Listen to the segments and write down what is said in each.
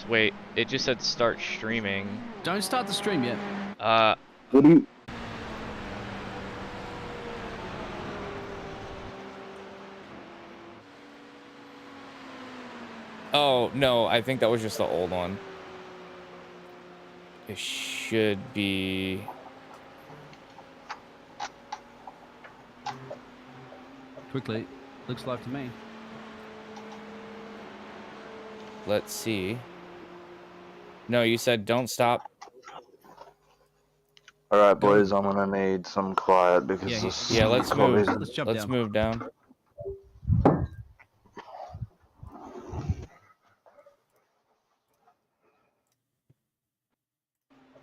Biggles. Wait, it just said start streaming. Don't start the stream yet. What do you... Oh, no, I think that was just the old one. It should be... Quickly. Looks live to me. Let's see. No, you said don't stop. Alright, boys, I'm gonna need some quiet because Yeah, this... Yeah, let's move. Let's jump Let's down. move down.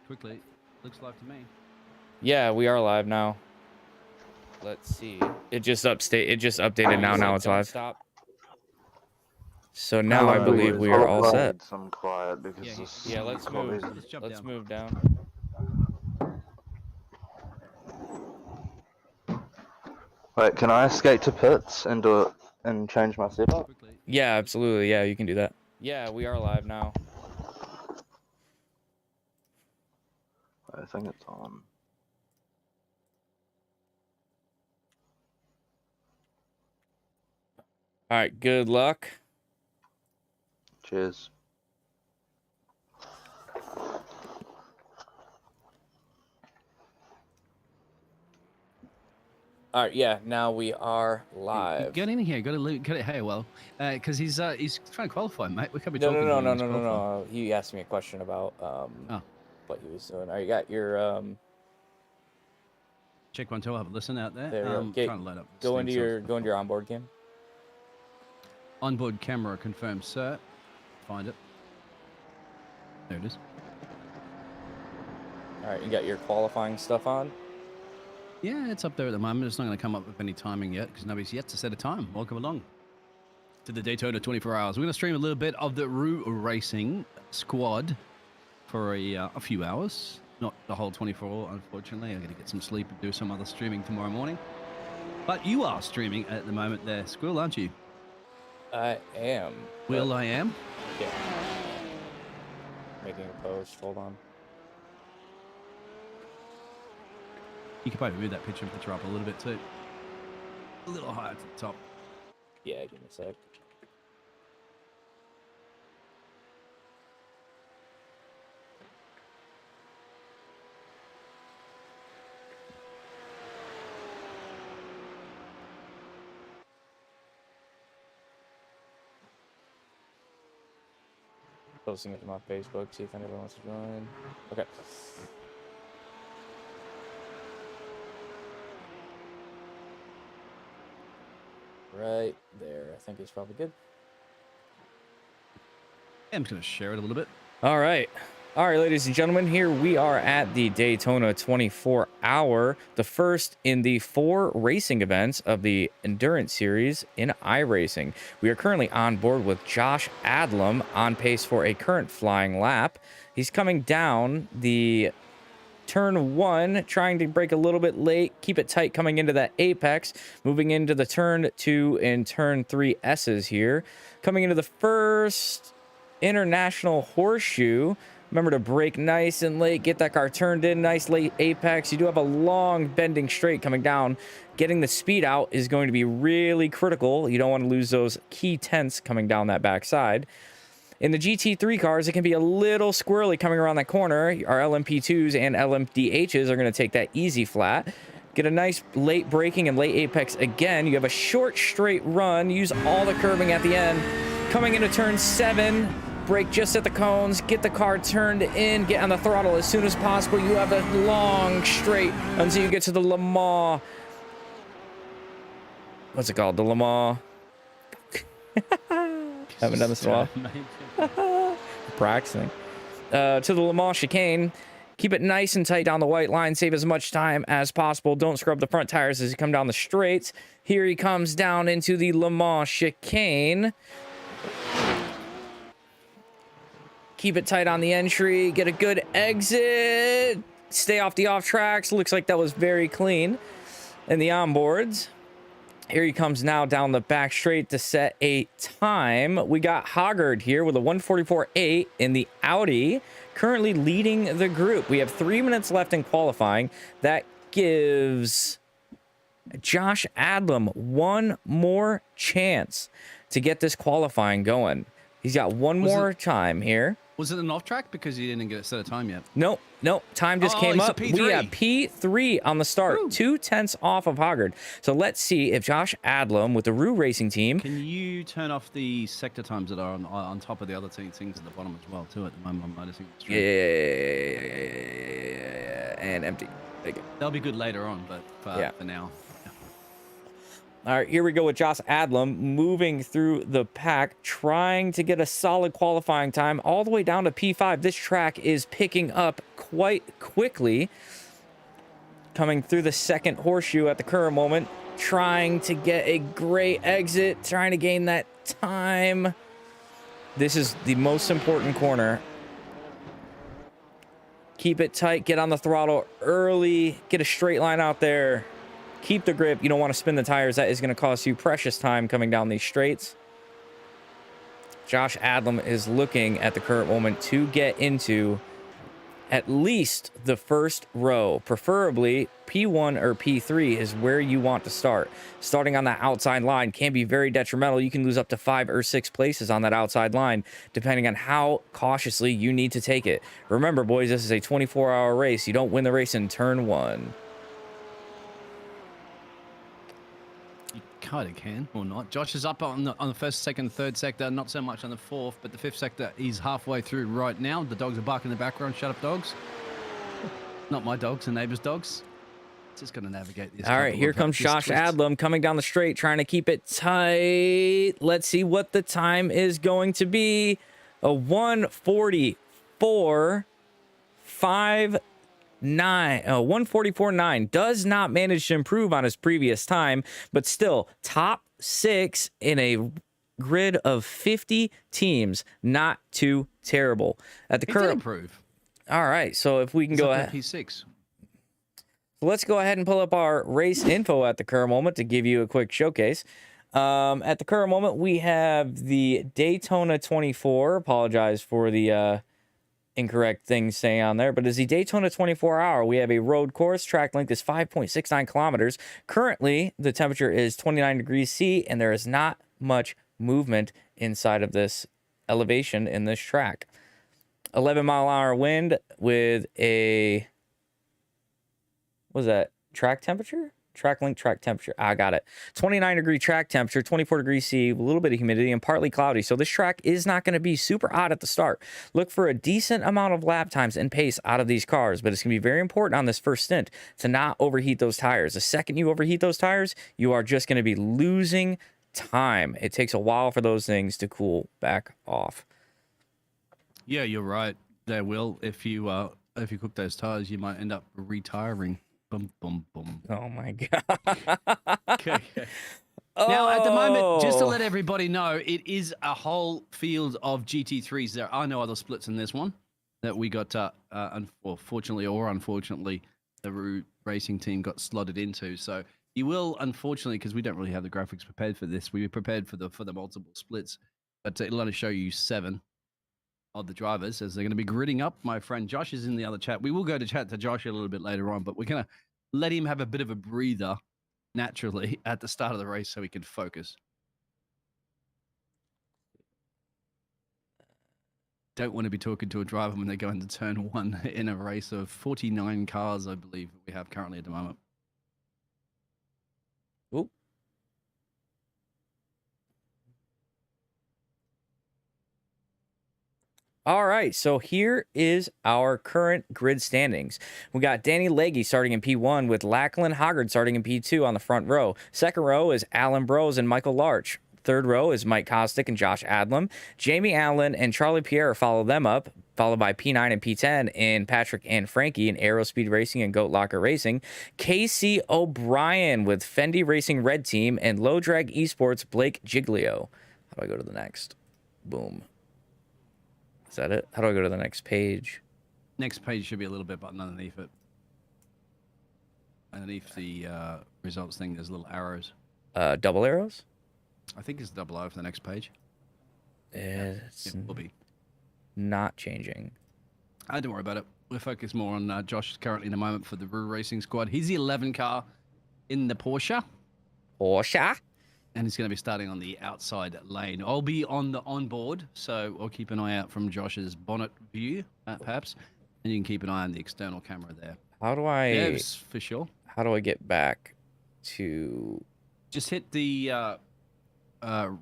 Quickly. Looks live to me. Yeah, we are live now. Let's see. It just updated now. Now it's live. Stop. So now I Alright, believe boys, we are I'm all gonna set. need some quiet because Yeah, this... Yeah, let's probably- move. Let's jump Let's down. move down. Wait, can I escape to pits and do it and change my setup? Quickly. Yeah, absolutely. Yeah, you can do that. Yeah, we are live now. I think it's on. All right, good luck. Cheers. All right, yeah, now we are live. Get in here. Got it. Hey, well, because he's trying to qualify, mate. We can't be No, talking. no, no, to no, him no, as no, qualifying. no. He asked me a question about what he was doing. All right, you got your Check 1 2. I'll have a listen out there. There you go. Trying to load up. go Steam into stuff. your onboard game. Onboard camera confirmed, sir. Find it. There it is. All right, you got your qualifying stuff on. Yeah, it's up there at the moment. It's not going to come up with any timing yet because nobody's yet to set a time. Welcome along to the Daytona 24 hours. We're going to stream a little bit of the iRacing squad for a few hours. Not the whole 24, unfortunately. I'm going to get some sleep and do some other streaming tomorrow morning. But you are streaming at the moment there, Squill, aren't you? I am. Will, I am. Yeah. Making a post. Hold on. You can probably move that picture up a little bit too. A little higher to the top. Yeah, give me a sec. Posting it to my Facebook, see if anyone wants to join. Okay. Right there, I think it's probably good. Yeah, I'm just going to share it a little bit. All right, ladies and gentlemen, here we are at the Daytona 24 hour, the first in the 4 racing events of the Endurance Series in iRacing. We are currently on board with Josh Adlam on pace for a current flying lap. He's coming down the turn 1, trying to brake a little bit late, keep it tight coming into that apex, moving into the turn 2 and turn 3 S's here. Coming into the first international horseshoe, remember to brake nice and late, get that car turned in, nice late apex. You do have a long bending straight coming down. Getting the speed out is going to be really critical. You don't want to lose those key tenths coming down that backside. In the GT3 cars, it can be a little squirrely coming around that corner. Our LMP2s and LMDHs are going to take that easy flat. Get a nice late braking and late apex again. You have a short straight run. Use all the curbing at the end. Coming into turn 7, brake just at the cones. Get the car turned in. Get on the throttle as soon as possible. You have a long straight until you get to the Le Mans. What's it called? The Le Mans. Haven't done this in a while. Practicing. To the Le Mans chicane. Keep it nice and tight down the white line. Save as much time as possible. Don't scrub the front tires as you come down the straights. Here he comes down into the Le Mans chicane. Keep it tight on the entry. Get a good exit. Stay off the off tracks. Looks like that was very clean in the onboards. Here he comes now down the back straight to set a time. We got Hoggard here with a 1:44.8 in the Audi, currently leading the group. We have 3 minutes left in qualifying. That gives Josh Adlam one more chance to get this qualifying going. He's got one more time here. Was it an off track because he didn't get a set of time yet? Nope. Time just came up. P3. We have P3 on the start, Woo. 2/10 off of Hoggard. So let's see if Josh Adlam with the Roo Racing team. Can you turn off the sector times that are on top of the other things at the bottom as well too? At the moment, I'm noticing. Yeah, and empty. There you go. They'll be good later on, but for now. All right, here we go with Josh Adlam moving through the pack, trying to get a solid qualifying time all the way down to P5. This track is picking up quite quickly. Coming through the second horseshoe at the current moment, trying to get a great exit, trying to gain that time. This is the most important corner. Keep it tight, get on the throttle early, get a straight line out there. Keep the grip. You don't want to spin the tires. That is going to cost you precious time coming down these straights. Josh Adlam is looking at the current moment to get into at least the first row. Preferably P1 or P3 is where you want to start. Starting on that outside line can be very detrimental. You can lose up to 5 or 6 places on that outside line, depending on how cautiously you need to take it. Remember, boys, this is a 24-hour race. You don't win the race in turn 1. Kind of can or not. Josh is up on the first, second, third sector, not so much on the fourth, but the fifth sector is halfway through right now. The dogs are barking in the background. Shut up, dogs. Not my dogs, the neighbors' dogs. Just going to navigate this. All right, here comes Josh Adlam coming down the straight, trying to keep it tight. Let's see what the time is going to be. A 1:44.59. 1:44.9 does not manage to improve on his previous time, but still top 6 in a grid of 50 teams. Not too terrible. At the current improve. All right, so if we can go ahead. P6. So let's go ahead and pull up our race info at the current moment to give you a quick showcase. At the current moment, we have the Daytona 24. Apologize for the incorrect things saying on there, but it's the Daytona 24-hour. We have a road course. Track length is 5.69 kilometers. Currently, the temperature is 29 degrees C, and there is not much movement inside of this elevation in this track. 11-mile-an-hour wind with a, what was that, track temperature? Track link, track temperature. I got it. 29-degree track temperature, 24 degrees C, a little bit of humidity, and partly cloudy. So this track is not going to be super hot at the start. Look for a decent amount of lap times and pace out of these cars, but it's going to be very important on this first stint to not overheat those tires. The second you overheat those tires, you are just going to be losing time. It takes a while for those things to cool back off. Yeah, you're right. They will. If you cook those tires, you might end up retiring. Boom, boom, boom. Oh my god. Okay. Now, at the moment, just to let everybody know, it is a whole field of GT3s. There are no other splits in this one that we got, fortunately or unfortunately, the Roo Racing team got slotted into. So you will, unfortunately, because we don't really have the graphics prepared for this, we were prepared for the multiple splits, but it'll only show you 7 of the drivers as they're going to be gridding up. My friend Josh is in the other chat. We will go to chat to Josh a little bit later on, but we're going to let him have a bit of a breather naturally at the start of the race so he can focus. Don't want to be talking to a driver when they go into turn 1 in a race of 49 cars, I believe we have currently at the moment. Ooh. All right, so here is our current grid standings. We got Danny Legge starting in P1 with Lachlan Hoggard starting in P2 on the front row. Second row is Alan Brose and Michael Larch. Third row is Mike Kostick and Josh Adlam. Jamie Allen and Charlie Pierre follow them up, followed by P9 and P10 in Patrick and Frankie in Aerospeed Racing and Goat Locker Racing. Casey O'Brien with Fendi Racing Red Team and Low Drag Esports Blake Giglio. How do I go to the next? Boom. Is that it? How do I go to the next page? Next page should be a little bit button underneath it. Underneath the results thing, there's little arrows. double arrows? I think it's double O for the next page. It's It will be. not changing. Don't worry about it. We'll focus more on Josh currently in the moment for the Roo Racing squad. He's the 11 car in the Porsche. Porsche? And he's going to be starting on the outside lane. I'll be on the onboard, so I'll keep an eye out from Josh's bonnet view, perhaps. And you can keep an eye on the external camera there. How do I... Yes, for sure. How do I get back to... Just hit the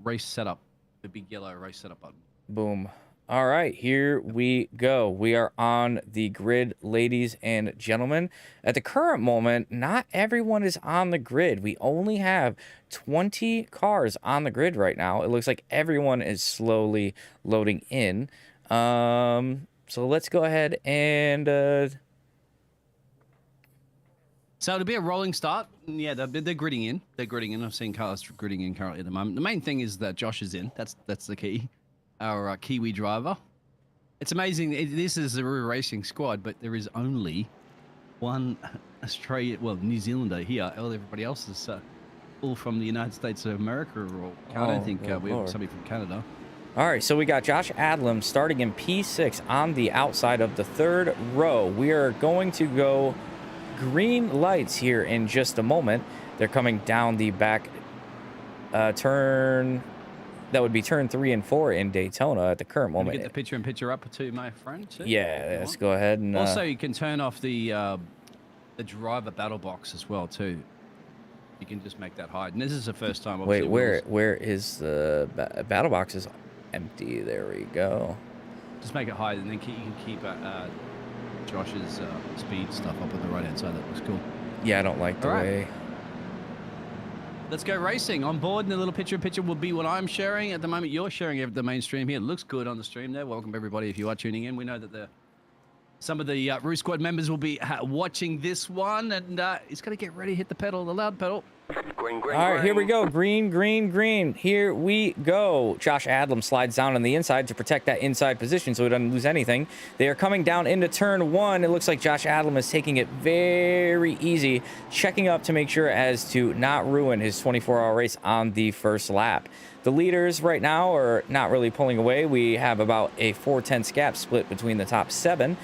race setup, the big yellow race setup button. Boom. All right, here we go. We are on the grid, ladies and gentlemen. At the current moment, not everyone is on the grid. We only have 20 cars on the grid right now. It looks like everyone is slowly loading in. So let's go ahead and... So it'll be a rolling start. Yeah, they're gridding in. They're gridding in. I've seen cars gridding in currently at the moment. The main thing is that Josh is in. That's the key. Our Kiwi driver. It's amazing. This is the Roo Racing squad, but there is only one New Zealander here. All everybody else is all from the United States of America. Or I don't think we have somebody from Canada. All right, so we got Josh Adlam starting in P6 on the outside of the third row. We are going to go green lights here in just a moment. They're coming down the back turn. That would be turn 3 and 4 in Daytona at the current moment. Get the picture in picture up too, my friend. Too, yeah, let's go ahead and. Also, you can turn off the driver battle box as well too. You can just make that hide. And this is the first time. Wait, where is the battle box? Is empty. There we go. Just make it hide, and then you can keep Josh's speed stuff up on the right hand side. That looks cool. Yeah, I don't like the way. Let's go racing. On board, and the little picture will be what I'm sharing. At the moment, you're sharing the main stream here. It looks good on the stream there. Welcome, everybody, if you are tuning in. We know that some of the Roo Squad members will be watching this one, and he's got to get ready, hit the pedal, the loud pedal. Green, green, all right, green. here we go. Green, green, green. Here we go. Josh Adlam slides down on the inside to protect that inside position so he doesn't lose anything. They are coming down into turn 1. It looks like Josh Adlam is taking it very easy, checking up to make sure as to not ruin his 24-hour race on the first lap. The leaders right now are not really pulling away. We have about a 4/10 gap split between the top 7.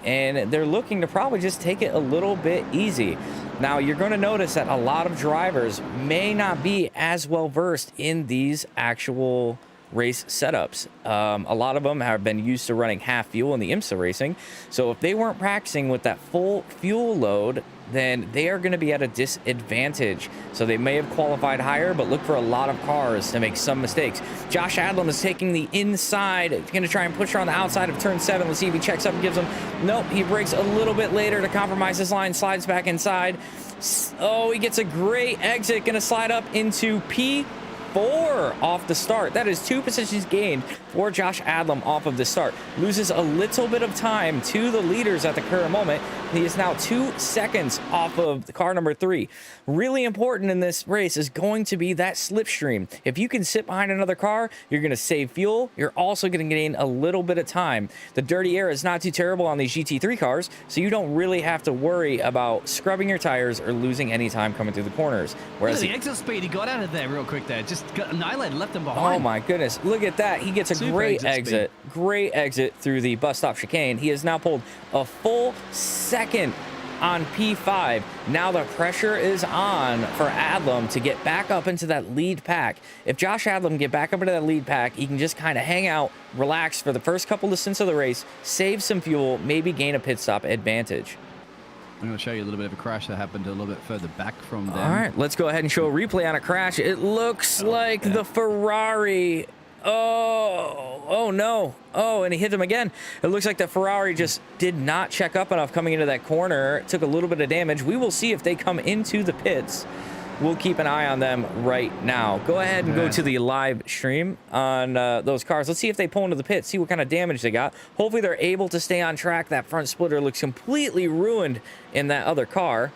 And they're looking to probably just take it a little bit easy. Now, you're going to notice that a lot of drivers may not be as well versed in these actual race setups. A lot of them have been used to running half fuel in the IMSA racing. So if they weren't practicing with that full fuel load, then they are going to be at a disadvantage. So they may have qualified higher, but look for a lot of cars to make some mistakes. Josh Adlam is taking the inside, going to try and push her on the outside of turn 7. Let's see if he checks up and gives him. Nope, he brakes a little bit later to compromise his line, slides back inside. Oh, he gets a great exit, going to slide up into P4 off the start. That is 2 positions gained for Josh Adlam off of the start. Loses a little bit of time to the leaders at the current moment. He is now 2 seconds off of the car number 3. Really important in this race is going to be that slipstream. If you can sit behind another car, you're going to save fuel. You're also going to gain a little bit of time. The dirty air is not too terrible on these GT3 cars, so you don't really have to worry about scrubbing your tires or losing any time coming through the corners. Whereas the exit speed, he got out of there real quick there. Just got annihilated, left him behind. Oh my goodness, look at that. He gets a great exit through the bus stop chicane. He has now pulled a full second on P5. Now the pressure is on for Adlam to get back up into that lead pack. If Josh Adlam can get back up into that lead pack, he can just kind of hang out, relax for the first couple of stints of the race, save some fuel, maybe gain a pit stop advantage. I'm going to show you a little bit of a crash that happened a little bit further back from them. All right, let's go ahead and show a replay on a crash. It looks like the Ferrari. Oh no. Oh, and he hit him again. It looks like the Ferrari just did not check up enough coming into that corner. It took a little bit of damage. We will see if they come into the pits. We'll keep an eye on them right now. Go ahead and go to the live stream on those cars. Let's see if they pull into the pits, see what kind of damage they got. Hopefully they're able to stay on track. That front splitter looks completely ruined in that other car.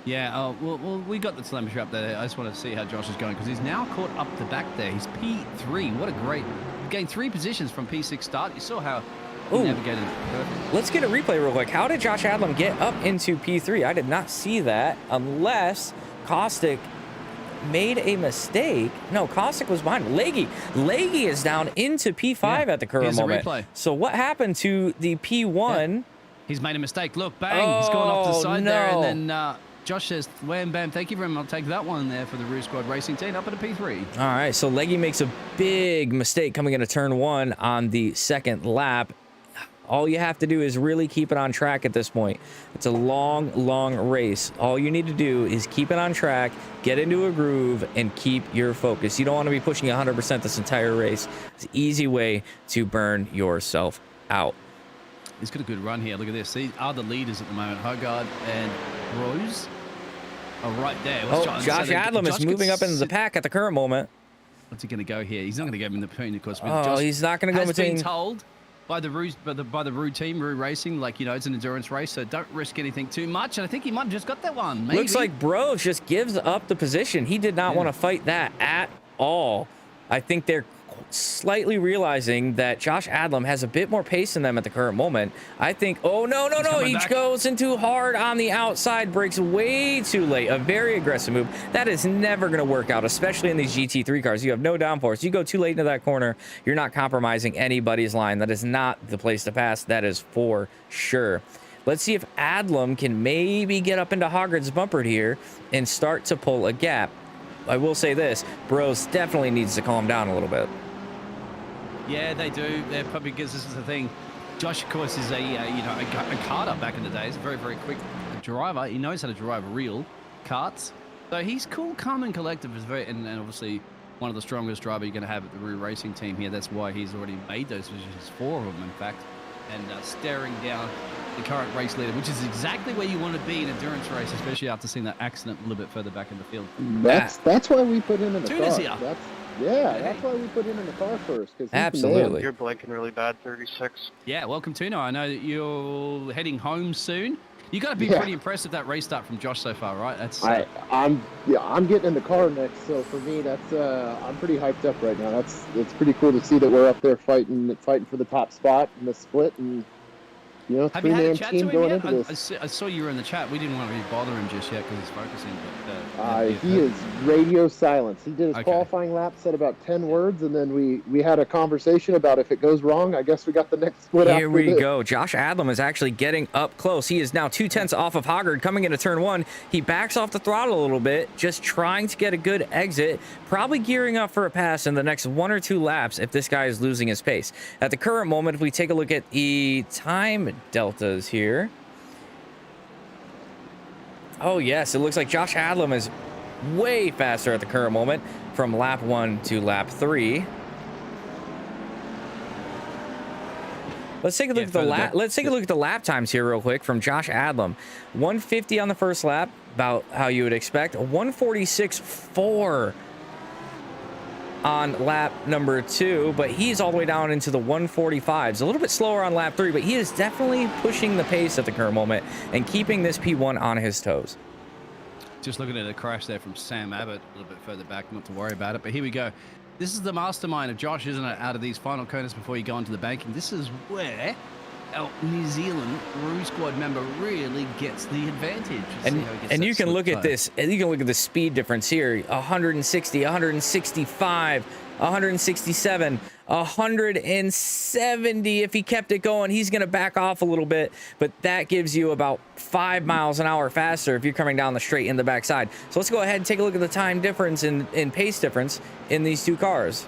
Yeah, well, we got the telemetry up there. I just want to see how Josh is going because he's now caught up the back there. He's P3. What a great... Gained 3 positions from P6 start. You saw how he navigated perfect. Let's get a replay real quick. How did Josh Adlam get up into P3? I did not see that unless Caustic made a mistake. No, Caustic was behind. Leggy is down into P5 at the current moment. Replay. So what happened to the P1? Yeah. He's made a mistake. Look, bang. He's gone off the side there. And then Josh says, wham, bam, thank you very much. I'll take that one there for the Roo Squad Racing team up at a P3. All right, so Leggy makes a big mistake coming into turn 1 on the second lap. All you have to do is really keep it on track at this point. It's a long race. All you need to do is keep it on track, get into a groove, and keep your focus. You don't want to be pushing 100% this entire race. It's an easy way to burn yourself out. He's got a good run here. Look at this. These are the leaders at the moment. Hogard and Rose are right there. Josh Adlam is moving up into the pack at the current moment. What's he going to go here? He's not going to go in the between, of course. He's not going to go between. Has been told by the Roo team, Roo Racing, like, you know, it's an endurance race, so don't risk anything too much. And I think he might have just got that one. Maybe. Looks like Bros just gives up the position. He did not want to fight that at all. I think they're slightly realizing that Josh Adlam has a bit more pace than them at the current moment. I think, oh, no. He goes in too hard on the outside, breaks way too late. A very aggressive move. That is never going to work out, especially in these GT3 cars. You have no downforce. You go too late into that corner, you're not compromising anybody's line. That is not the place to pass. That is for sure. Let's see if Adlam can maybe get up into Hoggard's bumper here and start to pull a gap. I will say this, Bros definitely needs to calm down a little bit. Yeah, they do. They're probably, because this is the thing. Josh, of course, is a carter back in the day. He's a very quick driver. He knows how to drive real karts. So he's cool, calm, and collective. Is very, and obviously one of the strongest driver you're going to have at the Roo Racing team here. That's why he's already made those positions, 4 of them, in fact, and staring down the current race leader, which is exactly where you want to be in an endurance race, especially after seeing that accident a little bit further back in the field. That's why we put him in the car. That's why we put him in the car first. Absolutely. You're blinking really bad, 36. Yeah, welcome to I know that you're heading home soon. You got to be pretty impressed with that race start from Josh so far, right? That's I'm getting in the car next, so for me that's I'm pretty hyped up right now. It's pretty cool to see that we're up there fighting for the top spot in the split, and you know, have you had a chat to him yet? This. I saw you were in the chat. We didn't want to really bother him just yet because he's focusing. But, he is radio silence. He did his qualifying lap, said about 10 words, and then we had a conversation about if it goes wrong, I guess we got the next split. Here we go. Josh Adlam is actually getting up close. He is now 2/10 off of Hoggard coming into turn 1. He backs off the throttle a little bit, just trying to get a good exit, probably gearing up for a pass in the next 1 or 2 laps if this guy is losing his pace. At the current moment, if we take a look at the time deltas here. Oh yes, it looks like Josh Adlam is way faster at the current moment from lap 1 to lap 3. Let's take a look at the lap times here real quick from Josh Adlam. 150 on the first lap, about how you would expect. 146.4 on lap number 2, but he's all the way down into the 145s. A little bit slower on lap 3, but he is definitely pushing the pace at the current moment and keeping this P1 on his toes. Just looking at a crash there from Sam Abbott a little bit further back, not to worry about it, but here we go. This is the mastermind of Josh, isn't it, out of these final corners before you go into the banking. This is where our New Zealand Roo Squad member really gets the advantage. And you can look at this, and you can look at the speed difference here. 160, 165, 167, 170. If he kept it going, he's going to back off a little bit, but that gives you about 5 miles an hour faster if you're coming down the straight in the backside. So let's go ahead and take a look at the time difference in pace difference in these two cars.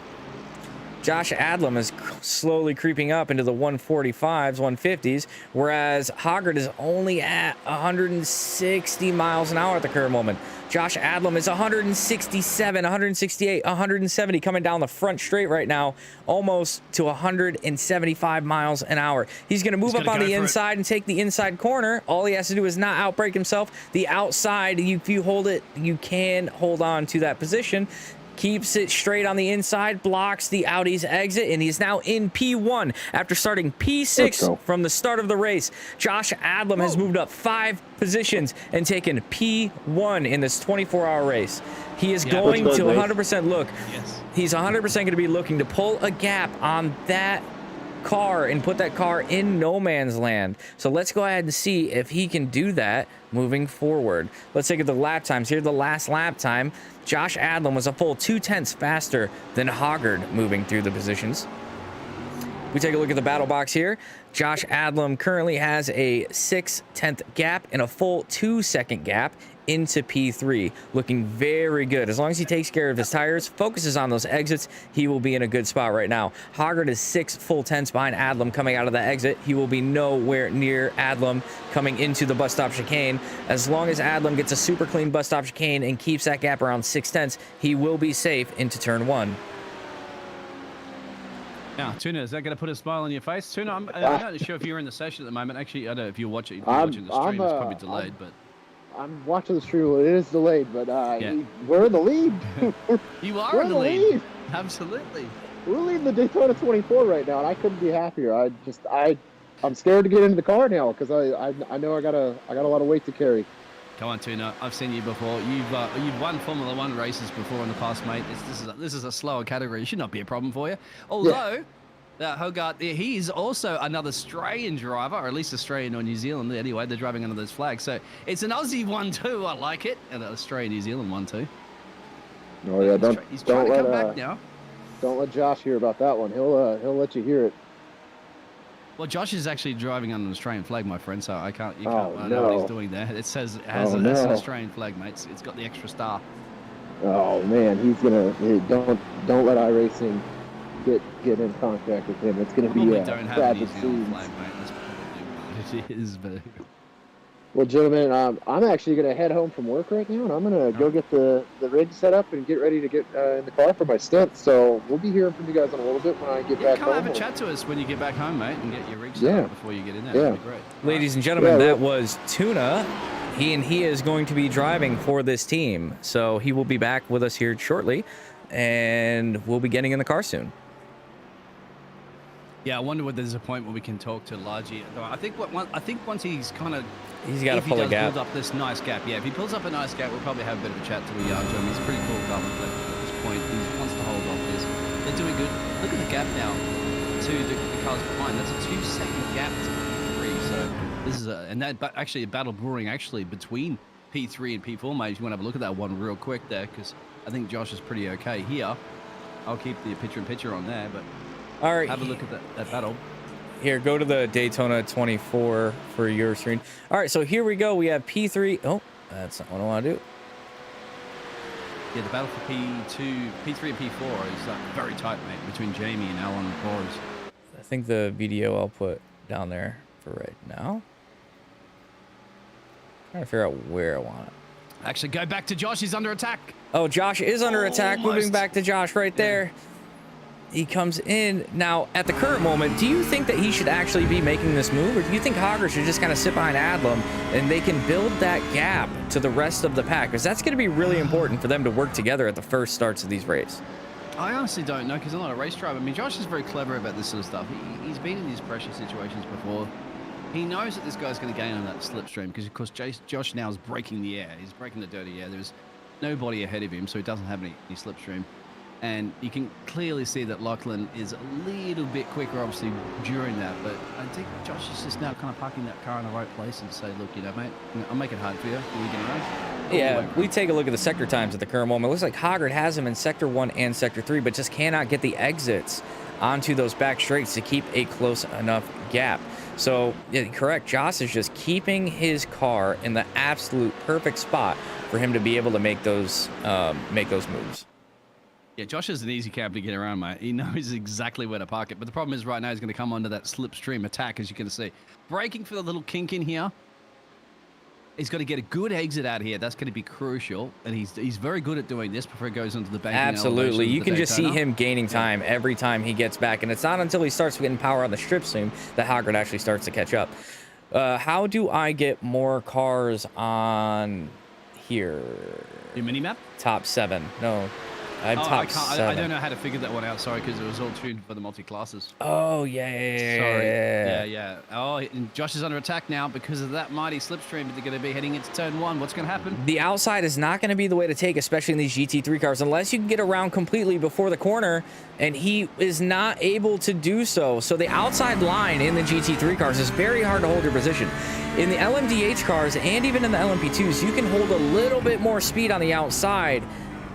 Josh Adlam is slowly creeping up into the 145s, 150s, whereas Hoggard is only at 160 miles an hour at the current moment. Josh Adlam is 167, 168, 170 coming down the front straight right now, almost to 175 miles an hour. He's going to move up on the inside and take the inside corner. All he has to do is not outbrake himself. The outside, if you hold it, you can hold on to that position. Keeps it straight on the inside, blocks the Audi's exit, and he's now in P1 after starting P6 from the start of the race. Josh Adlam has moved up 5 positions and taken P1 in this 24-hour race. He is going to 100% look. Yes. He's 100% going to be looking to pull a gap on that car and put that car in no man's land. So let's go ahead and see if he can do that moving forward. Let's take a look at the lap times. Here, the last lap time, Josh Adlam was a full 0.2 faster than Hoggard moving through the positions. We take a look at the battle box here. Josh Adlam currently has a 0.6 gap and a full 2-second gap into P3, looking very good. As long as he takes care of his tires, focuses on those exits, he will be in a good spot right now. Hoggard is 6 full tenths behind Adlam coming out of the exit. He will be nowhere near Adlam coming into the bus stop chicane. As long as Adlam gets a super clean bus stop chicane and keeps that gap around 0.6, he will be safe into turn 1. Now, Tuna, is that going to put a smile on your face? Tuna, I'm not sure if you're in the session at the moment. Actually, I don't know if you're watching, the stream. It's probably delayed, but... I'm watching the stream. It is delayed, but we're in the lead. You are in the lead. Absolutely. We're leading the Daytona 24 right now, and I couldn't be happier. I'm scared to get into the car now because I know I got a lot of weight to carry. Come on, Tuna. I've seen you before. You've won Formula One races before in the past, mate. This is a slower category. It should not be a problem for you. Although, Hogarth, he's also another Australian driver, or at least Australian or New Zealand. Anyway, they're driving under those flags. So it's an Aussie one too. I like it. And an Australian New Zealand one too. Oh yeah, he's trying to come back now. Don't let Josh hear about that one. He'll let you hear it. Well, Josh is actually driving under an Australian flag, my friend, so you can't know what he's doing there. It says it has an Australian flag, mate. It's got the extra star. Oh man, don't let iRacing get in contact with him. It's gonna be a tragic scene. Flag, mate. That's probably what it is, but... Well, gentlemen, I'm actually going to head home from work right now, and I'm going to go get the rig set up and get ready to get in the car for my stint. So we'll be hearing from you guys in a little bit when I get back home. Come have a chat to us when you get back home, mate, and get your rig set up before you get in there. Yeah. That'd be great. Ladies and gentlemen, that was Tuna. He is going to be driving for this team. So he will be back with us here shortly, and we'll be getting in the car soon. Yeah, I wonder whether there's a point where we can talk to Largy. I think once he's kind of... He's got to pull a gap. Build up this nice gap. Yeah, if he pulls up a nice gap, we'll probably have a bit of a chat to him. He's a pretty cool car at this point. He wants to hold off this. They're doing good. Look at the gap now to the cars behind. That's a 2-second gap to P3. So this is actually a battle brewing between P3 and P4, mate. If you want to have a look at that one real quick there, because I think Josh is pretty okay here. I'll keep the picture on there, but all right, have a look at that battle. Here, go to the Daytona 24 for your screen. All right, so here we go. We have P3. Oh, that's not what I want to do. Yeah, the battle for P3 and P4 is very tight, mate, between Jamie and Alan and Boris. I think the video I'll put down there for right now. Trying to figure out where I want it. Actually, go back to Josh. He's under attack. Oh, Josh is under attack. Moving back to Josh right there. He comes in. Now, at the current moment, do you think that he should actually be making this move, or do you think Hoggard should just kind of sit behind Adlam and they can build that gap to the rest of the pack? Because that's going to be really important for them to work together at the first starts of these races. I honestly don't know, because I'm not a race driver. I mean, Josh is very clever about this sort of stuff. He's been in these pressure situations before. He knows that this guy's going to gain on that slipstream, because, of course, Josh now is breaking the air. He's breaking the dirty air. There's nobody ahead of him, so he doesn't have any slipstream. And you can clearly see that Lachlan is a little bit quicker, obviously, during that. But I think Josh is just now kind of parking that car in the right place and say, look, mate, I'll make it hard for you. Can we get around? Yeah, we take a look at the sector times at the current moment. It looks like Hoggard has him in Sector 1 and Sector 3, but just cannot get the exits onto those back straights to keep a close enough gap. So, yeah, correct. Josh is just keeping his car in the absolute perfect spot for him to be able to make those moves. Yeah, Josh is an easy cab to get around, mate. He knows exactly where to park it. But the problem is right now he's going to come onto that slipstream attack, as you can see. Braking for the little kink in here. He's got to get a good exit out here. That's going to be crucial. And he's very good at doing this before he goes into the banking. Absolutely. You can just see him gaining time every time he gets back. And it's not until he starts getting power on the strip stream that Hoggard actually starts to catch up. How do I get more cars on here? Your mini-map? Top 7. No. I'm Oh, top I can't. I 7. don't know how to figure that one out. Sorry, because it was all tuned for the multi-classes. Oh, yeah. Sorry. Yeah. Oh, and Josh is under attack now because of that mighty slipstream. But they're going to be heading into turn 1. What's going to happen? The outside is not going to be the way to take, especially in these GT3 cars, unless you can get around completely before the corner, and he is not able to do so. So the outside line in the GT3 cars is very hard to hold your position. In the LMDH cars and even in the LMP2s, you can hold a little bit more speed on the outside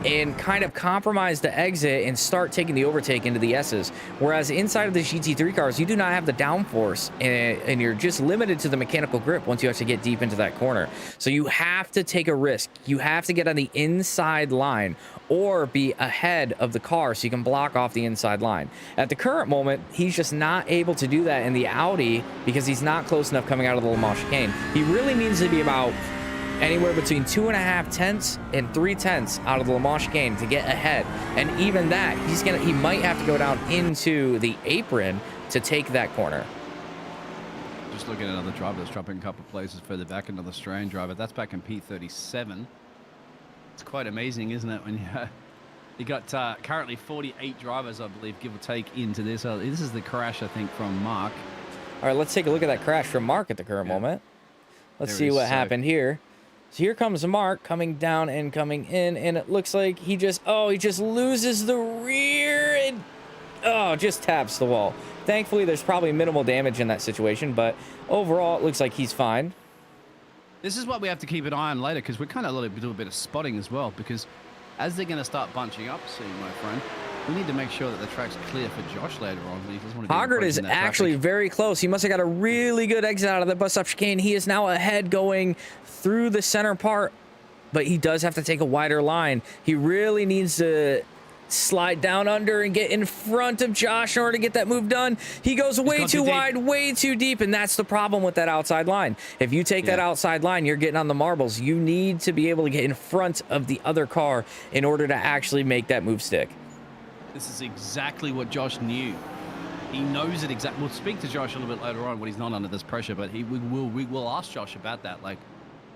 and kind of compromise the exit and start taking the overtake into the S's. Whereas inside of the GT3 cars, you do not have the downforce, and you're just limited to the mechanical grip once you actually get deep into that corner. So you have to take a risk. You have to get on the inside line or be ahead of the car so you can block off the inside line. At the current moment, he's just not able to do that in the Audi because he's not close enough coming out of the Le Mans chicane. He really needs to be about anywhere between 2.5 tenths and 3 tenths out of the Le Mans chicane to get ahead. And even that, he might have to go down into the apron to take that corner. Just looking at another driver that's dropping a couple of places further back, another Australian driver. That's back in P37. It's quite amazing, isn't it? When you got currently 48 drivers, I believe, give or take, into this. This is the crash, I think, from Mark. All right, let's take a look at that crash from Mark at the current moment. Let's see what happened here. So here comes Mark coming down and coming in, and it looks like he just loses the rear and just taps the wall. Thankfully, there's probably minimal damage in that situation, but overall, it looks like he's fine. This is what we have to keep an eye on later, because we're kind of do a bit of spotting as well, because as they're going to start bunching up soon, my friend, we need to make sure that the track's clear for Josh later on. He doesn't want to be Hoggard is actually traffic. very close. He must have got a really good exit out of the bus stop chicane. He is now ahead going through the center part, but he does have to take a wider line. He really needs to slide down under and get in front of Josh in order to get that move done. He goes way too wide, way too deep, and that's the problem with that outside line. If you take that outside line, you're getting on the marbles. You need to be able to get in front of the other car in order to actually make that move stick. This is exactly what Josh knew. He knows it exactly. We'll speak to Josh a little bit later on when he's not under this pressure, but we will ask Josh about that.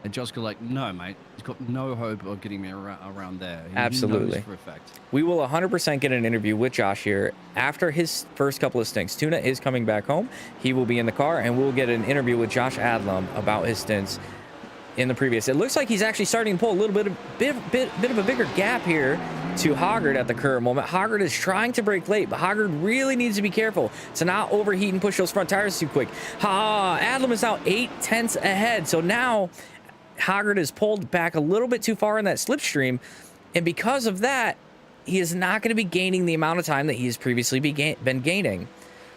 And Josh go like, no, mate, he's got no hope of getting me around there. Absolutely. He knows for a fact. We will 100% get an interview with Josh here after his first couple of stints. Tuna is coming back home. He will be in the car, and we'll get an interview with Josh Adlam about his stints in the previous. It looks like he's actually starting to pull a little bit of a bigger gap here to Hoggard at the current moment. Hoggard is trying to brake late, but Hoggard really needs to be careful to not overheat and push those front tires too quick. Adlam is now 8 tenths ahead, so now Hoggard is pulled back a little bit too far in that slipstream, and because of that, he is not going to be gaining the amount of time that he has previously been gaining.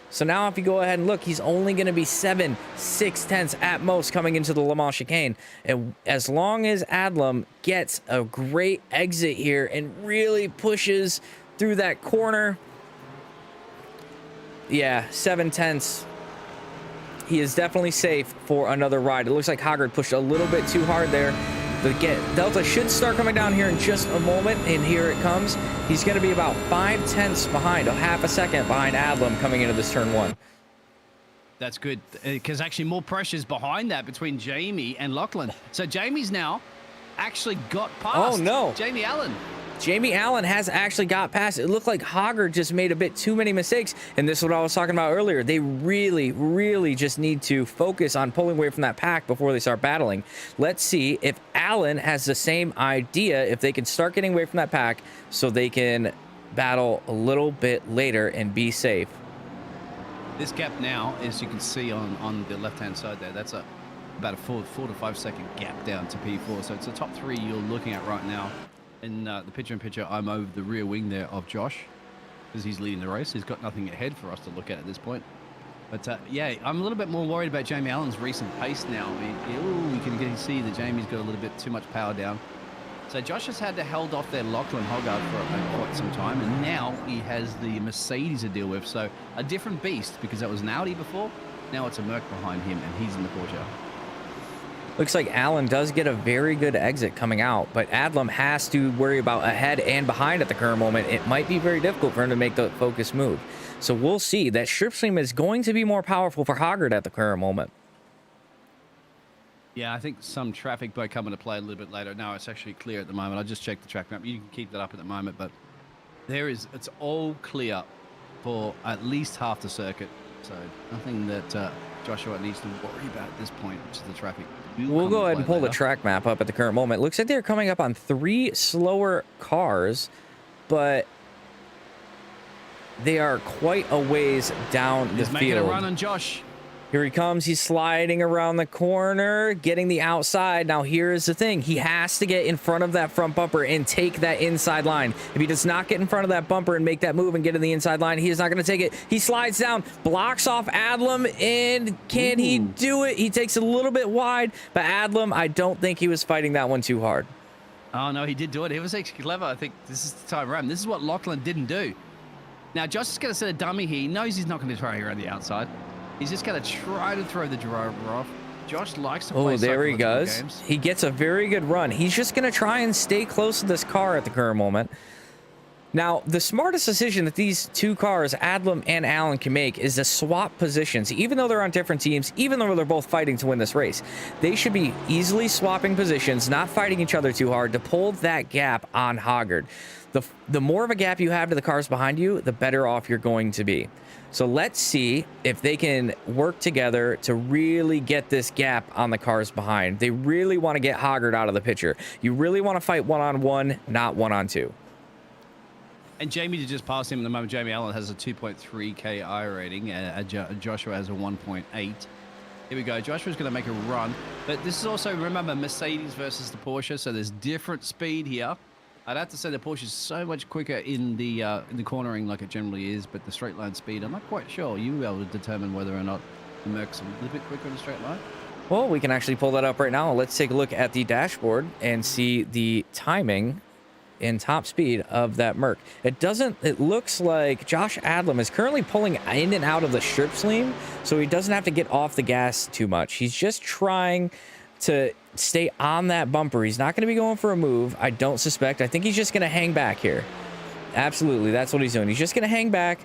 So now if you go ahead and look, he's only going to be 6 tenths at most coming into the Le Mans chicane. And as long as Adlam gets a great exit here and really pushes through that corner, 7 tenths. He is definitely safe for another ride. It looks like Hoggard pushed a little bit too hard there. The Delta should start coming down here in just a moment, and here it comes. He's going to be about 5 tenths behind, a half a second behind Adlam coming into this turn 1. That's good, because actually more pressure's behind that between Jamie and Lachlan. So Jamie's now actually got past Jamie Allen. Jamie Allen has actually got past. It looked like Hoggard just made a bit too many mistakes, and this is what I was talking about earlier. They really, really just need to focus on pulling away from that pack before they start battling. Let's see if Allen has the same idea, if they can start getting away from that pack so they can battle a little bit later and be safe. This gap now, as you can see on the left-hand side there, that's about a 4 to 5 second gap down to P4. So it's the top 3 you're looking at right now. In the picture-in-picture, I'm over the rear wing there of Josh because he's leading the race. He's got nothing ahead for us to look at this point. But I'm a little bit more worried about Jamie Allen's recent pace now. You can see that Jamie's got a little bit too much power down. So Josh has had to hold off their Lachlan Hoggard for quite some time, and now he has the Mercedes to deal with. So a different beast, because that was an Audi before. Now it's a Merc behind him, and he's in the Porsche. Looks like Allen does get a very good exit coming out, but Adlam has to worry about ahead and behind at the current moment. It might be very difficult for him to make the focus move. So we'll see. That slipstream is going to be more powerful for Hoggard at the current moment. Yeah, I think some traffic might come into play a little bit later. No, it's actually clear at the moment. I just checked the track map. You can keep that up at the moment, but It's all clear for at least half the circuit. So nothing that Joshua needs to worry about at this point, which is the traffic. We'll go ahead and pull the track map up at the current moment. Looks like they're coming up on 3 slower cars, but they are quite a ways down the field. He's making a run on Josh. Here he comes. He's sliding around the corner, getting the outside. Now, here's the thing. He has to get in front of that front bumper and take that inside line. If he does not get in front of that bumper and make that move and get in the inside line, he is not going to take it. He slides down, blocks off Adlam, and can he do it? He takes it a little bit wide, but Adlam, I don't think he was fighting that one too hard. Oh, no, he did do it. It was actually clever. I think this is the time around. This is what Lachlan didn't do. Now, Josh is going to set a dummy here. He knows he's not going to try around the outside. He's just going to try to throw the driver off. Josh likes to play there he goes. games. He gets a very good run. He's just going to try and stay close to this car at the current moment. Now, the smartest decision that these two cars, Adlam and Allen, can make is to swap positions. Even though they're on different teams, even though they're both fighting to win this race, they should be easily swapping positions, not fighting each other too hard to pull that gap on Hoggard. The more of a gap you have to the cars behind you, the better off you're going to be. So let's see if they can work together to really get this gap on the cars behind. They really want to get Hoggard out of the picture. You really want to fight one-on-one, not one-on-two. And Jamie did just pass him at the moment. Jamie Allen has a 2.3 KI rating. Joshua has a 1.8. Here we go. Joshua's going to make a run. But this is also, remember, Mercedes versus the Porsche. So there's different speed here. I'd have to say the Porsche is so much quicker in the cornering like it generally is, but the straight line speed, I'm not quite sure. You'll be able to determine whether or not the Merc's a little bit quicker in the straight line. Well, we can actually pull that up right now. Let's take a look at the dashboard and see the timing and top speed of that Merc. It looks like Josh Adlam is currently pulling in and out of the strip seam, so he doesn't have to get off the gas too much. He's just trying to stay on that bumper. He's not going to be going for a move, I don't suspect. I think he's just going to hang back here. Absolutely, that's what he's doing. He's just going to hang back,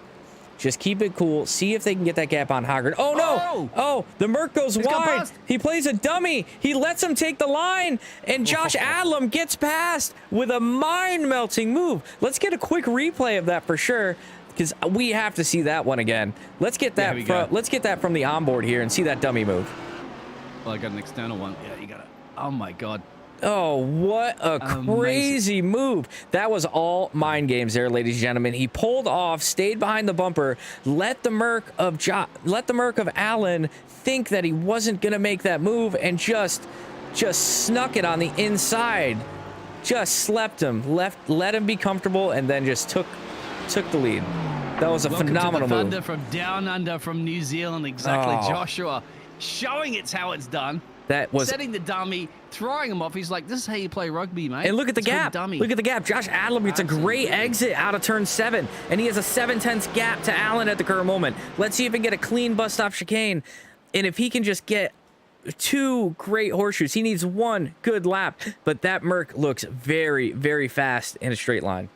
just keep it cool, see if they can get that gap on Hoggard. Oh, no! Oh, the Merc goes wide. He plays a dummy. He lets him take the line, and Josh Adlam gets past with a mind-melting move. Let's get a quick replay of that for sure, because we have to see that one again. Let's get that, let's get that from the onboard here and see that dummy move. Well, I got an external one. Yeah, you got it. Oh, my God. Oh, what a crazy move. That was all mind games there, ladies and gentlemen. He pulled off, stayed behind the bumper, let the Merc of Allen think that he wasn't going to make that move, and just snuck it on the inside. Just slept him, let him be comfortable, and then just took the lead. That was a phenomenal move. Thunder from down under from New Zealand, exactly. Oh. Joshua showing it's how it's done. That was setting the dummy, throwing him off. He's like, this is how you play rugby, mate. And look at the gap. Look at the gap. Josh Adlam gets a great exit out of turn 7, and he has a 7/10 gap to Allen at the current moment. Let's see if he can get a clean bust off chicane. And if he can just get 2 great horseshoes, he needs 1 good lap. But that Merc looks very, very fast in a straight line.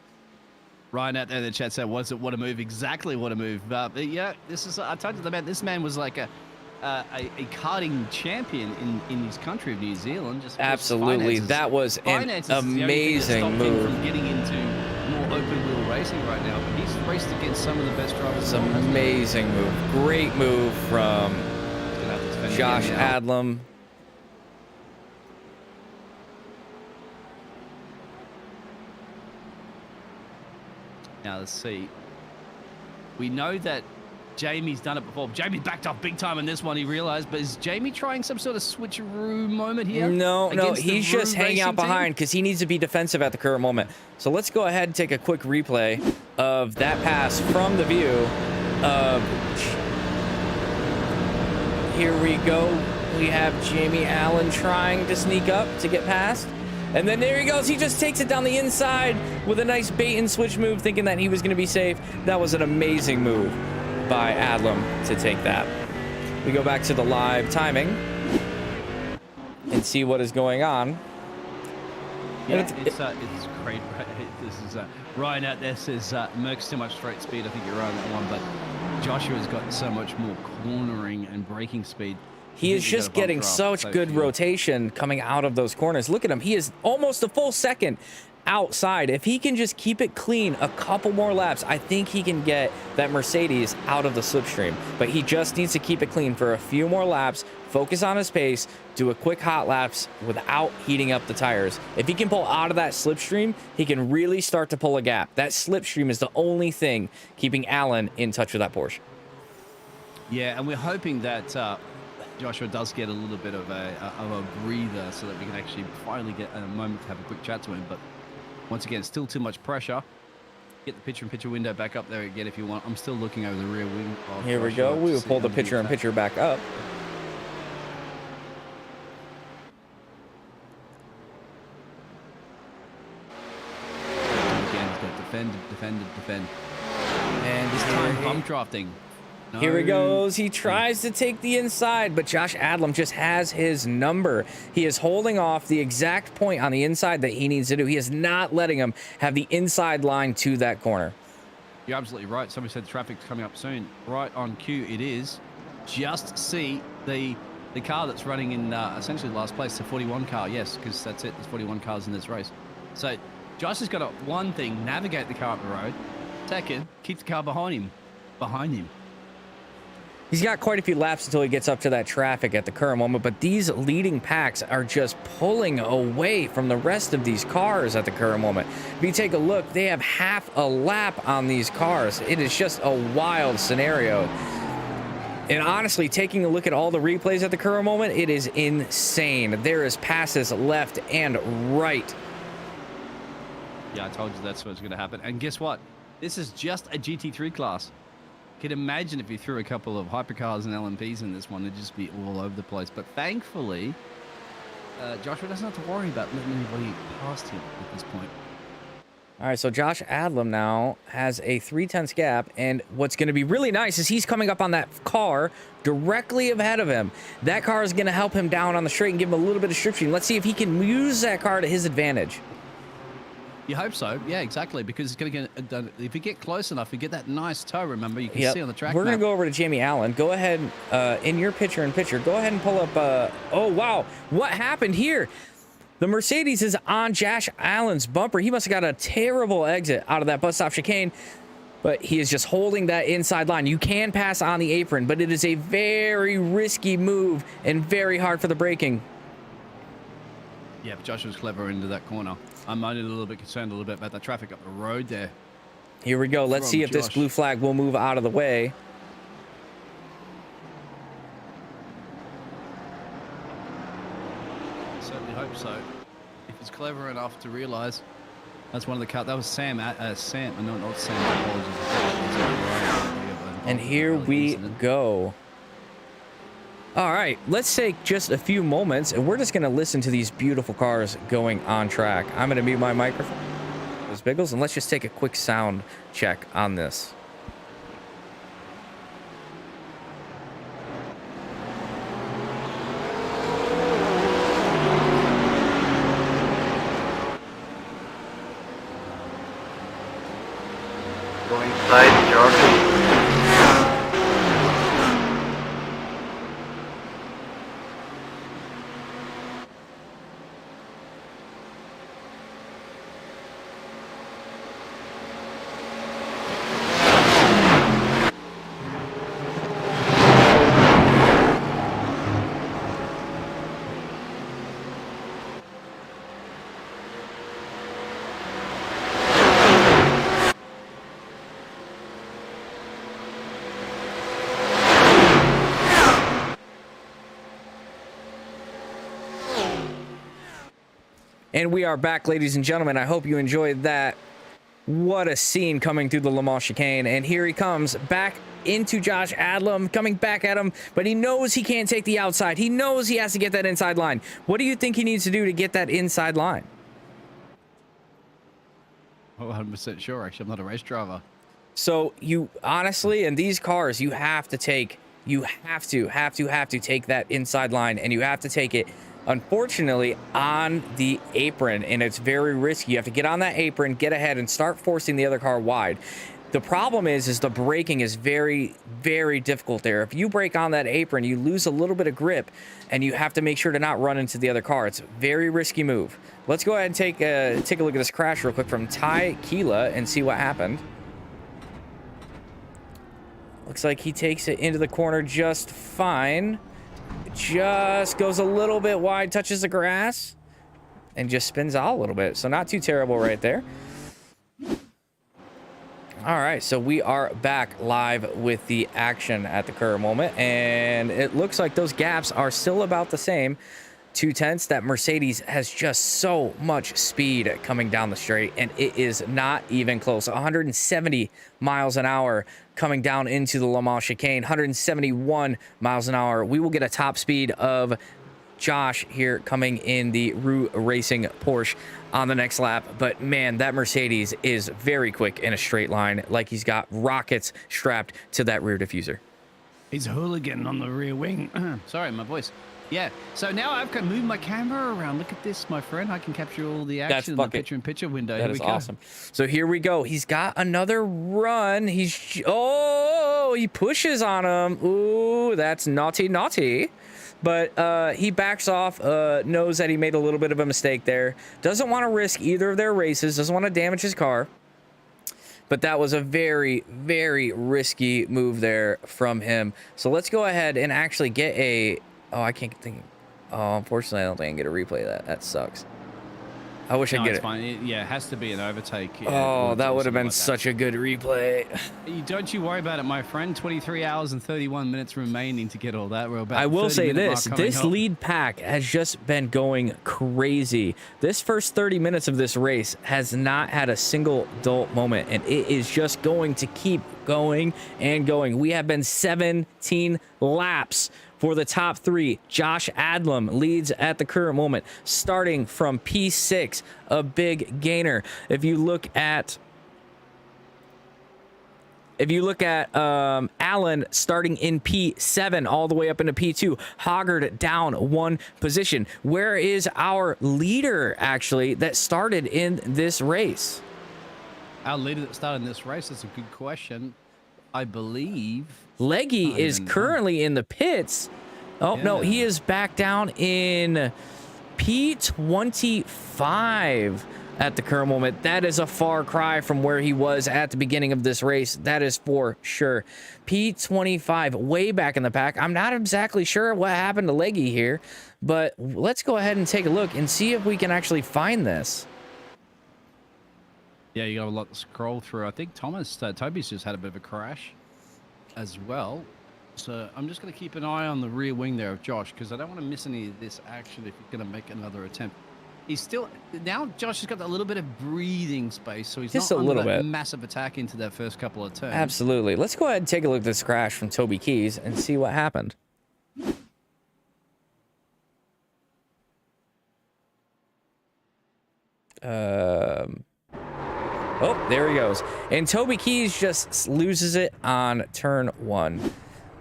Ryan out there in the chat said, what a move. Exactly what a move. Yeah, this is, I told you, this man was like a karting champion in his country of New Zealand. Just absolutely, that was an amazing move. From getting into more open wheel racing right now, but he's raced against some of the best drivers. It's an amazing move, great move from Josh Adlam. Now let's see. We know that Jamie's done it before. Jamie backed off big time in this one, he realized. But is Jamie trying some sort of switcheroo moment here? No, he's just hanging out behind because he needs to be defensive at the current moment. So let's go ahead and take a quick replay of that pass from the view of... Here we go. We have Jamie Allen trying to sneak up to get past. And then there he goes. He just takes it down the inside with a nice bait and switch move, thinking that he was going to be safe. That was an amazing move by Adlam to take that. We go back to the live timing and see what is going on. Yeah, it's great. This is Ryan out there says Merc's too much straight speed. I think you're right on that one, but Joshua's got so much more cornering and braking speed. He is just getting such good rotation coming out of those corners. Look at him. He is almost a full second outside. If he can just keep it clean a couple more laps, I think he can get that Mercedes out of the slipstream. But he just needs to keep it clean for a few more laps, focus on his pace, do a quick hot laps without heating up the tires. If he can pull out of that slipstream, he can really start to pull a gap. That slipstream is the only thing keeping Allen in touch with that Porsche. Yeah, and we're hoping that Joshua does get a little bit of a breather so that we can actually finally get a moment to have a quick chat to him. But once again, still too much pressure. Get the picture-in-picture window back up there again if you want. I'm still looking over the rear wing. Here we go. We will pull the picture-in-picture back up. Again, he's got defend. And this time, pump drafting. No. Here he goes. He tries to take the inside, but Josh Adlam just has his number. He is holding off the exact point on the inside that he needs to do. He is not letting him have the inside line to that corner. You're absolutely right. Somebody said traffic's coming up soon. Right on cue it is. Just see the car that's running in essentially last place, the 41 car. Yes, because that's it. There's 41 cars in this race. So Josh has got to, one thing, navigate the car up the road. Second, keep the car behind him. He's got quite a few laps until he gets up to that traffic at the current moment, but these leading packs are just pulling away from the rest of these cars at the current moment. If you take a look, they have half a lap on these cars. It is just a wild scenario. And honestly, taking a look at all the replays at the current moment, it is insane. There is passes left and right. Yeah, I told you that's what's going to happen. And guess what? This is just a GT3 class. Can imagine if you threw a couple of hypercars and LMPs in this one, it'd just be all over the place. But thankfully, Joshua doesn't have to worry about letting anybody past him at this point. All right, so Josh Adlam now has a 3/10 gap, and what's going to be really nice is he's coming up on that car directly ahead of him. That car is going to help him down on the straight and give him a little bit of strip. Let's see if he can use that car to his advantage. You hope so. Yeah, exactly. Because it's going to get, if you get close enough, you get that nice toe, remember, you can see on the track. We're going to go over to Jamie Allen. Go ahead, in your picture-in-picture, go ahead and pull up, oh, wow. What happened here? The Mercedes is on Josh Allen's bumper. He must have got a terrible exit out of that bus stop chicane, but he is just holding that inside line. You can pass on the apron, but it is a very risky move and very hard for the braking. Yeah, but Joshua's clever into that corner. I'm only a little bit concerned about the traffic up the road there. Here we go. Let's see if this blue flag will move out of the way. Certainly hope so. If he's clever enough to realize that's one of the cars. That was Sam. No, not Sam. Apologies. And here we go. All right, let's take just a few moments, and we're just going to listen to these beautiful cars going on track. I'm going to mute my microphone. It's Biggles, and let's just take a quick sound check on this. Going inside, George. And we are back, ladies and gentlemen. I hope you enjoyed that. What a scene coming through the Le Mans chicane. And here he comes back into Josh Adlam, coming back at him, but he knows he can't take the outside. He knows he has to get that inside line. What do you think he needs to do to get that inside line? Oh, 100% sure, actually. I'm not a race driver. So you honestly, in these cars, you have to take that inside line, and you have to take it, unfortunately, on the apron, and it's very risky. You have to get on that apron, get ahead, and start forcing the other car wide. The problem is the braking is very, very difficult there. If you break on that apron, you lose a little bit of grip, and you have to make sure to not run into the other car. It's a very risky move. Let's go ahead and take a look at this crash real quick from Ty Keela and see what happened. Looks like he takes it into the corner just fine. Just goes a little bit wide, touches the grass, and just spins out a little bit. So not too terrible right there. All right, so we are back live with the action at the current moment, and it looks like those gaps are still about the same. 2/10. That Mercedes has just so much speed coming down the straight, and it is not even close. 170 miles an hour coming down into the Le Mans chicane, 171 miles an hour. We will get a top speed of Josh here coming in the Roo Racing Porsche on the next lap. But man, that Mercedes is very quick in a straight line, like he's got rockets strapped to that rear diffuser. He's hooligan on the rear wing. Sorry, my voice. Yeah, so now I've got moved my camera around. Look at this, my friend. I can capture all the action in the picture-in-picture window. That is awesome. So here we go. He's got another run. Oh, he pushes on him. Ooh, that's naughty, naughty. But he backs off, knows that he made a little bit of a mistake there. Doesn't want to risk either of their races. Doesn't want to damage his car. But that was a very, very risky move there from him. So let's go ahead and actually get a... Oh, I can't think. Oh, unfortunately, I don't think I can get a replay of that. That sucks. I wish I could get it. Fine. Yeah, it has to be an overtake. Oh, that would have been such a good replay. Don't you worry about it, my friend. 23 hours and 31 minutes remaining to get all that. We're about I will say this. This lead pack has just been going crazy. This first 30 minutes of this race has not had a single dull moment, and it is just going to keep going and going. We have been 17 laps for the top three. Josh Adlam leads at the current moment, starting from P6, a big gainer. If you look at Allen starting in P7 all the way up into P2, Hoggard down one position. Where is our leader actually that started in this race? Our leader that started in this race, that's a good question. I believe Leggy is currently in the pits. Oh, yeah. No, he is back down in P25 at the current moment. That is a far cry from where he was at the beginning of this race. That is for sure. P25, way back in the pack. I'm not exactly sure what happened to Leggy here, but let's go ahead and take a look and see if we can actually find this. Yeah, you got a lot to scroll through. I think Toby's just had a bit of a crash as well. So I'm just going to keep an eye on the rear wing there of Josh, because I don't want to miss any of this action if he's going to make another attempt. He's still... Now Josh has got a little bit of breathing space, so he's just not under that massive attack into that first couple of turns. Absolutely. Let's go ahead and take a look at this crash from Toby Keys and see what happened. Oh, there he goes. And Toby Keys just loses it on turn one.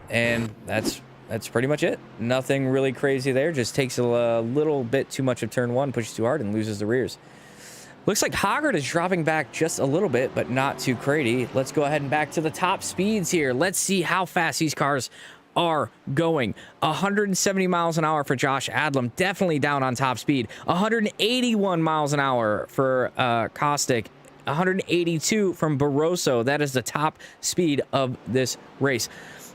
And that's pretty much it. Nothing really crazy there. Just takes a little bit too much of turn one, pushes too hard, and loses the rears. Looks like Hoggard is dropping back just a little bit, but not too crazy. Let's go ahead and back to the top speeds here. Let's see how fast these cars are going. 170 miles an hour for Josh Adlam, definitely down on top speed. 181 miles an hour for Kostick. 182 from Barroso. That is the top speed of this race.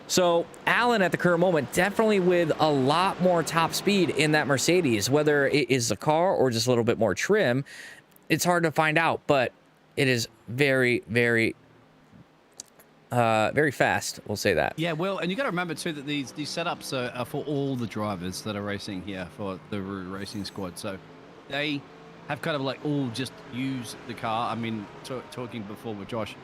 So Allen at the current moment, definitely with a lot more top speed in that Mercedes. Whether it is the car or just a little bit more trim, it's hard to find out, but it is very, very, very fast. We'll say that. Yeah, well, and you got to remember too that these setups are for all the drivers that are racing here for the racing squad. So they have kind of like all just use the car. I mean, talking before with Josh,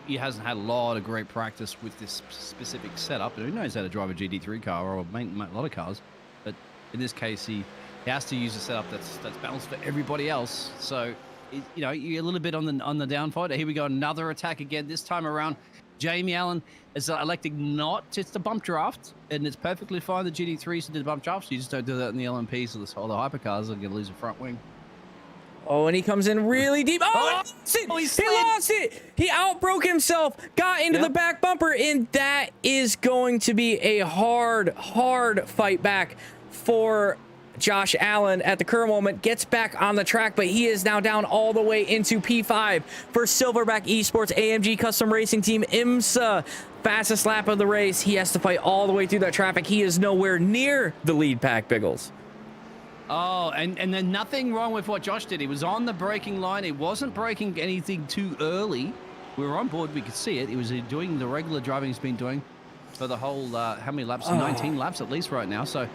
he hasn't had a lot of great practice with this specific setup. Who knows how to drive a GT3 car or a lot of cars? But in this case, he has to use a setup that's balanced for everybody else. So, you know, you're a little bit on the downfight. Here we go, another attack again. This time around, Jamie Allen is electing not. It's the bump draft, and it's perfectly fine. The GT3s did the bump draft. So you just don't do that in the LMPs or the hypercars. They're going to lose a front wing. Oh, and he comes in really deep. Oh, Oh, he he lost it. slid. He lost it. He outbroke himself, got into the back bumper, and that is going to be a hard fight back for Josh Allen at the current moment. Gets back on the track, but he is now down all the way into P5 for Silverback Esports AMG Custom Racing Team IMSA. Fastest lap of the race. He has to fight all the way through that traffic. He is nowhere near the lead pack, Biggles. Oh, and then nothing wrong with what Josh did. He was on the braking line. He wasn't braking anything too early. We were on board. We could see it. He was doing the regular driving he's been doing for the whole, how many laps? 19 laps at least right now. So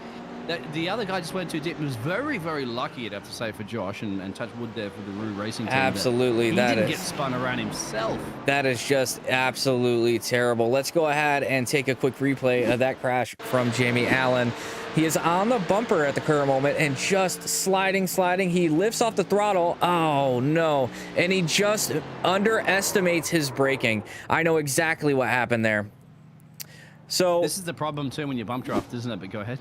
the other guy just went too deep. It was very, very lucky, I'd have to say, for Josh, and touch wood there for the Roo Racing team. Absolutely. He didn't get spun around himself. That is just absolutely terrible. Let's go ahead and take a quick replay of that crash from Jamie Allen. He is on the bumper at the current moment and just sliding. He lifts off the throttle. Oh, no. And he just underestimates his braking. I know exactly what happened there. So this is the problem too when you bump draft, isn't it? But go ahead.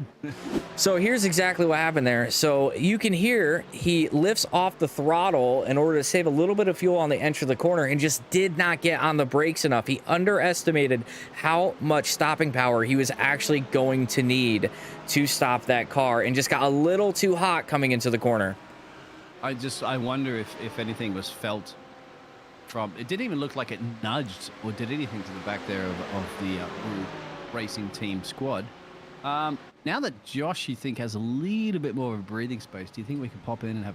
So here's exactly what happened there. So you can hear he lifts off the throttle in order to save a little bit of fuel on the entry of the corner and just did not get on the brakes enough. He underestimated how much stopping power he was actually going to need to stop that car and just got a little too hot coming into the corner. I wonder if anything was felt from, it didn't even look like it nudged or did anything to the back there of the racing team squad. Now that Josh, you think, has a little bit more of a breathing space, do you think we can pop in and have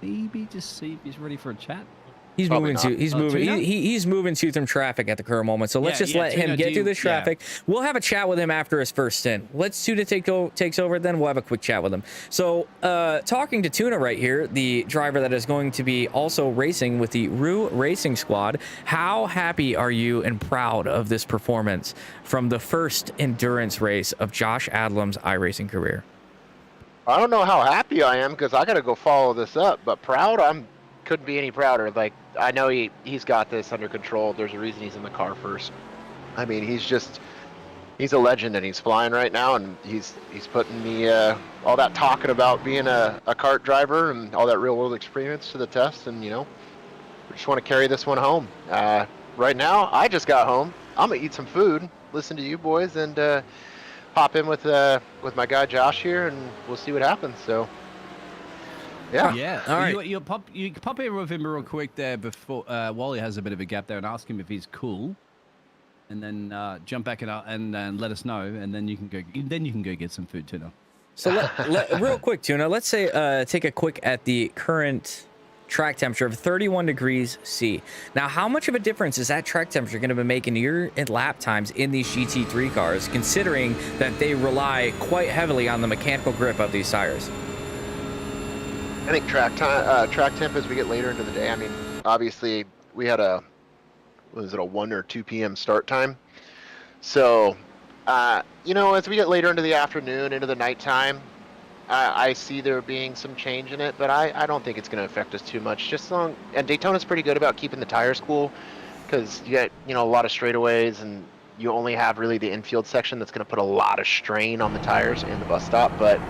maybe just see if he's ready for a chat? He's moving to some traffic at the current moment. So let's just let him get through this traffic. We'll have a chat with him after his first stint. Let's Tuna takes over, then we'll have a quick chat with him. So talking to Tuna right here, the driver that is going to be also racing with the Roo Racing Squad. How happy are you and proud of this performance from the first endurance race of Josh Adlam's iRacing career? I don't know how happy I am because I got to go follow this up, but proud, couldn't be any prouder. Like, I know he's got this under control. There's a reason he's in the car first. I mean, he's a legend and he's flying right now, and he's putting the all that talking about being a kart driver and all that real world experience to the test, and we just want to carry this one home. Right now, I just got home. I'm gonna eat some food, listen to you boys, and hop in with my guy Josh here, and we'll see what happens. So. Yeah. All right. You pop in with him real quick there before Wally has a bit of a gap there, and ask him if he's cool, and then jump back and let us know, and then you can go get some food, Tuna. So real quick, Tuna. Let's say take a quick at the current track temperature of 31 degrees C. Now, how much of a difference is that track temperature going to be making your lap times in these GT3 cars, considering that they rely quite heavily on the mechanical grip of these tires? I think track temp as we get later into the day. I mean, obviously we had a 1 or 2 p.m. start time. So, as we get later into the afternoon, into the nighttime, I see there being some change in it, but I don't think it's going to affect us too much. And Daytona's pretty good about keeping the tires cool because you get, a lot of straightaways, and you only have really the infield section that's going to put a lot of strain on the tires in the bus stop, but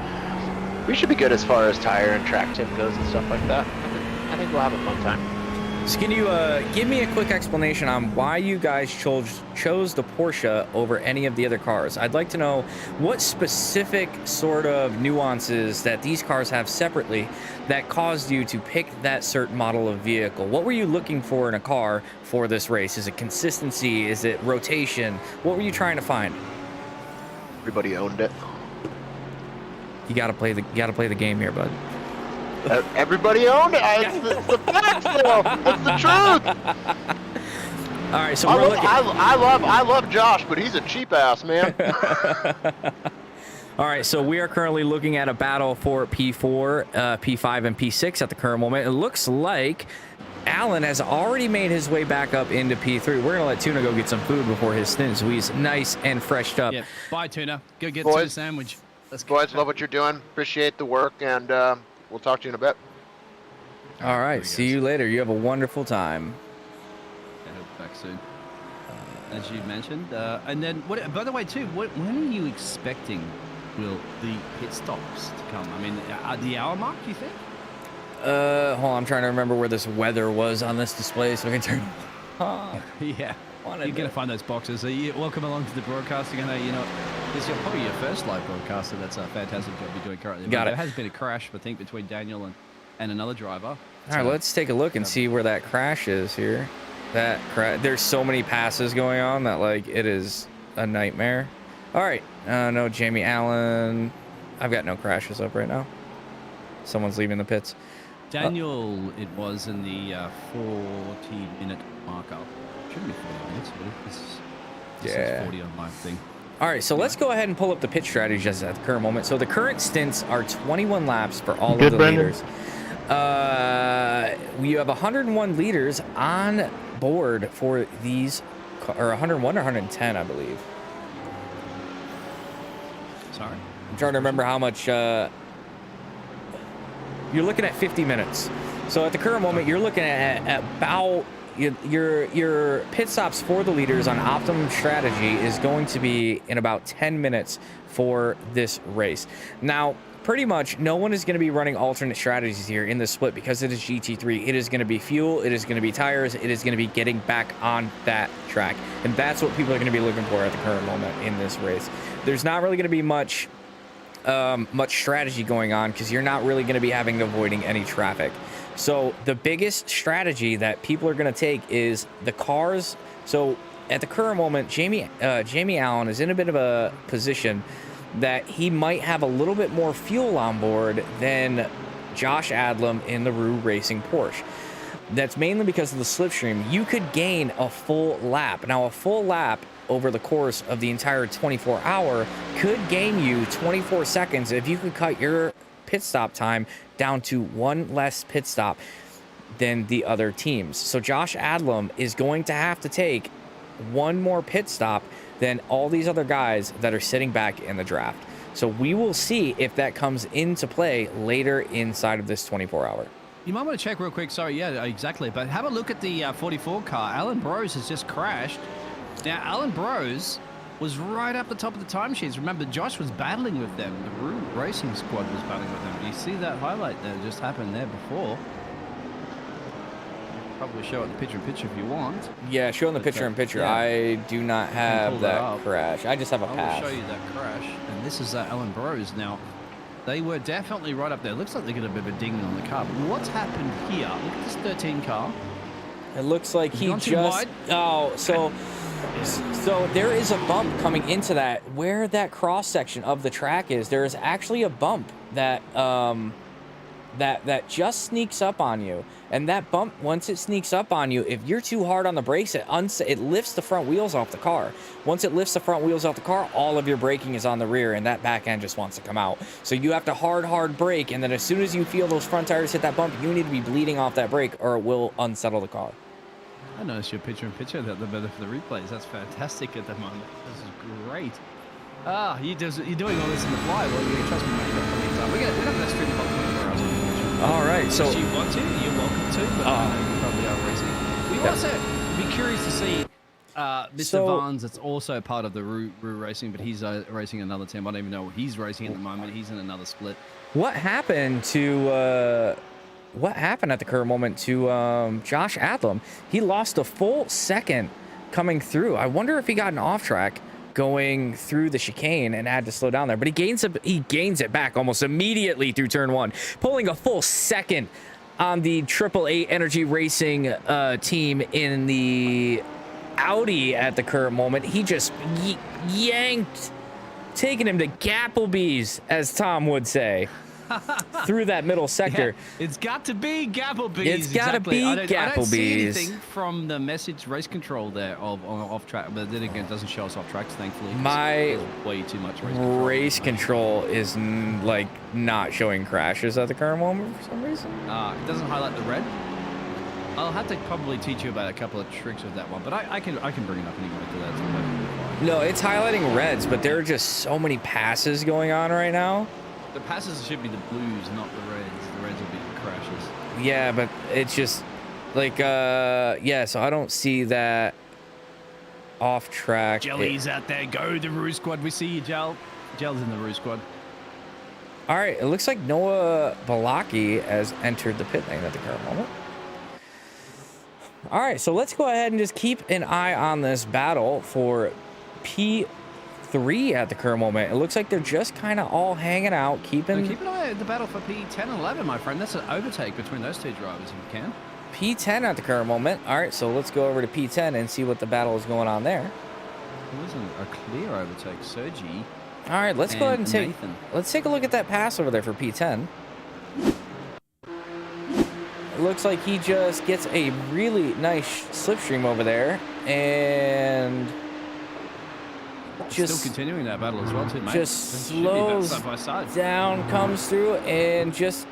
we should be good as far as tire and track temp goes and stuff like that. I think we'll have a fun time. So can you give me a quick explanation on why you guys chose the Porsche over any of the other cars? I'd like to know what specific sort of nuances that these cars have separately that caused you to pick that certain model of vehicle. What were you looking for in a car for this race? Is it consistency? Is it rotation? What were you trying to find? Everybody owned it. You gotta play the game here, bud. Everybody owned it. It's the facts, though. It's the truth. All right, so I love Josh, but he's a cheap ass, man. All right, so we are currently looking at a battle for P4, P5, and P6 at the current moment. It looks like Allen has already made his way back up into P3. We're going to let Tuna go get some food before his stint, so he's nice and freshed up. Yeah, bye, Tuna. Go get to the sandwich. Let's go. Boys, love what you're doing. Appreciate the work, and we'll talk to you in a bit. All right, see you later. You have a wonderful time. I hope back soon. As you mentioned. And then, by the way, too, when are you expecting the pit stops to come? I mean, at the hour mark, do you think? Hold on, I'm trying to remember where this weather was on this display so I can turn. Yeah. You're going to find those boxes. So welcome along to the broadcasting. I know this is probably your first live broadcaster. That's a fantastic job you're doing currently. Got it. There has been a crash, I think, between Daniel and another driver. All right, let's take a look and see where that crash is here. There's so many passes going on that, like, it is a nightmare. All right. No, Jamie Allen. I've got no crashes up right now. Someone's leaving the pits. Daniel, it was in the 40-minute marker. Shouldn't be 40 minutes, but this is 40 on my thing. All right, so let's go ahead and pull up the pit strategies at the current moment. So the current stints are 21 laps for all of the leaders. We have 101 leaders on board for these, or 101 or 110, I believe. Sorry. I'm trying to remember how much. You're looking at 50 minutes. So at the current moment, you're looking at about your pit stops for the leaders on optimum strategy is going to be in about 10 minutes for this race. Now, pretty much no one is going to be running alternate strategies here in this split because it is GT3. It is going to be fuel, it is going to be tires, it is going to be getting back on that track. And that's what people are going to be looking for at the current moment in this race. There's not really going to be much strategy going on because you're not really going to be avoiding any traffic. So the biggest strategy that people are going to take is the cars. So at the current moment, Jamie Allen is in a bit of a position that he might have a little bit more fuel on board than Josh Adlam in the Rue Racing Porsche. That's mainly because of the slipstream. You could gain a full lap. Now, a full lap over the course of the entire 24-hour could gain you 24 seconds if you could cut your pit stop time down to one less pit stop than the other teams. So Josh Adlam is going to have to take one more pit stop than all these other guys that are sitting back in the draft. So we will see if that comes into play later inside of this 24-hour. You might want to check real quick. Sorry, yeah, exactly. But have a look at the 44 car. Alan Bros has just crashed. Now, Alan Bros was right up the top of the timesheets. Remember, Josh was battling with them. The Rue Racing squad was battling with them. You see that highlight that just happened there before? Probably show it in the picture-in-picture if you want. Yeah, showing the picture-in-picture. Yeah. I do not have that crash. I just have a pass. I will show you that crash. And this is Alan Bros. Now, they were definitely right up there. Looks like they got a bit of a ding on the car. But what's happened here? Look at this 13 car. It looks like he just... Oh, so there is a bump coming into that. Where that cross-section of the track is, there is actually a bump that that just sneaks up on you. And that bump, once it sneaks up on you, if you're too hard on the brakes, it lifts the front wheels off the car. Once it lifts the front wheels off the car, all of your braking is on the rear, and that back end just wants to come out. So you have to hard brake, and then as soon as you feel those front tires hit that bump, you need to be bleeding off that brake, or it will unsettle the car. I noticed your picture-in-picture that the better for the replays. That's fantastic at the moment. This is great. You're doing all this in the fly. Well, you trust me, mate. We're not going to stream the whole 24 hours. All right, so if you want to, you're welcome to, but you probably are racing. We also be curious to see Mr. Vans. That's also part of the Rue Racing, but he's racing another team. I don't even know what he's racing at the moment. He's in another split. What happened at the current moment to Josh Adlam? He lost a full second coming through. I wonder if he got an off track going through the chicane and had to slow down there, but he gains it back almost immediately through turn one, pulling a full second on the AAA Energy Racing team in the Audi at the current moment. He just yanked, taking him to Gapplebee's, as Tom would say. Through that middle sector. Yeah, it's got to be Gapplebee's. It's got to be Gapplebee's. I don't see anything from the message race control there of off track, but then again, it doesn't show us off tracks, thankfully. My way too much race control is like not showing crashes at the current moment for some reason. It doesn't highlight the red. I'll have to probably teach you about a couple of tricks with that one, but I can bring it up anyway. No, it's highlighting reds, but there are just so many passes going on right now. The passes should be the blues, not the reds. The reds will be the crashes. Yeah, but it's just like, yeah, so I don't see that off track. Jelly's out there. Go, the Rue squad. We see you, Gel. Gel's in the Rue squad. All right, it looks like Noah Balaki has entered the pit lane at the current moment. All right, so let's go ahead and just keep an eye on this battle for P3 at the current moment. It looks like they're just kind of all hanging out, keeping... Keep an eye on the battle for P10 and 11, my friend. That's an overtake between those two drivers, if you can. P10 at the current moment. All right, so let's go over to P10 and see what the battle is going on there. It wasn't a clear overtake. Sergi. All right, let's go ahead and Nathan. let's take a look at that pass over there for P10. It looks like he just gets a really nice slipstream over there, and just still continuing that battle as well, too, mate. just Should be about slows side by side. down, comes through, and just,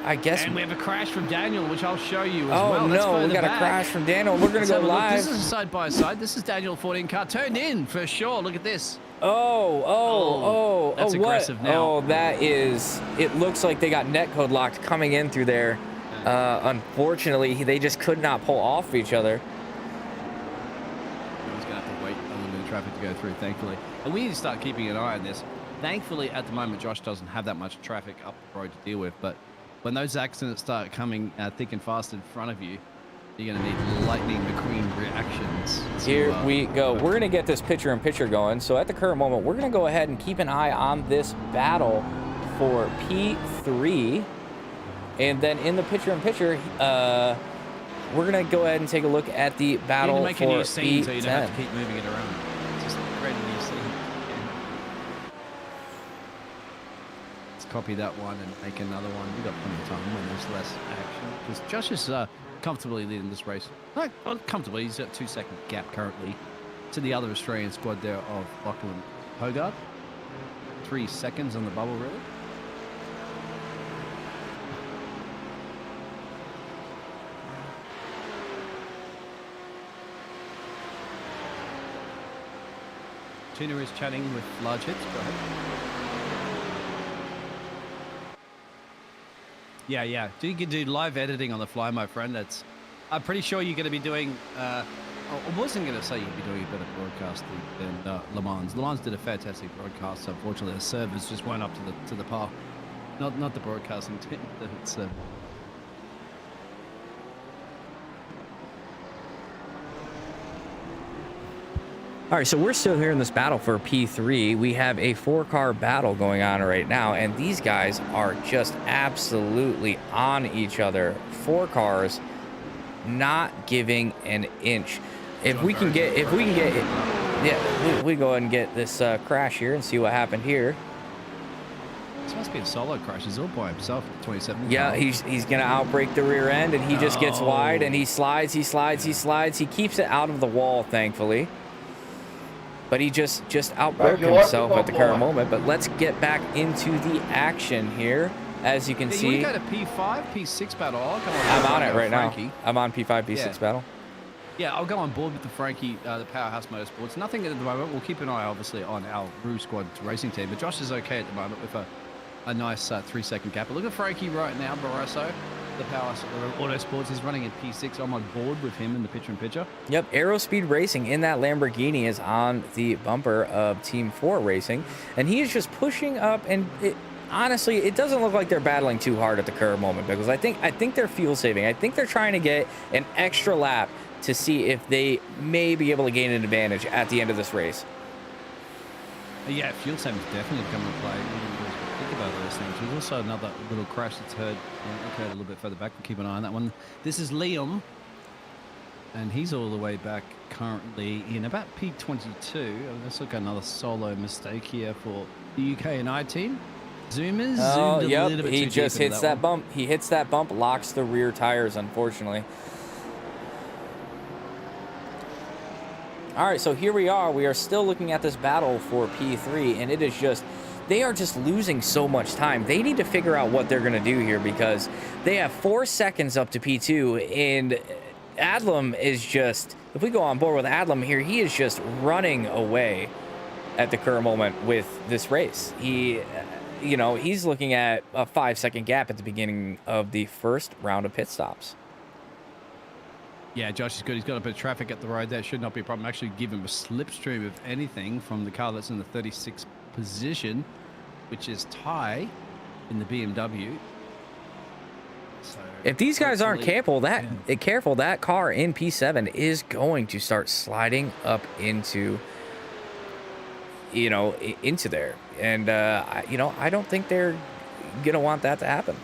I guess. And we have a crash from Daniel, which I'll show you as Oh well. Let's no, we further got a back. crash from Daniel. We're gonna Let's go have a look. live. This is a side by side. This is Daniel 14 car turned in for sure. Look at this. What? That's aggressive now. Oh, that is. It looks like they got netcode locked coming in through there. Unfortunately, they just could not pull off each other. He's going to have to wait a little bit of traffic to go through, thankfully. And we need to start keeping an eye on this. Thankfully, at the moment, Josh doesn't have that much traffic up the road to deal with. But when those accidents start coming thick and fast in front of you, you're going to need lightning McQueen reactions. Here we go. We're going to get this picture-in-picture going. So at the current moment, we're going to go ahead and keep an eye on this battle for P3. And then in the picture-in-picture, we're going to go ahead and take a look at the battle for make a new scene so you don't have P10. to keep moving it around. Just create a new scene. Let's copy that one and make another one. We've got plenty of time when there's less action. Because Josh is comfortably leading this race. Not comfortably, he's at a 2-second gap currently to the other Australian squad there of Lachlan Hogarth. 3 seconds on the bubble, really. Tina is chatting with large hits. Go ahead. Yeah. You can do live editing on the fly, my friend. I'm pretty sure you're going to be doing. I wasn't going to say you'd be doing a better broadcast than Le Mans. Le Mans did a fantastic broadcast. Unfortunately, the servers just weren't up to the par. Not the broadcasting team. It's All right, so we're still here in this battle for P3. We have a 4-car battle going on right now, and these guys are just absolutely on each other. 4 cars, not giving an inch. If we can get, yeah, we go ahead and get this crash here and see what happened here. This must be a solo crash. He's all by himself at the 27. Yeah, he's gonna outbrake the rear end, and he just gets wide, and he slides. He keeps it out of the wall, thankfully. But he just outbroke himself at the current moment. But let's get back into the action here. As you can see, you go to P5, P6 battle. I'm on it right now. I'm on P5, P6 battle. Yeah, I'll go on board with the Frankie, the Powerhouse Motorsports. Nothing at the moment. We'll keep an eye, obviously, on our Roo Squad racing team. But Josh is okay at the moment with a nice 3-second gap. But look at Frankie right now, Barroso. The Powerhouse Autosports is running in P6. I'm on board with him in the picture-in-picture. Yep, Aerospeed Racing in that Lamborghini is on the bumper of Team 4 Racing. And he is just pushing up, and honestly, it doesn't look like they're battling too hard at the current moment, because I think they're fuel saving. I think they're trying to get an extra lap to see if they may be able to gain an advantage at the end of this race. Yeah, fuel saving is definitely come into play. Think about those things. There's also another little crash that's occurred a little bit further back. We'll keep an eye on that one. This is Liam, and he's all the way back currently in about P22. Let's look at another solo mistake here for the UK and I team. Zoomers zoomed a little bit he too just deep into hits that bump. He hits that bump, locks the rear tires, unfortunately. All right, so here we are. We are still looking at this battle for P3, and it is just, they are just losing so much time. They need to figure out what they're going to do here, because they have 4 seconds up to P2, and Adlam is just, if we go on board with Adlam here, he is just running away at the current moment with this race. He, he's looking at a 5-second gap at the beginning of the first round of pit stops. Yeah, Josh is good. He's got a bit of traffic at the road. That should not be a problem. Actually give him a slipstream of anything from the car that's in the 36th position. which is Ty in the BMW. So If these guys aren't hopefully- careful, that car in P7 is going to start sliding up into, into there. And, I don't think they're going to want that to happen.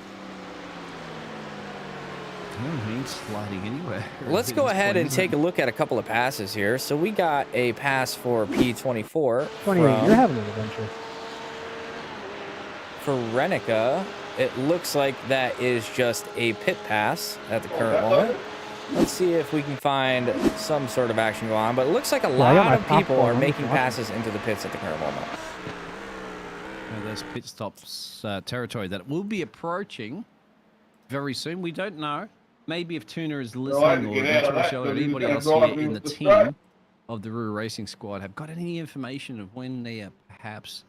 I don't mean sliding anywhere. Let's go ahead and take a look at a couple of passes here. So we got a pass for P24. 28, you're having an adventure. For Renica, it looks like that is just a pit pass at the current moment. Let's see if we can find some sort of action going on. But it looks like a I got lot my of people popcorn. are I'm making watching. passes into the pits at the current moment. There's pit stops territory that will be approaching very soon. We don't know. Maybe if Tuna is listening or Mitchell or anybody else here in the team of the Roo Racing Squad have got any information of when they are perhaps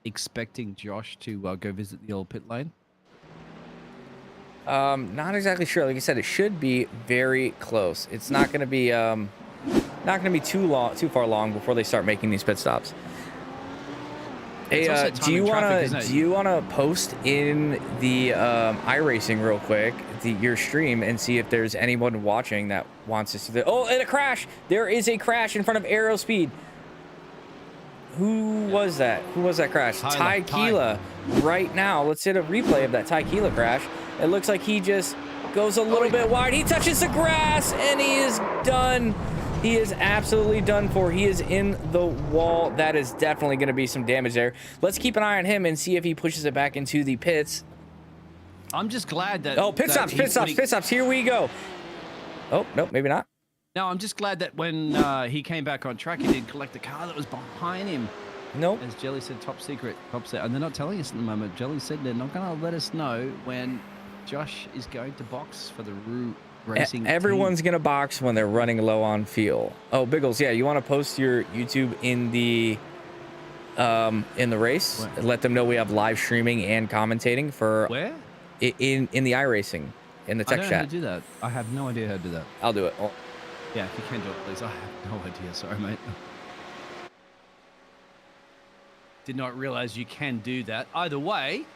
expecting Josh to go visit the old pit lane? Not exactly sure. Like I said, it should be very close. It's not going to be too far long before they start making these pit stops. Hey, It's also do time you and traffic, wanna isn't it? do you wanna post in the iRacing real quick your stream and see if there's anyone watching that wants to see the and a crash? There is a crash in front of Aerospeed. Who was that? Who was that crash? Ty Keela. Right now, let's hit a replay of that Ty Keela crash. It looks like he just goes a little bit wide. He touches the grass and he is done. He is absolutely done for. He is in the wall. That is definitely going to be some damage there. Let's keep an eye on him and see if he pushes it back into the pits. I'm just glad that... Oh, pit stops. Here we go. Oh, no, maybe not. No, I'm just glad that when he came back on track, he did collect the car that was behind him. Nope. As Jelly said, top secret. And they're not telling us at the moment. Jelly said they're not going to let us know when Josh is going to box for the Roo Racing Everyone's team. going to box when they're running low on fuel. Oh, Biggles, yeah, you want to post your YouTube in the race? Where? Let them know we have live streaming and commentating for Where? in the iRacing in the I tech don't know how chat. to do that. I have no idea how to do that. I'll do it. Oh. Yeah, if you can do it, please. I have no idea. Sorry, mate. Did not realize you can do that. Either way,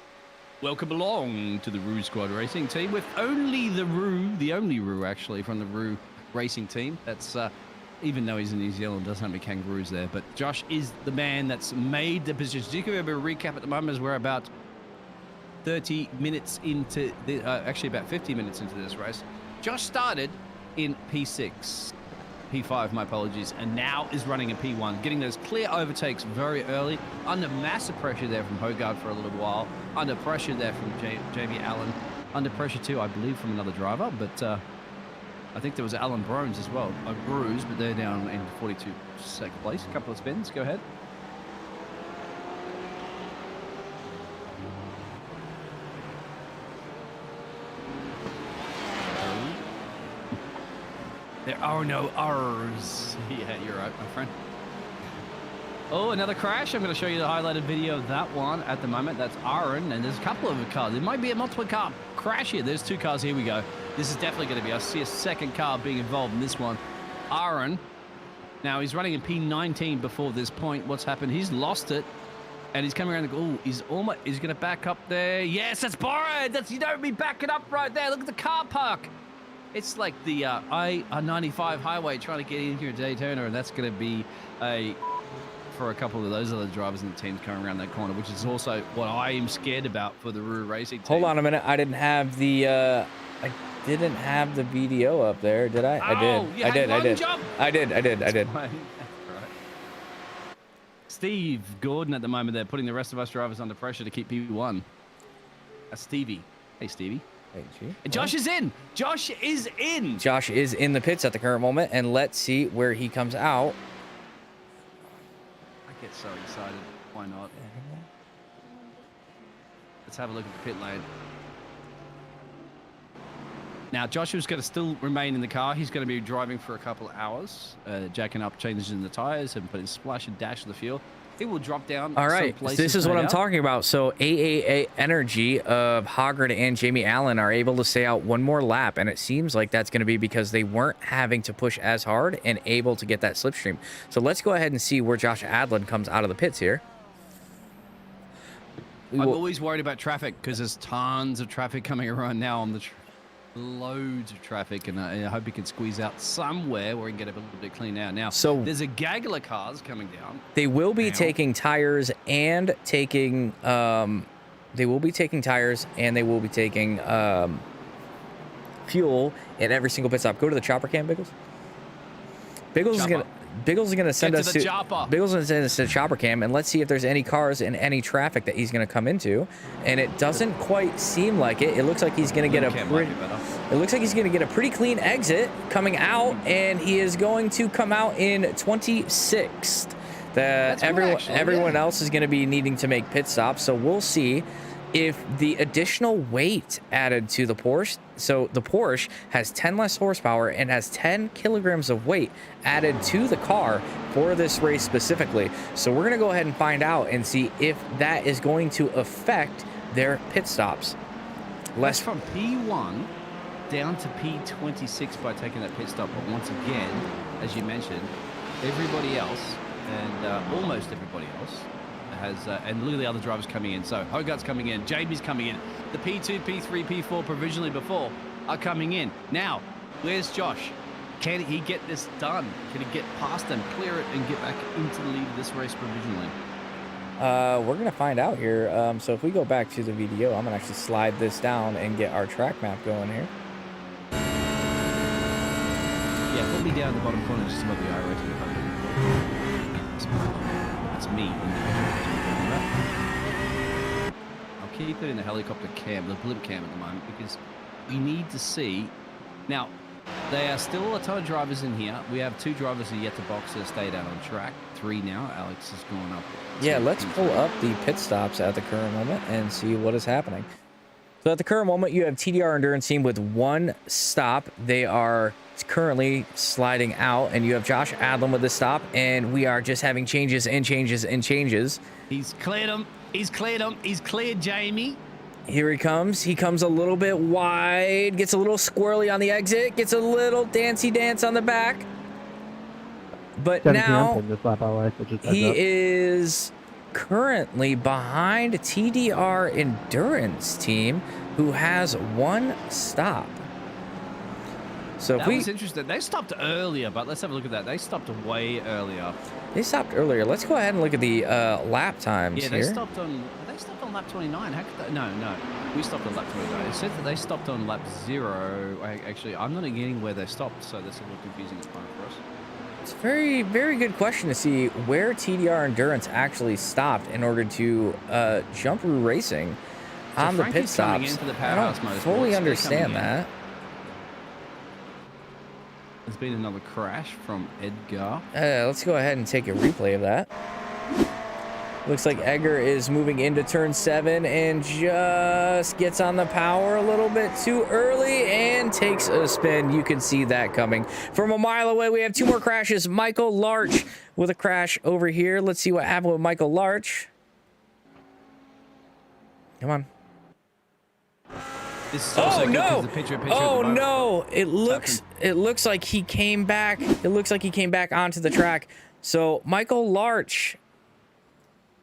welcome along to the Roo Squad Racing team with only the only Roo actually from the Roo Racing team. That's even though he's in New Zealand, doesn't have any kangaroos there. But Josh is the man that's made the position. You can have a recap at the moment as we're about 30 minutes into the, actually about 50 minutes into this race. Josh started in P6. P5, my apologies, and now is running a P1, getting those clear overtakes very early, under massive pressure there from Hogarth for a little while, under pressure there from Jamie Allen, under pressure too, I believe, from another driver, but I think there was Alan Brones as well, a bruise, but they're down in 42nd place. A couple of spins, go ahead. There are no R's. Yeah, you're right, my friend. Oh, another crash. I'm going to show you the highlighted video of that one at the moment. That's Aaron, and there's a couple of cars. There might be a multiple car crash here. There's two cars. Here we go. This is definitely going to be. I see a second car being involved in this one. Aaron. Now, he's running in P19 before this point. What's happened? He's lost it, and he's coming around the... Oh, he's going to back up there. Yes, that's borrowed. That's, you don't be backing up right there. Look at the car park. It's like the I-95 highway trying to get in here at Daytona, and that's going to be for a couple of those other drivers in the team coming around that corner, which is also what I am scared about for the Roo Racing team. Hold on a minute. I didn't have the VDO up there, did I? I did. Right. Steve Gordon at the moment, they're putting the rest of us drivers under pressure to keep P1. That's Stevie. Hey, Stevie. Hey, G. And Josh is in. Josh is in. Josh is in the pits at the current moment, and let's see where he comes out. I get so excited. Why not? Let's have a look at the pit lane. Now, Joshua's going to still remain in the car. He's going to be driving for a couple of hours, jacking up changes in the tires and putting splash and dash of the fuel. It will drop down. All right, this is what I'm talking about. So AAA Energy of Hoggard and Jamie Allen are able to stay out one more lap, and it seems like that's going to be because they weren't having to push as hard and able to get that slipstream. So let's go ahead and see where Josh Adlin comes out of the pits here. I'm always worried about traffic because there's tons of traffic coming around now on the loads of traffic, and I hope he can squeeze out somewhere where he can get a little bit clean out. Now, So there's a gaggle of cars coming down. they will be now. taking tires and taking they will be taking fuel at every single pit stop. Go to the chopper cam, Biggles. Biggles is gonna send us to Biggles is gonna send us to the chopper cam, and let's see if there's any cars and any traffic that he's gonna come into. And it doesn't quite seem like it. It looks like he's gonna get a pretty clean exit coming out, and he is going to come out in 26th. Everyone else is gonna be needing to make pit stops, so we'll see if the additional weight added to the Porsche, so the Porsche has 10 less horsepower and has 10 kilograms of weight added to the car for this race specifically. So we're gonna go ahead and find out and see if that is going to affect their pit stops. Less from P1 down to P26 by taking that pit stop. But once again, as you mentioned, everybody else and almost everybody else has, and look at the other drivers coming in. So Hogarth's coming in, Jamie's coming in, the P2, P3, P4 provisionally before are coming in. Now, where's Josh? Can he get this done? Can he get past them, clear it, and get back into the lead of this race provisionally? We're gonna find out here. So if we go back to the video, I'm gonna actually slide this down and get our track map going here. Yeah, put me down the bottom corner just above the iRacing. That's me. I'll keep it in the helicopter cam, the blimp cam at the moment, because we need to see. Now, there are still a ton of drivers in here. We have 2 drivers who are yet to box that stayed out on track. 3 now. Alex has gone up. Yeah, let's pull up the pit stops at the current moment and see what is happening. So at the current moment, you have TDR Endurance Team with 1 stop. They are currently sliding out, and you have Josh Adlam with the stop, and we are just having changes and changes and changes. He's cleared him. He's cleared him. He's cleared Jamie. Here he comes. He comes a little bit wide, gets a little squirrely on the exit, gets a little dancey dance on the back. But now he is currently behind TDR Endurance Team, who has 1 stop. So if that was interesting. They stopped earlier, but let's have a look at that. They stopped way earlier. They stopped earlier. Let's go ahead and look at the lap times here. They stopped on lap 29. How could they? No. We stopped on lap 29. It said that they stopped on lap 0. Actually, I'm not getting where they stopped, so that's a little confusing for us. It's a very, very good question to see where TDR Endurance actually stopped in order to jump through racing on the pit stops. I don't fully understand that. There's been another crash from Edgar. Let's go ahead and take a replay of that. Looks like Edgar is moving into turn 7 and just gets on the power a little bit too early and takes a spin. You can see that coming from a mile away. We have 2 more crashes. Michael Larch with a crash over here. Let's see what happened with Michael Larch. Come on. Oh no! Oh no! It looks like he came back. It looks like he came back onto the track. So Michael Larch.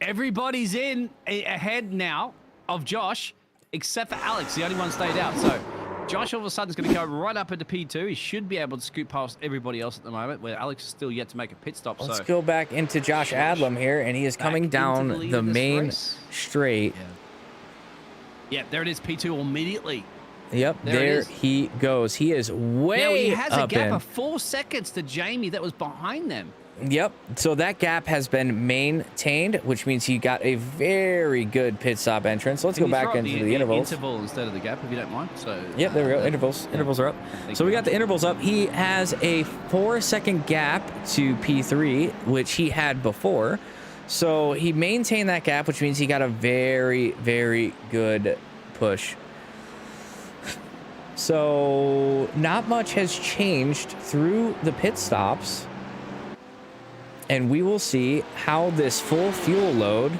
Everybody's in ahead now of Josh, except for Alex. The only one stayed out. So Josh all of a sudden is going to go right up into P2. He should be able to scoot past everybody else at the moment, where Alex is still yet to make a pit stop. Let's go back into Josh Adlam here, and he is coming down the main straight. Yeah, there it is, P2 immediately. Yep, there he goes. He is way now he has a gap in. of 4 seconds to Jamie that was behind them. Yep, so that gap has been maintained, which means he got a very good pit stop entrance. Let's go back into the intervals. Interval instead of the gap, if you don't mind. So yep, there we go. Intervals. Intervals are up. So we got the intervals up. He has a 4-second gap to P3, which he had before. So he maintained that gap, which means he got a very, very good push. So not much has changed through the pit stops. And we will see how this full fuel load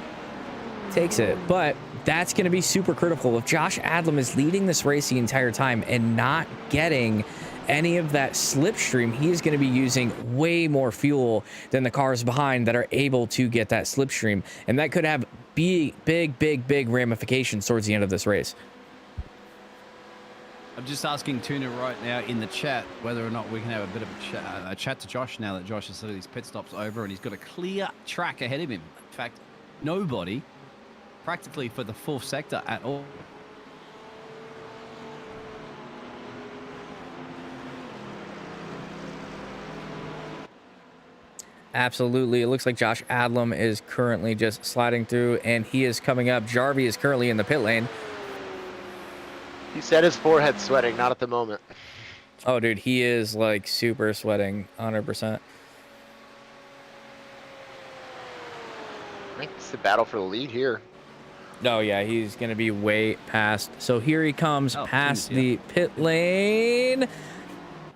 takes it. But that's going to be super critical. If Josh Adlam is leading this race the entire time and not getting any of that slipstream, he is going to be using way more fuel than the cars behind that are able to get that slipstream. And that could have big ramifications towards the end of this race. I'm just asking Tuna right now in the chat whether or not we can have a bit of a chat to Josh now that Josh has sort of his pit stops over and he's got a clear track ahead of him. In fact, nobody practically for the fourth sector at all. Absolutely. It looks like Josh Adlam is currently just sliding through, and he is coming up. Jarvie is currently in the pit lane. He said his forehead's sweating, not at the moment. Oh, dude, he is like super sweating, 100%. I think it's the battle for the lead here. Oh, yeah, he's going to be way past. So here he comes past the pit lane.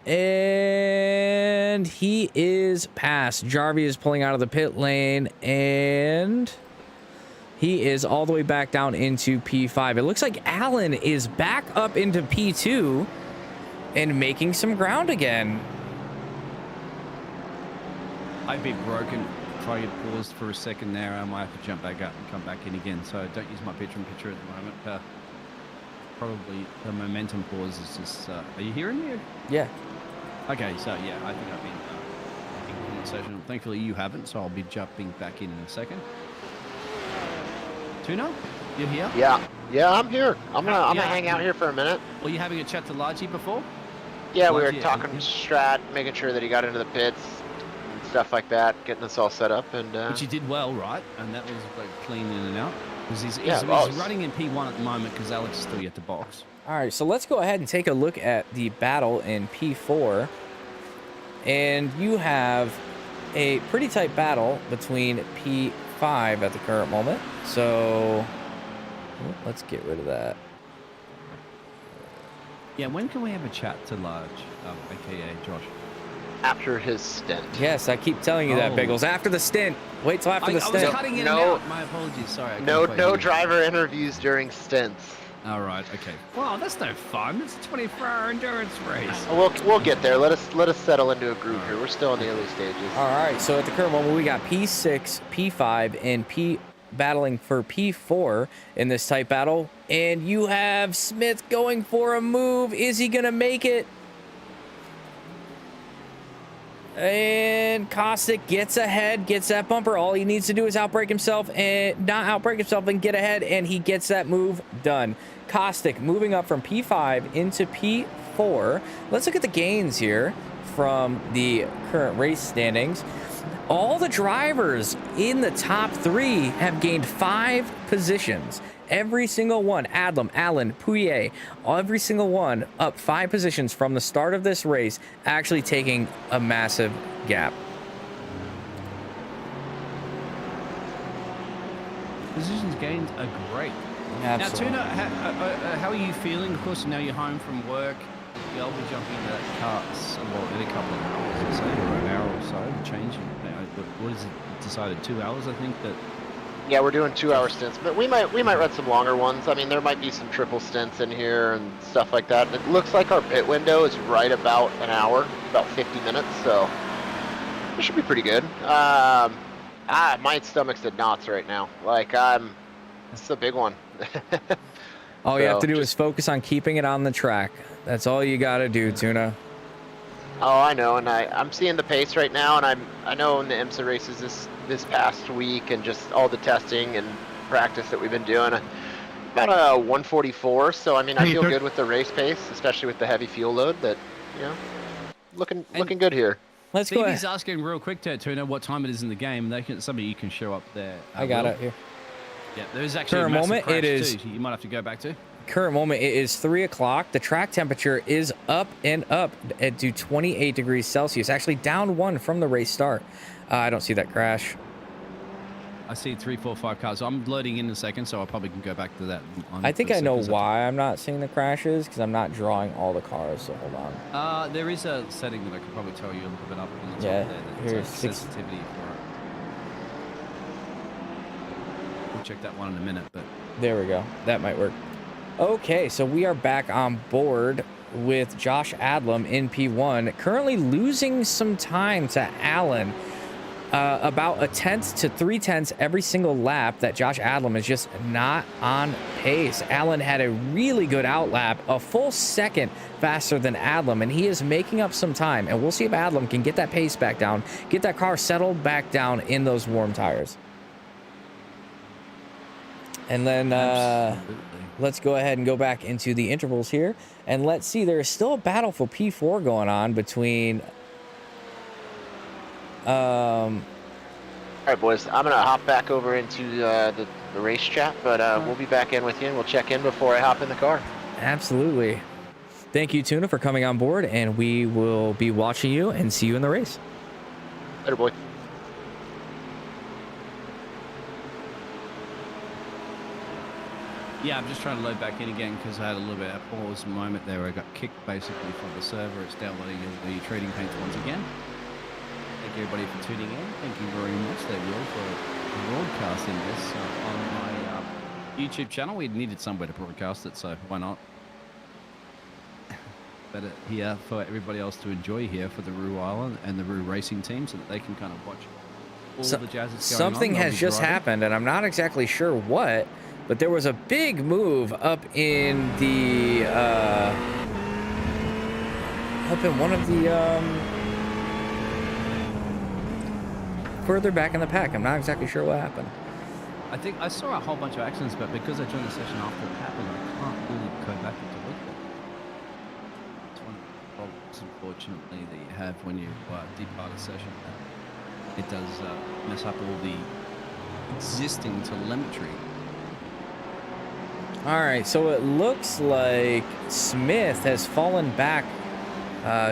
And he is past. Jarvie is pulling out of the pit lane, and he is all the way back down into P5. It looks like Allen is back up into P2 and making some ground again. I'd be broken. Try to get paused for a second there. I might have to jump back up and come back in again. So don't use my picture-in-picture at the moment. Probably the momentum pause is just... are you hearing me? Yeah. Okay, so yeah, I think I've been in conversation. Thankfully you haven't, so I'll be jumping back in a second. Tuna, you here? Yeah, I'm here. I'm gonna hang out here for a minute. Were you having a chat to Largy before? Yeah, we were talking Strat, making sure that he got into the pits and stuff like that, getting us all set up, and which he did well, right? And that was like clean in and out. Because he's running in P1 at the moment because Alex is still yet to box. All right, so let's go ahead and take a look at the battle in P4. And you have a pretty tight battle between P5 at the current moment. So let's get rid of that. Yeah, when can we have a chat to Large, aka Josh? after his stint. Yes, I keep telling you that, Biggles. After the stint. Wait till after the stint. I was cutting in and out. My apologies. Sorry. No driver interviews during stints. All right. Okay. Well, that's no fun. It's a 24-hour endurance race. We'll get there. Let us settle into a groove here. We're still in the early stages. All right. So at the current moment, we got P6, P5, and P battling for P4 in this tight battle. And you have Smith going for a move. Is he gonna make it? And Caustic gets ahead, gets that bumper. All he needs to do is outbrake himself and not outbrake himself and get ahead, and he gets that move done. Caustic moving up from P5 into P4. Let's look at the gains here from the current race standings. All the drivers in the top 3 have gained 5 positions. Every single one, Adlam, Allen, Pouillet, every single one up 5 positions from the start of this race, actually taking a massive gap. Positions gained are great. Absolutely. Now, Tuna, how are you feeling? Of course, now you're home from work. You'll be jumping into that car in a couple of hours, or an hour or so, changing. What is it decided? 2 hours, I think that. Yeah, we're doing 2-hour stints, but we might run some longer ones. I mean, there might be some triple stints in here and stuff like that. It looks like our pit window is right about an hour, about 50 minutes, so it should be pretty good. My stomach's at knots right now. Like, it's a big one. All you have to do is focus on keeping it on the track. That's all you got to do, Tuna. Oh, I know, and I'm seeing the pace right now, and I know in the IMSA races this past week and just all the testing and practice that we've been doing, about a 144. So I mean, I feel good with the race pace, especially with the heavy fuel load. That looking good here. Let's go ahead. He's asking real quick, Tuna, what time it is in the game. Somebody you can show up there. I got it here. Yeah, there's actually current a massive moment. crash It is. Too. You might have to go back to. Current moment, it is 3 o'clock. The track temperature is up and up to 28 degrees Celsius. Actually down 1 from the race start. I don't see that crash. I see 3, 4, 5 cars. I'm loading in a second, so I probably can go back to that. I think I know why I'm not seeing the crashes, because I'm not drawing all the cars, so hold on. There is a setting that I could probably tell you a little bit up on the top yeah, there. Here's sensitivity for it. We'll check that one in a minute, but... There we go. That might work. Okay, so we are back on board with Josh Adlam in P1, currently losing some time to Allen. about a tenth to 3/10 every single lap that Josh Adlam is just not on pace. Allen had a really good out lap, a full second faster than Adlam, and he is making up some time. And we'll see if Adlam can get that pace back down, get that car settled back down in those warm tires. And then let's go ahead and go back into the intervals here. And let's see, there's still a battle for P4 going on between... All right, boys. I'm gonna hop back over into the race chat, but we'll be back in with you, and we'll check in before I hop in the car. Absolutely. Thank you, Tuna, for coming on board, and we will be watching you and see you in the race. Later, boy. Yeah, I'm just trying to load back in again because I had a little bit of a pause moment there where I got kicked basically from the server. It's downloading the trading paints once again. Thank you everybody for tuning in. Thank you very much, they will, for broadcasting this on my YouTube channel. We needed somewhere to broadcast it, so why not? Better here for everybody else to enjoy here for the Roo Island and the Roo Racing team so that they can kind of watch all the jazz that's going on. Something has just happened, and I'm not exactly sure what, but there was a big move up in the up in one of the further back in the pack. I'm not exactly sure what happened. I think I saw a whole bunch of accidents, but because I joined the session after it happened, I can't really go back and look at it. It's one of the problems, unfortunately, that you have when you depart a session. It does mess up all the existing telemetry. All right, so it looks like Smith has fallen back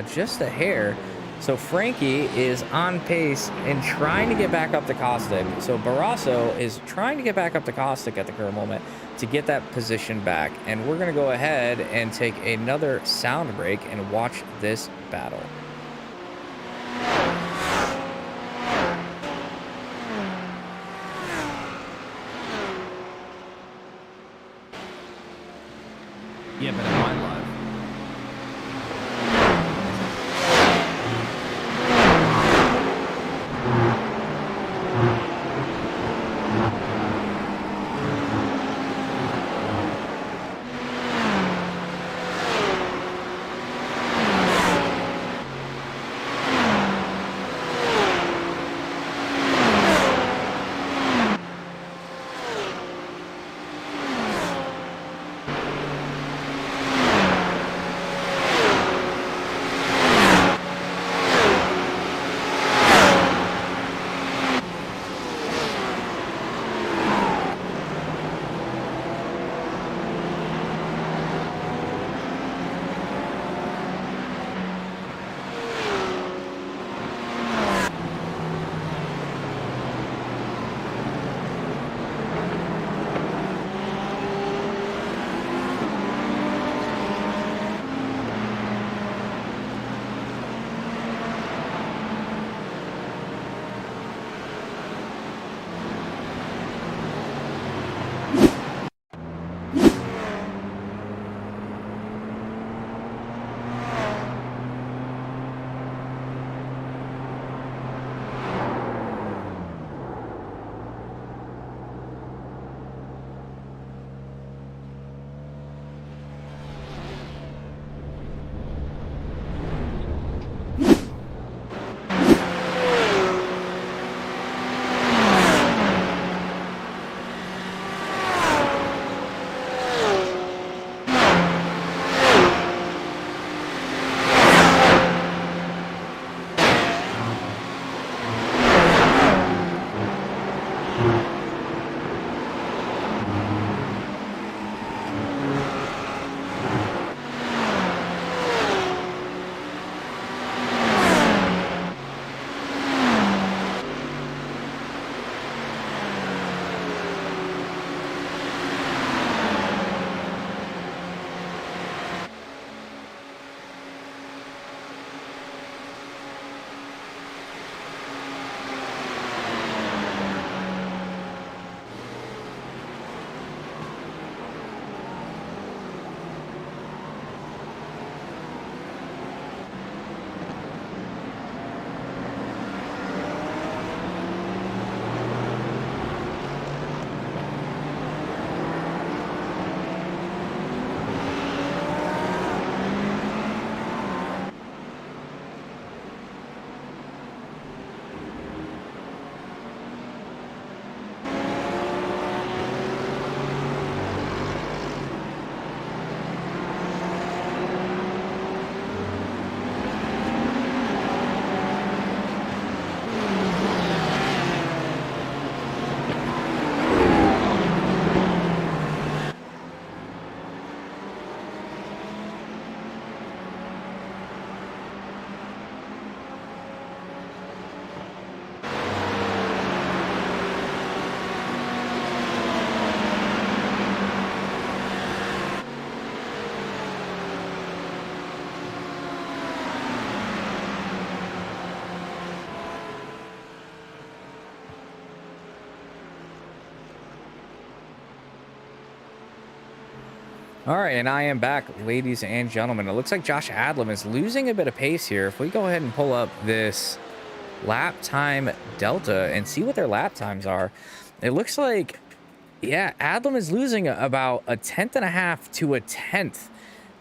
just a hair. So Frankie is on pace and trying to get back up to Caustic. So Barrasso is trying to get back up to Caustic at the current moment to get that position back. And we're going to go ahead and take another sound break and watch this battle. Yeah, but am I live? All right, and I am back, ladies and gentlemen. It looks like Josh Adlam is losing a bit of pace here. If we go ahead and pull up this lap time delta and see what their lap times are, it looks like, yeah, Adlam is losing about a 1/10.5 to a 1/10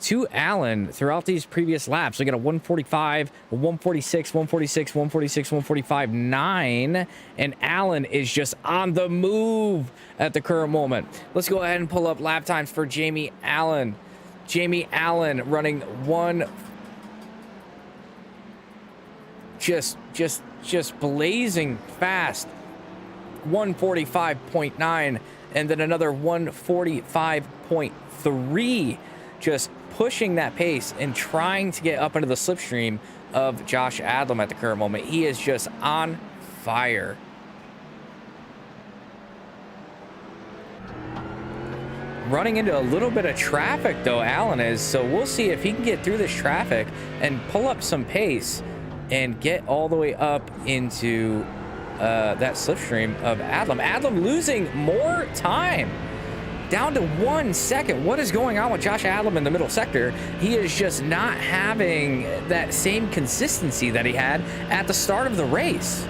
to Allen throughout these previous laps. We got a 145, a 146, 146, 146, 145, 9, and Allen is just on the move at the current moment. Let's go ahead and pull up lap times for Jamie Allen. Jamie Allen running just blazing fast, 145.9, and then another 145.3, just pushing that pace and trying to get up into the slipstream of Josh Adlam at the current moment. He is just on fire. Running into a little bit of traffic though, Allen is, so we'll see if he can get through this traffic and pull up some pace and get all the way up into that slipstream of Adlam. Adlam losing more time, down to 1 second. What is going on with Josh Adlam in the middle sector? He is just not having that same consistency that he had at the start of the race.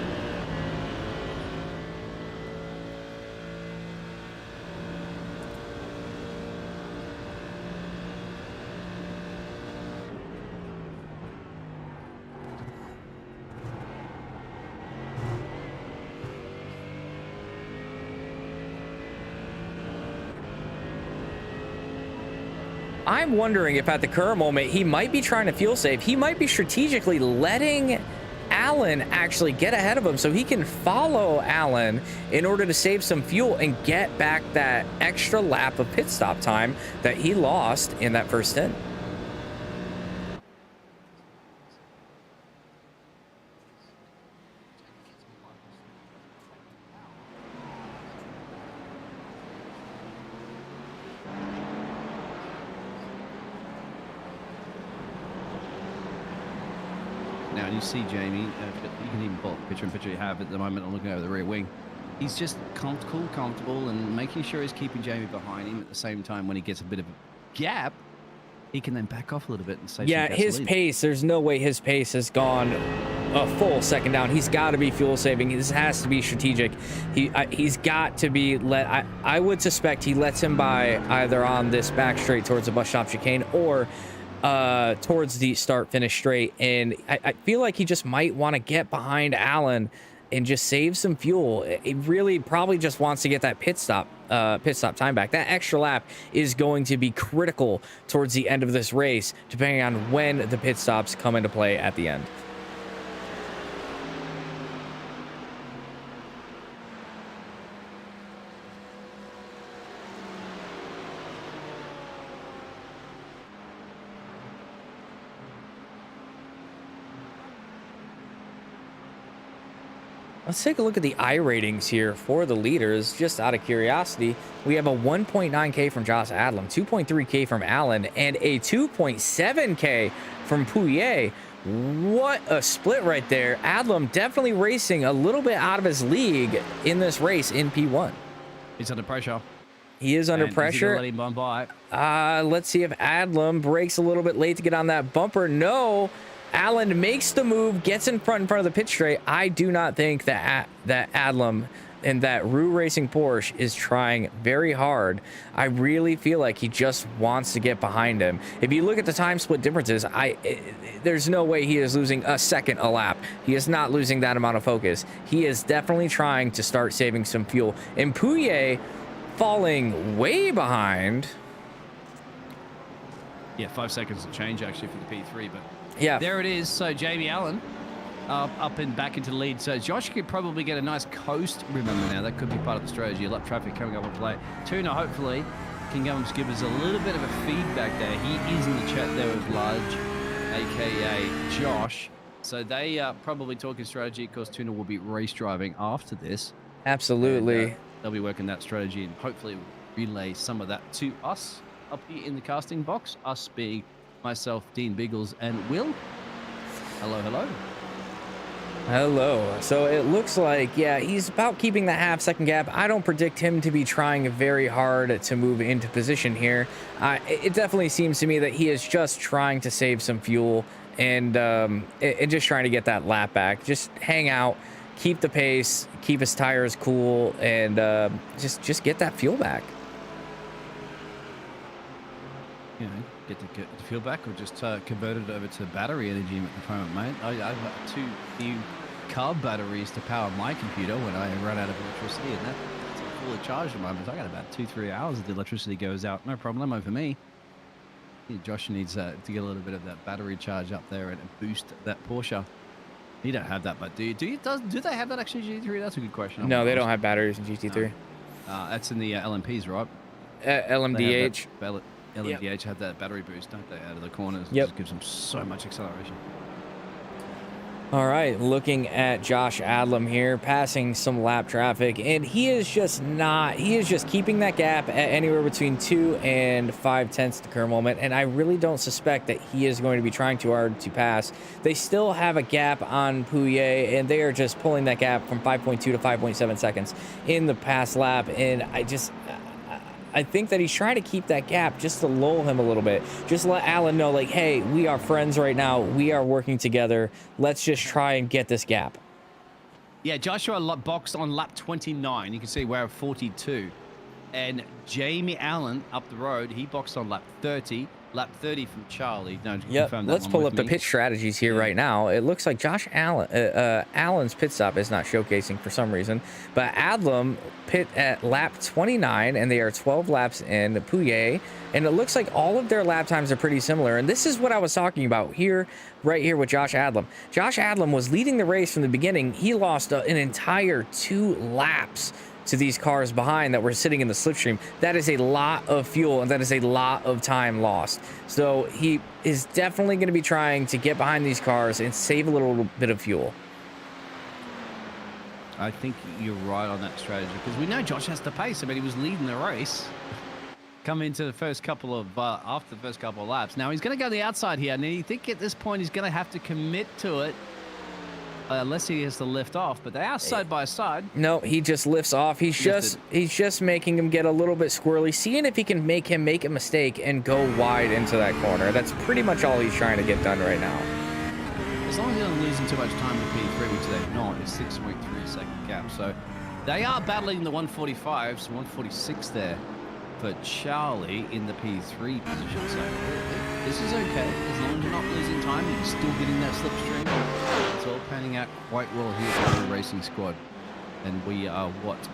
I'm wondering if at the current moment he might be trying to fuel save. He might be strategically letting Allen actually get ahead of him so he can follow Allen in order to save some fuel and get back that extra lap of pit stop time that he lost in that first stint. Now, and you see Jamie, you can even pull up picture in picture you have at the moment. I'm looking over the rear wing. He's just comfortable, and making sure he's keeping Jamie behind him at the same time. When he gets a bit of a gap, he can then back off a little bit and save some his gasoline. Pace, there's no way his pace has gone a full second down. He's got to be fuel saving. This has to be strategic. He's got to be let. I would suspect he lets him by either on this back straight towards the bus stop chicane or towards the start finish straight, and I feel like he just might want to get behind Allen and just save some fuel. He really probably just wants to get that pit stop time back. That extra lap is going to be critical towards the end of this race, depending on when the pit stops come into play at the end. Let's take a look at the I ratings here for the leaders. Just out of curiosity, we have a 1.9K from Josh Adlam, 2.3K from Allen, and a 2.7K from Pouillet. What a split right there. Adlam definitely racing a little bit out of his league in this race in P1. He's under pressure. He is under pressure. Let him by. Let's see if Adlam breaks a little bit late to get on that bumper. No. Allen makes the move, gets in front of the pit straight. I do not think that Adlam and that Rue Racing Porsche is trying very hard. I really feel like he just wants to get behind him. If you look at the time split differences, there's no way he is losing a second a lap. He is not losing that amount of focus. He is definitely trying to start saving some fuel. And Pouillet falling way behind. Yeah, 5 seconds to change actually for the P3, but yeah, there it is. So Jamie Allen up and back into the lead. So Josh could probably get a nice coast. Remember now, that could be part of the strategy. Lap traffic coming up on play. Tuna hopefully can go and give us a little bit of a feedback there. He is in the chat there with Large, aka Josh. So they are probably talking strategy. Of course, Tuna will be race driving after this. Absolutely. And, they'll be working that strategy and hopefully relay some of that to us up here in the casting box. Us being myself, Dean Biggles, and Will. Hello, hello. Hello. So it looks like, yeah, he's about keeping the half-second gap. I don't predict him to be trying very hard to move into position here. It definitely seems to me that he is just trying to save some fuel and just trying to get that lap back. Just hang out, keep the pace, keep his tires cool, and just get that fuel back. You know, get the fuel back, or just convert it over to battery energy at the moment, mate. I've got 2 new carb batteries to power my computer when I run out of electricity, and that's fully charged at the moment. So I got about 2-3 hours if the electricity goes out. No problemo for me. Yeah, Josh needs to get a little bit of that battery charge up there and boost that Porsche. You don't have that, but do you? Do they have that actually in GT3? That's a good question. No, they don't have batteries in GT3. That's in the LMPs, right? LMDH. LMDH have that battery boost, don't they, out of the corners? Yep. It just gives them so much acceleration. All right, looking at Josh Adlam here, passing some lap traffic, and he is just keeping that gap at anywhere between 2 and 5/10 at the current moment, and I really don't suspect that he is going to be trying too hard to pass. They still have a gap on Pouillet, and they are just pulling that gap from 5.2 to 5.7 seconds in the past lap, and I think that he's trying to keep that gap just to lull him a little bit. Just let Alan know, like, hey, we are friends right now. We are working together. Let's just try and get this gap. Yeah, Joshua boxed on lap 29. You can see we're at 42. And Jamie Allen up the road, he boxed on lap 30. Lap 30 from Charlie. No, yep. Let's pull up the pit strategies here right now. It looks like Josh Allen, Allen's pit stop is not showcasing for some reason, but Adlam pit at lap 29, and they are 12 laps in Pouillet, and it looks like all of their lap times are pretty similar. And this is what I was talking about here, right here with Josh Adlam. Josh Adlam was leading the race from the beginning. He lost an entire 2 laps to these cars behind that were sitting in the slipstream. That is a lot of fuel, and that is a lot of time lost. So he is definitely going to be trying to get behind these cars and save a little bit of fuel. I think you're right on that strategy, because we know Josh has the pace. I mean, he was leading the race come into the first couple of after the first couple of laps. Now he's going to go the outside here, and you think at this point he's going to have to commit to it, unless he has to lift off, but they are side by side. No, he just lifts off. He's just making him get a little bit squirrely, seeing if he can make him make a mistake and go wide into that corner. That's pretty much all he's trying to get done right now. As long as he doesn't losing too much time in P3, which they're not, it's 6.3 second gap. So they are battling the 145s, 146 there for Charlie in the P3 position. So this is okay. As long as you're not losing time, you're still getting that slipstream. It's all panning out quite well here for the racing squad. And we are,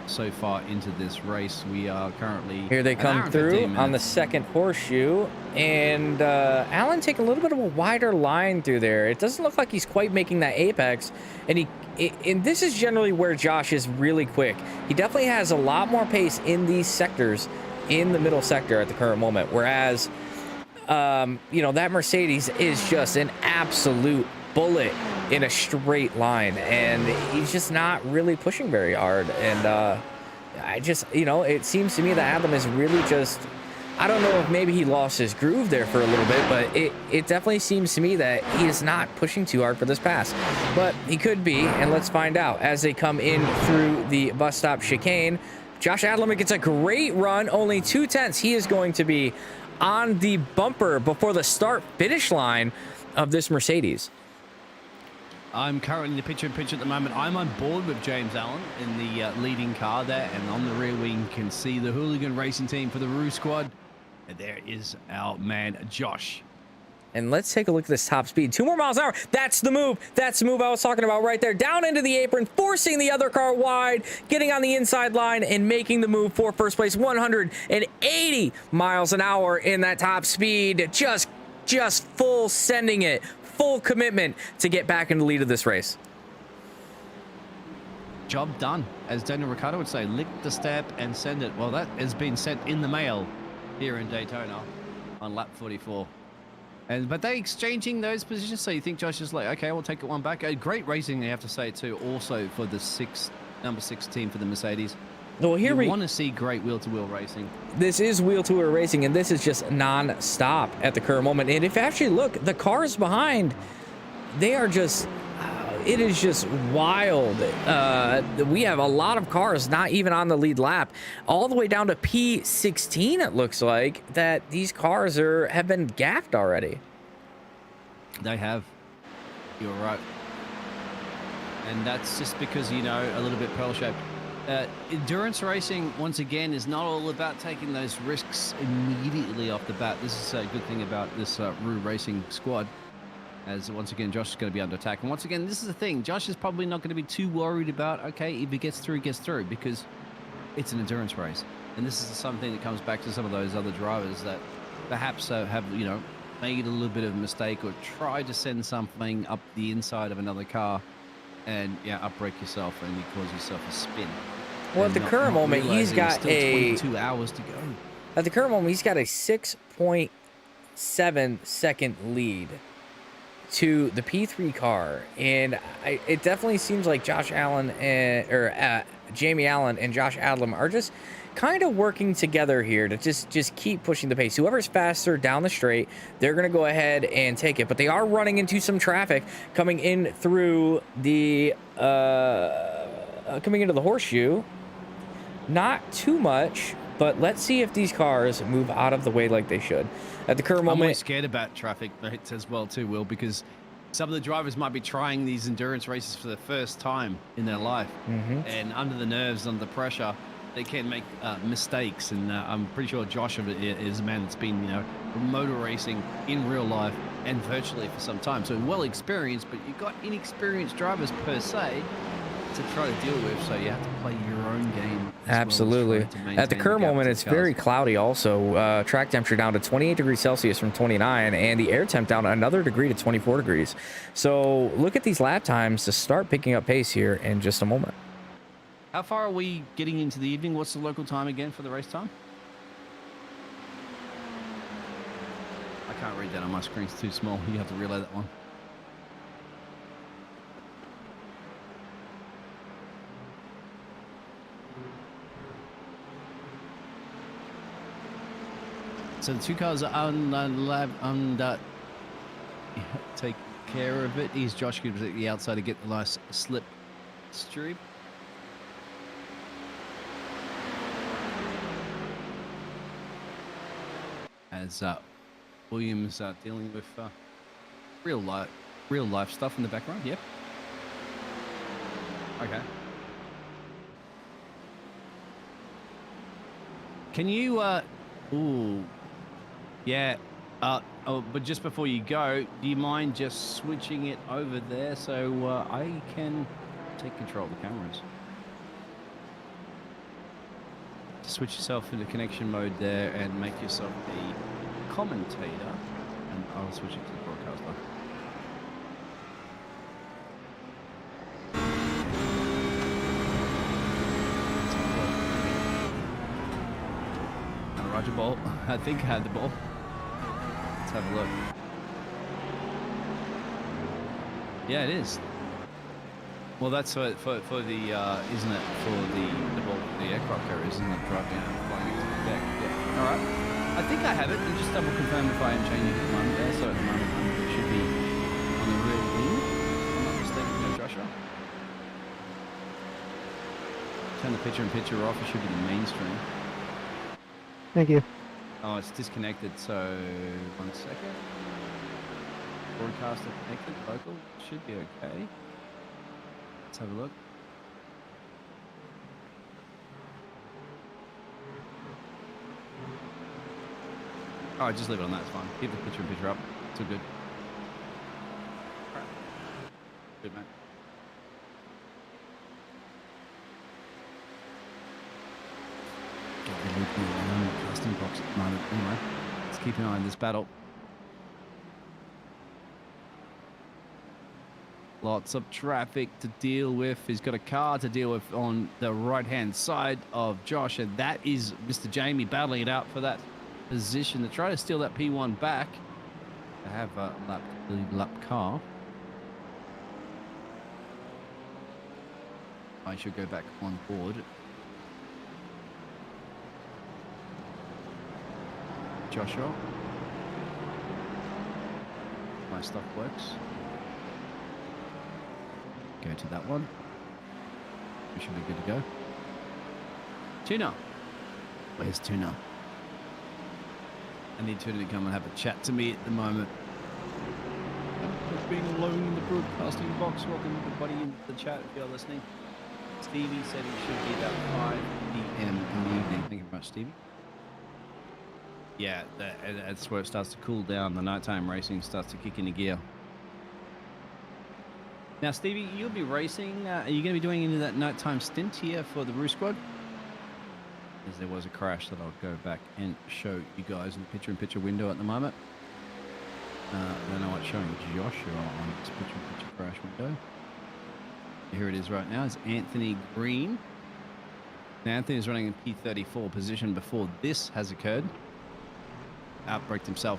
so far into this race, we are currently... Here they come through on the second horseshoe. And Alan take a little bit of a wider line through there. It doesn't look like he's quite making that apex. And and this is generally where Josh is really quick. He definitely has a lot more pace in these sectors, in the middle sector at the current moment. Whereas, you know, that Mercedes is just an absolute bullet in a straight line, and he's just not really pushing very hard. And I just, you know, it seems to me that Adam is really just, I don't know if maybe he lost his groove there for a little bit, but it definitely seems to me that he is not pushing too hard for this pass. But he could be, and let's find out as they come in through the bus stop chicane. Josh Adlam gets a great run, only 2/10. He is going to be on the bumper before the start-finish line of this Mercedes. I'm currently in the picture-in-pitch at the moment. I'm on board with James Allen in the leading car there, and on the rear wing can see the Hooligan Racing Team for the Roo squad. And there is our man, Josh. And let's take a look at this top speed. 2 more miles an hour. That's the move. That's the move I was talking about right there. Down into the apron, forcing the other car wide, getting on the inside line, and making the move for first place. 180 miles an hour in that top speed. Just full sending it. Full commitment to get back in the lead of this race. Job done. As Daniel Ricciardo would say, lick the stamp and send it. Well, that has been sent in the mail here in Daytona on lap 44. But they exchanging those positions, so you think Josh is like, okay, we'll take it one back. Great racing, they have to say, too, also for the number 6 team for the Mercedes. Well, here we want to see great wheel-to-wheel racing. This is wheel-to-wheel racing, and this is just non-stop at the current moment. And if you actually look, the cars behind, they are just, it is just wild. We have a lot of cars not even on the lead lap, all the way down to P16. It looks like that these cars have been gaffed already. They have. You're right. And that's just because, you know, a little bit pearl-shaped. Endurance racing, once again, is not all about taking those risks immediately off the bat. This is a good thing about this Roo Racing squad, as once again, Josh is going to be under attack. And once again, this is the thing. Josh is probably not going to be too worried about, okay, if he gets through, because it's an endurance race. And this is something that comes back to some of those other drivers that perhaps have, you know, made a little bit of a mistake or tried to send something up the inside of another car and, yeah, upbrake yourself and you cause yourself a spin. Well, at the current moment, he's got still 22 hours to go. At the current moment, he's got a 6.7 second lead to the P3 car, and it definitely seems like Josh Allen Jamie Allen and Josh Adlam are just kind of working together here to just keep pushing the pace. Whoever's faster down the straight, they're going to go ahead and take it. But they are running into some traffic coming in through the coming into the horseshoe. Not too much, but let's see if these cars move out of the way like they should. At the current moment, I'm always scared about traffic rates as well too, Will, because some of the drivers might be trying these endurance races for the first time in their life, and under the nerves, under the pressure, they can make mistakes. And I'm pretty sure Josh is a man that's been, you know, motor racing in real life and virtually for some time, so well experienced. But you've got inexperienced drivers per se to try to deal with, so you have to play your own game. Absolutely. At the current moment, it's very cloudy also. Track temperature down to 28 degrees Celsius from 29, and the air temp down another degree to 24 degrees. So look at these lap times to start picking up pace here in just a moment. How far are we getting into the evening? What's the local time again for the race time? I can't read that on my screen, it's too small. You have to relay that one. So the two cars are under take care of it. He's Josh gives it the outside to get the nice slip stream. As Williams dealing with real life stuff in the background. Yep. Okay. Can you ooh. Yeah, but just before you go, do you mind just switching it over there so I can take control of the cameras? Switch yourself into connection mode there and make yourself a commentator, and I'll switch it to the broadcaster. Roger ball. I think I had the ball. Let's have a look. Yeah, it is. Well, that's for the isn't it, for the ball, the aircraft carrier, isn't it, driving out and flying into the deck? Yeah. All right. I think I have it. And just double confirm if I am changing at the moment there. So at the moment it should be on the real wing. If I'm not mistaken, no, Joshua. Turn the picture off. It should be the mainstream. Thank you. Oh, it's disconnected, so 1 second. Broadcaster connected, local, should be okay. Let's have a look. All right, just leave it on that, it's fine. Keep the picture up, it's all good. All right. Good, mate. Casting box at the moment. Anyway, let's keep an eye on this battle. Lots of traffic to deal with. He's got a car to deal with on the right-hand side of Josh, and that is Mr. Jamie battling it out for that position to try to steal that P1 back. To have a lap car. I should go back on board. Joshua. My stuff works. go to that one. We should be good to go. Tuna. Where's Tuna? I need Tuna to come and have a chat to me at the moment. Just being alone in the broadcasting box. Welcome everybody into the chat if you're listening. Stevie said it should be about 5 p.m. in the evening. Thank you very much, Stevie. Yeah, that's where it starts to cool down. The nighttime racing starts to kick into gear. Now, Stevie, you'll be racing. Are you going to be doing any of that nighttime stint here for the Roo Squad? As there was a crash that I'll go back and show you guys in the picture-in-picture window at the moment. I don't know what's showing Joshua on this picture-in-picture crash window. Here it is right now. It's Anthony Green. Now, Anthony is running in P34 position before this has occurred. Outbraked himself,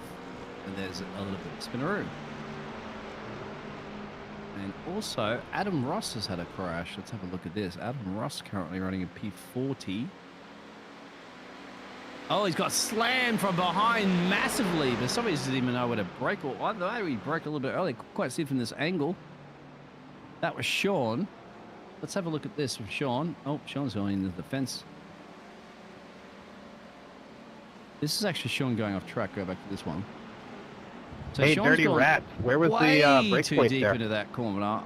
and there's a little bit of spinneroo. And also, Adam Ross has had a crash. Let's have a look at this. Adam Ross currently running in P40. Oh, he's got slammed from behind massively, but somebody doesn't even know where to brake. Or I don't know, maybe he broke a little bit early. Couldn't quite see it from this angle. That was Sean. Let's have a look at this from Sean. Oh, Sean's going into the fence. This is actually Sean going off track. Go back to this one. So hey, Sean's dirty rat! Where was the brake too point deep there? into that corner.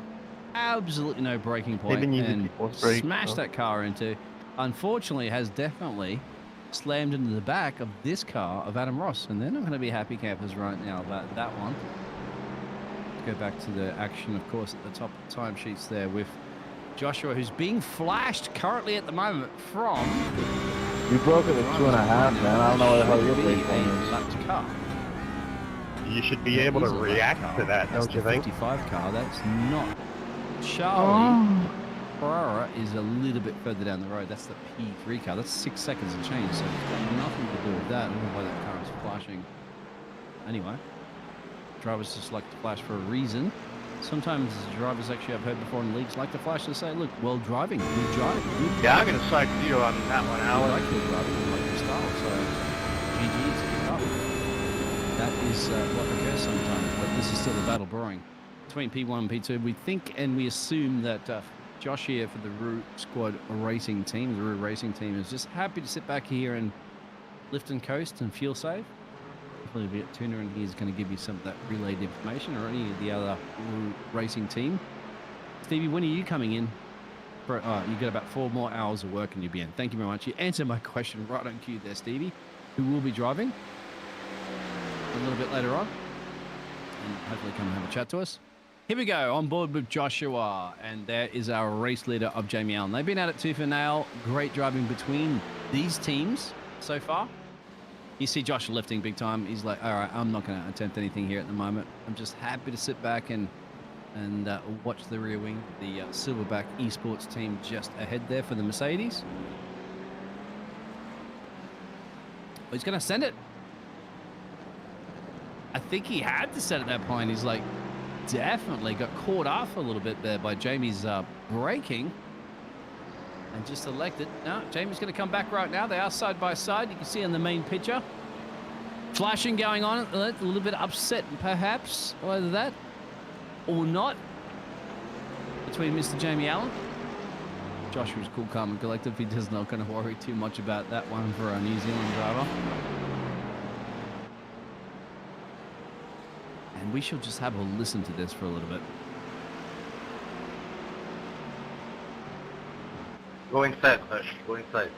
Absolutely no braking point, and smashed that car into. Unfortunately, has definitely slammed into the back of this car of Adam Ross, and they're not going to be happy campers right now about that one. Let's go back to the action, of course, at the top of the timesheets there with Joshua, who's being flashed currently at the moment from. You broke it at 2.5, man. I don't know what the hell you're doing. A lapped car. You should be able to react to that, That's don't you the think? 55 car. That's not. Charlie Ferrara is a little bit further down the road. That's the P3 car. That's 6 seconds of change, so it's got nothing to do with that. I don't know why that car is flashing. Anyway, drivers just like to flash for a reason. Sometimes drivers, actually, I've heard before in leagues, like to flash to say, look, well driving, good driving. Yeah, I'm going to side with you on that one, I Alan. like your driving, I like your style, so GG's, keep up. That is what occurs sometimes, but this is still a battle brewing between P1 and P2. We think and we assume that Josh here for the Roo Squad racing team, the Roo racing team, is just happy to sit back here and lift and coast and fuel save. Hopefully we'll get Tuna and he's going to give you some of that relayed information, or any of the other Roo racing team. Stevie, when are you coming in? For, you got about 4 more hours of work and you'll be in. Thank you very much. You answered my question right on cue there, Stevie. Who will be driving a little bit later on, and hopefully come and have a chat to us. Here we go, on board with Joshua, and there is our race leader of Jamie Allen. They've been at it tooth and nail. Great driving between these teams so far. You see Josh lifting big time. He's like, all right, I'm not going to attempt anything here at the moment. I'm just happy to sit back and watch the rear wing, the Silverback Esports team just ahead there for the Mercedes. Oh, he's going to send it. I think he had to set at that point. He's like, definitely got caught off a little bit there by Jamie's braking, and just elected. No, Jamie's going to come back right now. They are side by side. You can see on the main picture, flashing going on. A little bit upset, perhaps, either that or not, between Mr. Jamie Allen. Joshua's cool, calm, and collective. He does not going to worry too much about that one for our New Zealand driver. And we shall just have a listen to this for a little bit. Go inside, Hush. Go inside.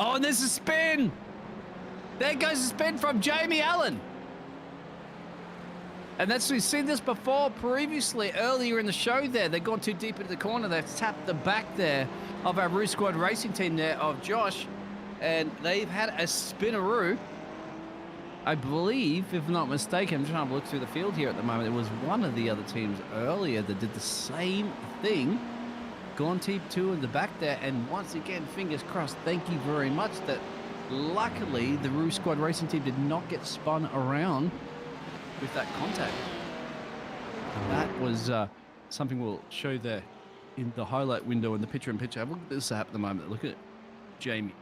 Oh, and there's a spin. There goes a spin from Jamie Allen. And we've seen this before previously, earlier in the show there. They've gone too deep into the corner. They've tapped the back there of our Roo Squad racing team there of Josh. And they've had a spinaroo. I believe, if I'm not mistaken, I'm trying to look through the field here at the moment. It was one of the other teams earlier that did the same thing. Gone deep two in the back there. And once again, fingers crossed, thank you very much, that luckily the Roo Squad racing team did not get spun around with that contact. That was something we'll show there in the highlight window in the picture-in-picture. Have a look at this app at the moment. Look at Jamie.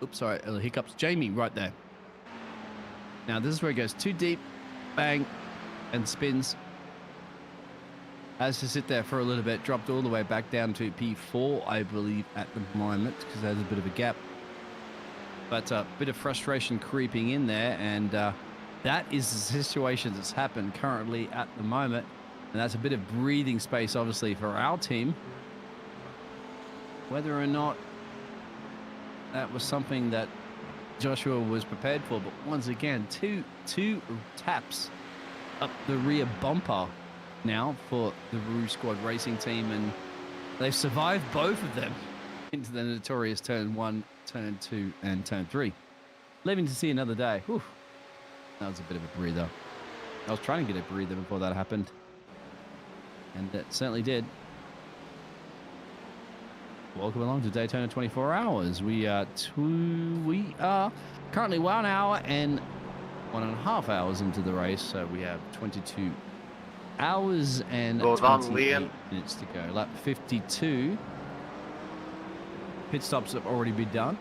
Oops, sorry, hiccups. Jamie right there. Now this is where it goes too deep, bang, and spins. Has to sit there for a little bit, dropped all the way back down to P4, I believe, at the moment, because there's a bit of a gap. But a bit of frustration creeping in there, and that is the situation that's happened currently at the moment. And that's a bit of breathing space, obviously, for our team. Whether or not that was something that Joshua was prepared for, but once again, two taps up the rear bumper now for the Roo Squad racing team, and they've survived both of them into the notorious turn 1, turn 2, and turn 3. Living to see another day. Whew. That was a bit of a breather. I was trying to get a breather before that happened, and that certainly did. Welcome along to Daytona 24 Hours. We are currently 1 hour and 1.5 hours into the race, so we have 22 hours and Goes on, 28 Liam. minutes to go. Lap 52. Pit stops have already been done.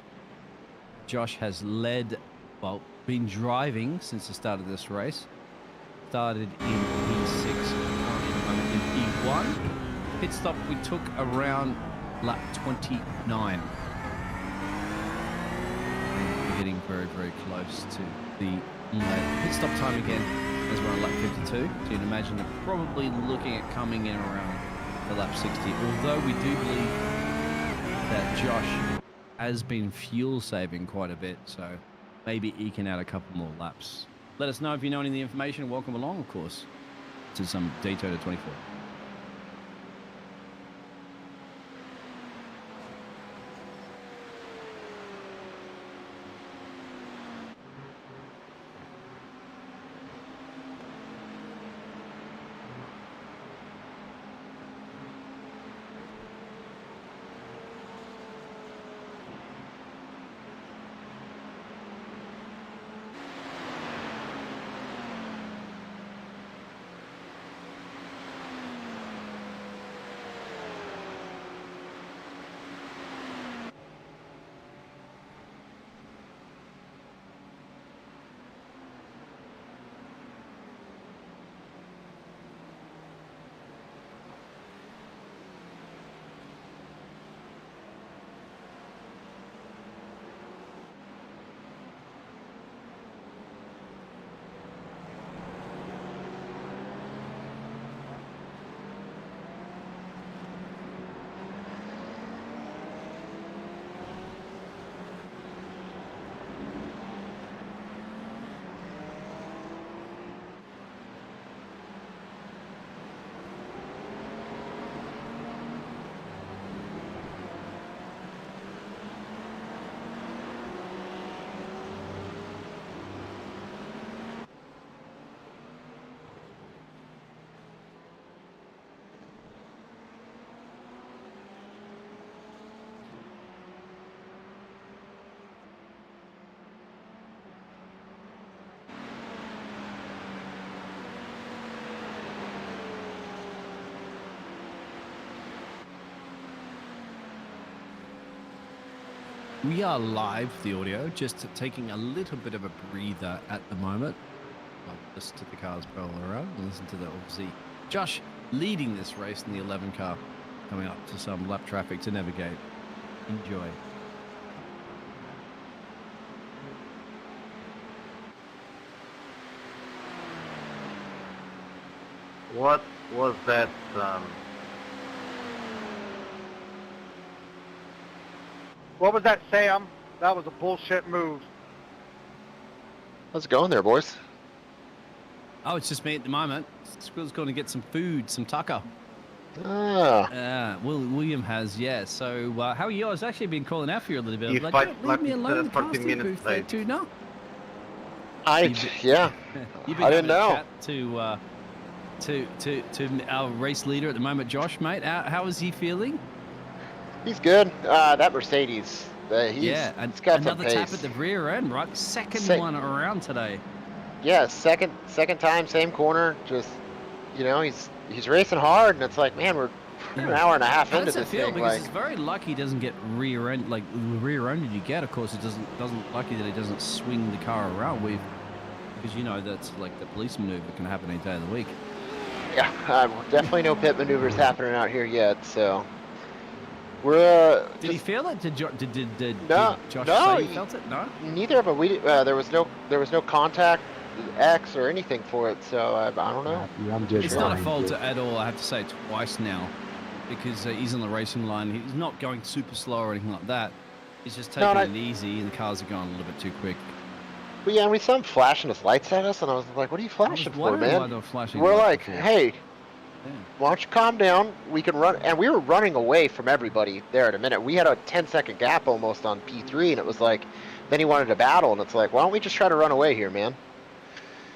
Josh has been driving since the start of this race. Started in P6, currently at the moment in P1. Pit stop we took around lap 29. We're getting very, very close to the pit stop time again as we're on lap 52. So you can imagine they're probably looking at coming in around the lap 60. Although we do believe that Josh has been fuel saving quite a bit, so maybe eking out a couple more laps. Let us know if you know any of the information. Welcome along, of course, to some Daytona 24. We are live, the audio, just taking a little bit of a breather at the moment. I'll listen to the cars roll around and listen to the obviously Josh leading this race in the 11 car, coming up to some lap traffic to navigate. Enjoy. What was that? What was that, Sam? That was a bullshit move. How's it going there, boys? Oh, it's just me at the moment. Squill's going to get some food, some tucker. Ah. William has, yeah. So, how are you? I was actually been calling out for you a little bit. You Like, fight don't leave like me alone. The 14 casting minutes booth there late. too, no. Yeah. You've been I having didn't a know. chat to our race leader at the moment, Josh, mate. How is he feeling? He's good. That Mercedes. He's got some another pace. tap at the rear end, right? Second one around today. Yeah, second time, same corner. Just, he's racing hard, and it's like, man, we're an hour and a half How into does it this feel? thing. Because Like, it's very lucky he doesn't get rear-ended. Like, the rear-ended you get, of course, it doesn't lucky that he doesn't swing the car around with, because that's like the police maneuver can happen any day of the week. yeah, definitely no pit maneuvers happening out here yet. So we're. Did he feel it? Did Josh No, say he felt it? No. Neither, but there was no contact X or anything for it. So I don't know. I'm just It's not a fault at all. I have to say twice now, because he's on the racing line. He's not going super slow or anything like that. He's just taking it easy, and the cars are going a little bit too quick. But yeah, and we saw him flashing his lights at us, and I was like, "What are you flashing for, man?" We're like, "Hey, why don't you calm down? We can run." And we were running away from everybody there in a minute. We had a 10-second gap almost on P3, and it was like, then he wanted to battle, and it's like, why don't we just try to run away here, man?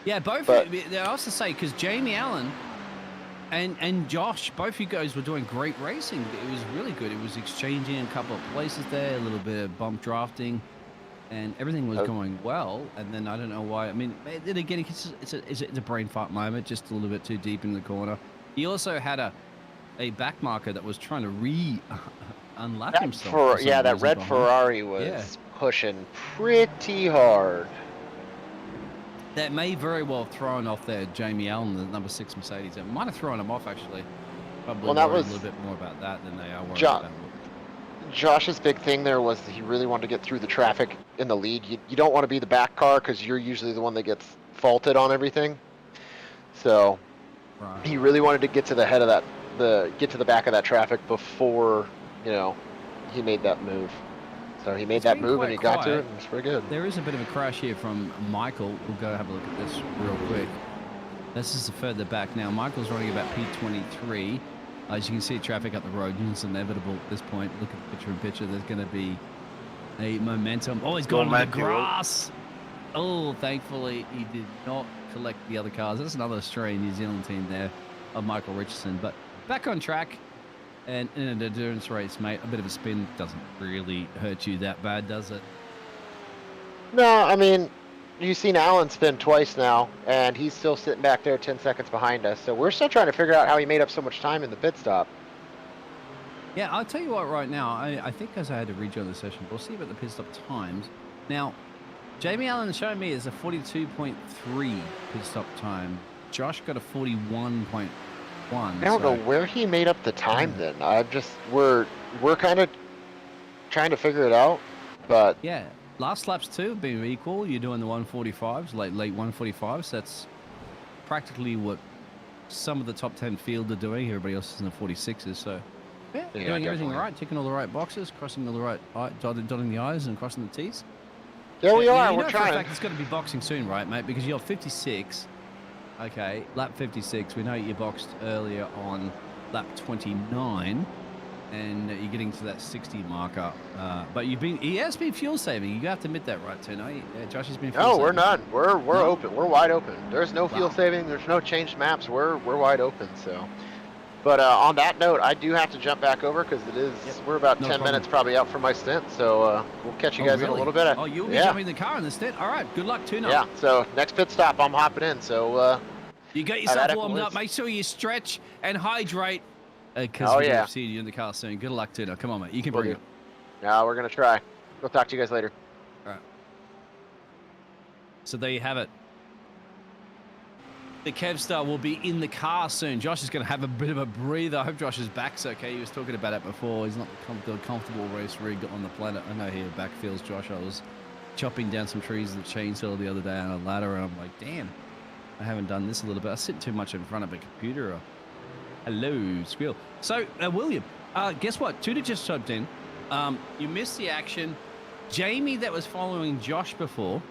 Yeah, I also say, because Jamie Allen and Josh, both you guys were doing great racing. It was really good. It was exchanging a couple of places there, a little bit of bump drafting, and everything was going well. And then I don't know why. I mean, then again, it's a brain fart moment, just a little bit too deep in the corner. He also had a back marker that was trying to unlap himself. That red Ferrari was pushing pretty hard. That may very well have thrown off there Jamie Allen, the number 6 Mercedes. It might have thrown him off, actually. Probably Well, that worried was a little bit more about that than they are worried about. Josh's big thing there was that he really wanted to get through the traffic in the lead. You don't want to be the back car because you're usually the one that gets faulted on everything. So he really wanted to get to the head of get to the back of that traffic before he made that move. So he made that move and he got to it, and it's pretty good. There is a bit of a crash here from Michael. We'll go have a look at this real quick. This is the further back now. Michael's running about P23. As you can see, traffic up the road. It's inevitable at this point. Look at the picture-in-picture. There's going to be a momentum. Oh, he's gone into the grass. Oh, thankfully, he did not collect the other cars. That's another Australian New Zealand team there of Michael Richardson. But back on track. And in an endurance race, mate, a bit of a spin doesn't really hurt you that bad, does it? No, I mean, you've seen Alan spin twice now, and he's still sitting back there 10 seconds behind us. So we're still trying to figure out how he made up so much time in the pit stop. Yeah, I'll tell you what right now. I think as I had to rejoin the session, we'll see about the pit stop times. Now, Jamie Allen is showing me is a 42.3 pit stop time. Josh got a 41.1. I don't know where he made up the time then. We're kind of trying to figure it out, but yeah, last laps too have been equal. You're doing the 145s, late 145s. That's practically what some of the top 10 field are doing. Everybody else is in the 46s. So yeah, doing everything right, ticking all the right boxes, crossing all the right, dotting the I's and crossing the T's. There we are. You we're know trying. For a fact, it's going to be boxing soon, right, mate? Because you're 56. Okay, lap 56. We know you boxed earlier on lap 29, and you're getting to that 60 marker. But he has been fuel saving. You have to admit that, right, Tino? Josh has been. No, we're not. We're open. We're wide open. There's no fuel saving. There's no changed maps. We're wide open. So, but on that note, I do have to jump back over because it is. Yep. We're about 10 minutes probably out from my stint. So we'll catch you guys in a little bit. Oh, you'll be jumping the car in the stint. All right. Good luck, Tino. Yeah. So next pit stop, I'm hopping in. So. You get yourself warmed up. Make sure you stretch and hydrate. Because we'll see you in the car soon. Good luck, Tino. Come on, mate. You can bring it. Yeah, we're going to try. We'll talk to you guys later. All right. So there you have it. The Kevstar will be in the car soon. Josh is going to have a bit of a breather. I hope Josh's back's okay. He was talking about it before. He's not the comfortable race rig on the planet. I know he back feels, Josh. I was chopping down some trees with a chainsaw the other day on a ladder, and I'm like, damn. I haven't done this a little bit. I sit too much in front of a computer. Hello, Squeal. So, William, guess what? Tudor just subbed in. You missed the action. Jamie that was following Josh before.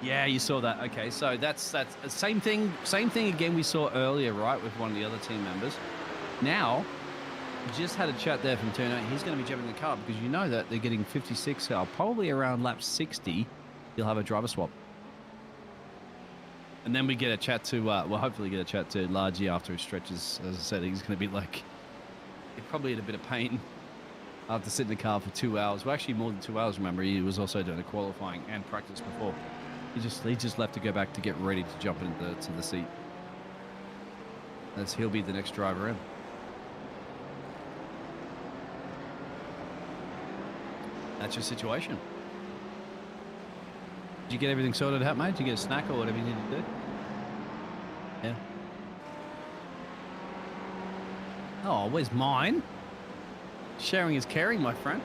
Yeah, you saw that. Okay, so that's the same thing again we saw earlier, right, with one of the other team members. Now, just had a chat there from turn 8. He's going to be jumping the car because you know that they're getting 56 car. Probably around lap 60, you'll have a driver swap. And then we get a chat to, well, hopefully get a chat to Largy after he stretches. As I said, he's going to be like, probably in a bit of pain after sitting in the car for 2 hours. Well, actually more than 2 hours, remember. He was also doing a qualifying and practice before. He just left to go back to get ready to jump into the seat. As he'll be the next driver in. That's your situation. Did you get everything sorted out, mate? Did you get a snack or whatever you need to do? Yeah. Oh, where's mine? Sharing is caring, my friend.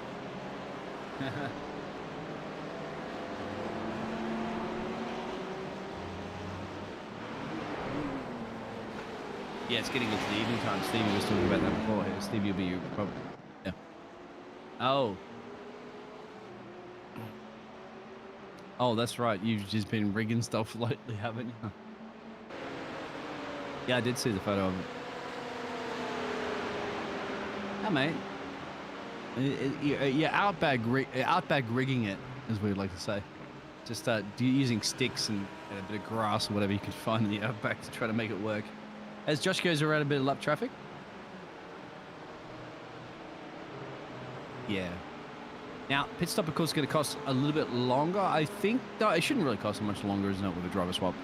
Yeah, it's getting into the evening time. Stevie was talking about that before. Stevie will be your problem. Yeah. Oh. Oh, that's right. You've just been rigging stuff lately, haven't you? Yeah, I did see the photo of it. Yeah, mate. You're outback rigging it, as we would like to say. Just using sticks and a bit of grass or whatever you could find in the outback to try to make it work. As Josh goes around a bit of lap traffic. Yeah. Now, pit stop, of course, is going to cost a little bit longer. I think, no, it shouldn't really cost much longer, isn't it, with a driver swap?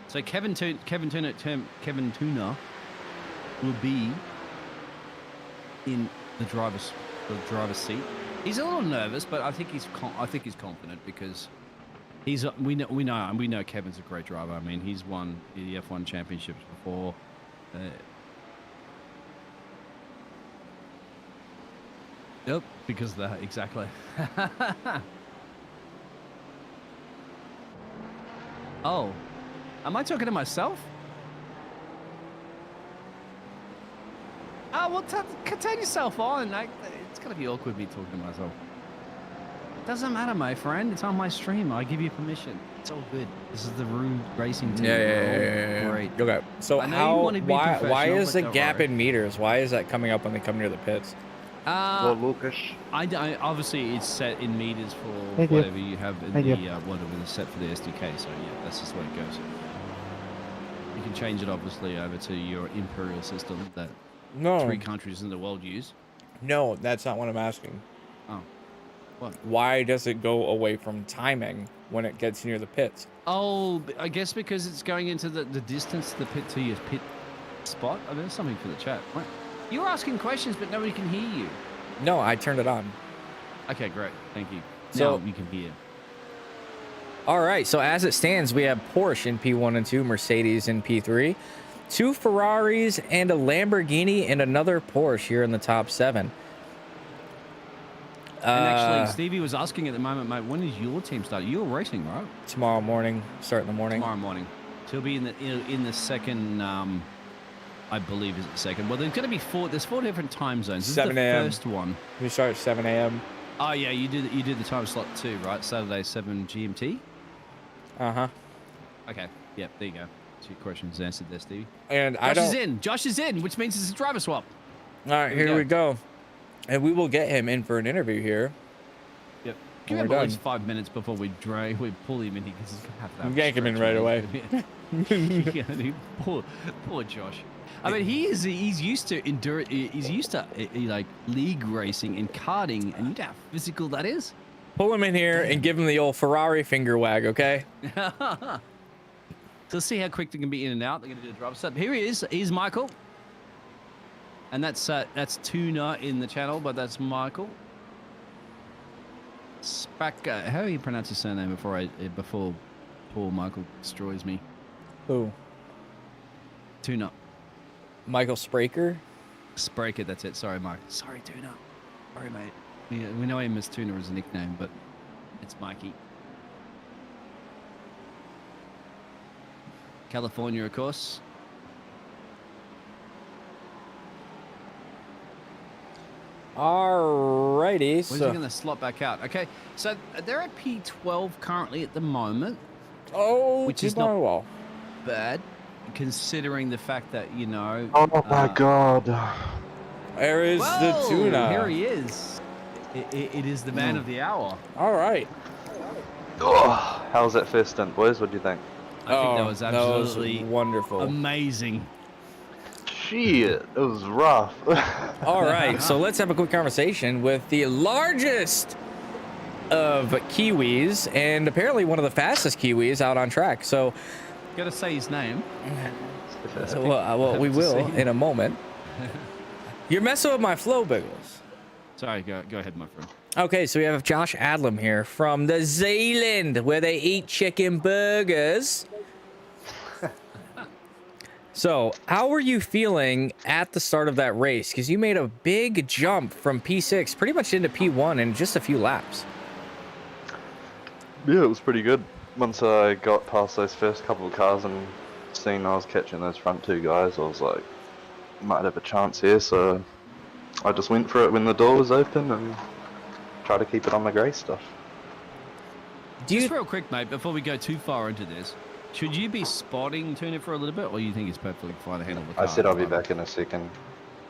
So Kevin Tuna will be in the driver's seat. He's a little nervous, but I think he's confident because we know Kevin's a great driver. I mean, he's won the F1 championships before. Yep, because of that, exactly. Oh, am I talking to myself? Oh, well, turn yourself on. It's going to be awkward me talking to myself. Doesn't matter, my friend. It's on my stream. I give you permission. It's all good. This is the Rue Racing team. Yeah. Great. Okay. So why is the gap in meters? Why is that coming up when they come near the pits? Well, Lucas. I obviously it's set in meters for whatever you have in whatever is set for the SDK. So yeah, that's just the way it goes. You can change it obviously over to your imperial system that 3 countries in the world use. No, that's not what I'm asking. Oh. What? Why does it go away from timing when it gets near the pits? Oh, I guess because it's going into the distance to the pit to your pit spot. I mean, there's something for the chat. What? You're asking questions, but nobody can hear you. No, I turned it on. Okay, great. Thank you. So now you can hear. All right. So as it stands, we have Porsche in P1 and 2, Mercedes in P3, 2 Ferraris and a Lamborghini and another Porsche here in the top 7. And actually, Stevie was asking at the moment, mate, when is your team starting? You're racing, right? Tomorrow morning, start in the morning. Tomorrow morning. So he'll be in the second, I believe is the second. Well, there's going to be 4. There's 4 different time zones. This 7 is the a.m. first one. We start at 7 a.m. Oh yeah, you did the time slot too, right? Saturday 7 GMT. Okay. Yep. There you go. 2 questions answered there, Stevie. And Josh is in, which means it's a driver swap. All right, here we go. And we will get him in for an interview here. Yep. Give him at least 5 minutes before we pull him in here because he's gonna have to have yank him in right away. Yeah, poor Josh. I mean, he's used to he's used to like league racing and karting, and you know how physical that is. Pull him in here and give him the old Ferrari finger wag, okay? So let's see how quick they can be in and out. They're gonna do the driver set. Here he is. He's Michael. And that's Tuna in the channel, but that's Michael. Spaka. How do you pronounce his surname before poor Michael destroys me? Who? Tuna. Michael Spraker? Spraker, that's it. Sorry, Mike. Sorry, Tuna. Sorry, mate. Yeah, we know him as Tuna as a nickname, but it's Mikey. California, of course. Alrighty, Where's he so going to slot back out? Okay, so they're at P12 currently at the moment. Which is not well. bad, considering the fact that, you know... Oh my god. There is the whoa, tuna. here he is. It is the man of the hour. All right. Oh, how's that first stint, boys? What do you think? I think that was absolutely wonderful. amazing. Shit, it was rough. All right, so let's have a quick conversation with the largest of Kiwis and apparently one of the fastest Kiwis out on track. So, Gotta say his name. well, we will in a moment. You're messing with my flow, Biggles. Sorry, go ahead, my friend. Okay, so we have Josh Adlam here from the Zealand, where they eat chicken burgers. So, how were you feeling at the start of that race? Because you made a big jump from P6 pretty much into P1 in just a few laps. Yeah, it was pretty good. Once I got past those first couple of cars and seen I was catching those front two guys, I was like, might have a chance here, so I just went for it when the door was open and tried to keep it on the grey stuff. Just real quick, mate, before we go too far into this, should you be spotting Tuna for a little bit, or you think it's perfectly fine to handle the car? I said I'll be back in a second,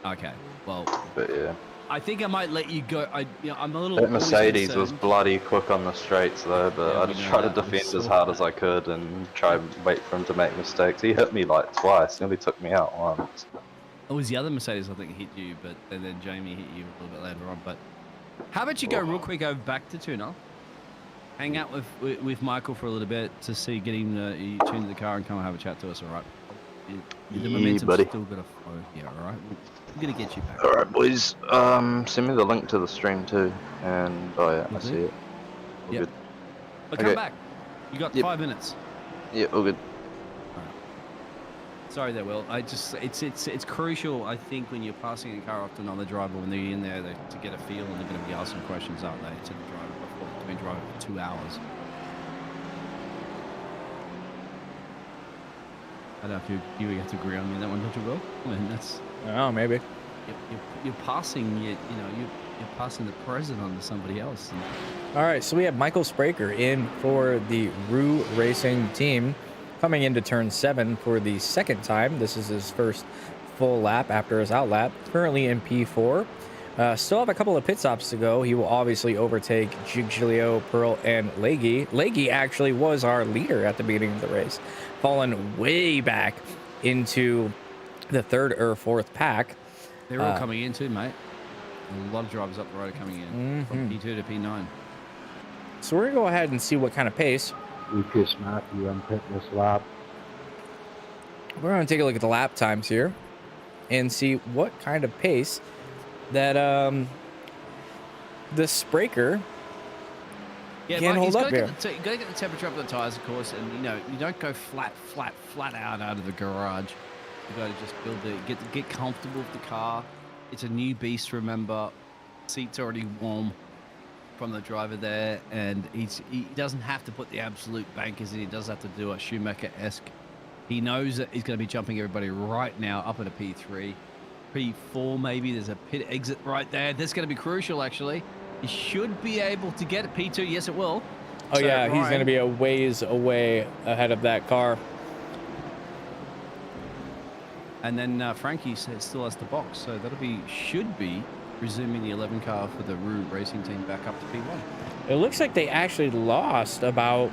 Okay, well, but yeah. I think I might let you go. I'm a little... That Mercedes was concerned. bloody quick on the straights though, but Yeah, I we just know tried to that. I'm defend so as hard as I could and try and wait for him to make mistakes. He hit me like twice, nearly took me out once. It was the other Mercedes, I think, hit you, but and then Jamie hit you a little bit later on. But how about you go real quick over back to Tuna, hang out with Michael for a little bit to see, get him you tune to the car and come and have a chat to us, all right? The Yeah, momentum's buddy. still got to flow. Yeah, all right? We're going to get you back. Alright boys, send me the link to the stream too, and oh yeah, I see it. All Yep. good. But Okay. come back. You got Yep. 5 minutes. Yeah, all good. Sorry there, Will. It's crucial, I think, when you're passing a car off to another driver, when they're in there to get a feel, and they're going to be asking questions, aren't they, to the driver before they've been driving for 2 hours. I don't know if you have to agree on me on that one, don't you, Will? I mean, that's... Oh, maybe. You're passing, you're passing the present on to somebody else. And All right, so we have Michael Spraker in for the Rue Racing team, coming into turn 7 for the second time. This is his first full lap after his out lap. Currently in P4. Still have a couple of pit stops to go. He will obviously overtake Giglio, Pearl, and Leggy. Leggy actually was our leader at the beginning of the race, fallen way back into the third or fourth pack. they're all coming in too, mate. A lot of drivers up the road are coming in from P2 to P9. So we're going to go ahead and see what kind of pace. Lucas Matthew on pit this lap. We're going to take a look at the lap times here and see what kind of pace that the Spraker can hold up here. You got to get the temperature up of the tires, of course, and you don't go flat out of the garage. You got to just build get comfortable with the car. It's a new beast, remember. Seat's already warm from the driver there, and he doesn't have to put the absolute bankers in. He does have to do a Schumacher-esque. He knows that he's going to be jumping everybody right now up at a P3. P4 maybe, there's a pit exit right there. That's going to be crucial, actually. He should be able to get a P2. Yes, it will. Oh, So, yeah, he's Ryan, going to be a ways away ahead of that car. And then Frankie still has the box, so should be resuming the 11 car for the Rue Racing team back up to P1. It looks like they actually lost about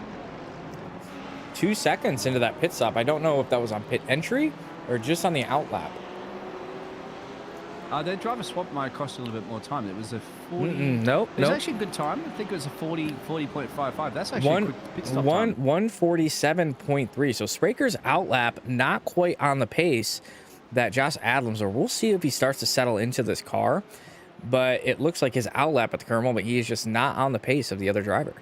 2 seconds into that pit stop. I don't know if that was on pit entry or just on the out lap. Their driver swap might have cost a little bit more time. It was a 40. Nope. It was actually a good time. I think it was a 40.55. That's actually a quick pit stop one time. 147.3. So Spraker's out lap not quite on the pace that Josh Adams, or we'll see if he starts to settle into this car. But it looks like his out lap at the current moment, he is just not on the pace of the other driver.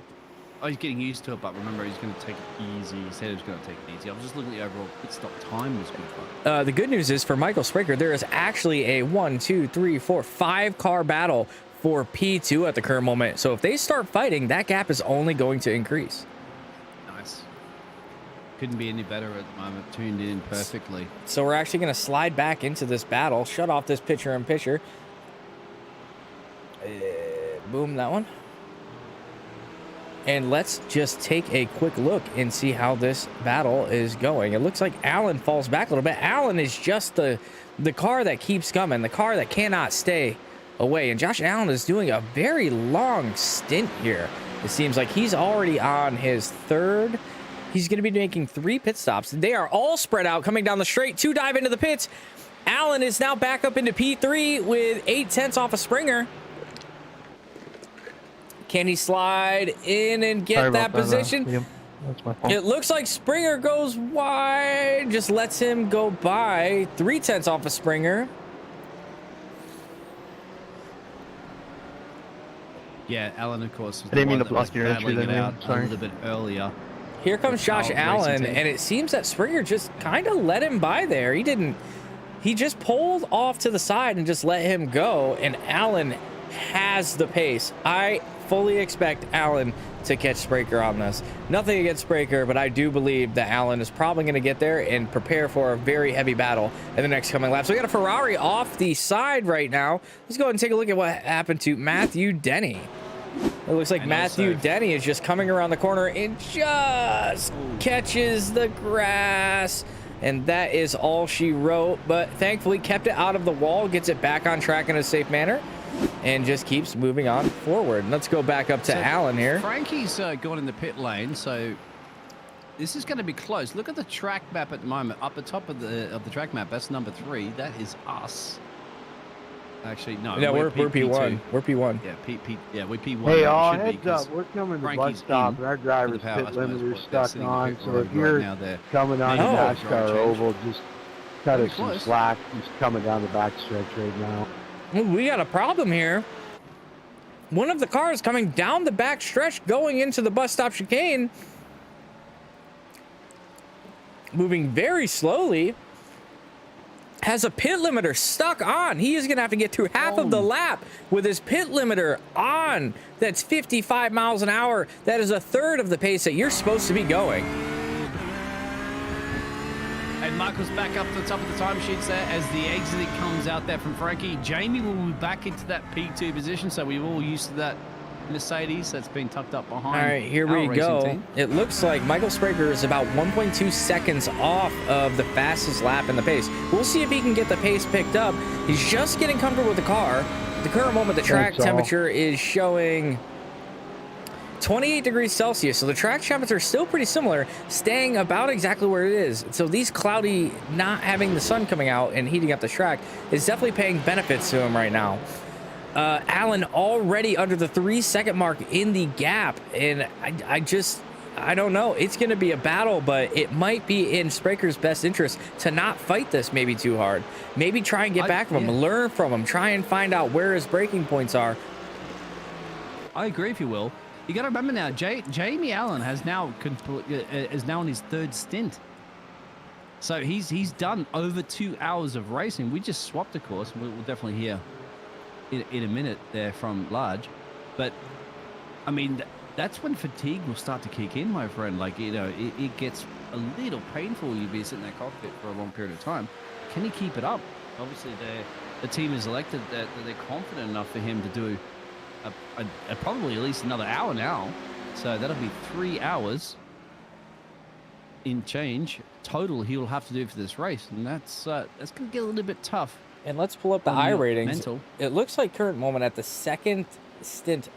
Oh, he's getting used to it, but remember, he's going to take it easy. He said he was going to take it easy. I was just looking at the overall pit stop time was good. The good news is for Michael Spraker, there is actually a 5 car battle for P2 at the current moment. So if they start fighting, that gap is only going to increase. Nice. Couldn't be any better at the moment. Tuned in perfectly. So we're actually going to slide back into this battle, shut off this picture-in-picture. Boom, that one. And let's just take a quick look and see how this battle is going. It looks like Alan falls back a little bit. Alan is just the car that keeps coming, the car that cannot stay away. And Josh Allen is doing a very long stint here. It seems like he's already on his third. He's going to be making 3 pit stops. They are all spread out coming down the straight to dive into the pits. Allen is now back up into P3 with 8/10 off of Springer. Can he slide in and get that position? Liam. That's my fault. It looks like Springer goes wide, just lets him go by. 3/10 off of Springer. Yeah, Alan, of course, was I didn't the mean one to that was block your entry battling there, it Liam. out a Sorry. little bit earlier. Here comes Josh Racing Allen, team. and it seems that Springer just kind of let him by there. He just pulled off to the side and just let him go, and Allen has the pace. I fully expect Allen to catch Spraker on this. Nothing against Spraker, but I do believe that Allen is probably going to get there and prepare for a very heavy battle in the next coming lap. So we got a Ferrari off the side right now. Let's go ahead and take a look at what happened to Matthew Denny. It looks like Matthew Denny is just coming around the corner and just catches the grass. And that is all she wrote, but thankfully kept it out of the wall, gets it back on track in a safe manner, and just keeps moving on forward. Let's go back up to Alan here. Frankie's gone in the pit lane, so this is going to be close. Look at the track map at the moment. Up the top of the track map, that's number 3. That is us. Actually, no. Yeah, we're P1. We're P1. Yeah, we're P1. Hey, It all should be, heads 'cause up. We're coming to the Frankie's bus stop, in and our for driver's the pit power limiter's motorsport. They're stuck sitting on. in the So pit if right you're now, they're coming on the making a NASCAR drive change. oval, just cut Pretty us some close. slack. Just coming down the back stretch right now. Ooh, we got a problem here. One of the cars coming down the back stretch going into the bus stop chicane, moving very slowly, has a pit limiter stuck on. He is going to have to get through half of the lap with his pit limiter on. That's 55 miles an hour. That is a third of the pace that you're supposed to be going. And Michael's back up to the top of the timesheets there as the exit comes out there from Frankie. Jamie will be back into that P2 position, so we're all used to that Mercedes that's been tucked up behind. All right, here our we racing go. team. It looks like Michael Spraker is about 1.2 seconds off of the fastest lap in the pace. We'll see if he can get the pace picked up. He's just getting comfortable with the car. At the current moment, the track temperature is showing 28 degrees Celsius. So the track temperature is still pretty similar, staying about exactly where it is. So these cloudy, not having the sun coming out and heating up the track is definitely paying benefits to him right now. Allen already under the 3-second mark in the gap, and I don't know. It's going to be a battle, but it might be in Spraker's best interest to not fight this maybe too hard. Maybe try and get back from him, learn from him, try and find out where his braking points are. I agree, if you will. You got to remember now, Jamie Allen is now on his 3rd stint. So he's done over 2 hours of racing. We just swapped, of course. We'll definitely hear in a minute there from Large. But, I mean, that's when fatigue will start to kick in, my friend. Like, you know, it gets a little painful. You'll be sitting in that cockpit for a long period of time. Can he keep it up? Obviously, the team is elected that they're confident enough for him to do probably at least another hour now. So that'll be 3 hours in change total he'll have to do for this race. And that's going to get a little bit tough. And let's pull up the I ratings. It looks like current moment at the third stint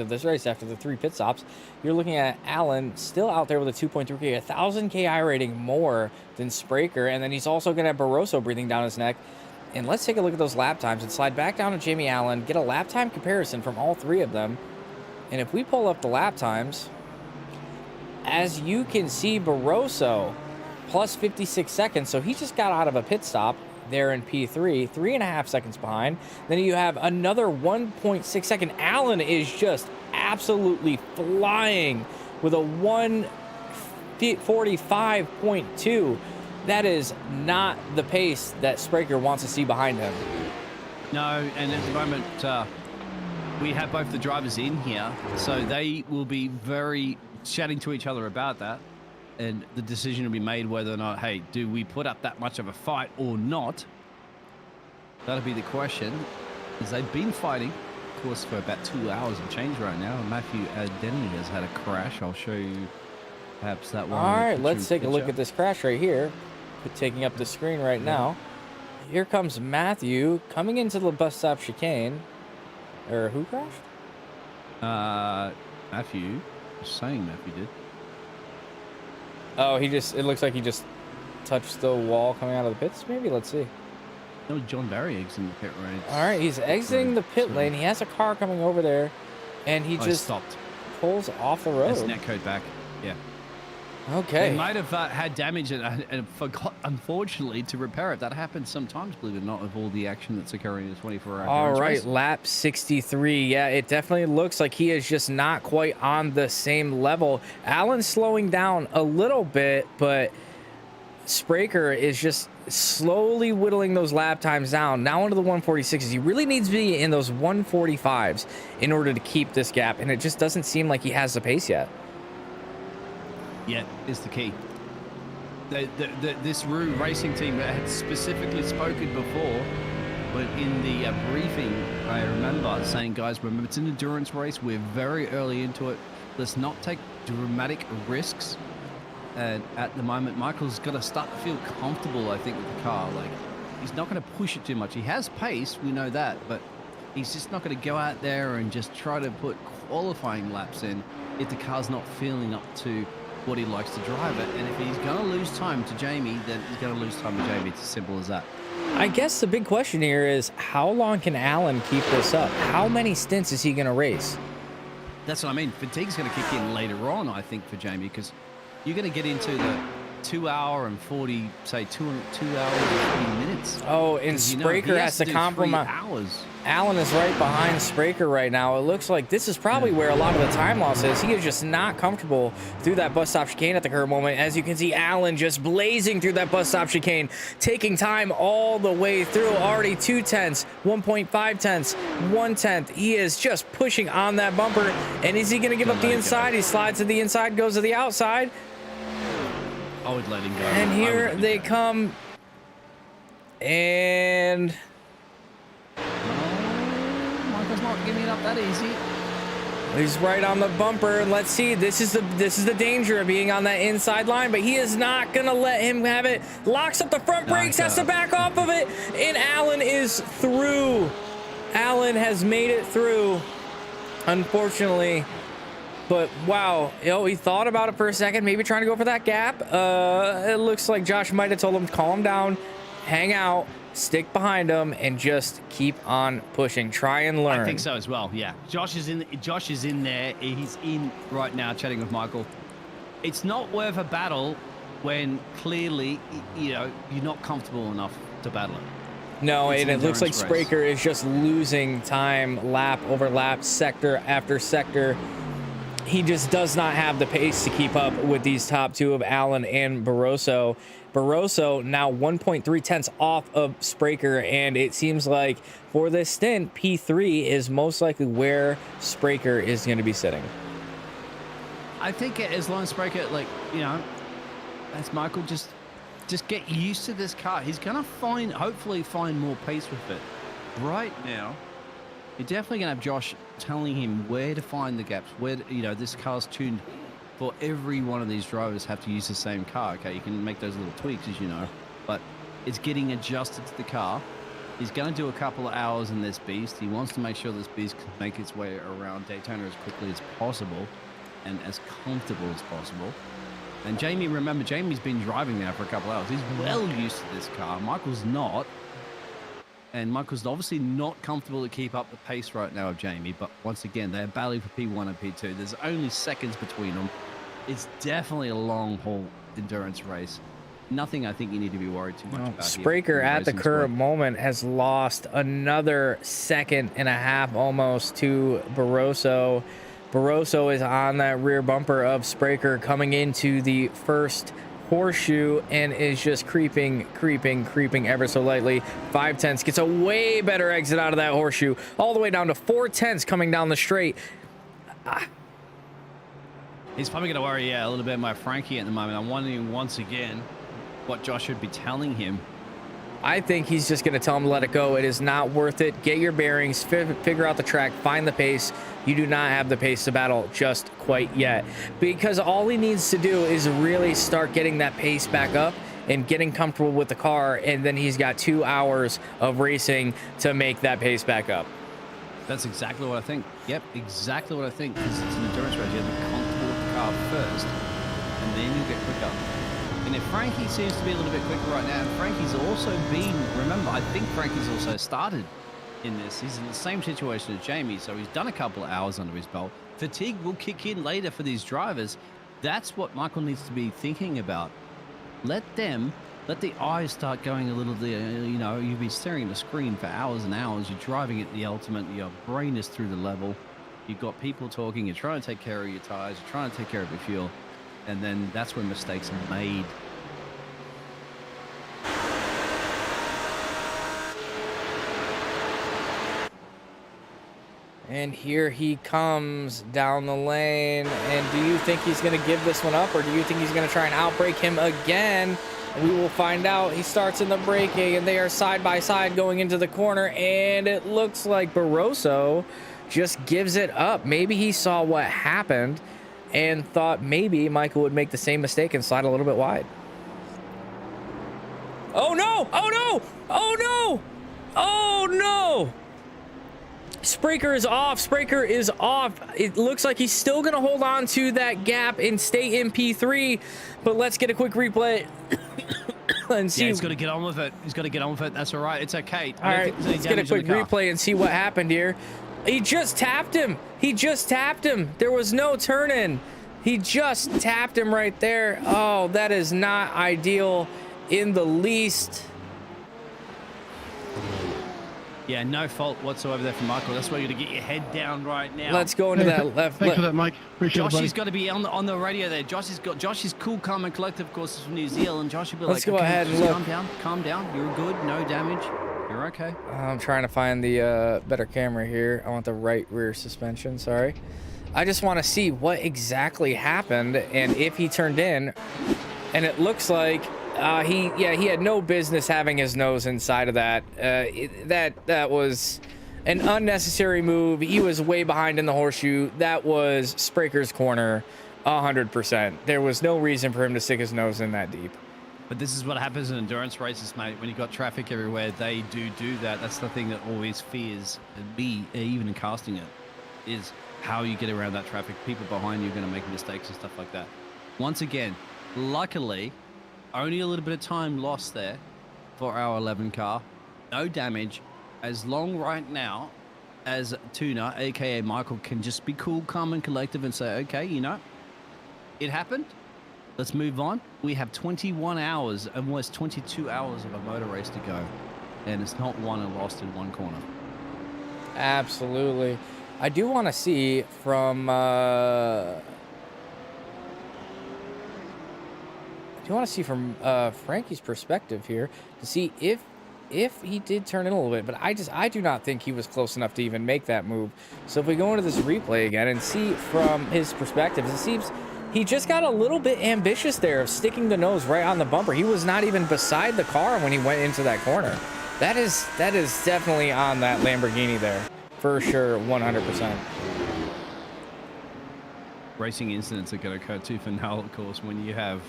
of this race after the 3 pit stops, you're looking at Allen still out there with a 2.3K, 1,000K I rating more than Spraker. And then he's also going to have Barroso breathing down his neck. And let's take a look at those lap times and slide back down to Jamie Allen, get a lap time comparison from all 3 of them. And if we pull up the lap times, as you can see, Barroso plus 56 seconds. So he just got out of a pit stop there in P3, 3.5 seconds behind. Then you have another 1.6 second. Allen is just absolutely flying with a 1:45.2. That is not the pace that Spraker wants to see behind him. No, and at the moment, we have both the drivers in here, so they will be very chatting to each other about that, and the decision will be made whether or not, hey, do we put up that much of a fight or not? That'll be the question. As they've been fighting, of course, for about 2 hours and change right now. Matthew Denny has had a crash. I'll show you perhaps that one. All right, let's take a look at this crash right here. Taking up the screen right now. Here comes Matthew coming into the bus stop chicane. Or who crashed? Matthew. Just saying Matthew did. Oh, it looks like he just touched the wall coming out of the pits, maybe? Let's see. No, John Barry exiting the pit lane. All right, he's exiting the pit lane. He has a car coming over there, and he just stopped. Pulls off the road. That's netcode back. Yeah. Okay. They might have had damage and forgot, unfortunately, to repair it. That happens sometimes, believe it or not, with all the action that's occurring in a 24-hour All right, race. lap 63. Yeah, it definitely looks like he is just not quite on the same level. Alan's slowing down a little bit, but Spraker is just slowly whittling those lap times down. Now into the 146s. He really needs to be in those 145s in order to keep this gap, and it just doesn't seem like he has the pace yet. Yeah, is the key. This Roo racing team had specifically spoken before, but in the briefing, I remember saying, guys, remember it's an endurance race. We're very early into it. Let's not take dramatic risks. And at the moment, Michael's got to start to feel comfortable, I think, with the car. Like, he's not going to push it too much. He has pace, we know that, but he's just not going to go out there and just try to put qualifying laps in if the car's not feeling up to what he likes to drive it. And if he's going to lose time to Jamie, then he's going to lose time to Jamie. It's as simple as that. I guess the big question here is, how long can Alan keep this up? How many stints is he going to race? That's what I mean. Fatigue's going to kick in later on, I think, for Jamie, because you're going to get into the 2 hour and 40, say 2 hours and 40 minutes. Oh, and Spraker has to compromise. Alan is right behind Spraker right now. It looks like this is probably where a lot of the time loss is. He is just not comfortable through that bus stop chicane at the current moment. As you can see, Alan just blazing through that bus stop chicane, taking time all the way through. Already 2 tenths, 1.5 tenths, 1 tenth. He is just pushing on that bumper. And is he going to give up the inside? He slides to the inside, goes to the outside. I would let him go. And here they come. And Michael's not giving it up that easy. He's right on the bumper, and let's see. This is the danger of being on that inside line, but he is not gonna let him have it. Locks up the front brakes, has to back off of it, and Alan is through. Alan has made it through, unfortunately. But wow, he thought about it for a second, maybe trying to go for that gap. It looks like Josh might have told him to calm down, hang out, stick behind him, and just keep on pushing. Try and learn. I think so as well. Yeah, Josh is in there. He's in right now, chatting with Michael. It's not worth a battle when clearly you're not comfortable enough to battle it. No, and it looks like race. Spraker is just losing time, lap over lap, sector after sector. He just does not have the pace to keep up with these top two of Alan and Barroso. Barroso now 1.3 tenths off of Spraker, and it seems like for this stint, P3 is most likely where Spraker is going to be sitting. I think as long as Spraker, as Michael, just get used to this car. He's going to hopefully find more pace with it. Right now, you're definitely going to have Josh telling him where to find the gaps, where, this car's tuned for every one of these drivers have to use the same car. Okay, you can make those little tweaks, as you know, but it's getting adjusted to the car. He's going to do a couple of hours in this beast. He wants to make sure this beast can make its way around Daytona as quickly as possible and as comfortable as possible. And Jamie, remember, Jamie's been driving now for a couple of hours. He's well used to this car. Michael's not. And Michael's obviously not comfortable to keep up the pace right now of Jamie. But once again, they're battling for P1 and P2. There's only seconds between them. It's definitely a long-haul endurance race. Nothing I think you need to be worried too much about. Spraker at the current moment has lost another 1.5 seconds almost to Barroso. Barroso is on that rear bumper of Spraker coming into the first horseshoe and is just creeping ever so lightly. 5 tenths, gets a way better exit out of that horseshoe, all the way down to 4 tenths coming down the straight. He's probably going to worry, a little bit about Frankie at the moment. I'm wondering once again what Josh should be telling him I think he's just going to tell him to let it go. It is not worth it. Get your bearings, figure out the track, find the pace. You do not have the pace to battle just quite yet, because all he needs to do is really start getting that pace back up and getting comfortable with the car, and then he's got 2 hours of racing to make that pace back up. That's exactly what I think. Yep, exactly what I think. Because it's an endurance race. You have to be comfortable with the car first, and then you get quicker. And if Frankie seems to be a little bit quicker right now, and Frankie's also been, remember, I think Frankie's also started in this. He's in the same situation as Jamie, so he's done a couple of hours under his belt. Fatigue will kick in later for these drivers. That's what Michael needs to be thinking about. Let the eyes start going a little, you know, you've been staring at the screen for hours and hours. You're driving at the ultimate. Your brain is through the level. You've got people talking. You're trying to take care of your tires. You're trying to take care of your fuel. And then that's when mistakes are made. And here he comes down the lane. And do you think he's going to give this one up, or do you think he's going to try and outbrake him again? We will find out. He starts in the braking, and they are side by side going into the corner. And it looks like Barroso just gives it up. Maybe he saw what happened and thought maybe Michael would make the same mistake and slide a little bit wide. Oh no! Oh no! Oh no! Oh no! Spraker is off. Spraker is off. It looks like he's still going to hold on to that gap and stay in P3. But let's get a quick replay and see. Yeah, he's got to get on with it. He's got to get on with it. That's all right. It's okay. All right, let's get a quick replay and see what happened here. He just tapped him. He just tapped him. There was no turn in. He just tapped him right there. Oh, that is not ideal in the least. Yeah, no fault whatsoever there from Michael. That's why you got to get your head down right now. Let's go into that left. Thanks for that, Mike. Appreciate it, buddy. Joshy's got to be on the radio there. Josh is cool, calm, and collective. Of course, is from New Zealand. Josh will be Let's like, go ahead and look. Calm down. You're good. No damage. You're okay. I'm trying to find the better camera here. I want the right rear suspension. Sorry. I just want to see what exactly happened and if he turned in. And it looks like he had no business having his nose inside of that. That was an unnecessary move. He was way behind in the horseshoe. That was Spraker's corner 100%. There was no reason for him to stick his nose in that deep. But this is what happens in endurance races, mate. When you've got traffic everywhere, they do that. That's the thing that always fears me, even in casting it, is how you get around that traffic. People behind you are going to make mistakes and stuff like that. Once again, luckily, only a little bit of time lost there for our 11 car. No damage. As long right now as Tuna, aka Michael, can just be cool, calm, and collective and say, okay, you know, it happened. Let's move on. We have 21 hours, almost 22 hours of a motor race to go. And it's not won and lost in one corner. Absolutely. I do want to see from... Frankie's perspective here to see if he did turn in a little bit, but I do not think he was close enough to even make that move. So if we go into this replay again and see from his perspective, it seems he just got a little bit ambitious there of sticking the nose right on the bumper. He was not even beside the car when he went into that corner. That is definitely on that Lamborghini there for sure, 100%. Racing incidents are going to occur too for now, of course, when you have,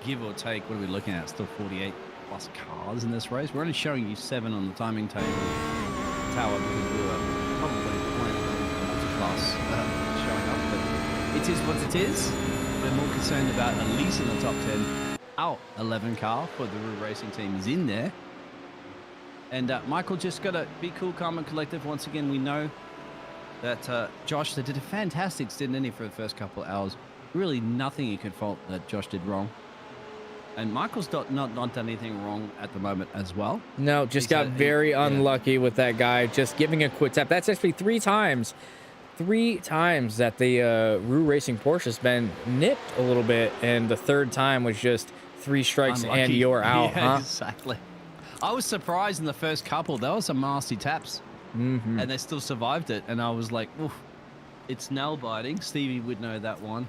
give or take, what are we looking at? Still 48 plus cars in this race. We're only showing you 7 on the timing table tower because we were probably multi-class showing up, but it is what it is. We're more concerned about at least in the top 10. Our 11 car for the Roo Racing team is in there. And Michael just got to be cool, calm, and collective. Once again, we know that Josh, they did a fantastic stint, didn't he, for the first couple of hours. Really nothing you could fault that Josh did wrong. And Michael's not done anything wrong at the moment as well. No, just got very unlucky with that guy just giving a quick tap. That's actually 3 times that the Roo Racing Porsche has been nipped a little bit, and the 3rd time was just 3 strikes unlucky. And you're out. Yeah, huh? Exactly. I was surprised in the first couple. There was some nasty taps, and they still survived it. And I was like, oof, it's nail biting. Stevie would know that one.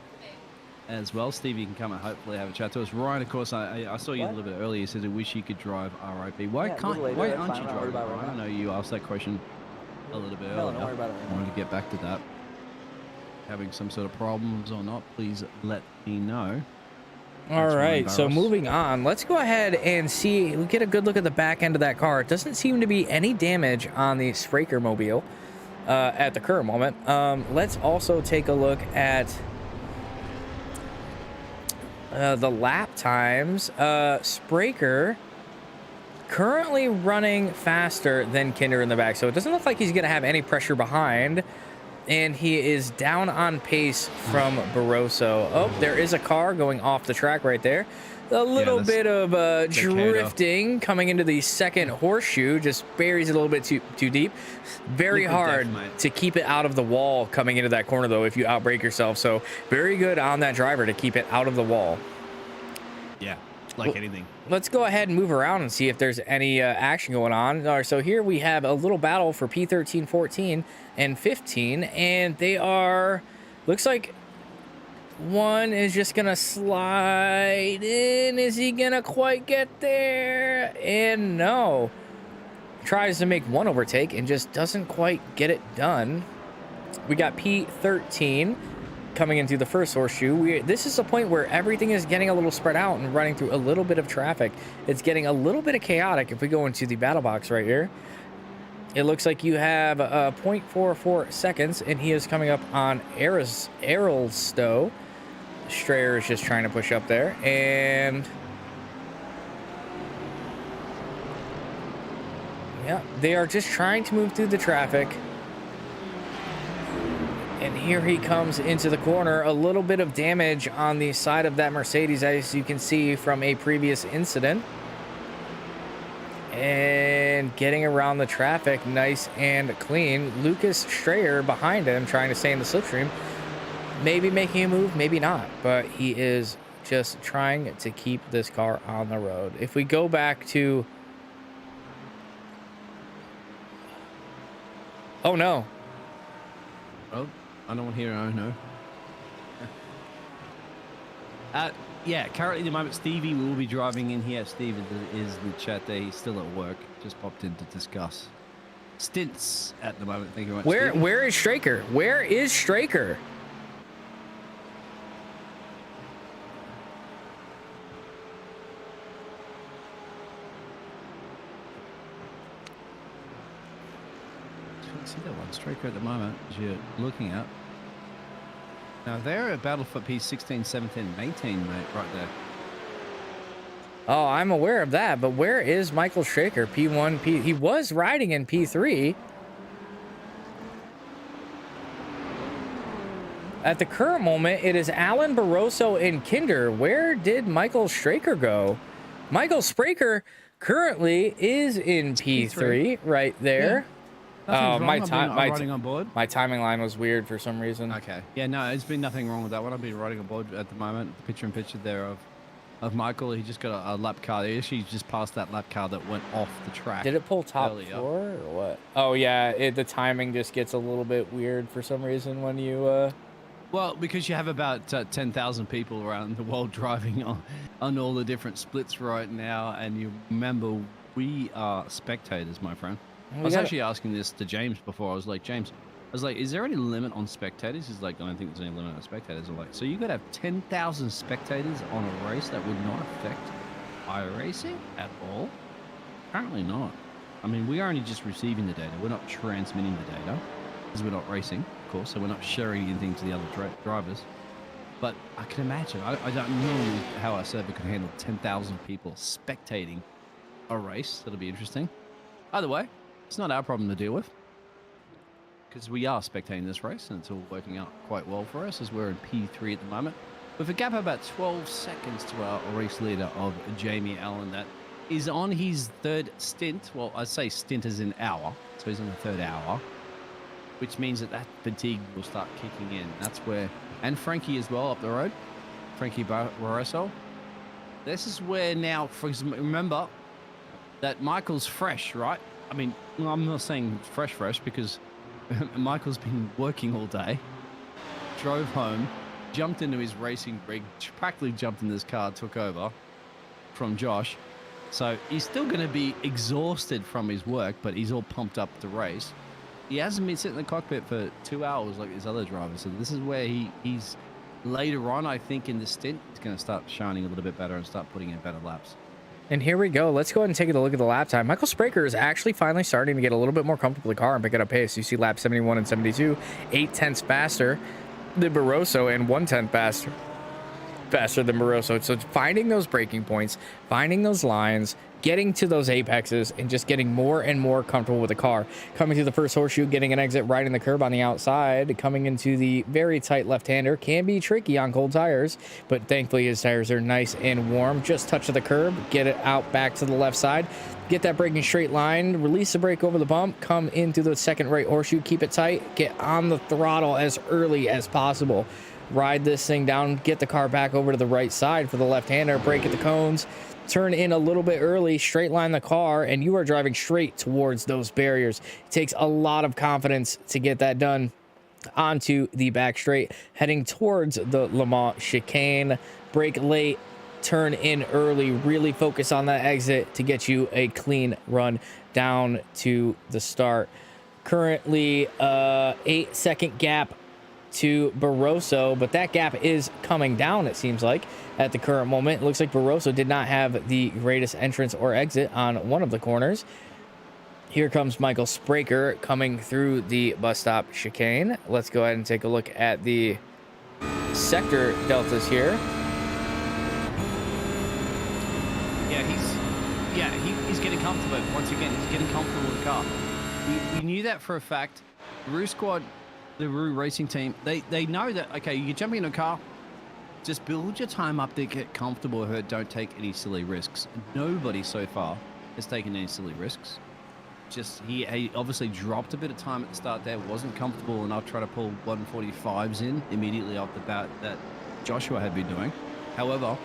as well. Stevie can come and hopefully have a chat to us. Ryan, of course, I saw you a little bit earlier. You said you wish you could drive RIP. Why why aren't you driving? Ryan? I know you asked that question a little bit earlier. Don't worry about it. I wanted to get back to that. Having some sort of problems or not, please let me know. All right, so moving on, let's go ahead and see. We get a good look at the back end of that car. It doesn't seem to be any damage on the Spraker mobile at the current moment. Let's also take a look at the lap times. Spraker currently running faster than Kinder in the back, so it doesn't look like he's going to have any pressure behind. And he is down on pace from Barroso. Oh, there is a car going off the track right there. A little bit of drifting coming into the second horseshoe. Just buries it a little bit too deep. Very hard to keep it out of the wall coming into that corner, though, if you outbrake yourself. So very good on that driver to keep it out of the wall. Yeah, like anything. Let's go ahead and move around and see if there's any action going on. All right, so here we have a little battle for P13, 14, and 15, and they are, looks like one is just gonna slide in. Is he gonna quite get there? And no. Tries to make one overtake and just doesn't quite get it done. We got P13 coming into the first horseshoe. This is a point where everything is getting a little spread out and running through a little bit of traffic. It's getting a little bit of chaotic. If we go into the battle box right here, it looks like you have 0.44 seconds, and he is coming up on Errolstow. Strayer is just trying to push up there, and yeah, they are just trying to move through the traffic. And here he comes into the corner. A little bit of damage on the side of that Mercedes, as you can see from a previous incident. And getting around the traffic nice and clean. Lucas Strayer behind him trying to stay in the slipstream. Maybe making a move, maybe not. But he is just trying to keep this car on the road. If we go back to... Oh, no. Oh, I don't hear. Oh, no. Yeah, currently at the moment, Stevie will be driving in here. Steve is in the chat there. He's still at work. Just popped in to discuss stints at the moment. Thank you very much. Where is Straker? Where is Straker? See that one Straker at the moment as you're looking at. Now they're a battle for P16, 17, and 18, mate, right there. Oh, I'm aware of that, but where is Michael Straker? P1, he was riding in P3. At the current moment, it is Alan Barroso and Kinder. Where did Michael Straker go? Michael Straker currently is in P3 right there. Yeah. My timing line was weird for some reason. Okay. Yeah, no, there's been nothing wrong with that one. I've been riding on board at the moment. The picture there of Michael. He just got a lap car. He actually just passed that lap car that went off the track. Did it pull top earlier. floor or what? Oh yeah, the timing just gets a little bit weird for some reason when you. Well, because you have about 10,000 people around the world driving on all the different splits right now, and you remember we are spectators, my friend. I was actually asking this to James before. I was like, James, is there any limit on spectators? He's like, I don't think there's any limit on spectators. I'm like, so you could have 10,000 spectators on a race that would not affect iRacing at all? Apparently not. I mean, we are only just receiving the data. We're not transmitting the data because we're not racing, of course, so we're not sharing anything to the other drivers. But I can imagine. I don't know how our server could handle 10,000 people spectating a race. That'll be interesting. Either way, it's not our problem to deal with because we are spectating this race and it's all working out quite well for us as we're in P3 at the moment with a gap of about 12 seconds to our race leader of Jamie Allen that is on his third stint. Well, I say stint as in hour, so he's on the third hour, which means that fatigue will start kicking in. That's where, and Frankie as well up the road, Frankie Barroso. This is where now, for example, remember that Michael's fresh, right? I mean, I'm not saying fresh because Michael's been working all day, drove home, jumped into his racing rig, practically jumped in this car, took over from Josh. So he's still going to be exhausted from his work, but he's all pumped up to race. He hasn't been sitting in the cockpit for 2 hours like his other drivers. So this is where he's later on, I think, in the stint, he's going to start shining a little bit better and start putting in better laps. And here we go. Let's go ahead and take a look at the lap time. Michael Spraker is actually finally starting to get a little bit more comfortable with the car and pick it up pace. You see lap 71 and 72, 0.8 faster than Barroso and 1/10 faster than Barroso. So finding those braking points, finding those lines, getting to those apexes, and just getting more and more comfortable with the car. Coming through the first horseshoe, getting an exit right in the curb on the outside, coming into the very tight left-hander. Can be tricky on cold tires, but thankfully his tires are nice and warm. Just touch of the curb, get it out back to the left side, get that braking straight line, release the brake over the bump, come into the second right horseshoe, keep it tight, get on the throttle as early as possible. Ride this thing down, get the car back over to the right side for the left-hander, brake at the cones, turn in a little bit early, straight line the car, and you are driving straight towards those barriers. It takes a lot of confidence to get that done. Onto the back straight, heading towards the Le Mans chicane. Brake late, turn in early, really focus on that exit to get you a clean run down to the start. Currently 8-second gap to Barroso, but that gap is coming down, it seems like, at the current moment. It looks like Barroso did not have the greatest entrance or exit on one of the corners. Here comes Michael Spraker coming through the bus stop chicane. Let's go ahead and take a look at the sector deltas here. He's getting comfortable. Once again, he's getting comfortable with the car. We knew that for a fact. The Roo squad, the Roo racing team, they know that, okay, you jump in a car, just build your time up to get comfortable with it. Don't take any silly risks. Nobody so far has taken any silly risks. Just he obviously dropped a bit of time at the start there, wasn't comfortable enough trying to pull 145s in immediately off the bat that Joshua had been doing. However,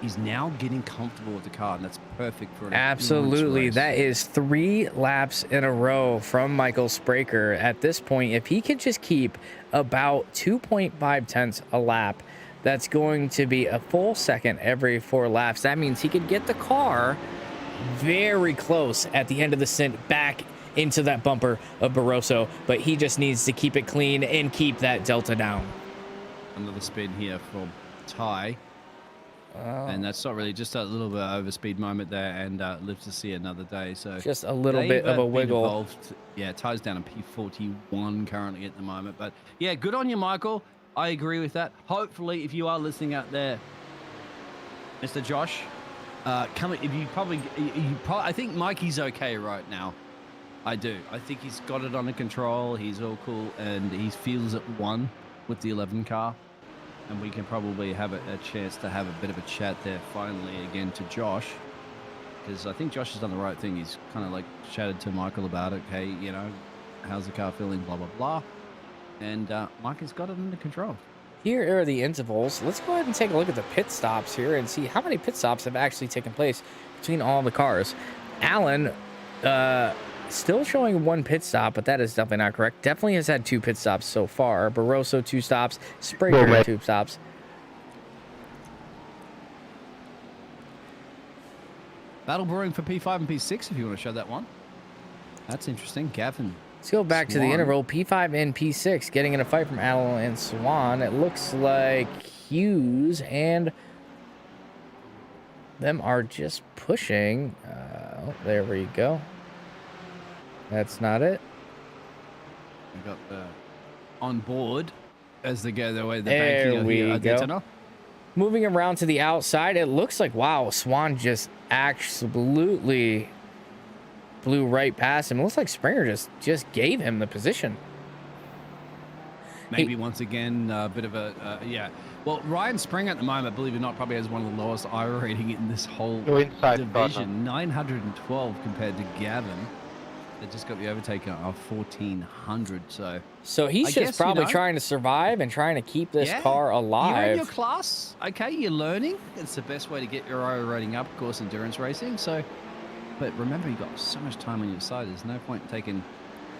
he's now getting comfortable with the car, and that's perfect for an Absolutely. race. That is 3 laps in a row from Michael Spraker. At this point, if he could just keep about 2.5 tenths a lap, that's going to be a full second every 4 laps. That means he could get the car very close at the end of the stint back into that bumper of Barroso, but he just needs to keep it clean and keep that delta down. Another spin here for Ty. And that's not really, just a little bit of overspeed moment there, and lives to see another day. So just a little bit of a wiggle. Involved. Yeah, Ty's down to P41 currently at the moment. But yeah, good on you, Michael. I agree with that. Hopefully, if you are listening out there, Mr. Josh, I think Mikey's okay right now. I do. I think he's got it under control. He's all cool, and he feels at one with the 11 car. And we can probably have a chance to have a bit of a chat there finally again to Josh, because I think Josh has done the right thing. He's kind of like chatted to Michael about it. Hey, you know, how's the car feeling? Blah, blah, blah. And Mike has got it under control. Here are the intervals. Let's go ahead and take a look at the pit stops here and see how many pit stops have actually taken place between all the cars. Allen, still showing 1 pit stop, but that is definitely not correct. Definitely has had 2 pit stops so far. Barroso 2 stops, Spraker 2 stops. Battle brewing for P5 and P6 if you want to show that one. That's interesting. Gavin. Let's go back to the interval. P5 and P6 getting in a fight from Allen and Swan. It looks like Hughes and them are just pushing. There we go. That's not it. We got on board as they go their way. There we go. Daytona. Moving around to the outside, it looks like, wow, Swan just absolutely blew right past him. It looks like Springer just gave him the position. Maybe once again, a bit of a, yeah. Well, Ryan Springer at the moment, believe it or not, probably has one of the lowest I rating in this whole division. 912 compared to Gavin. They just got the overtaker of 1,400. So he's just probably trying to survive and trying to keep this car alive. You're in your class, okay? You're learning. It's the best way to get your I rating up, of course, endurance racing. So, but remember, you've got so much time on your side. There's no point taking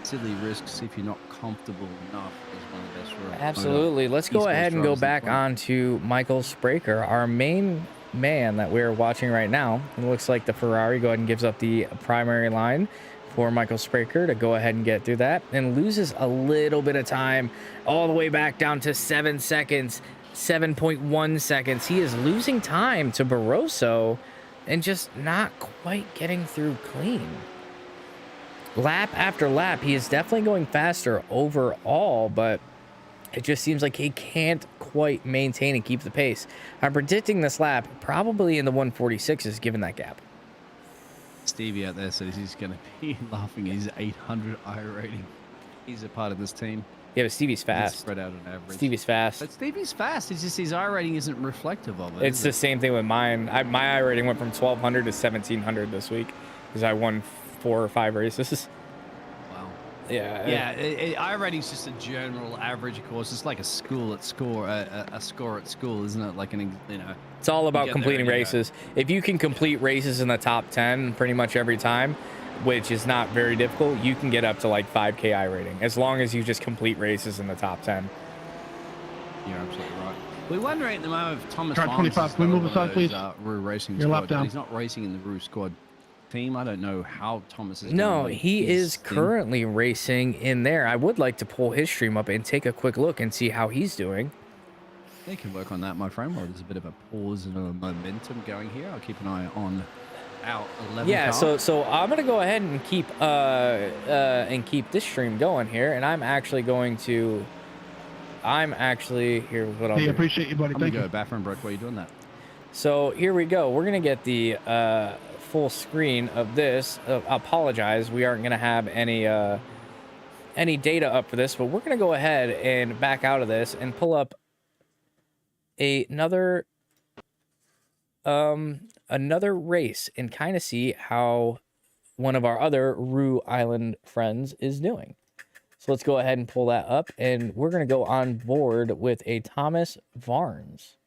silly risks if you're not comfortable enough is one of the best rules. Absolutely. Let's go East Coast ahead and go drivers in back front. on to Michael Spraker, our main man that we're watching right now. It looks like the Ferrari go ahead and gives up the primary line for Michael Spraker to go ahead and get through that, and loses a little bit of time all the way back down to 7 seconds, 7.1 seconds. He is losing time to Barroso and just not quite getting through clean. Lap after lap, he is definitely going faster overall, but it just seems like he can't quite maintain and keep the pace. I'm predicting this lap probably in the 146s given that gap. Stevie out there says he's going to be laughing his 800 I rating. He's a part of this team. Yeah, but Stevie's He's fast. spread out on average. Stevie's fast. But Stevie's fast. It's just his I rating isn't reflective of it. It's the same thing with mine. My I rating went from 1200 to 1700 this week because I won 4 or 5 races. Wow. Yeah. Yeah, I rating's just a general average, of course. It's like a score at school, isn't it? Like It's all about get there completing and you go. races. If you can complete races in the top 10 pretty much every time, which is not very difficult, you can get up to like 5K I rating as long as you just complete races in the top 10. You're absolutely right. We're wondering at the moment if Thomas Track Lyons 25, is can we got move one of aside, please? those, Roo Racing Your lap squad, but down. he's not racing in the Roo squad team. I don't know how Thomas is No, doing he his is thing. currently racing in there. I would like to pull his stream up and take a quick look and see how he's doing. They can work on that, my friend. Well, there's a bit of a pause and a momentum going here. I'll keep an eye on our 11 Yeah, car. so I'm gonna go ahead and keep this stream going here, and I'm actually here. What I'll Hey, do. appreciate you, buddy. I'm Thank gonna you. go bathroom break while you're doing that. So here we go. We're gonna get the full screen of this. I apologize, we aren't gonna have any data up for this, but we're gonna go ahead and back out of this and pull up another race and kind of see how one of our other Roo Island friends is doing. So let's go ahead and pull that up, and we're gonna go on board with a Thomas Varnes.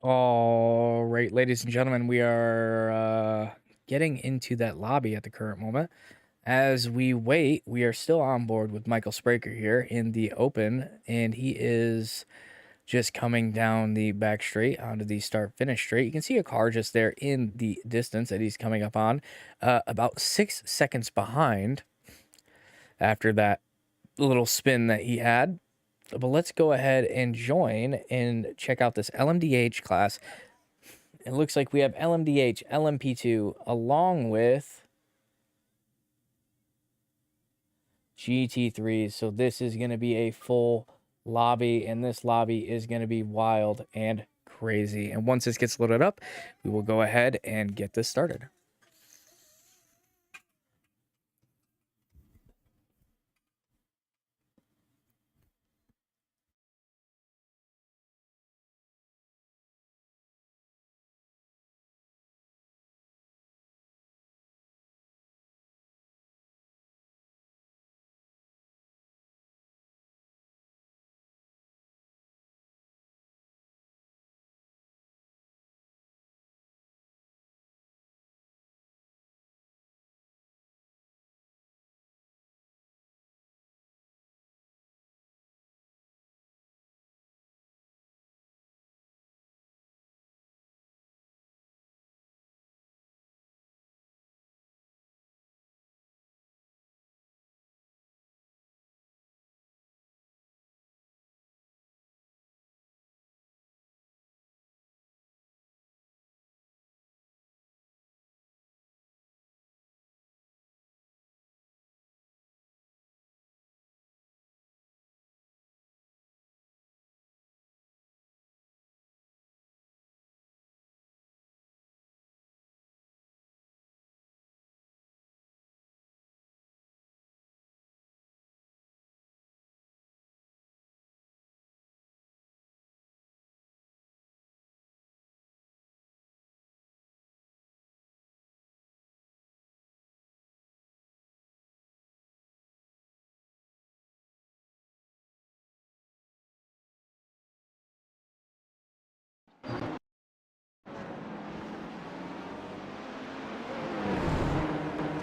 All right, ladies and gentlemen, we are getting into that lobby at the current moment. As we wait, we are still on board with Michael Spraker here in the open, and he is just coming down the back straight onto the start finish straight. You can see a car just there in the distance that he's coming up on, about 6 seconds behind after that little spin that he had. But let's go ahead and join and check out this LMDH class. It looks like we have LMDH, LMP2, along with GT3s. So this is going to be a full lobby, and this lobby is going to be wild and crazy. And once this gets loaded up, we will go ahead and get this started.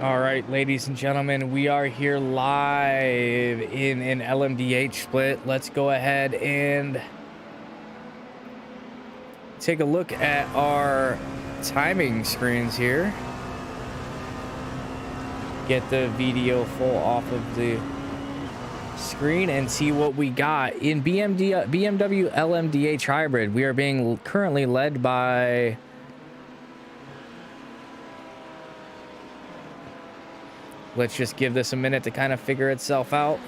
All right, ladies and gentlemen, we are here live in an LMDH split. Let's go ahead and take a look at our timing screens here. Get the video full off of the screen and see what we got in BMW LMDH hybrid. We are being currently led by let's just give this a minute to kind of figure itself out.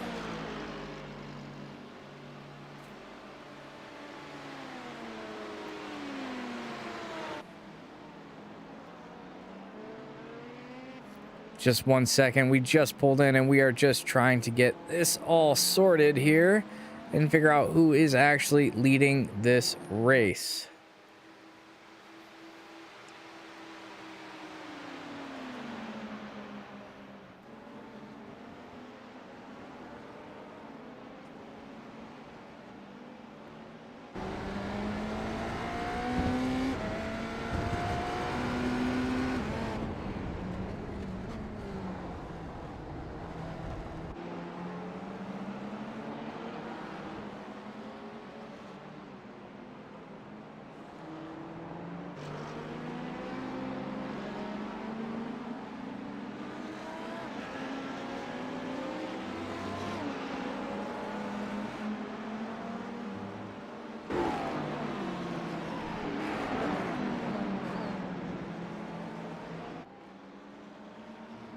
Just 1 second. We just pulled in and we are just trying to get this all sorted here and figure out who is actually leading this race.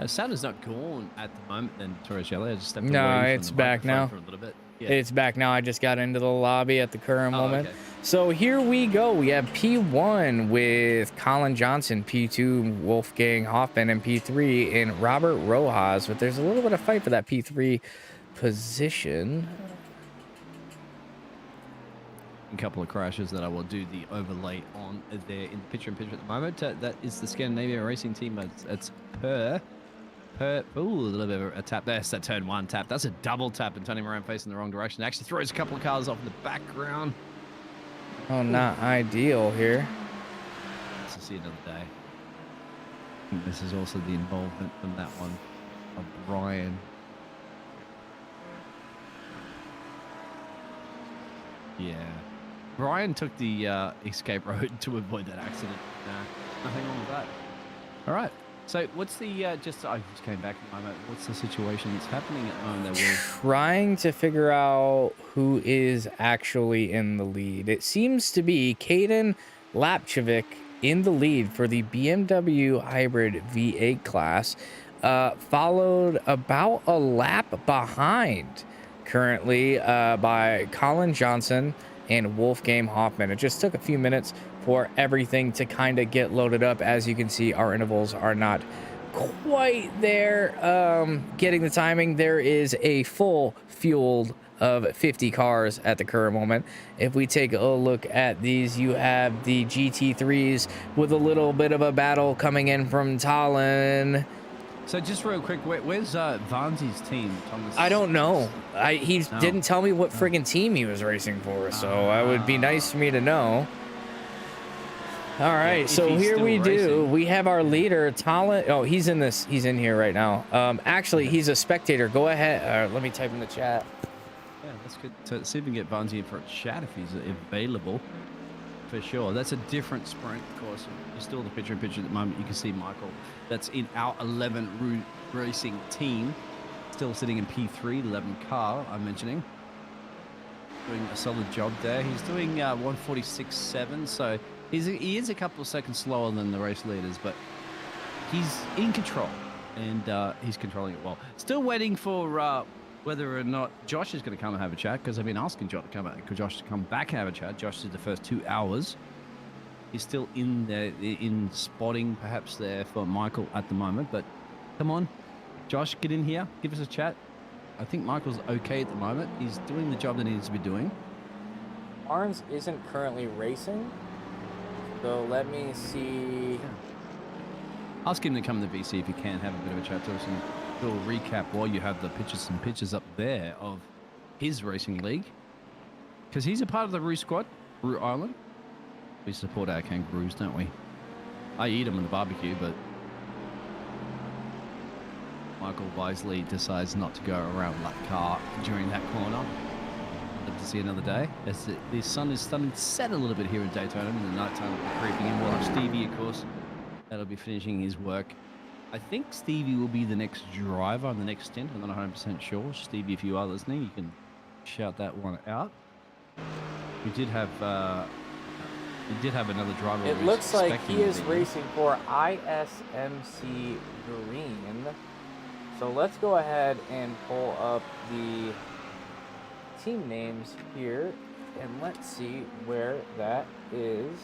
Sound is not gone at the moment then, Torricelli. I just stepped No, away it's from the back microphone now. for a little bit. Yeah. It's back now. I just got into the lobby at the current moment. Okay. So here we go. We have P1 with Colin Johnson, P2 Wolfgang Hoffman, and P3 in Robert Rojas. But there's a little bit of fight for that P3 position. A couple of crashes that I will do the overlay on there in picture-in-picture at the moment. That is the Scandinavian racing team. It's ooh, a little bit of a tap. That's that turn one tap. That's a double tap and turning around facing the wrong direction. Actually throws a couple of cars off in the background. Oh, not ideal here. Let's see another day. I think this is also the involvement from that one of Brian. Yeah. Brian took the escape road to avoid that accident. Nothing wrong with that. All right. So what's the, I just came back in a moment. What's the situation that's happening at the moment? Trying to figure out who is actually in the lead. It seems to be Kaden Lapchevik in the lead for the BMW Hybrid V8 class, followed about a lap behind currently by Colin Johnson and Wolfgang Hoffman. It just took a few minutes for everything to kind of get loaded up. As you can see, our intervals are not quite there. Getting the timing, there is a full fueled of 50 cars at the current moment. If we take a look at these, you have the GT3s with a little bit of a battle coming in from Tallinn. So just real quick, where's Vanzi's team, Thomas? I don't know. He didn't tell me what friggin' team he was racing for, so it would be nice for me to know. All right, yeah, so here we do. We have our leader, Tallinn. Oh, he's in this. He's in here right now. Actually, he's a spectator. Go ahead. Let me type in the chat. Yeah, let's get to see if we can get Vanzi in for a chat if he's available. For sure. That's a different sprint, of course. You're still the picture-in-picture at the moment. You can see Michael. That's in our 11 racing team. Still sitting in P3, 11 car, I'm mentioning. Doing a solid job there. He's doing 146.7, so he is a couple of seconds slower than the race leaders, but he's in control, and he's controlling it well. Still waiting for whether or not Josh is going to come and have a chat, because I've been asking Josh to come back and have a chat. Josh did the first 2 hours. He's still in there, in spotting perhaps there for Michael at the moment, but come on, Josh, get in here, give us a chat. I think Michael's okay at the moment. He's doing the job that he needs to be doing. Barnes isn't currently racing, so let me see. Yeah. Ask him to come to VC if he can, have a bit of a chat to us and do a recap while you have the pictures up there of his racing league. Because he's a part of the Roo squad, Roo Island. We support our kangaroos, don't we? I eat them in the barbecue, but Michael wisely decides not to go around that car during that corner. Love to see another day. As the sun is starting to set a little bit here in Daytona, and the nighttime will be creeping in. We'll have Stevie, of course, that'll be finishing his work. I think Stevie will be the next driver on the next stint. I'm not 100% sure. Stevie, if you are listening, you can shout that one out. We did have another driver. It looks like he is racing for ISMC Green. So let's go ahead and pull up the team names here, and let's see where that is.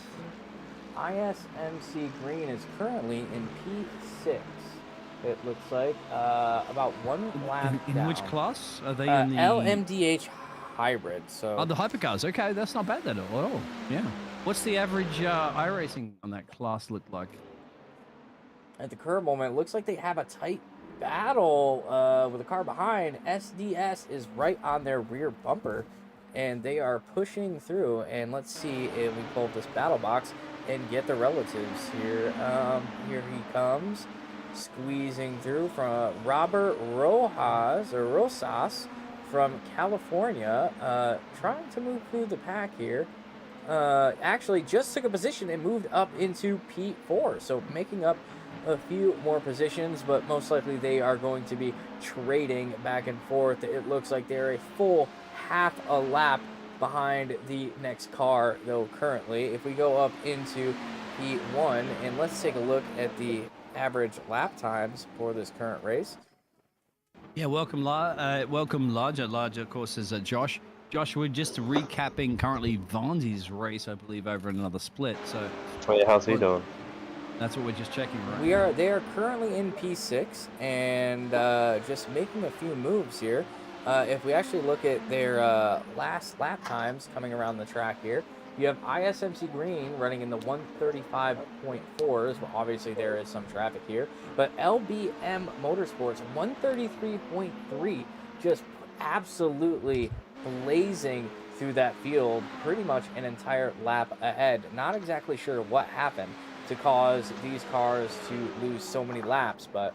ISMC Green is currently in P6. It looks like about one lap in down. which class are they in? The LMDH hybrid. So the hypercars. Okay, that's not bad then at all. Yeah. What's the average iRacing on that class look like? At the current moment, it looks like they have a tight battle with the car behind. SDS is right on their rear bumper, and they are pushing through. And let's see if we pull up this battle box and get the relatives here. Here he comes, squeezing through from Robert Rosas from California, trying to move through the pack here. Actually just took a position and moved up into P4, so making up a few more positions, but most likely they are going to be trading back and forth. It looks like they're a full half a lap behind the next car, though, currently. If we go up into P1, and let's take a look at the average lap times for this current race. Yeah, welcome, Larger. Larger, of course, is Josh. Josh, we're just recapping currently Vanzi's race, I believe, over in another split. So, yeah, how's he doing? That's what we're just checking right They are currently in P6 and just making a few moves here. If we actually look at their last lap times coming around the track here, you have ISMC Green running in the 135.4s. Well, obviously, there is some traffic here. But LBM Motorsports, 133.3, just absolutely blazing through that field, pretty much an entire lap ahead. Not exactly sure what happened to cause these cars to lose so many laps, but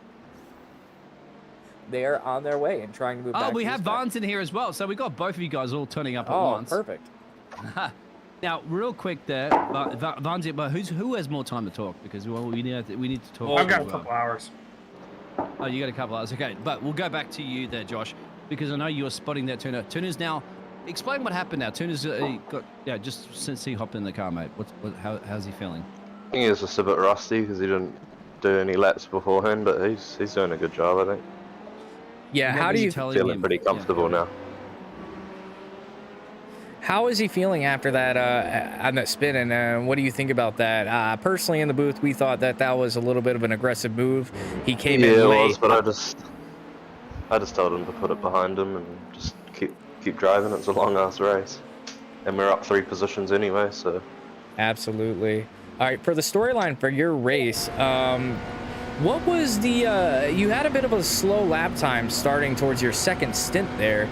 they are on their way and trying to move back. Oh, we have Vance in here as well, so we got both of you guys all turning up at once. Oh, perfect. Now, real quick there, Vance, but who has more time to talk? Because we need to talk. I've got a couple hours. Oh, you got a couple hours. Okay, but we'll go back to you there, Josh, because I know you're spotting that Tuner. Tuner's now. Explain what happened now. Tuner's just since he hopped in the car, mate. How's he feeling? I think he was just a bit rusty because he didn't do any laps beforehand, but he's doing a good job, I think. Yeah, how do you feeling pretty comfortable now? How is he feeling after that on that spin, and what do you think about that? Personally, in the booth, we thought that was a little bit of an aggressive move. He came in late. Yeah, it was, but I just told him to put it behind him and just keep driving. It's a long ass race, and we're up 3 positions anyway, so. Absolutely. All right, for the storyline for your race, what was the you had a bit of a slow lap time starting towards your second stint there.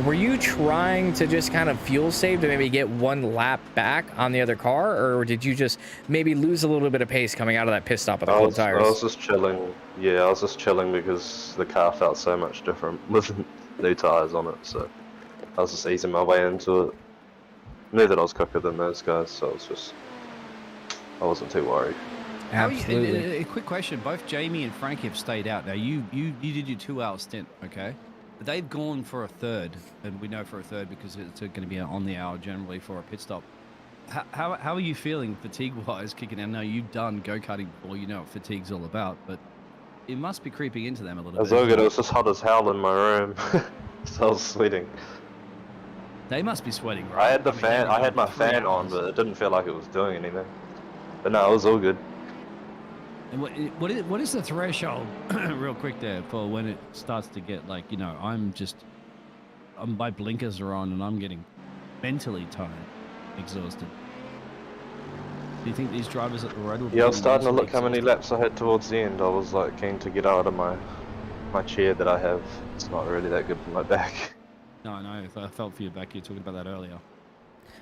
Were you trying to just kind of fuel save to maybe get 1 lap back on the other car, or did you just maybe lose a little bit of pace coming out of that pit stop with the cold tires? I was just chilling. Yeah, I was just chilling because the car felt so much different with new tires on it, so I was just easing my way into it. I knew that I was quicker than those guys, so I wasn't too worried. Absolutely. A quick question: both Jamie and Frank have stayed out. Now you did your 2-hour stint, okay? But they've gone for a third, and we know for a third because it's going to be on the hour generally for a pit stop. How are you feeling fatigue-wise kicking in? I know you've done go-karting before, you know what fatigue's all about, but it must be creeping into them a little bit. It was all good. It was just hot as hell in my room, so I was sweating. They must be sweating, right? I had my fan on, but it didn't feel like it was doing anything. But no, it was all good. And what is the threshold, real quick there, for when it starts to get like, you know, my blinkers are on and I'm getting mentally tired, exhausted. Do you think these drivers at the road will be? Yeah, I was starting to look how many laps I had towards the end. I was like keen to get out of my chair that I have. It's not really that good for my back. No, I felt for your back. You were talking about that earlier.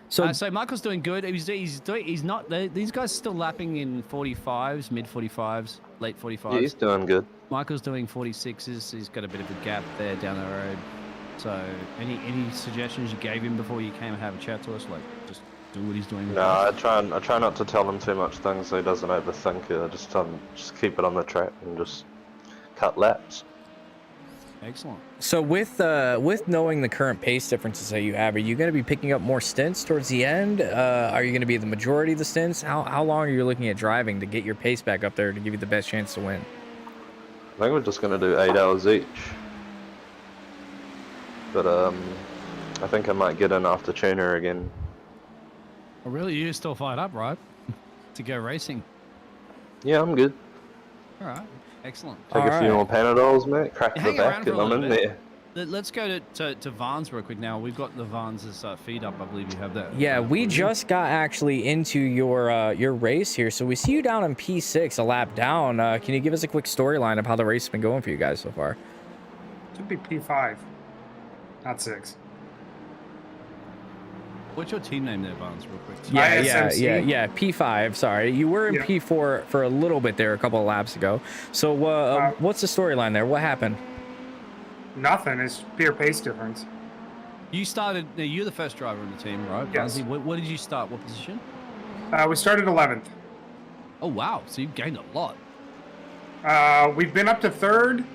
So Michael's doing good. He's not. These guys are still lapping in 45s, mid 45s, late 45s. Yeah, he's doing good. Michael's doing 46s. He's got a bit of a gap there down the road. So, any suggestions you gave him before you came and have a chat to us? Like, just do what he's doing. No, I try not to tell him too much things so he doesn't overthink it. I just tell him just keep it on the track and just cut laps. Excellent. So with knowing the current pace differences that you have, are you going to be picking up more stints towards the end? Are you going to be the majority of the stints? How long are you looking at driving to get your pace back up there to give you the best chance to win? I think we're just going to do 8 hours each. But I think I might get in after tuner again. Oh, really? You're still fired up, right? To go racing. Yeah, I'm good. All right. Excellent. Take a few more Panadols, mate. Crack the Hang back around for and a I'm little in bit. there. Let's go to Vans real quick now. We've got the Vans' feed up. I believe you have that. Yeah, we just got actually into your race here. So we see you down in P6, a lap down. Can you give us a quick storyline of how the race has been going for you guys so far? Should be P5, not 6. What's your team name there, Vans, real quick? ISMC? Yeah. P5. Sorry, you were in P4 for a little bit there, a couple of laps ago. So what's the storyline there? What happened? Nothing. It's pure pace difference. You started. Now you're the first driver in the team, right? Yes. Vanzi, what did you start? What position? We started 11th. Oh wow! So you've gained a lot. We've been up to 3rd.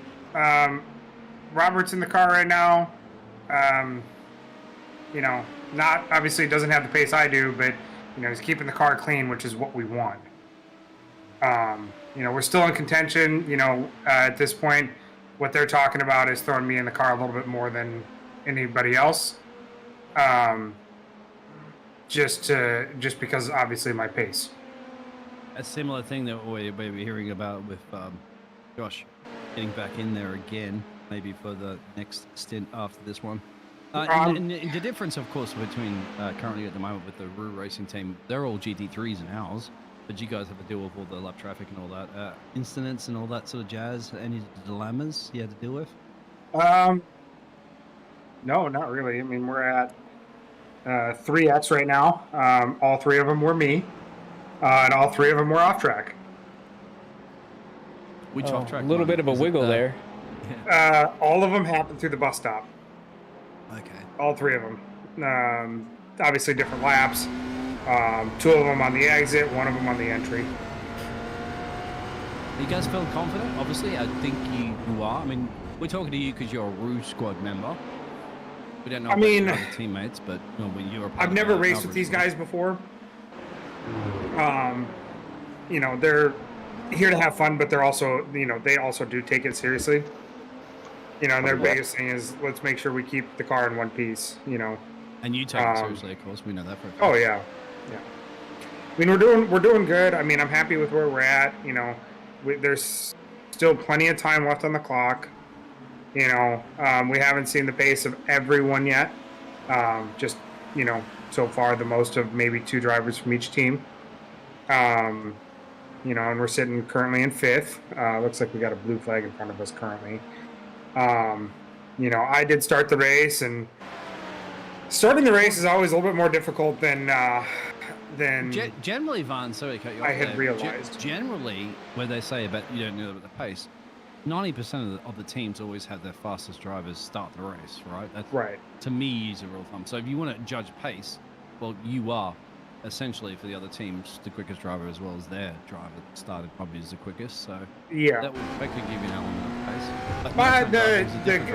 Robert's in the car right now. You know, not obviously doesn't have the pace I do, but you know he's keeping the car clean, which is what we want. You know, we're still in contention. You know, at this point, what they're talking about is throwing me in the car a little bit more than anybody else. Just because obviously my pace. A similar thing that we're hearing about with Josh getting back in there again, maybe for the next stint after this one. And the difference, of course, between currently at the moment with the Roo Racing team, they're all GT3s and ours, but you guys have to deal with all the lap traffic and all that. Incidents and all that sort of jazz. Any dilemmas you had to deal with? No, not really. I mean, we're at 3X right now. All 3 of them were me, and all 3 of them were off track. Which off track? A little bit of a wiggle there. All of them happened through the bus stop. Okay. All 3 of them. Obviously different laps. 2 of them on the exit, 1 of them on the entry. You guys feel confident? Obviously, I think you are. I mean, we're talking to you because you're a Rouge squad member. We don't know about your other teammates, but when you're a part I've never raced with these guys before. You know, they're here to have fun, but they're also, you know, they also do take it seriously. You know, and their biggest thing is let's make sure we keep the car in one piece, you know. And you take it seriously, of course. We know that for a fact. Oh yeah. I mean, we're doing good. I mean, I'm happy with where we're at. You know, there's still plenty of time left on the clock. You know, we haven't seen the pace of everyone yet. Just, you know, so far the most of maybe 2 drivers from each team. You know, and we're sitting currently in 5th. Looks like we got a blue flag in front of us currently. You know, I did start the race, and starting the race is always a little bit more difficult than generally, Vaughn, sorry to cut you off. I had realized. Generally, where they say about you don't know about the pace, 90% of the teams always have their fastest drivers start the race, right? That's, right. To me, is a rule of thumb. So if you want to judge pace, well, you are essentially for the other teams the quickest driver as well as their driver that started probably as the quickest. So yeah, that would give you an element of pace. But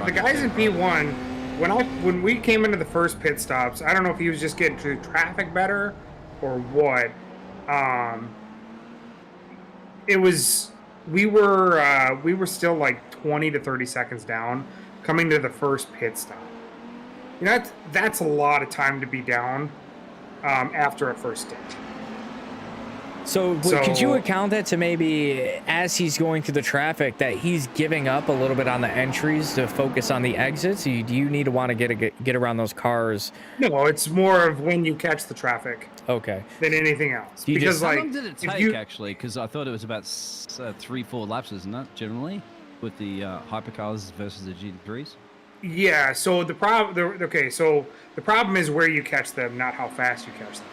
the guys in P1, when we came into the first pit stops, I don't know if he was just getting through traffic better or what. It was we were still like 20 to 30 seconds down coming to the first pit stop. You know, that's a lot of time to be down after a first stint. So could you account that to maybe as he's going through the traffic that he's giving up a little bit on the entries to focus on the exits? Do you need to want to get around those cars? No, it's more of when you catch the traffic. Okay. Than anything else. Because how long did it take actually? Because I thought it was about 3-4 laps, isn't it? Generally, with the hypercars versus the GT3s. Yeah. So the problem. Okay. So the problem is where you catch them, not how fast you catch them.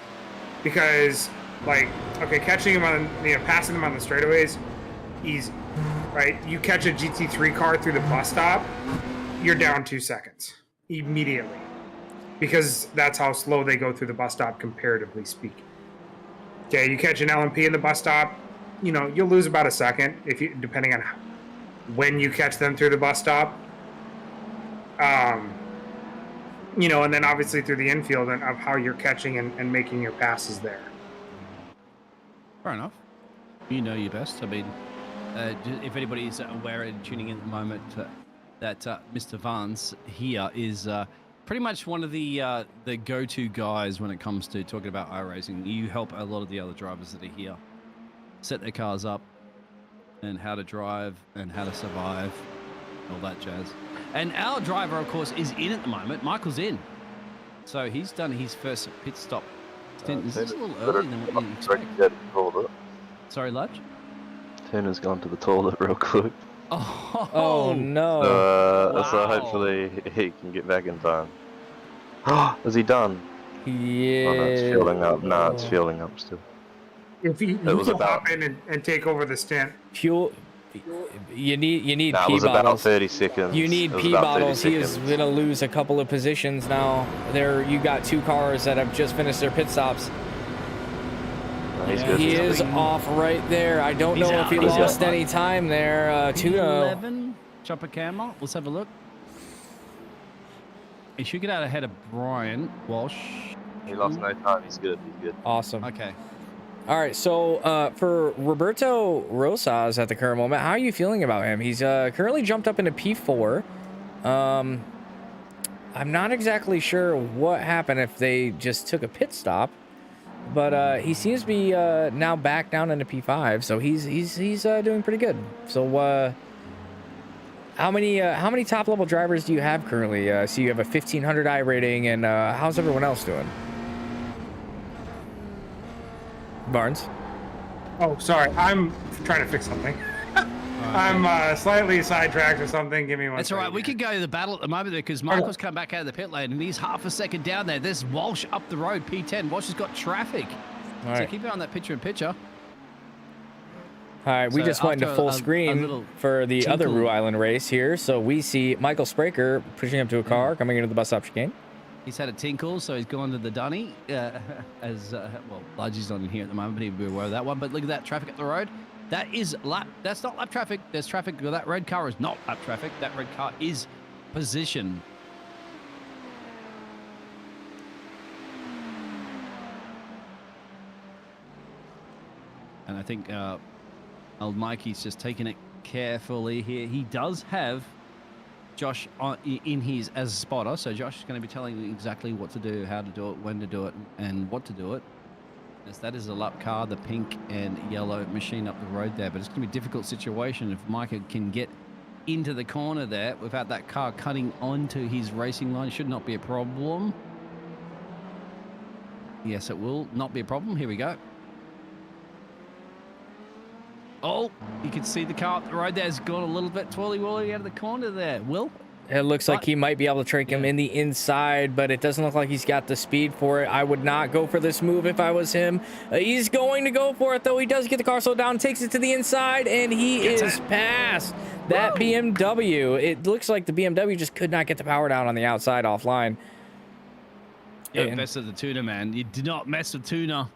Because, like, okay, catching them on, passing them on the straightaways, easy, right? You catch a GT3 car through the bus stop, you're down 2 seconds immediately, because that's how slow they go through the bus stop, comparatively speaking. Okay, you catch an LMP in the bus stop, you'll lose about a second depending on when you catch them through the bus stop. And then obviously through the infield and of how you're catching and making your passes there. Fair enough. You know your best. I mean, if anybody's aware and tuning in at the moment, that Mr. Vance here is pretty much one of the go-to guys when it comes to talking about iRacing. You help a lot of the other drivers that are here set their cars up and how to drive and how to survive, all that jazz. And our driver, of course, is in at the moment. Michael's in. So he's done his first pit stop stint. This is a little earlier than what you expect. Sorry, Ludge? Tuna's gone to the toilet real quick. Oh no. Wow. So hopefully he can get back in time. Is he done? Yeah. Oh, no, it's fueling up. No, it's fueling up still. If you hop in and take over the stint. Fuel. You need It pee was about bottles. 30 seconds. You need pee bottles. He is gonna lose a couple of positions now. You got 2 cars that have just finished their pit stops. No, he's good. He is off right there. I don't know if he lost any time there. Tuna. 11, chopper camera. Let's have a look. He should get out ahead of Brian Walsh. He lost no time. He's good. He's good. Awesome. Okay. All right, so for Roberto Rosas at the current moment, how are you feeling about him? He's currently jumped up into P4. I'm not exactly sure what happened, if they just took a pit stop, but he seems to be now back down into P5, so he's doing pretty good. So how many top level drivers do you have currently? So you have a 1500 I rating, and how's everyone else doing? Barnes. Oh, sorry. I'm trying to fix something. I'm slightly sidetracked or something. Give me one. That's all right. We could go to the battle at the moment because Michael's come back out of the pit lane and he's half a second down there. There's Walsh up the road, P10. Walsh has got traffic. All right. So keep it on that picture-in-picture. All right, we So just went into after full a screen little for the other tinkle. Rue Island race here. So we see Michael Spraker pushing up to a car, coming into the bus stop chicane. He's had a tinkle, so he's gone to the dunny. Well, Lodgy's not in here at the moment, but he'll be aware of that one. But look at that traffic up the road. That is lap. That's not lap traffic. There's traffic. That red car is not lap traffic. That red car is position. And I think old Mikey's just taking it carefully here. He does have Josh in his as a spotter, so Josh is going to be telling you exactly what to do, how to do it, when to do it, and what to do it. As that is a lap car, the pink and yellow machine up the road there, but it's going to be a difficult situation if Micah can get into the corner there without that car cutting onto his racing line. Should not be a problem. Yes, it will not be a problem. Here we go. Oh, you can see the car up the road there has gone a little bit twirly-whirly out of the corner there. Will? It looks like he might be able to trick him in the inside, but it doesn't look like he's got the speed for it. I would not go for this move if I was him. He's going to go for it, though. He does get the car slowed down, takes it to the inside, and he is past that BMW. It looks like the BMW just could not get the power down on the outside offline. Yeah, best of the Tuna, man. You did not mess with Tuna.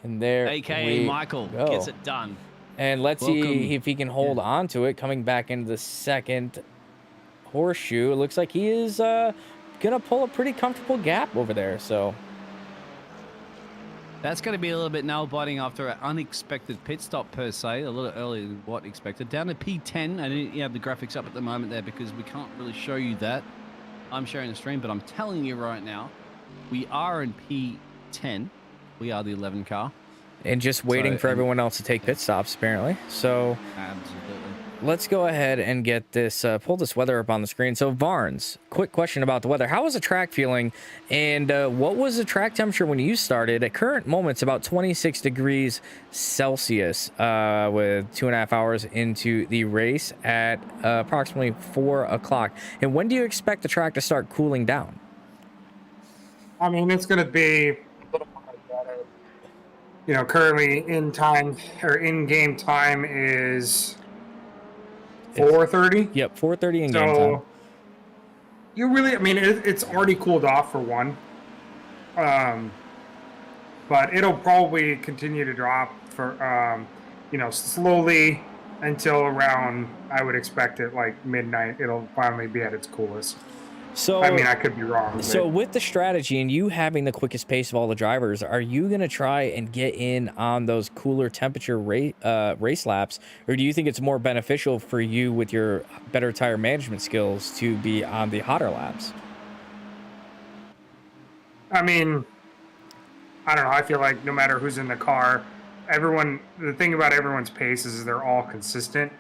And there AKA Michael gets it done. And let's see if he can hold on to it. Coming back into the second horseshoe, it looks like he is gonna pull a pretty comfortable gap over there. So that's going to be a little bit nail-biting after an unexpected pit stop per se, a little earlier than what expected. Down to P10, I didn't have the graphics up at the moment there because we can't really show you that. I'm sharing the stream, but I'm telling you right now, we are in P10. We are the 11 car. And just waiting for everyone else to take pit stops, apparently. So absolutely. let's go ahead and get this, pull this weather up on the screen. So Barnes, quick question about the weather. How was the track feeling? And what was the track temperature when you started? At current moments, about 26 degrees Celsius with 2.5 hours into the race at approximately 4 o'clock. And when do you expect the track to start cooling down? I mean, it's going to be a little more better. You know, currently in-game time is 4:30. Yep, 4:30 in game time. You really, I mean, it's already cooled off for one. But it'll probably continue to drop for, slowly until around, I would expect it like midnight, it'll finally be at its coolest. So I mean, I could be wrong. So with the strategy and you having the quickest pace of all the drivers, are you going to try and get in on those cooler temperature race laps, or do you think it's more beneficial for you with your better tire management skills to be on the hotter laps? I mean, I don't know. I feel like no matter who's in the car, the thing about everyone's pace is they're all consistent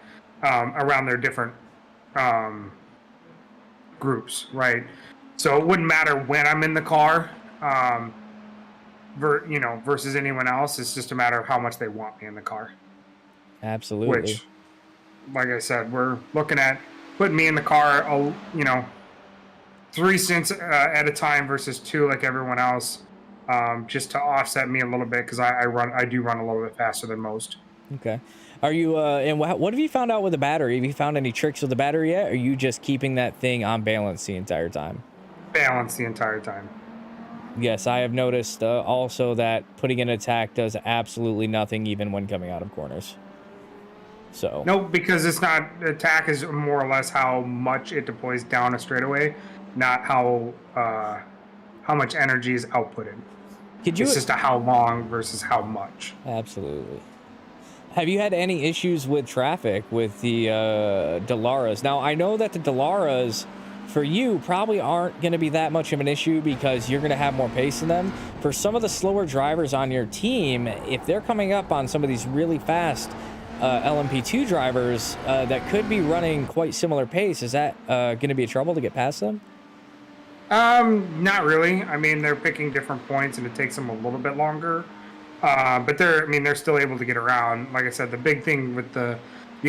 around their different groups, right? So it wouldn't matter when I'm in the car, versus anyone else. It's just a matter of how much they want me in the car. Absolutely. Which, like I said, we're looking at putting me in the car, 3 stints at a time versus 2 like everyone else, just to offset me a little bit because I do run a little bit faster than most. Okay. Are you and what have you found out with the battery? Have you found any tricks with the battery yet? Or are you just keeping that thing on balance the entire time? Balance the entire time. Yes, I have noticed also that putting in attack does absolutely nothing even when coming out of corners. So no, because it's not, attack is more or less how much it deploys down a straightaway, not how much energy is outputted. It's just a how long versus how much. Absolutely. Have you had any issues with traffic with the Delaras? Now, I know that the Delaras, for you, probably aren't going to be that much of an issue because you're going to have more pace in them. For some of the slower drivers on your team, if they're coming up on some of these really fast LMP2 drivers that could be running quite similar pace, is that going to be a trouble to get past them? Not really. I mean, they're picking different points and it takes them a little bit longer. But they're still able to get around. Like I said, the big thing with the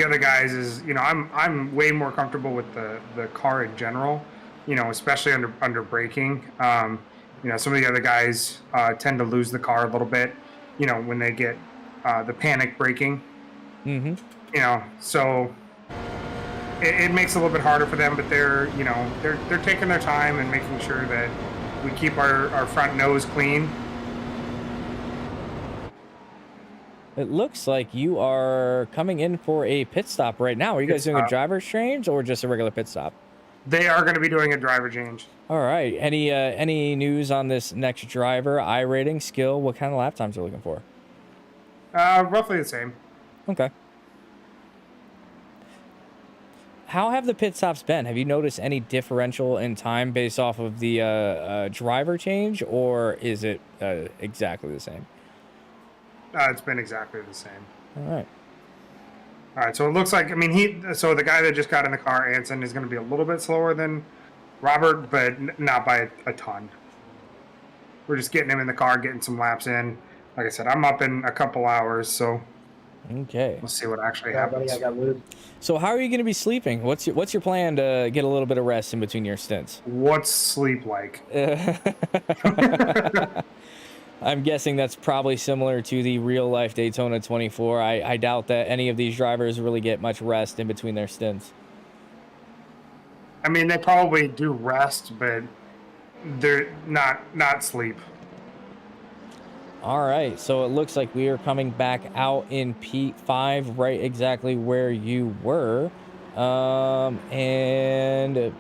other guys is, I'm way more comfortable with the car in general, especially under braking. Some of the other guys tend to lose the car a little bit, when they get the panic braking. Mm-hmm. So it makes it a little bit harder for them, but they're taking their time and making sure that we keep our front nose clean. It looks like you are coming in for a pit stop right now. Are you guys doing a driver's change or just a regular pit stop? They are going to be doing a driver change. All right. Any news on this next driver? iRating, skill? What kind of lap times are you looking for? Roughly the same. Okay. How have the pit stops been? Have you noticed any differential in time based off of the driver change, or is it exactly the same? It's been exactly the same. All right. So it looks like, so the guy that just got in the car, Anson, is going to be a little bit slower than Robert, but not by a ton. We're just getting him in the car, getting some laps in. Like I said, I'm up in a couple hours, so okay. We'll see what actually happens. Buddy, I got lube. So how are you going to be sleeping? What's your plan to get a little bit of rest in between your stints? What's sleep like? I'm guessing that's probably similar to the real life Daytona 24. I doubt that any of these drivers really get much rest in between their stints. They probably do rest, but they're not sleep. All right, so it looks like we are coming back out in P5, right exactly where you were. And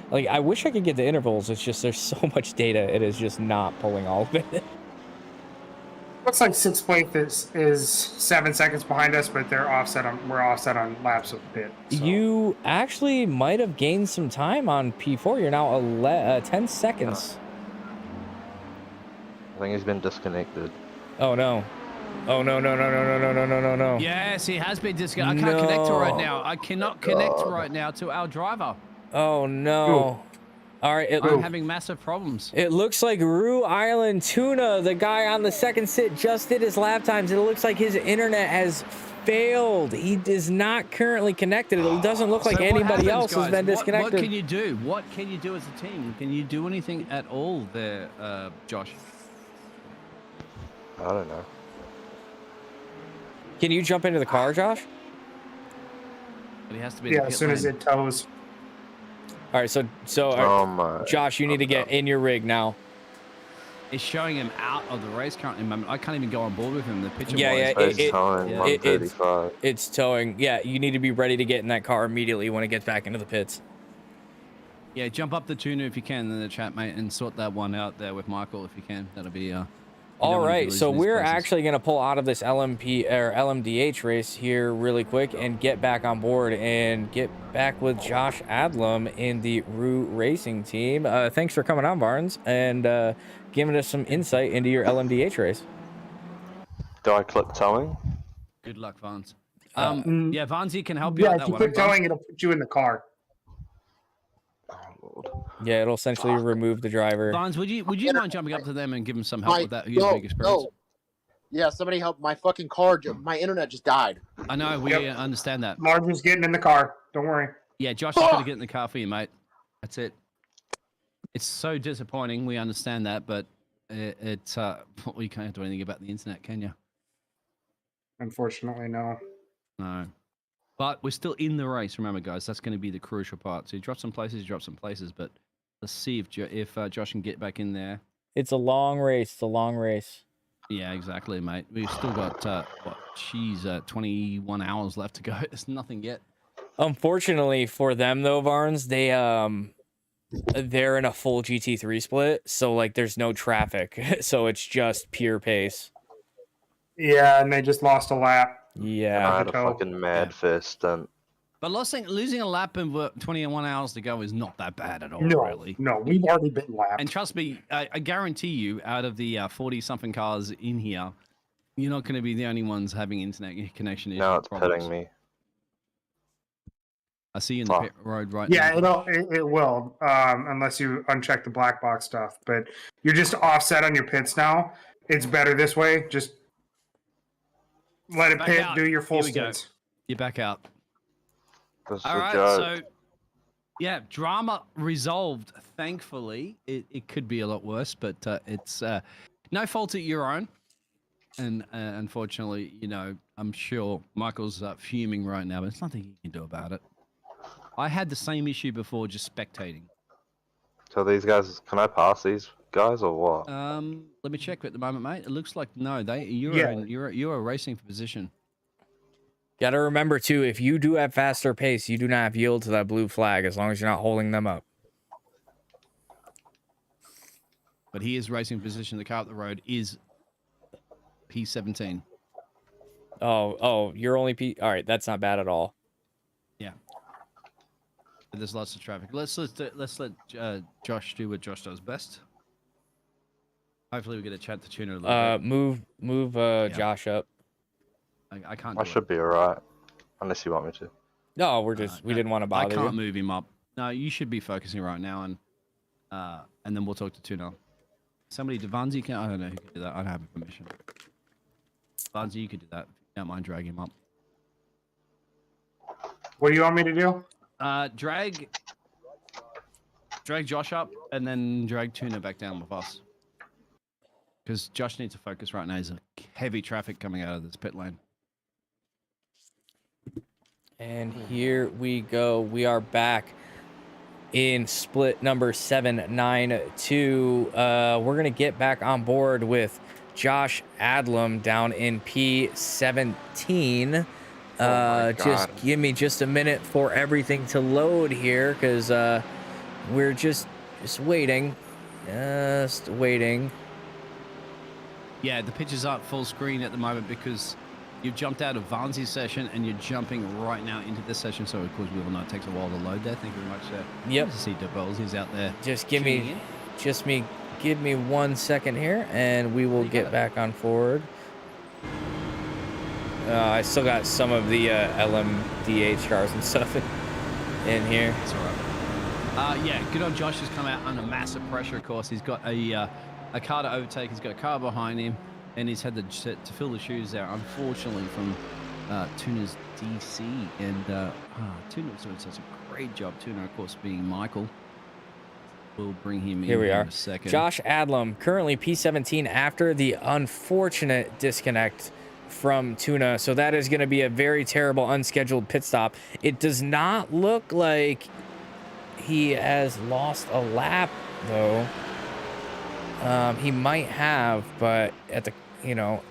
like, I wish I could get the intervals. It's just there's so much data. It is just not pulling all of it. Looks like sixth place is 7 seconds behind us, but we're offset on laps of pit. So. You actually might have gained some time on P4. You're now 10 seconds. I think he's been disconnected. Oh no. Oh no no no no no no no no no no. Yes, he has been disconnected. I can't connect to right now. I cannot connect right now to our driver. Oh no. All right, I'm having massive problems. It looks like Rue Island Tuna, the guy on the second sit, just did his lap times. It looks like his internet has failed. He is not currently connected. It doesn't look like anybody else has been disconnected. What can you do? What can you do as a team? Can you do anything at all there, Josh? I don't know. Can you jump into the car, Josh? But he has to be. Yeah, as soon as it tows. All right, so Josh, you need to get in your rig now. It's showing him out of the race currently. I can't even go on board with him. The picture. It's towing. Yeah, you need to be ready to get in that car immediately when it gets back into the pits. Yeah, jump up the tuner if you can in the chat, mate, and sort that one out there with Michael if you can. That'll be. All right, so we're actually going to pull out of this LMP or LMDH race here really quick and get back on board and get back with Josh Adlam in the Rue Racing team. Thanks for coming on, Barnes, and giving us some insight into your LMDH race. Do I click towing? Good luck, Vance. Yeah, Vanzi can help you out Yeah, that if you one. quit towing, it'll put you in the car. Yeah, it'll essentially remove the driver. Vance, would you mind jumping up to them and give them some help with that? Big experience. Yeah, somebody help. My fucking car, my internet just died. I know, we understand that. Marge is getting in the car. Don't worry. Yeah, Josh is going to get in the car for you, mate. That's it. It's so disappointing. We understand that, but it's you can't do anything about the internet, can you? Unfortunately, no. No. But we're still in the race. Remember, guys, that's going to be the crucial part. So you drop some places, but let's see if Josh can get back in there. It's a long race. It's a long race. Yeah, exactly, mate. We've still got 21 hours left to go. There's nothing yet. Unfortunately for them, though, Barnes, they're in a full GT3 split, so like there's no traffic, so it's just pure pace. Yeah, and they just lost a lap. Yeah, I had a fucking mad fist, and but losing a lap in 21 hours to go is not that bad at all, no, really. No, we've already been lapped. And trust me, I guarantee you, out of the 40-something cars in here, you're not going to be the only ones having internet connection issues. now it's pitting me. I see you in the pit road right now. Yeah, it will, unless you uncheck the black box stuff. But you're just offset on your pits now. It's better this way. Just let it Back pit, out. do your full Here we go. stints. You're back out. That's All a right, joke. so yeah, drama resolved. Thankfully, it could be a lot worse, but it's no fault at your own. And unfortunately, I'm sure Michael's fuming right now, but there's nothing you can do about it. I had the same issue before, just spectating. So these guys, can I pass these guys or what? Let me check at the moment, mate. It looks like no. You're racing for position. Got to remember too, if you do have faster pace, you do not have yield to that blue flag as long as you're not holding them up. But he is racing position. The car up the road is P17. Oh, you're only P. All right, that's not bad at all. Yeah. But there's lots of traffic. Let's let Josh do what Josh does best. Hopefully we get a chat to tuner a little bit. Move Josh up. I can't. I should be alright, unless you want me to. No, we didn't want to bother you. I can't move him up. No, you should be focusing right now, and then we'll talk to tuner. Somebody, Vanzi can. I don't know who can do that. I don't have permission. Vanzi, you could do that. If you don't mind dragging him up. What do you want me to do? Drag Josh up, and then drag tuner back down with us. Because Josh needs to focus right now. There's a heavy traffic coming out of this pit lane. And here we go. We are back in split number 792. We're going to get back on board with Josh Adlam down in P17. Just give me just a minute for everything to load here, because we're just waiting. Just waiting. Yeah, the pictures aren't full screen at the moment because you've jumped out of Vanzi's session and you're jumping right now into this session. So, of course, we all know it takes a while to load there. Thank you very much, sir. Yep. Nice to see Biggles. He's out there. Just give me 1 second here, and we will get back on forward. I still got some of the LMDH cars and stuff in here. That's all right. Yeah, good old Josh has come out under massive pressure, of course. He's got a car to overtake. He's got a car behind him, and he's had to fill the shoes there, unfortunately, from Tuna's DC. And Tuna was doing such a great job. Tuna, of course, being Michael. We'll bring him Here we are. in a second. Josh Adlam, currently P17 after the unfortunate disconnect from Tuna. So that is going to be a very terrible unscheduled pit stop. It does not look like he has lost a lap, though. He might have, but at the, you know.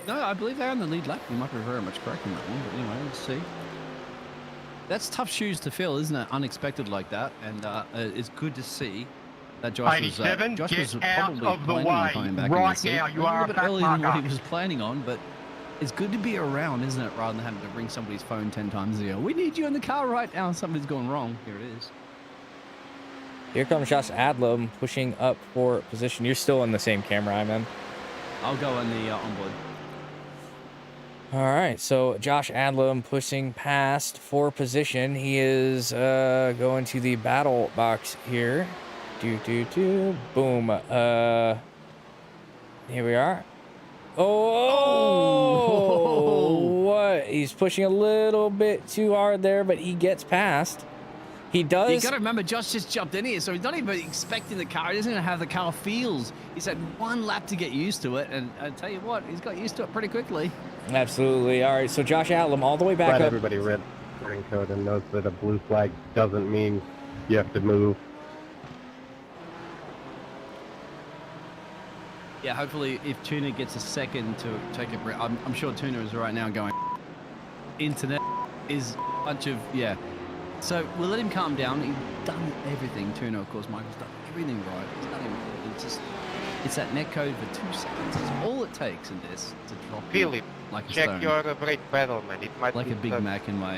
No, I believe they're on the lead lap. You might be very much correct in that one, but anyway, let's see. That's tough shoes to fill, isn't it? Unexpected like that, and it's good to see that Josh was probably planning on coming back right in now. a You are little bit earlier than what he was planning on, but it's good to be around, isn't it? Rather than having to ring somebody's phone 10 times a year. We need you in the car right now. Something's gone wrong. Here it is. Here comes Josh Adlam pushing up for position. You're still in the same camera I'm in. I'll go on the onboard. All right, so Josh Adlam pushing past for position. He is going to the battle box here. Boom. Here we are. Oh, what? He's pushing a little bit too hard there, but he gets past. He does. You got to remember, Josh just jumped in here, so he's not even expecting the car. He doesn't even have the car feels. He's had one lap to get used to it, and I tell you what, he's got used to it pretty quickly. Absolutely. All right, so Josh Adlam all the way back Glad up. everybody read the code and knows that a blue flag doesn't mean you have to move. Yeah, hopefully if Tuna gets a second to take a breath, I'm sure Tuna is right now going, internet is a bunch of, yeah. So we'll let him calm down. He's done everything. Tuna, of course, Michael's done everything right. He's done everything. It's that net code for 2 seconds. It's all it takes in this to drop Philip, like a check stone. your brake pedal, man. It might Like be a Big Mac in my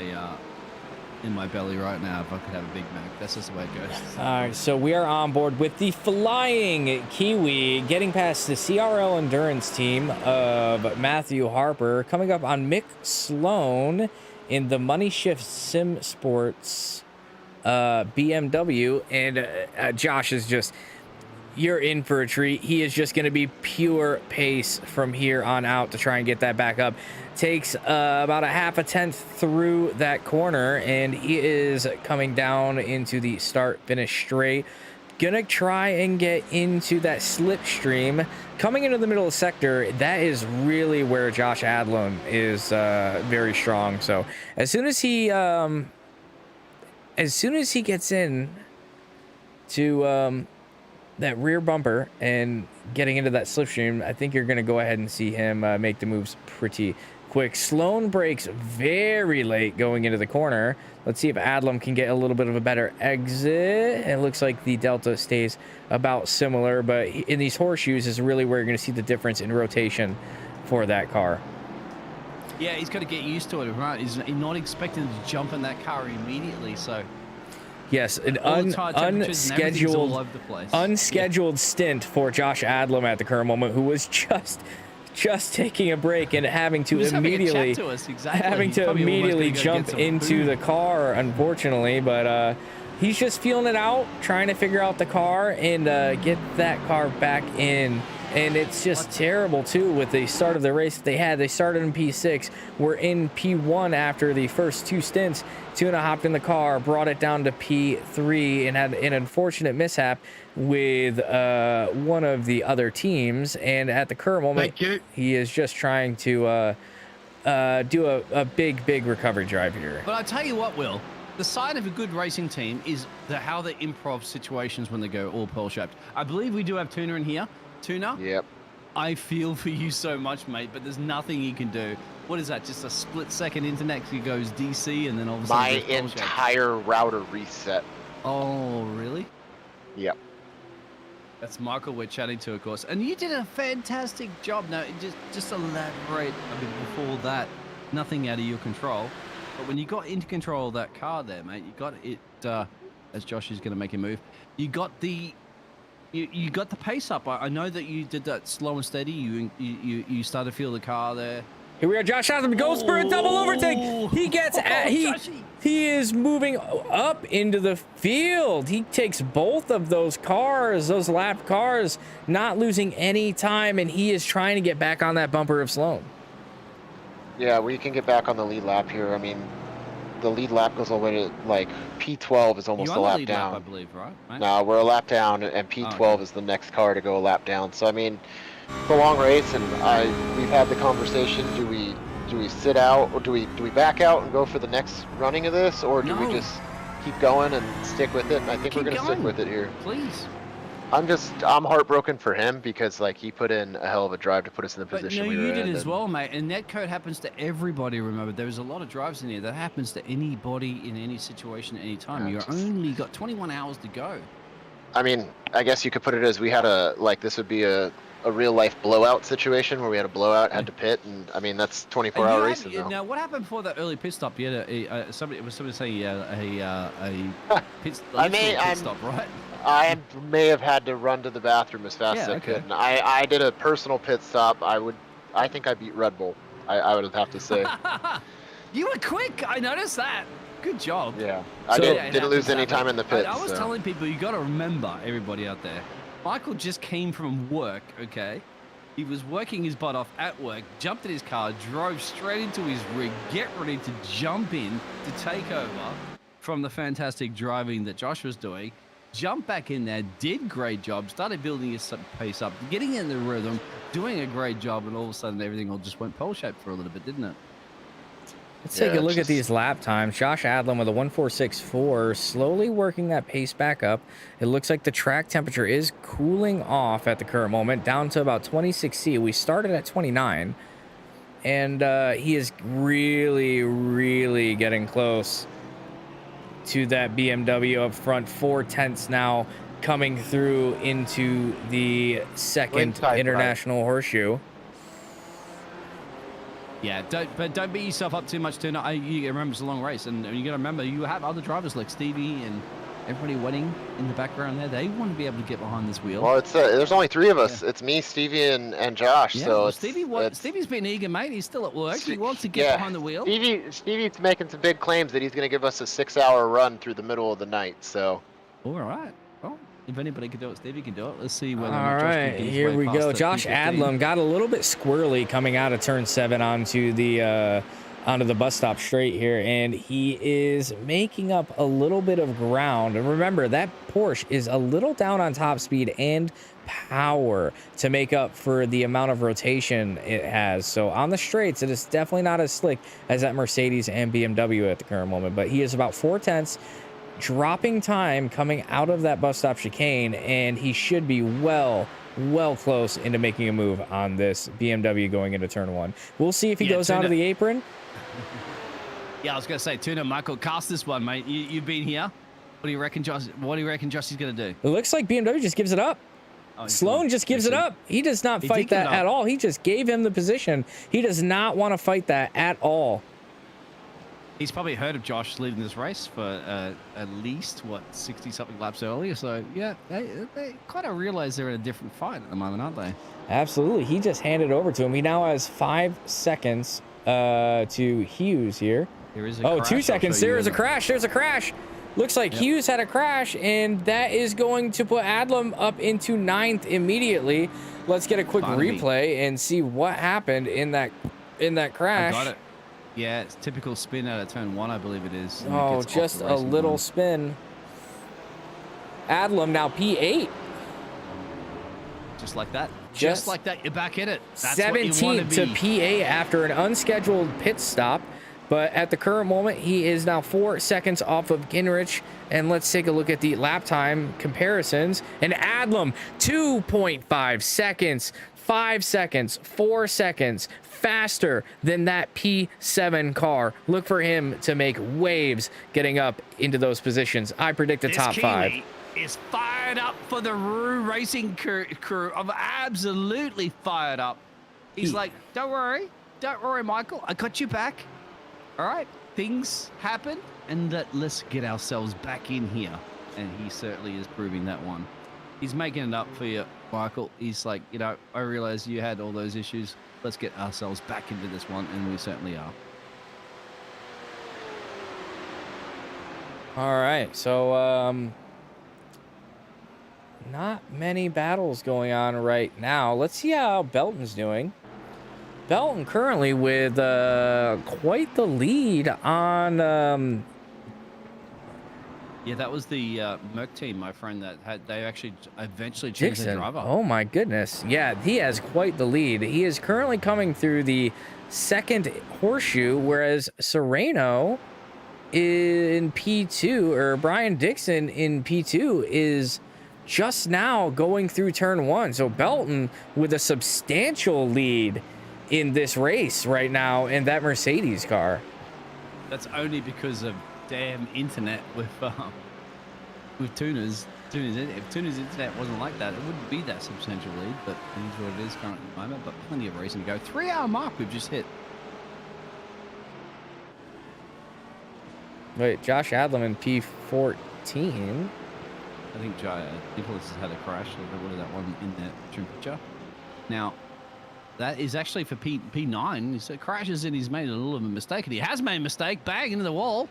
belly right now. If I could have a Big Mac, that's just the way it goes. All right, so we are on board with the Flying Kiwi, getting past the CRL Endurance team of Matthew Harper, coming up on Mick Sloan in the Money Shift Sim Sports BMW, and Josh is just, you're in for a treat. He is just going to be pure pace from here on out to try and get that back up. Takes about a half a tenth through that corner, and he is coming down into the start-finish straight. Gonna try and get into that slipstream. Coming into the middle of the sector, that is really where Josh Adlam is very strong. So as soon as he gets in to that rear bumper and getting into that slipstream, I think you're gonna go ahead and see him make the moves pretty quick. Sloan brakes very late going into the corner. Let's see if Adlam can get a little bit of a better exit. It looks like the Delta stays about similar, but in these horseshoes is really where you're going to see the difference in rotation for that car. Yeah, he's got to get used to it, right? He's not expecting to jump in that car immediately, so... Yes, an unscheduled stint for Josh Adlam at the current moment, who was just taking a break and having to immediately jump into the car, unfortunately. But he's just feeling it out, trying to figure out the car and get that car back in. And it's just terrible too with the start of the race that they had. They started in P6, were in P1 after the first 2 stints. Tuna hopped in the car, brought it down to P3, and had an unfortunate mishap with one of the other teams. And at the current moment, he is just trying to do a big recovery drive here. But I tell you what, Will, the sign of a good racing team is how they improv situations when they go all pearl-shaped. I believe we do have Tuna in here. Tuna? Yep. I feel for you so much, mate, but there's nothing you can do. What is that? Just a split-second internet? He goes DC, and then all of a sudden... My entire router reset. Oh, really? Yep. That's Michael we're chatting to, of course. And you did a fantastic job. Now, just elaborate a bit before that. Nothing out of your control. But when you got into control of that car there, mate, you got it, as Josh is going to make a move, you got the... You got the pace up. I know that you did that slow and steady. You started to feel the car there. Here we are. Josh Adlam goes for a double overtake. He gets he is moving up into the field. He takes both of those cars, those lap cars, not losing any time, and he is trying to get back on that bumper of Sloan. Yeah, we can get back on the lead lap here. I mean, the lead lap goes all the way to like P12 is almost a lap down. I believe, right? No, we're a lap down, and P12 is the next car to go a lap down. So I mean, it's a long race, and we've had the conversation. Do we sit out, or do we back out and go for the next running of this, or do we just keep going and stick with it? And I think we're gonna stick with it here. Please. I'm heartbroken for him because like he put in a hell of a drive to put us in the position we were in. You did as well, mate. And that code happens to everybody. Remember, there's a lot of drives in here that happens to anybody in any situation, at any time. Yeah, You're only got 21 hours to go. I mean, I guess you could put it as we had this would be a real life blowout situation where we had a blowout, had to pit, and I mean that's 24-hour racing now. Now, what happened before that early pit stop? You had somebody saying a pit stop, right? I may have had to run to the bathroom as fast as I could. And I did a personal pit stop. I think I beat Red Bull. I would have to say. You were quick. I noticed that. Good job. Yeah. I didn't lose any time in the pits. I was telling people, you got to remember, everybody out there, Michael just came from work, okay? He was working his butt off at work, jumped in his car, drove straight into his rig, get ready to jump in to take over from the fantastic driving that Josh was doing. Jumped back in there, did great job, started building his pace up, getting in the rhythm, doing a great job, and all of a sudden everything all just went pole-shaped for a little bit, didn't it? Let's take a look at these lap times. Josh Adlam with a 1:4.64, slowly working that pace back up. It looks like the track temperature is cooling off at the current moment, down to about 26C. We started at 29, and he is really, really getting close to that BMW up front. 4/10 now coming through into the second international horseshoe. Yeah, don't beat yourself up too much. You remember it's a long race, and you got to remember you have other drivers like Stevie and everybody waiting in the background there. They want to be able to get behind this wheel. Well, it's there's only 3 of us. Yeah. It's me, Stevie, and Josh. Yeah, so well, Stevie's been eager, mate. He's still at work. He wants to get behind the wheel. Stevie's making some big claims that he's going to give us a 6-hour run through the middle of the night. So. All right. Well, if anybody can do it, Stevie can do it. Let's see whether. All right, here we go. Josh Adlam got a little bit squirrely coming out of turn 7 onto the bus stop straight here, and he is making up a little bit of ground. And remember, that Porsche is a little down on top speed and power to make up for the amount of rotation it has. So on the straights, it is definitely not as slick as that Mercedes and BMW at the current moment, but he is about 4/10 dropping time coming out of that bus stop chicane, and he should be well close into making a move on this BMW going into turn 1. We'll see if he goes out of the apron. Yeah, I was gonna say, Tuna, Michael, cast this one, mate. You've been here. What do you reckon, Josh? What do you reckon Josh is gonna do? It looks like BMW just gives it up. Sloan just gives it up. He does not fight that at all. He just gave him the position. He does not want to fight that at all. He's probably heard of Josh leading this race for at least, 60-something laps earlier. So, yeah, they kind of realize they're in a different fight at the moment, aren't they? Absolutely. He just handed over to him. He now has 5 seconds to Hughes here. There is a crash. 2 seconds. There is a crash. There's a crash. Looks like Hughes had a crash, and that is going to put Adlam up into 9th immediately. Let's get a quick replay and see what happened in that crash. I got it. Yeah, it's typical spin out of turn 1, I believe it is. Oh, just a little spin. Adlam now P8. Just like that. Just like that, you're back in it. That's 17th to P8 after an unscheduled pit stop. But at the current moment, he is now 4 seconds off of Gingrich. And let's take a look at the lap time comparisons. And Adlam, 2.5 seconds, 5 seconds, 4 seconds faster than that P7 car. Look for him to make waves getting up into those positions. I predict a top 5. Is fired up for the Roo Racing crew. I'm absolutely fired up. He's like, don't worry, Michael. I got you back. All right, things happen, and let's get ourselves back in here. And he certainly is proving that one. He's making it up for you, Michael. He's like, you know, I realize you had all those issues. Let's get ourselves back into this one, and we certainly are. All right, so not many battles going on right now. Let's see how Belton's doing. Belton currently with quite the lead on. Yeah, that was the Merc team, my friend. They actually eventually changed their driver. Oh my goodness! Yeah, he has quite the lead. He is currently coming through the second horseshoe, whereas Sereno in P2, or Brian Dixon in P2, is just now going through turn 1. So Belton with a substantial lead in this race right now in that Mercedes car. That's only because of damn internet with Tuna's. If Tuna's internet wasn't like that, it wouldn't be that substantial lead, but it is what it is currently at the moment. But plenty of racing to go. 3-hour mark we've just hit. Wait, Josh Adlam in P14. I think Biggles has had a crash. What is that one in the temperature? Now, that is actually for P9. He said crashes and he's made a little of a mistake, and he has made a mistake. Bang into the wall.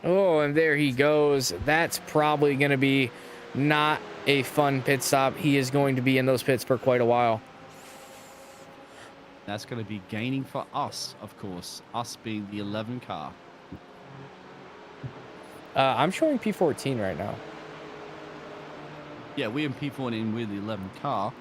Oh, and there he goes. That's probably going to be not a fun pit stop. He is going to be in those pits for quite a while. That's going to be gaining for us, of course. Us being the 11 car. I'm showing P14 right now. Yeah, we're in P14 with the 11 car.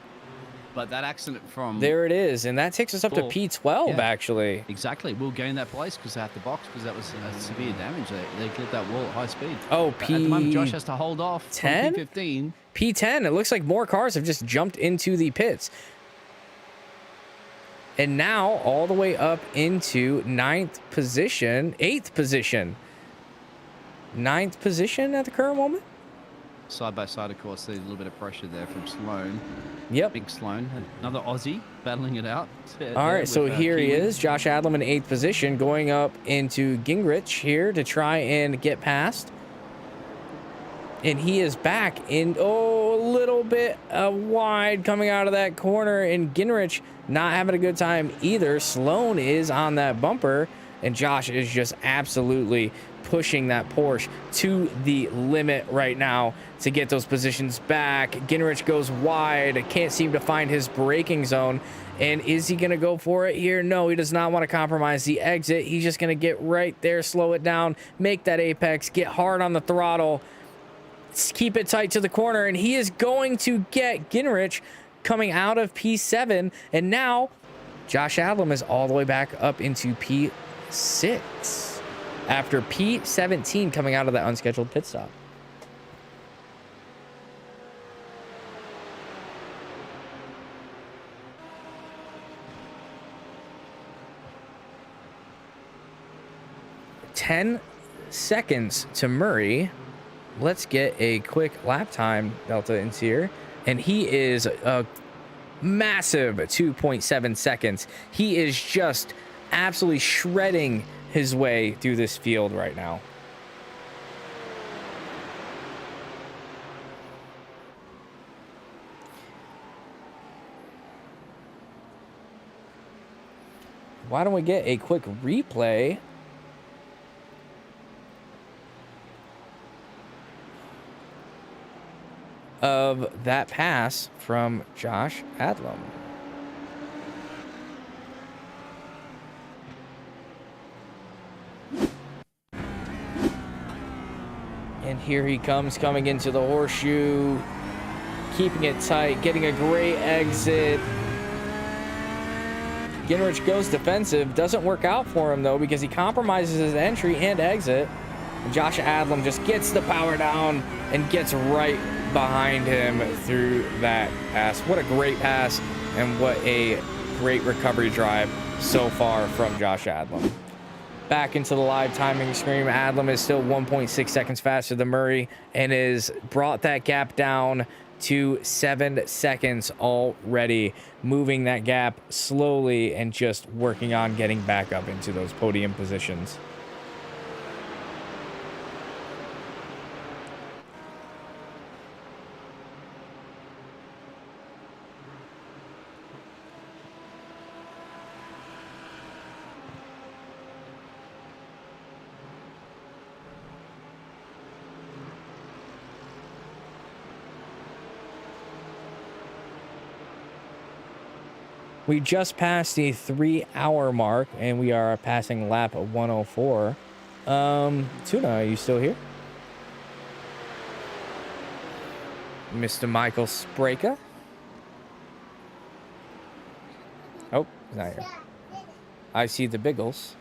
But that accident from... There it is, and that takes us up to P12, actually. Exactly. We'll gain that place because they have the box, because that was severe damage. They clipped that wall at high speed. Oh, At the moment, Josh has to hold off. 10? P15. P10. It looks like more cars have just jumped into the pits. And now, all the way up into 9th position, 8th position. 9th position at the current moment? Side by side, of course, there's a little bit of pressure there from Sloan. Yep. Big Sloan. Another Aussie battling it out. All right, so here he is. Josh Adlam in 8th position, going up into Gingrich here to try and get past. And he is back in, a little bit wide coming out of that corner. And Gingrich not having a good time either. Sloan is on that bumper. And Josh is just absolutely pushing that Porsche to the limit right now to get those positions back. Gingrich goes wide, can't seem to find his braking zone. And is he going to go for it here? No, he does not want to compromise the exit. He's just going to get right there, slow it down, make that apex, get hard on the throttle, keep it tight to the corner, and he is going to get Gingrich coming out of P7. And now Josh Adlam is all the way back up into P6 after P17 coming out of that unscheduled pit stop. $10 seconds to Murray. Let's get a quick lap time delta into here. And he is a massive 2.7 seconds. He is just absolutely shredding his way through this field right now. Why don't we get a quick replay of that pass from Josh Adlam? And here he comes, coming into the horseshoe, keeping it tight, getting a great exit. Gingrich goes defensive. Doesn't work out for him, though, because he compromises his entry and exit. And Josh Adlam just gets the power down and gets right behind him through that pass. What a great pass, and what a great recovery drive so far from Josh Adlam. Back into the live timing screen. Adlam is still 1.6 seconds faster than Murray and has brought that gap down to 7 seconds already, moving that gap slowly and just working on getting back up into those podium positions. We just passed the 3-hour mark, and we are passing lap 104. Tuna, are you still here? Mr. Michael Spraker? Oh, he's not here. I see the Biggles.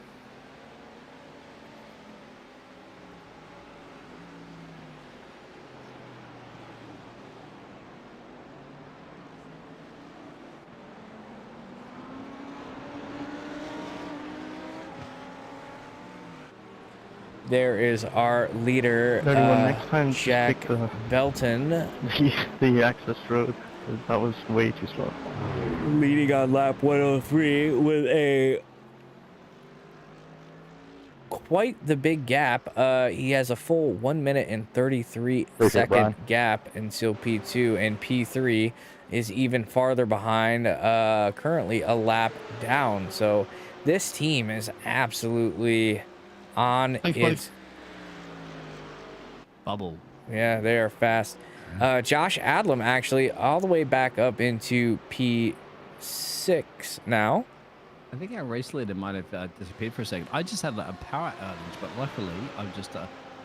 There is our leader, next time Jack pick the Belton, the access road. That was way too slow. leading on lap 103 with a quite the big gap. He has a full 1 minute and 33 second gap until P2, and P3 is even farther behind, currently a lap down. So this team is absolutely on its bubble. Yeah, they are fast. Josh Adlam actually all the way back up into P6 now. I think our race leader might have disappeared for a second. I just had a power outage, but luckily I've just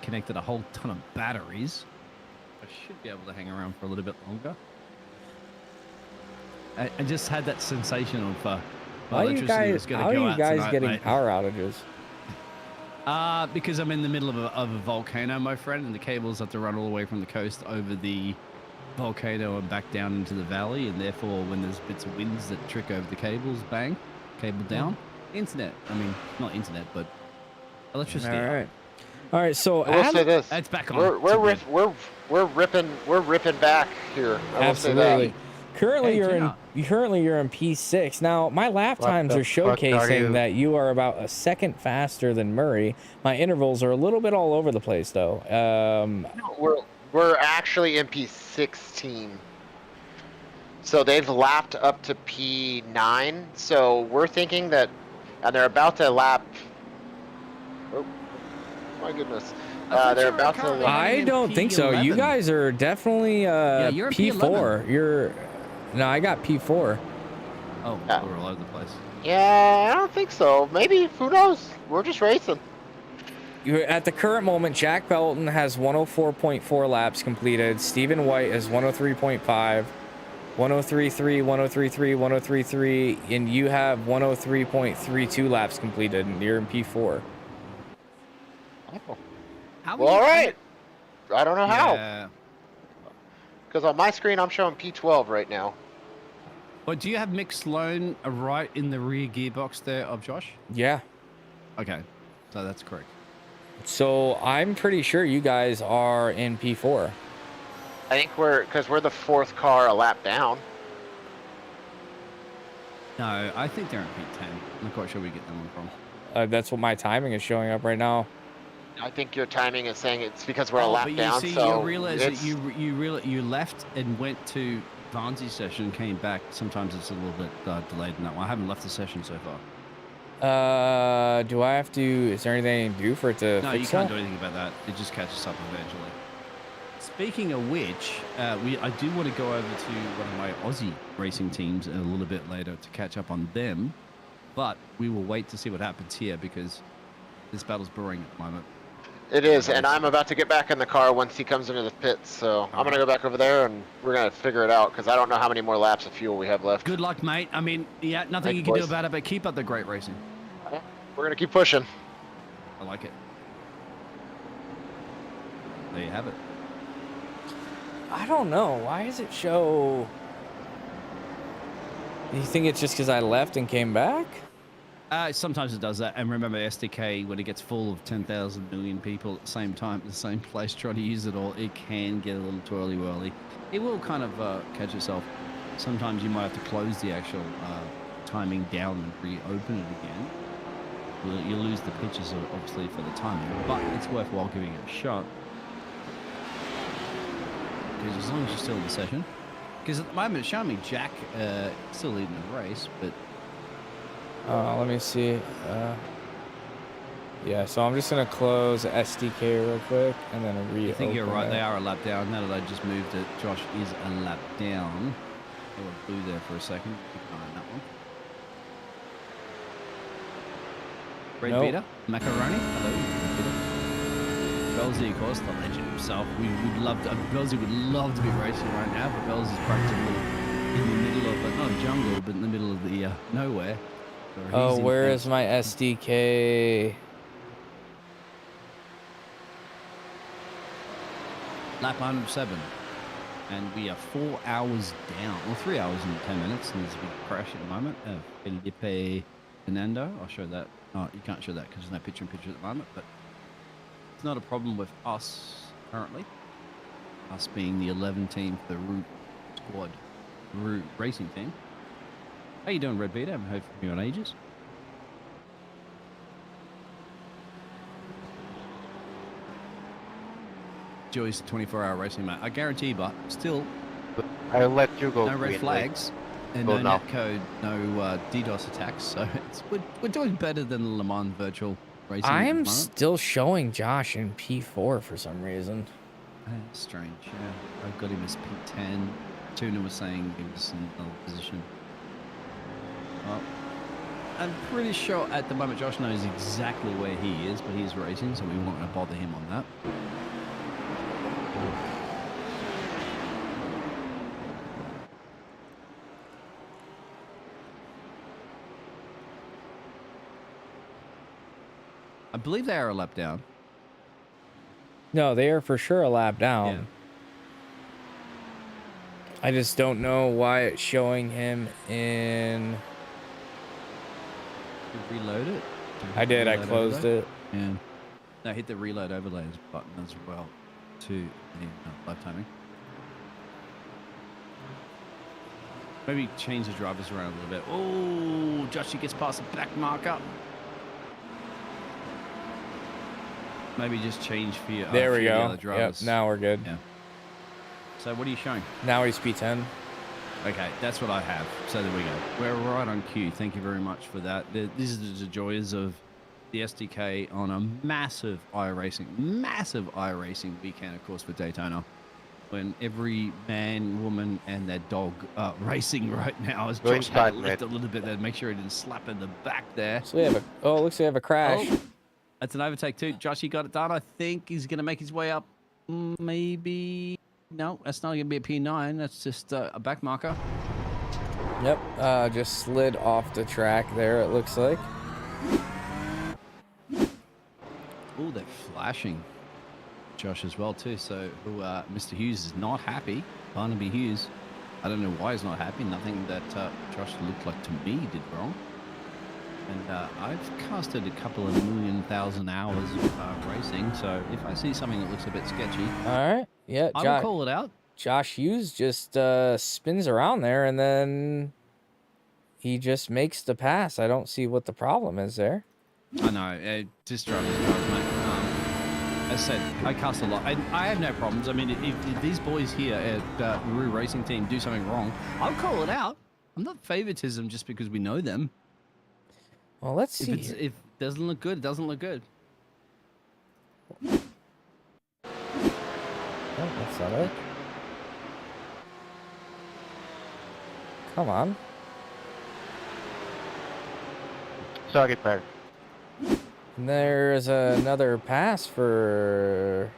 connected a whole ton of batteries. I should be able to hang around for a little bit longer. I just had that sensation of how are you guys getting power outages? Because I'm in the middle of a volcano, my friend, and the cables have to run all the way from the coast over the volcano and back down into the valley, and therefore when there's bits of winds that trick over the cables, bang, cable down. Internet. I mean, not internet, but electricity. All right. So I will say this: it's back on. We're ripping back here. I will say that. Currently, you're in P6. Now, my lap times are showcasing that you are about a second faster than Murray. My intervals are a little bit all over the place, though. We're actually in P16. So they've lapped up to P9. So we're thinking that, and they're about to lap. Oh, my goodness. They're about to lap. I don't think so. You guys are definitely you're P4. No, I got P4. Oh, we're all over the place. Yeah, I don't think so. Maybe, who knows? We're just racing. At the current moment, Jack Belton has 104.4 laps completed. Stephen White has 103.5, 103.3, 103.3, 103.3, and you have 103.32 laps completed, and you're in P4. Well, all right. I don't know how. Because on my screen, I'm showing P12 right now. But do you have Mick Sloan right in the rear gearbox there of Josh? Yeah. Okay, so that's correct. So I'm pretty sure you guys are in P4. I think because we're the fourth car a lap down. No, I think they're in P10. I'm not quite sure where we get that one from. That's what my timing is showing up right now. I think your timing is saying it's because we're a lap down. See, so you realize that you left and went to Vanzi's session, came back. Sometimes it's a little bit delayed in that one. I haven't left the session so far. Do I have to? Is there anything to do for it to? No, fix you can't that? do anything about that. It just catches up eventually. Speaking of which, I do want to go over to one of my Aussie racing teams a little bit later to catch up on them, but we will wait to see what happens here because this battle's brewing at the moment. It is, and I'm about to get back in the car once he comes into the pits, so I'm going to go back over there, and we're going to figure it out, because I don't know how many more laps of fuel we have left. Good luck, mate. I mean, yeah, nothing you can do about it, but keep up the great racing. We're going to keep pushing. I like it. There you have it. I don't know. Why does it show? Do you think it's just because I left and came back? Sometimes it does that, and remember SDK, when it gets full of 10,000 million people at the same time, the same place trying to use it all, it can get a little twirly-whirly. It will kind of catch itself. Sometimes you might have to close the actual timing down and reopen it again. You lose the pictures, obviously, for the timing, but it's worthwhile giving it a shot. Because as long as you're still in the session. Because at the moment, it's showing me Jack still leading the race, but... Let me see. Yeah, so I'm just going to close SDK real quick and then reopen. I think you're right. They are a lap down. Now that I just moved it, Josh is a lap down. They were blue there for a second. Keep an eye on that one. Red Nope. Beater, Macaroni. Hello, Red Beater. Belzy, of course, the legend himself. We'd love to. Belzy would love to be racing right now, but Belzy's practically in the middle of not a jungle, but in the middle of the nowhere. So Oh, he's in where camp. is my SDK? Lap 107, and we are 4 hours down, or 3 hours and 10 minutes, and there's a big crash at the moment. Felipe Fernando, I'll show that. Oh, you can't show that because there's no picture-in-picture at the moment, but it's not a problem with us currently. Us being the 11 team for the Root Squad, Root Racing team. How you doing, Red Beater? I haven't heard from you in ages. Joy's 24-hour racing, mate. I guarantee, but still, I'll let you go. no red Queen, flags and Go no now. netcode, no DDoS attacks. So we're doing better than the Le Mans virtual racing. at the I'm moment. still showing Josh in P4 for some reason. That's strange. Yeah, I've got him as P10. Tuna was saying he was in another position. Well, I'm pretty sure at the moment Josh knows exactly where he is, but he's racing, so we won't want to bother him on that. I believe they are a lap down. No, they are for sure a lap down. Yeah. I just don't know why it's showing him in. Did you reload it? I did. I closed it. Yeah. No, hit the reload overlays button as well to live timing. Maybe change the drivers around a little bit. Oh, Joshy gets past the back marker. Maybe just change for your. There we for the go. other Yep. drivers. Now we're good. Yeah. So what are you showing? Now he's P10. Okay, that's what I have. So there we go. We're right on cue. Thank you very much for that. These are the joys of the SDK on a massive iRacing weekend, of course, for Daytona. When every man, woman, and their dog are racing right now. As Go Josh had inside, to lift mate. a little bit there to make sure he didn't slap in the back there. So we have a. Oh, looks like we have a crash. Oh, that's an overtake too. Joshy got it done. I think he's going to make his way up. Maybe. No, that's not going to be a P9. That's just a back marker. Yep. Just slid off the track there. It looks like. Oh, they're flashing. Josh as well too. So Mr. Hughes is not happy. Barnaby Hughes. I don't know why he's not happy. Nothing that Josh looked like to me did wrong. And I've casted a couple of thousand hours of racing. So if I see something that looks a bit sketchy, All right. Yeah. I will call it out. Josh Hughes just spins around there and then he just makes the pass. I don't see what the problem is there. I know. Just drivers, mate. As I said, I cast a lot. I have no problems. I mean, if these boys here at the Roo Racing Team do something wrong, I'll call it out. I'm not favoritism just because we know them. Well, let's see. If it doesn't look good, it doesn't look good. Oh, that's not it. Come on. Sorry, Perry. And there's another pass for.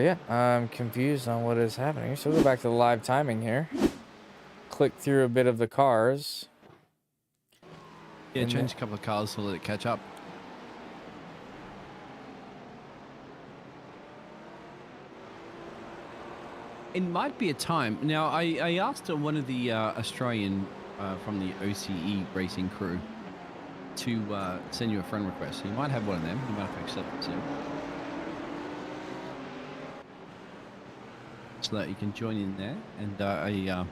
Yeah, I'm confused on what is happening. So we'll go back to the live timing here. Click through a bit of the cars. Yeah, change a couple of cars to let it catch up. It might be a time. Now, I asked one of the Australian from the OCE racing crew to send you a friend request. You might have one of them. You might have to accept it too. So that you can join in there. And I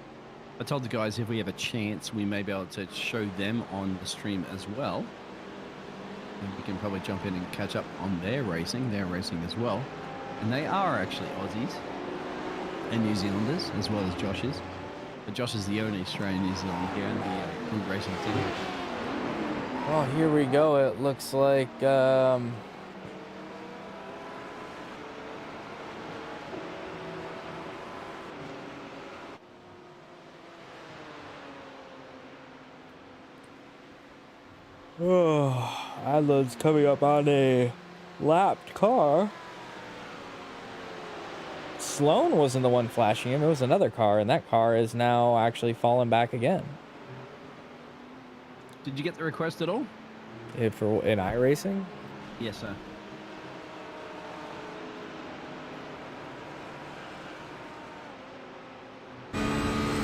told the guys if we have a chance, we may be able to show them on the stream as well. And we can probably jump in and catch up on their racing. They're racing as well. And they are actually Aussies and New Zealanders, as well as Josh's. But Josh is the only Australian New Zealander here in the Root Racing team. Well, here we go. It looks like Oh, Adler's coming up on a lapped car. Sloan wasn't the one flashing him. It was another car, and that car is now actually falling back again. Did you get the request at all? For in iRacing? Yes, sir.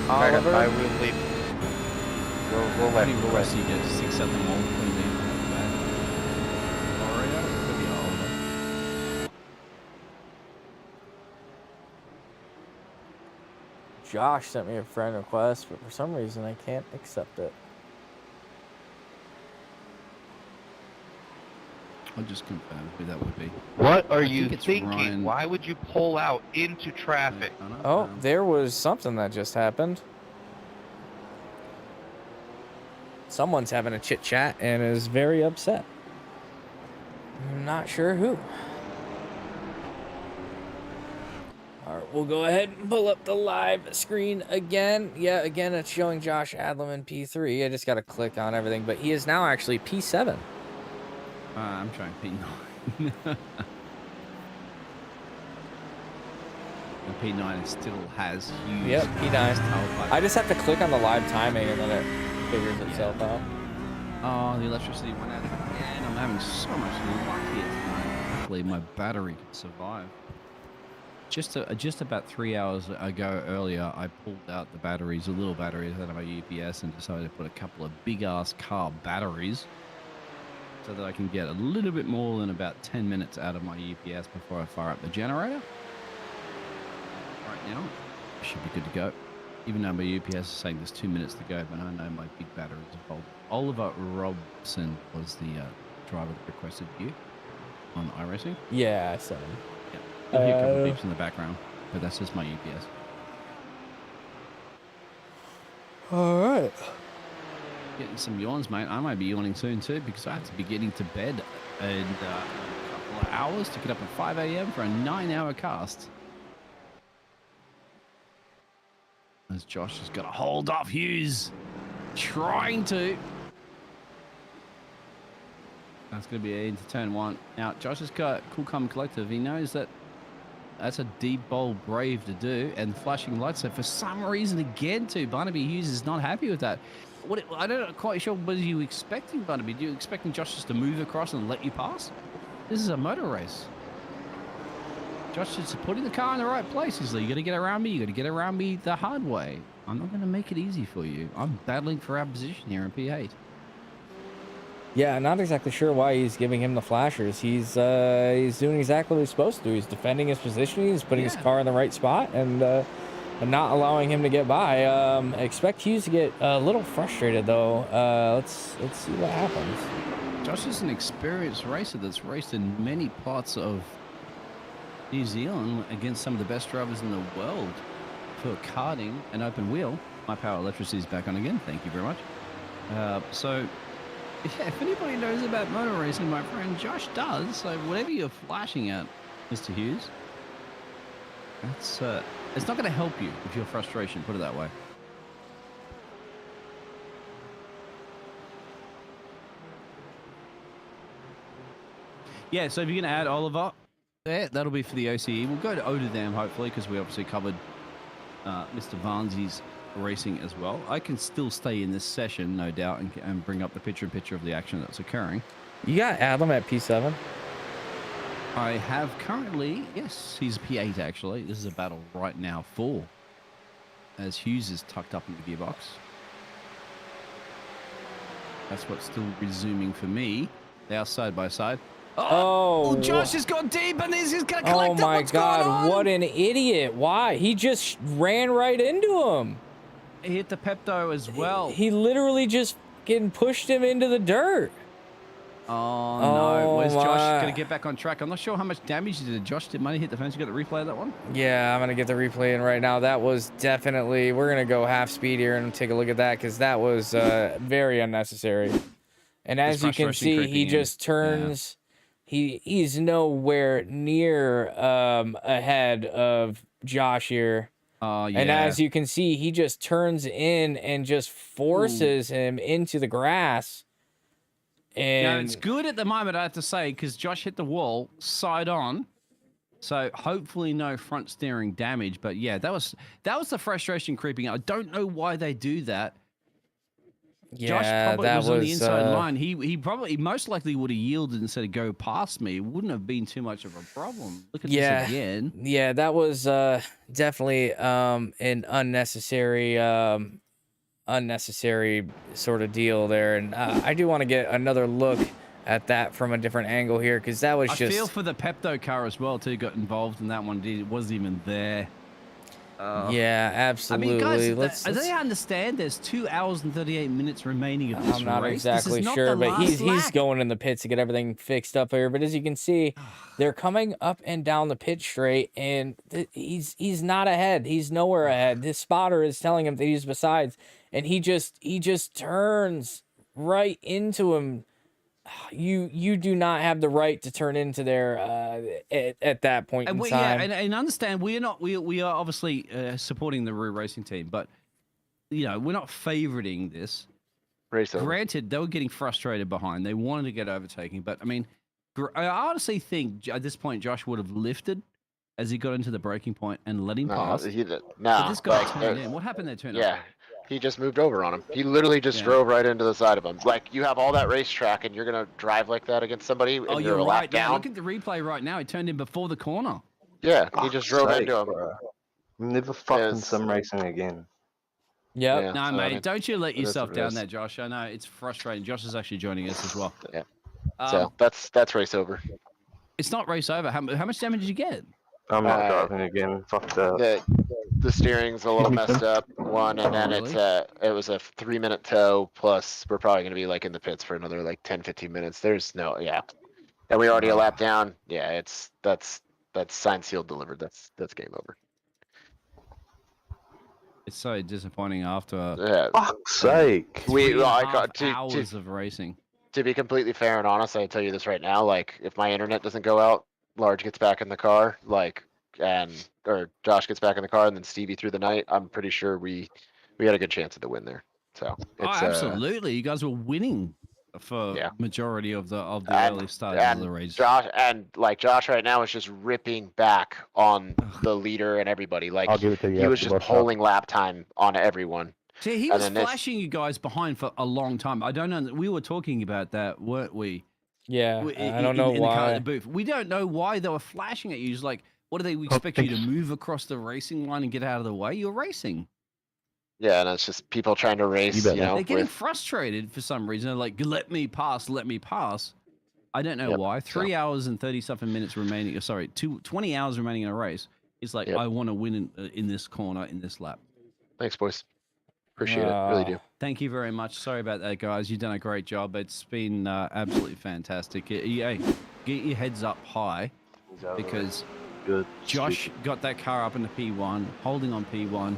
Oliver? I will leave. We'll let The rest of you get 6 of them all. Josh sent me a friend request, but for some reason I can't accept it. I'll just confirm who that would be. What are I you think it's thinking? Ryan. Why would you pull out into traffic? Oh, there was something that just happened. Someone's having a chit chat and is very upset. I'm not sure who. All right, we'll go ahead and pull up the live screen again. Yeah, again, it's showing Josh Adleman P3. I just got to click on everything, but he is now actually P7. I'm trying P9. The P9 still has huge. Yep, P9. I just have to click on the live timing and then it figures itself out. Oh, the electricity went out again. I'm having so much luck here tonight. Luckily, my battery can survive. Just about 3 hours ago earlier, I pulled out the batteries, the little batteries out of my UPS, and decided to put a couple of big-ass car batteries so that I can get a little bit more than about 10 minutes out of my UPS before I fire up the generator. Right now, I should be good to go. Even though my UPS is saying there's 2 minutes to go, but I know my big batteries are full. Oliver Robson was the driver that requested you on iRacing. Yeah, I said him. Yeah. You'll hear a couple of beeps in the background, but that's just my UPS. All right. Getting some yawns, mate. I might be yawning soon too because I have to be getting to bed in a couple of hours to get up at 5 a.m. for a 9-hour cast. As Josh has got to hold off Hughes. Trying to. That's going to be into turn 1. Now, Josh has got Cool Calm Collective. He knows that that's a deep, bold, brave to do. And flashing lights. So for some reason, again, too, Barnaby Hughes is not happy with that. I don't know quite sure. Was you expecting, Barnaby? Do you expecting Josh just to move across and let you pass? This is a motor race. Josh is putting the car in the right place. He's like, you got to get around me. You got to get around me the hard way. I'm not going to make it easy for you. I'm battling for our position here in P8. Yeah, not exactly sure why he's giving him the flashers. He's doing exactly what he's supposed to do. He's defending his position. He's putting his car in the right spot and not allowing him to get by. Expect Hughes to get a little frustrated though. Let's see what happens. Josh is an experienced racer that's raced in many parts of New Zealand against some of the best drivers in the world for karting and open wheel. My power electricity is back on again. Thank you very much. So, yeah, if anybody knows about motor racing, my friend Josh does. So whatever you're flashing at, Mr. Hughes, that's it's not going to help you with your frustration. Put it that way. Yeah. So if you're going to add Oliver. Yeah, that'll be for the OCE. We'll go to Olderdam, hopefully, because we obviously covered Mr. Varney's racing as well. I can still stay in this session, no doubt, and bring up the picture-in-picture of the action that's occurring. You got Adam at P7? I have currently, yes, he's P8, actually. This is a battle right now for, as Hughes is tucked up in the gearbox. That's what's still resuming for me. They are side by side. Oh, Josh has gone deep and he's going to collect Oh my God, what an idiot. Why? He just ran right into him. He hit the Pepto as well. He literally just pushed him into the dirt. Oh, no. Where's Josh going to get back on track? I'm not sure how much damage he did. Josh, did money hit the fence? You got the replay of that one? Yeah, I'm going to get the replay in right now. That was definitely, we're going to go half speed here and take a look at that because that was very unnecessary. And as you can see, he just turns... Yeah. He's nowhere near ahead of Josh here. Oh, yeah. And as you can see, he just turns in and just forces him into the grass. And it's good at the moment, I have to say, because Josh hit the wall side on. So hopefully no front steering damage. But yeah, that was the frustration creeping up. I don't know why they do that. Josh probably was on the inside line. He most likely would have yielded instead of go past me. It wouldn't have been too much of a problem. Look at this again. Yeah, that was definitely an unnecessary sort of deal there. And I do want to get another look at that from a different angle here, because that was I feel for the Pepto car as well too. Got involved in that one. It wasn't even there. Yeah, absolutely. I mean, guys, they understand there's 2 hours and 38 minutes remaining of this race. I'm not exactly this is sure, not the but he's lap. going in the pits to get everything fixed up here. But as you can see, they're coming up and down the pit straight, and he's not ahead. He's nowhere ahead. His spotter is telling him that he's besides, and he just turns right into him. You do not have the right to turn into there at that point in time. Yeah, and understand we are obviously supporting the Roo Racing team, but we're not favoriting this. Granted, they were getting frustrated behind. They wanted to get overtaking, but I mean, I honestly think at this point Josh would have lifted as he got into the braking point and let him pass. But this guy turned in. What happened there? Yeah. He just moved over on him. He literally just drove right into the side of him. Like, you have all that racetrack, and you're going to drive like that against somebody, and you're a lap down? Look at the replay right now. He turned in before the corner. Yeah, he just drove into him. Never fucking sim racing again. Yep. Yeah. No, mate, don't you let yourself down there, Josh. I know, it's frustrating. Josh is actually joining us as well. Yeah. So, that's race over. It's not race over. How much damage did you get? I'm not driving again. Fuck that. The steering's a little messed up, and then really? it was a 3-minute tow, plus we're probably going to be like in the pits for another like 10-15 minutes. There's and we already a lap down. Yeah, that's signed, sealed, delivered. That's game over. It's so disappointing after fuck's sake. hours of racing. To be completely fair and honest, I tell you this right now, like, if my internet doesn't go out, Large gets back in the car, or Josh gets back in the car, and then Stevie through the night, I'm pretty sure we had a good chance at the win there. So it's, absolutely, you guys were winning for majority of the early start of the race. Josh right now is just ripping back on the leader and everybody. Like, I'll give it to you he was just pulling lap time on everyone. See, he was flashing you guys behind for a long time. I don't know. We were talking about that, weren't we? Yeah, I don't know why. The booth. We don't know why they were flashing at you. It's like, what do they expect you to move across the racing line and get out of the way? You're racing. Yeah, and it's just people trying to race. They're getting frustrated for some reason. They're like, let me pass. I don't know why. 3 hours and 30-something minutes remaining. 20 hours remaining in a race. It's like, I want to win in this corner, in this lap. Thanks, boys. Appreciate it. Really do. Thank you very much. Sorry about that, guys. You've done a great job. It's been absolutely fantastic. Hey, get your heads up high, because Josh got that car up into P1, holding on P1.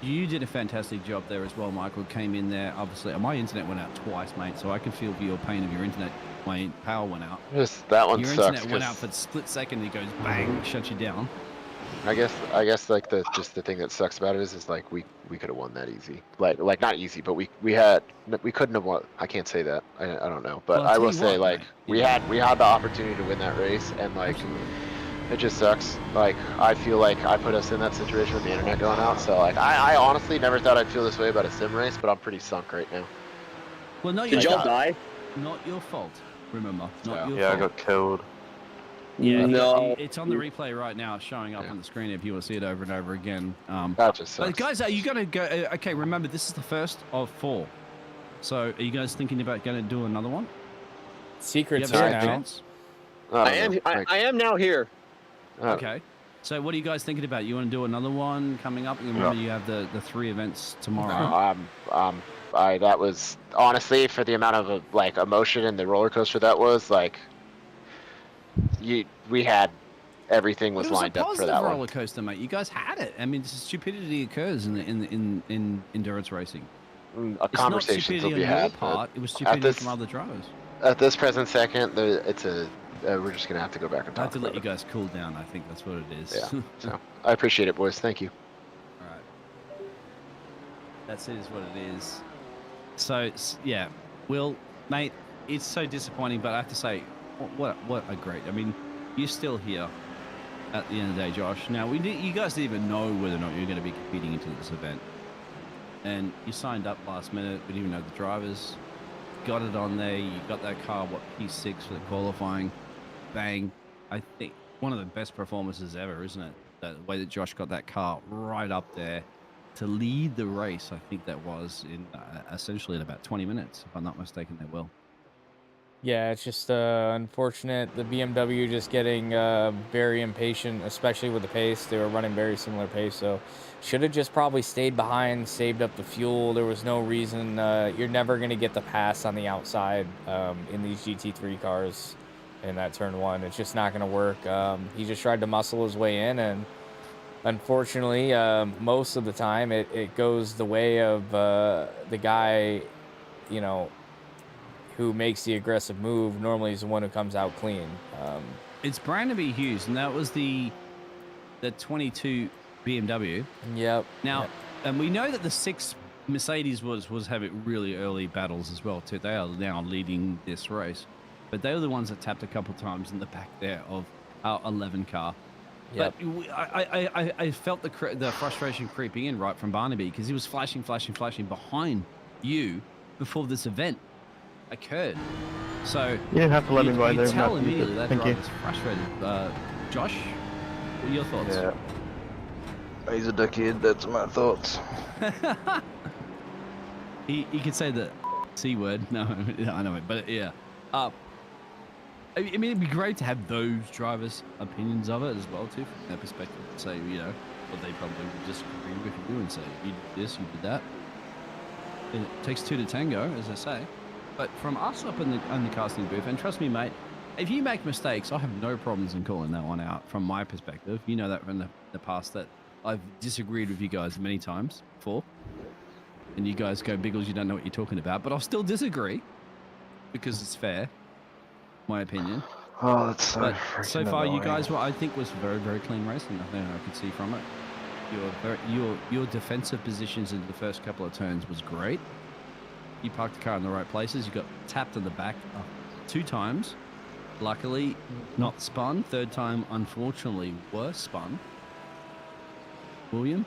You did a fantastic job there as well, Michael. Came in there, obviously. My internet went out twice, mate, so I can feel for your pain of your internet. My power went out. That one your sucks. Your internet went out for a split second. It goes bang, shuts you down. I guess like the thing that sucks about it is like we could have won that easy. Like not easy, but we couldn't have won. I can't say that. I don't know, but I will say we had the opportunity to win that race, and like it just sucks. Like, I feel like I put us in that situation with the internet going out. So like I honestly never thought I'd feel this way about a sim race, but I'm pretty sunk right now. Well, did y'all die? Not your fault. Remember, not your fault. Yeah, I got killed. Yeah, no. It's on the replay right now, showing up on the screen if you want to see it over and over again. That just sucks. But guys, are you going to go? Okay, remember, this is the first of 4. So are you guys thinking about going to do another one? Secret's here now. I am now here. Okay. So what are you guys thinking about? You want to do another one coming up? Remember, you have the 3 events tomorrow. That was honestly, for the amount of like emotion and the roller coaster that was, like, we had everything was lined up for that one. It was a positive roller coaster, mate. You guys had it. I mean, stupidity occurs in endurance racing. A conversation will be had. It was stupidity from other drivers. At this present second, we're just gonna have to go back and talk. I have to let you guys cool down. I think that's what it is. Yeah. So I appreciate it, boys. Thank you. All right. That's it. Is what it is. So yeah, Will, mate, it's so disappointing, but I have to say, what a great. I mean, you're still here at the end of the day, Josh. Now, you guys didn't even know whether or not you're going to be competing into this event. And you signed up last minute, we didn't even know the drivers. Got it on there, you got that car, P6 for the qualifying. Bang. I think one of the best performances ever, isn't it? The way that Josh got that car right up there to lead the race, I think that was in essentially in about 20 minutes, if I'm not mistaken, they will. Yeah, it's just unfortunate. The BMW just getting very impatient, especially with the pace. They were running very similar pace, so should have just probably stayed behind, saved up the fuel. There was no reason. You're never going to get the pass on the outside in these GT3 cars in that turn one. It's just not going to work. He just tried to muscle his way in, and unfortunately, most of the time, it goes the way of the guy, you know, who makes the aggressive move. Normally is the one who comes out clean. It's Brannaby Hughes, and that was the 22 BMW. Yep. Now, and we know that the 6 Mercedes was having really early battles as well too. They are now leading this race, but they were the ones that tapped a couple times in the back there of our 11 car. Yep. But I felt the frustration creeping in right from Barnaby, because he was flashing behind you before this event occurred. So You didn't have to let me by there. Tell Matt. immediately that Thank you. driver's frustrated. Josh, what are your thoughts? Yeah. He's a dickhead, that's my thoughts. he could say the C word. No, I know it, but yeah. I mean, it'd be great to have those drivers' opinions of it as well, too, from their perspective. Say, you know, what they probably would disagree with you and say, you did this, you did that. And it takes 2 to tango, as I say. But from us up in the casting booth, and trust me, mate, if you make mistakes, I have no problems in calling that one out from my perspective. You know that from the past that I've disagreed with you guys many times before. And you guys go, Biggles, you don't know what you're talking about. But I'll still disagree because it's fair, my opinion. Oh, that's so But freaking so far, annoying. you guys, I think, was very, very clean racing. Nothing I could see from it. Your defensive positions in the first couple of turns was great. You parked the car in the right places. You got tapped on the back 2 times. Luckily, not spun. 3rd time, unfortunately, were spun. William?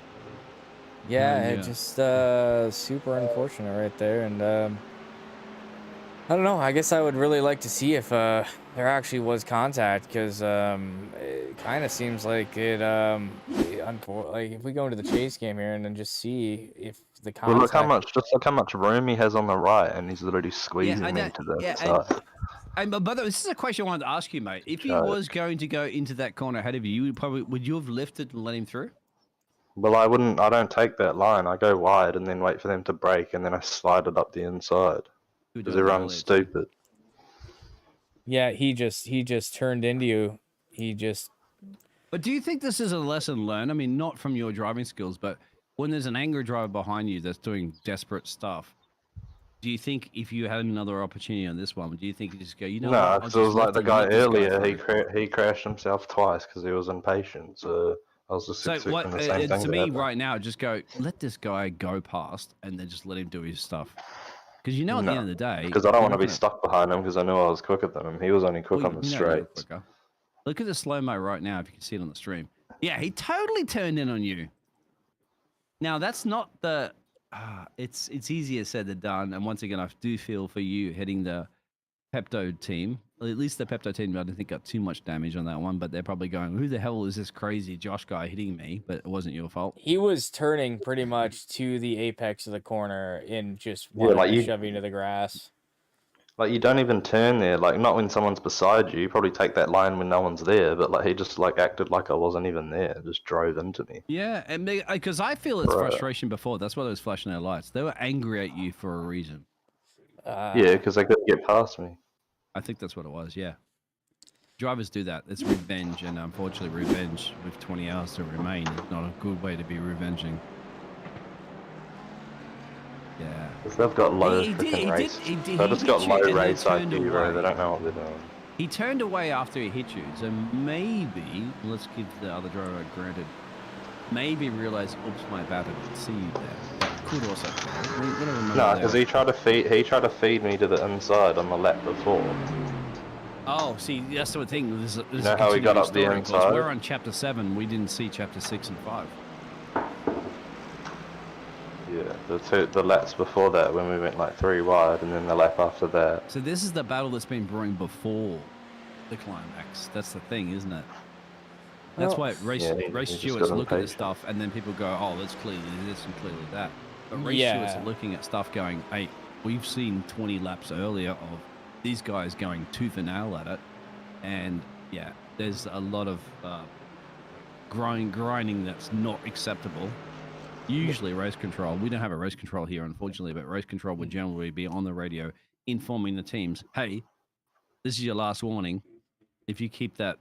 Yeah, it just super unfortunate right there. And I don't know. I guess I would really like to see if there actually was contact, because it kind of seems like it. Like if we go into the chase cam here and then just see if the contact. Well, look how much room he has on the right, and he's literally squeezing me to the side. And by the way, this is a question I wanted to ask you, mate. If he was going to go into that corner ahead of you, would you have lifted and let him through? Well, I wouldn't. I don't take that line. I go wide and then wait for them to brake, and then I slide it up the inside. Because everyone's stupid. Yeah, he just turned into you. But do you think this is a lesson learned? I mean, not from your driving skills, but when there's an angry driver behind you that's doing desperate stuff, do you think if you had another opportunity on this one, do you think you just go, you know? No, because it was like the guy earlier. He crashed himself twice because he was impatient. So I was just expecting the same thing to me right now, just go, let this guy go past, and then just let him do his stuff. Because you know, at the end of the day, because I don't want to be stuck behind him, because I knew I was quicker than him. He was only quick on the straights. Look at the slow-mo right now, if you can see it on the stream. Yeah, he totally turned in on you. Now, that's not the... it's easier said than done. And once again, I do feel for you heading the Pepto team. Well, at least the Pepto team, I don't think got too much damage on that one. But they're probably going, who the hell is this crazy Josh guy hitting me? But it wasn't your fault. He was turning pretty much to the apex of the corner in just one shoving into the grass. Like, you don't even turn there. Like, not when someone's beside you. You probably take that line when no one's there. But like, he just like acted like I wasn't even there. Just drove into me. Yeah, and because I feel it's frustration before. That's why they was flashing their lights. They were angry at you for a reason. Yeah, because they couldn't get past me. I think that's what it was. Yeah. Drivers do that. It's revenge, and unfortunately, revenge with 20 hours to remain is not a good way to be revenging. Yeah. Because they've got low freaking race. They've just got low race IQ, bro. They don't know what they're doing. He turned away after he hit you, so maybe, let's give the other driver granted, maybe realize, oops, my bad, I didn't see you there. could also. We gotta remember No, they because were- he tried to feed me to the inside on the lap before. Oh, see, that's the thing. This You is know a how he got continuing up the story, of course. inside? We're on chapter 7. We didn't see chapter 6 and 5. Yeah, the laps before that when we went like 3 wide, and then the lap after that. So this is the battle that's been brewing before the climax. That's the thing, isn't it? That's why race he just stewards got look at the impatient. stuff, and then people go, "Oh, that's clearly this and clearly that." But race stewards Yeah. are looking at stuff, going, "Hey, we've seen 20 laps earlier of these guys going tooth and nail at it," and yeah, there's a lot of grinding that's not acceptable. Usually, race control. We don't have a race control here, unfortunately, but race control would generally be on the radio informing the teams, "Hey, this is your last warning. If you keep that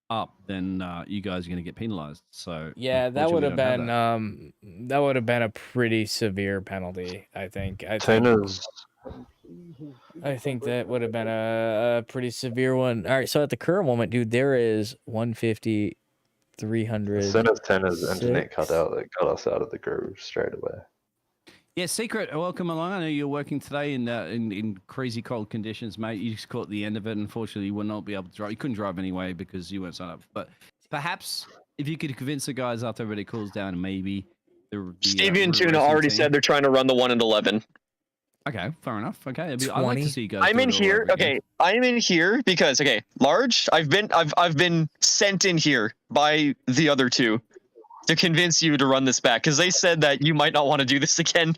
up, then you guys are going to get penalized." So Yeah, that would have unfortunately, we been don't have that would have been a pretty severe penalty, I think. Tuner's I think that would have been a pretty severe one. All right, so at the current moment, dude, there is 150, 300. as soon as Tuner's internet cut out, that got us out of the groove straight away. Yeah, Secret, welcome along. I know you're working today in crazy cold conditions, mate. You just caught the end of it. Unfortunately, you will not be able to drive. You couldn't drive anyway because you weren't signed up. But perhaps if you could convince the guys after everybody cools down, maybe Stevie and Root Tuna Racing already team- said they're trying to run the 1 and 11. Okay, fair enough. Okay, I'd like to 20? see you guys. I'm do in it all here. over again. Okay, I'm in here because Large. I've been sent in here by the other two to convince you to run this back because they said that you might not want to do this again.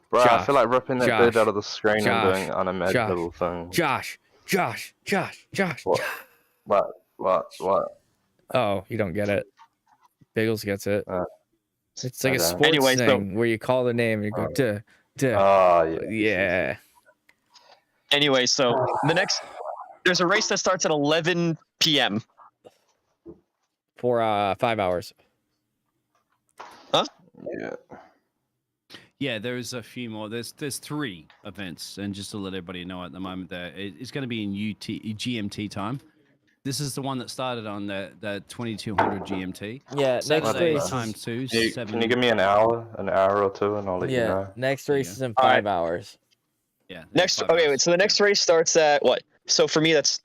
Bro, I Josh, feel like ripping that Josh, dude out of the screen Josh, and doing unimaginable things. Josh. What? Oh, you don't get it. Biggles gets it. It's like I a don't. sports Anyway, so- thing where you call the name and you go, duh. Oh, yeah. Yeah. Anyway, so there's a race that starts at 11 p.m. For 5 hours. Yeah. Yeah, there's a few more. There's 3 events, and just to let everybody know at the moment, it's going to be in GMT time. This is the one that started on the 2200 GMT. Yeah, next Saturday race times 2. Can you give me an hour or two, and I'll let you Yeah, know? next race is in All 5 right. hours. Yeah. Next, 5 okay, hours. wait. So the next race starts at what? So for me, that's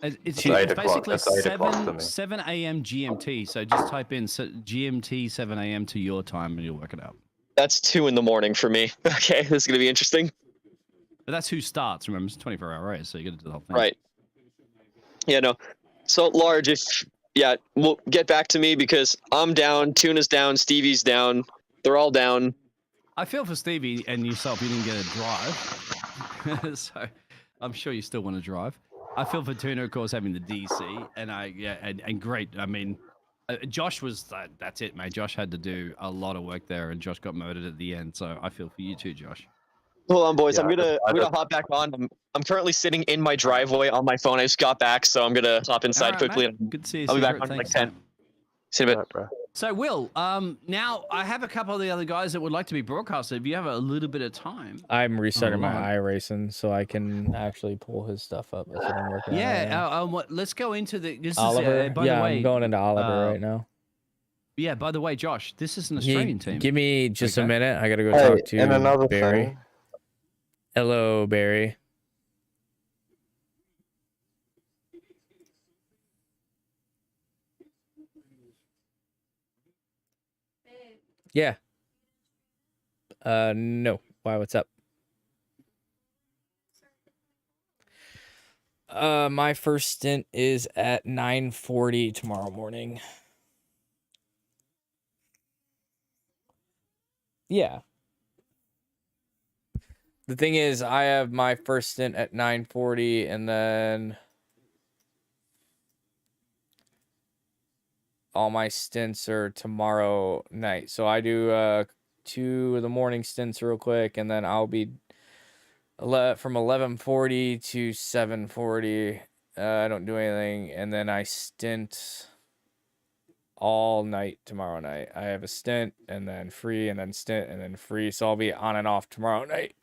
It's It's 8 o'clock. basically It's 8 o'clock to me. 7 a.m. GMT. So just type in GMT 7 a.m. to your time, and you'll work it out. 2 in the morning for me. Okay, this is gonna be interesting. But that's who starts. Remember, it's a 24-hour race, so you got to do the whole thing. Right. Yeah, no. So Large, we'll get back to me because I'm down, Tuna's down, Stevie's down. They're all down. I feel for Stevie and yourself. You didn't get a drive, so I'm sure you still want to drive. I feel for Tuna, of course, having the DC, and great. I mean, Josh was that's it, mate. Josh had to do a lot of work there, and Josh got murdered at the end. So I feel for you too, Josh. Hold on, boys. Yeah, I'm gonna hop back on. I'm currently sitting in my driveway on my phone. I just got back, so I'm gonna hop inside All right, quickly. mate. Good to see you. I'll be back Secret. on like Thanks, 10. See you in a bit. Right, bro. So, Will, now I have a couple of the other guys that would like to be broadcasted. If you have a little bit of time. I'm restarting my Alright. iRacing so I can actually pull his stuff up. That's what I'm working on. right now. Yeah, let's go into the. This Oliver. is, by Yeah, the way, I'm going into Oliver right now. Yeah, by the way, Josh, this is an Yeah, Australian team. give me just a Okay. minute. I gotta go Hey, talk to and another Barry. thing. Hello, Barry. Yeah. No. Why? What's up? My first stint is at 9:40 tomorrow morning. Yeah. The thing is, I have my first stint at 9:40, and then all my stints are tomorrow night. So I do 2 of the morning stints real quick, and then I'll be from 11:40 to 7:40. I don't do anything, and then I stint all night tomorrow night. I have a stint, and then free, and then stint, and then free. So I'll be on and off tomorrow night.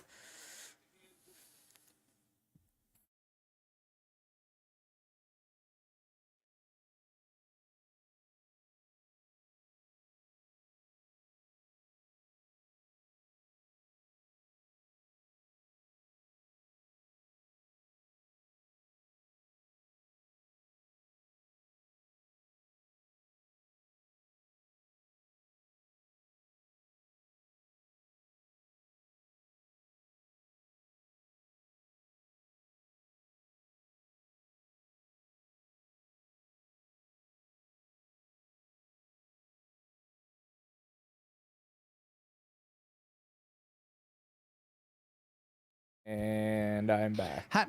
And I'm back. How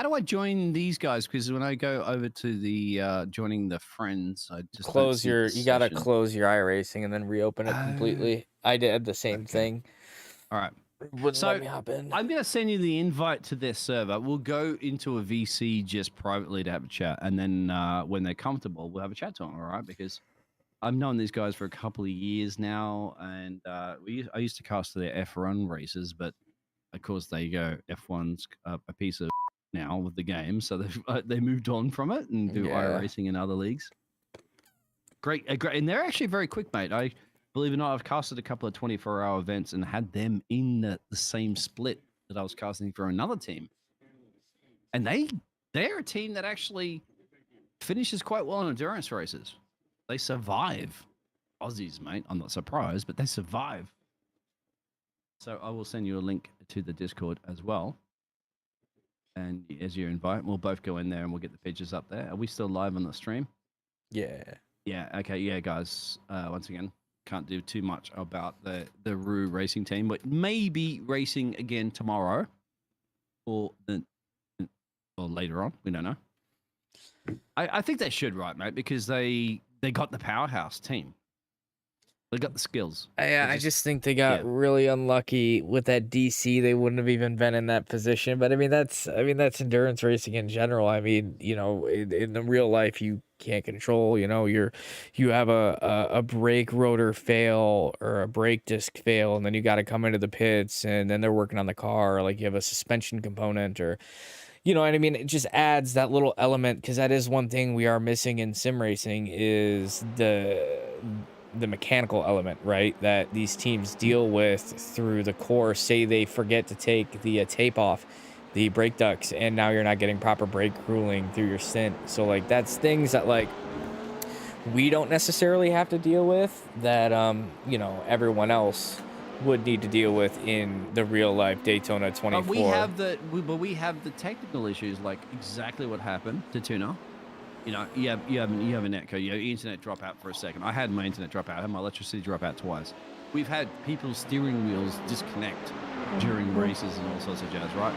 do I join these guys? Because when I go over to the joining the friends, I just don't Close see your. the You gotta session. close your iRacing and then reopen it Oh, completely. I did the same thing. All right. Wouldn't let me hop in. I'm going to send you the invite to their server. We'll go into a VC just privately to have a chat, and then when they're comfortable, we'll have a chat to them. All right, because I've known these guys for a couple of years now, and I used to cast their F1 races, but of course they go F1's a piece of now with the game, so they moved on from it and do iRacing in other leagues. Great, and they're actually very quick, mate. I believe it or not, I've casted a couple of 24-hour events and had them in the same split that I was casting for another team. And they're a team that actually finishes quite well in endurance races. They survive. Aussies, mate. I'm not surprised, but they survive. So I will send you a link to the Discord as well. And as you invite, we'll both go in there and we'll get the pictures up there. Are we still live on the stream? Yeah. Yeah. Okay. Yeah, guys. Once again, can't do too much about the Roo racing team, but maybe racing again tomorrow or later on. We don't know. I think they should, right, mate? Because they got the powerhouse team. They got the skills. I just think they got really unlucky with that DC. They wouldn't have even been in that position. But I mean, that's endurance racing in general. I mean, you know, in the real life, you can't control. You know, you have a brake rotor fail or a brake disc fail, and then you got to come into the pits, and then they're working on the car. Or like you have a suspension component, or you know what I mean. It just adds that little element, because that is one thing we are missing in sim racing is the mechanical element, right, that these teams deal with through the course. Say they forget to take the tape off the brake ducts, and now you're not getting proper brake cooling through your stint. So like that's things that like we don't necessarily have to deal with, that you know, everyone else would need to deal with in the real life Daytona 24. But we have the technical issues, like exactly what happened to Tuna. You know, you have an echo, you have internet drop out for a second. I had my internet drop out, I had my electricity drop out twice. We've had people's steering wheels disconnect during races and all sorts of jazz, right?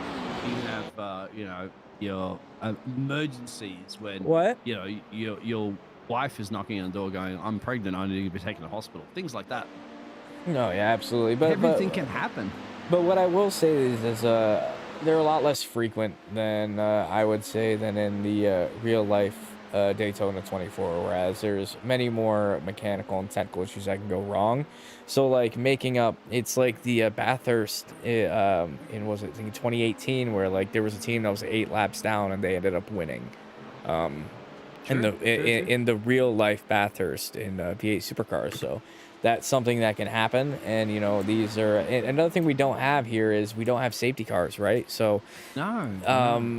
You have, you know, your emergencies when, you know, your wife is knocking on the door going, I'm pregnant, I need to be taken to hospital. Things like that. No, yeah, absolutely. But everything can happen. But what I will say is they're a lot less frequent than I would say than in the real life Daytona 24, whereas there's many more mechanical and technical issues that can go wrong. So like making up, it's like the Bathurst in was it, I think 2018, where like there was a team that was 8 laps down and they ended up winning. In the real life Bathurst in V8 supercars. So that's something that can happen. And you know, these are another thing we don't have here is we don't have safety cars, right? So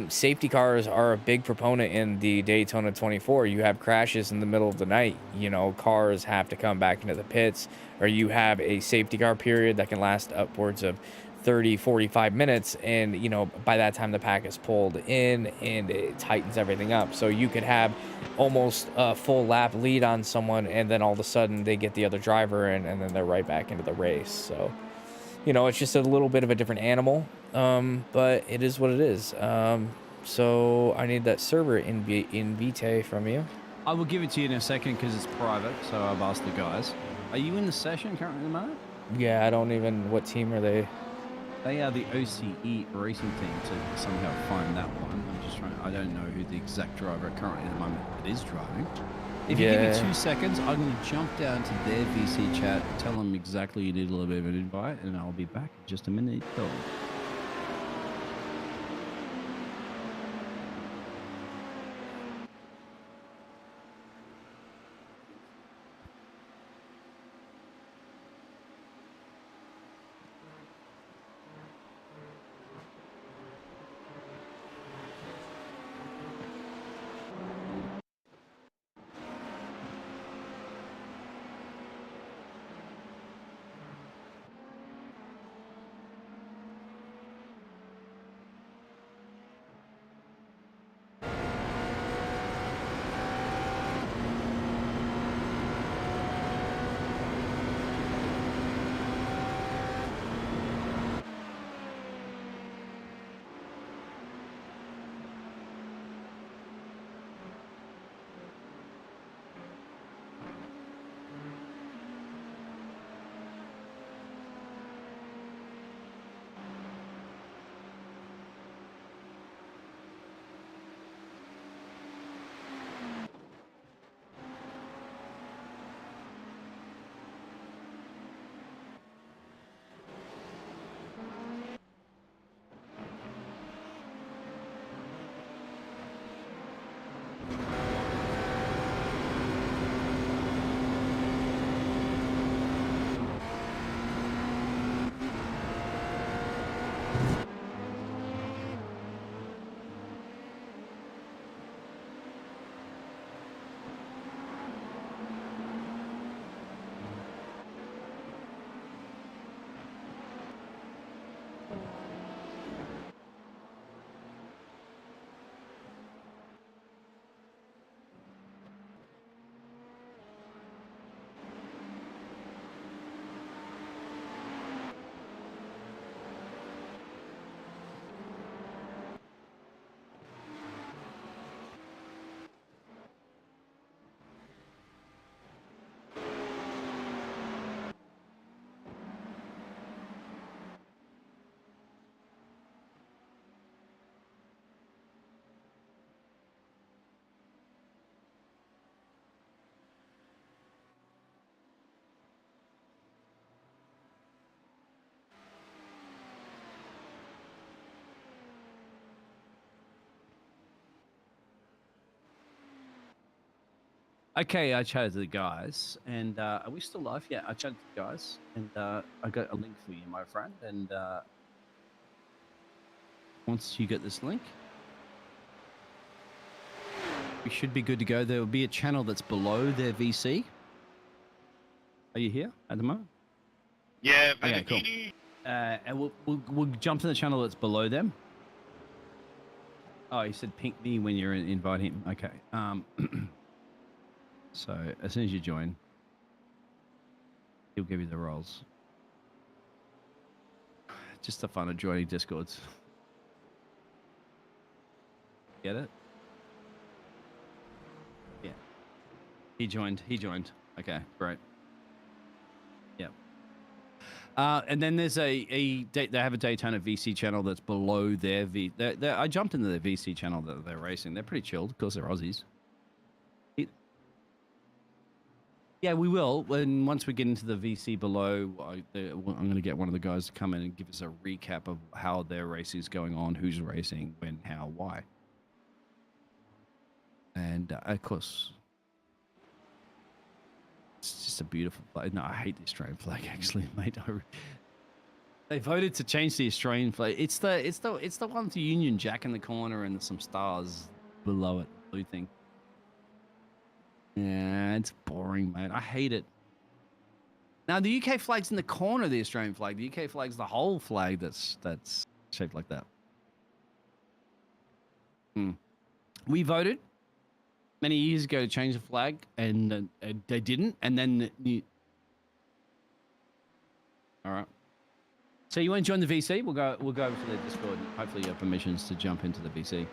safety cars are a big proponent in the Daytona 24. You have crashes in the middle of the night, you know, cars have to come back into the pits, or you have a safety car period that can last upwards of 30-45 minutes, and you know, by that time the pack is pulled in and it tightens everything up. So you could have almost a full lap lead on someone, and then all of a sudden they get the other driver in, and then they're right back into the race. So you know, it's just a little bit of a different animal, but it is what it is. So I need that server invite from you. I will give it to you in a second because it's private, so I've asked the guys. Are you in the session currently at the moment? Yeah, I don't even, what team are they? They are the OCE racing team, to somehow find that one. I'm just trying, I don't know who the exact driver currently at the moment that is driving. If you give me 2 seconds, I'm going to jump down to their VC chat, tell them exactly you need a little bit of an invite, and I'll be back in just a minute. Okay, I chatted to the guys, and are we still live? Yeah, I chatted to the guys, and I got a link for you, my friend. And once you get this link, we should be good to go. There will be a channel that's below their VC. Are you here at the moment? Yeah, Okay, cool. And we'll jump to the channel that's below them. Oh, he said ping me when you're invite him. Okay. So as soon as you join, he'll give you the roles. Just the fun of joining Discords. Get it? Yeah. He joined. Okay, great. Yep. And then there's they have a Daytona VC channel that's below their I jumped into their VC channel that they're racing. They're pretty chilled because they're Aussies. Yeah, we will. When once we get into the VC below, I'm going to get one of the guys to come in and give us a recap of how their race is going on, who's racing, when, how, why. And of course, it's just a beautiful flag. No, I hate the Australian flag actually, mate. They voted to change the Australian flag. It's the one with the Union Jack in the corner and some stars below it, blue thing. Yeah, it's boring, mate. I hate it. Now the UK flag's in the corner of the Australian flag. The UK flag's the whole flag that's shaped like that. We voted many years ago to change the flag, and they didn't. And then all right. So you want to join the VC? We'll go over to the Discord. Hopefully you have permissions to jump into the VC.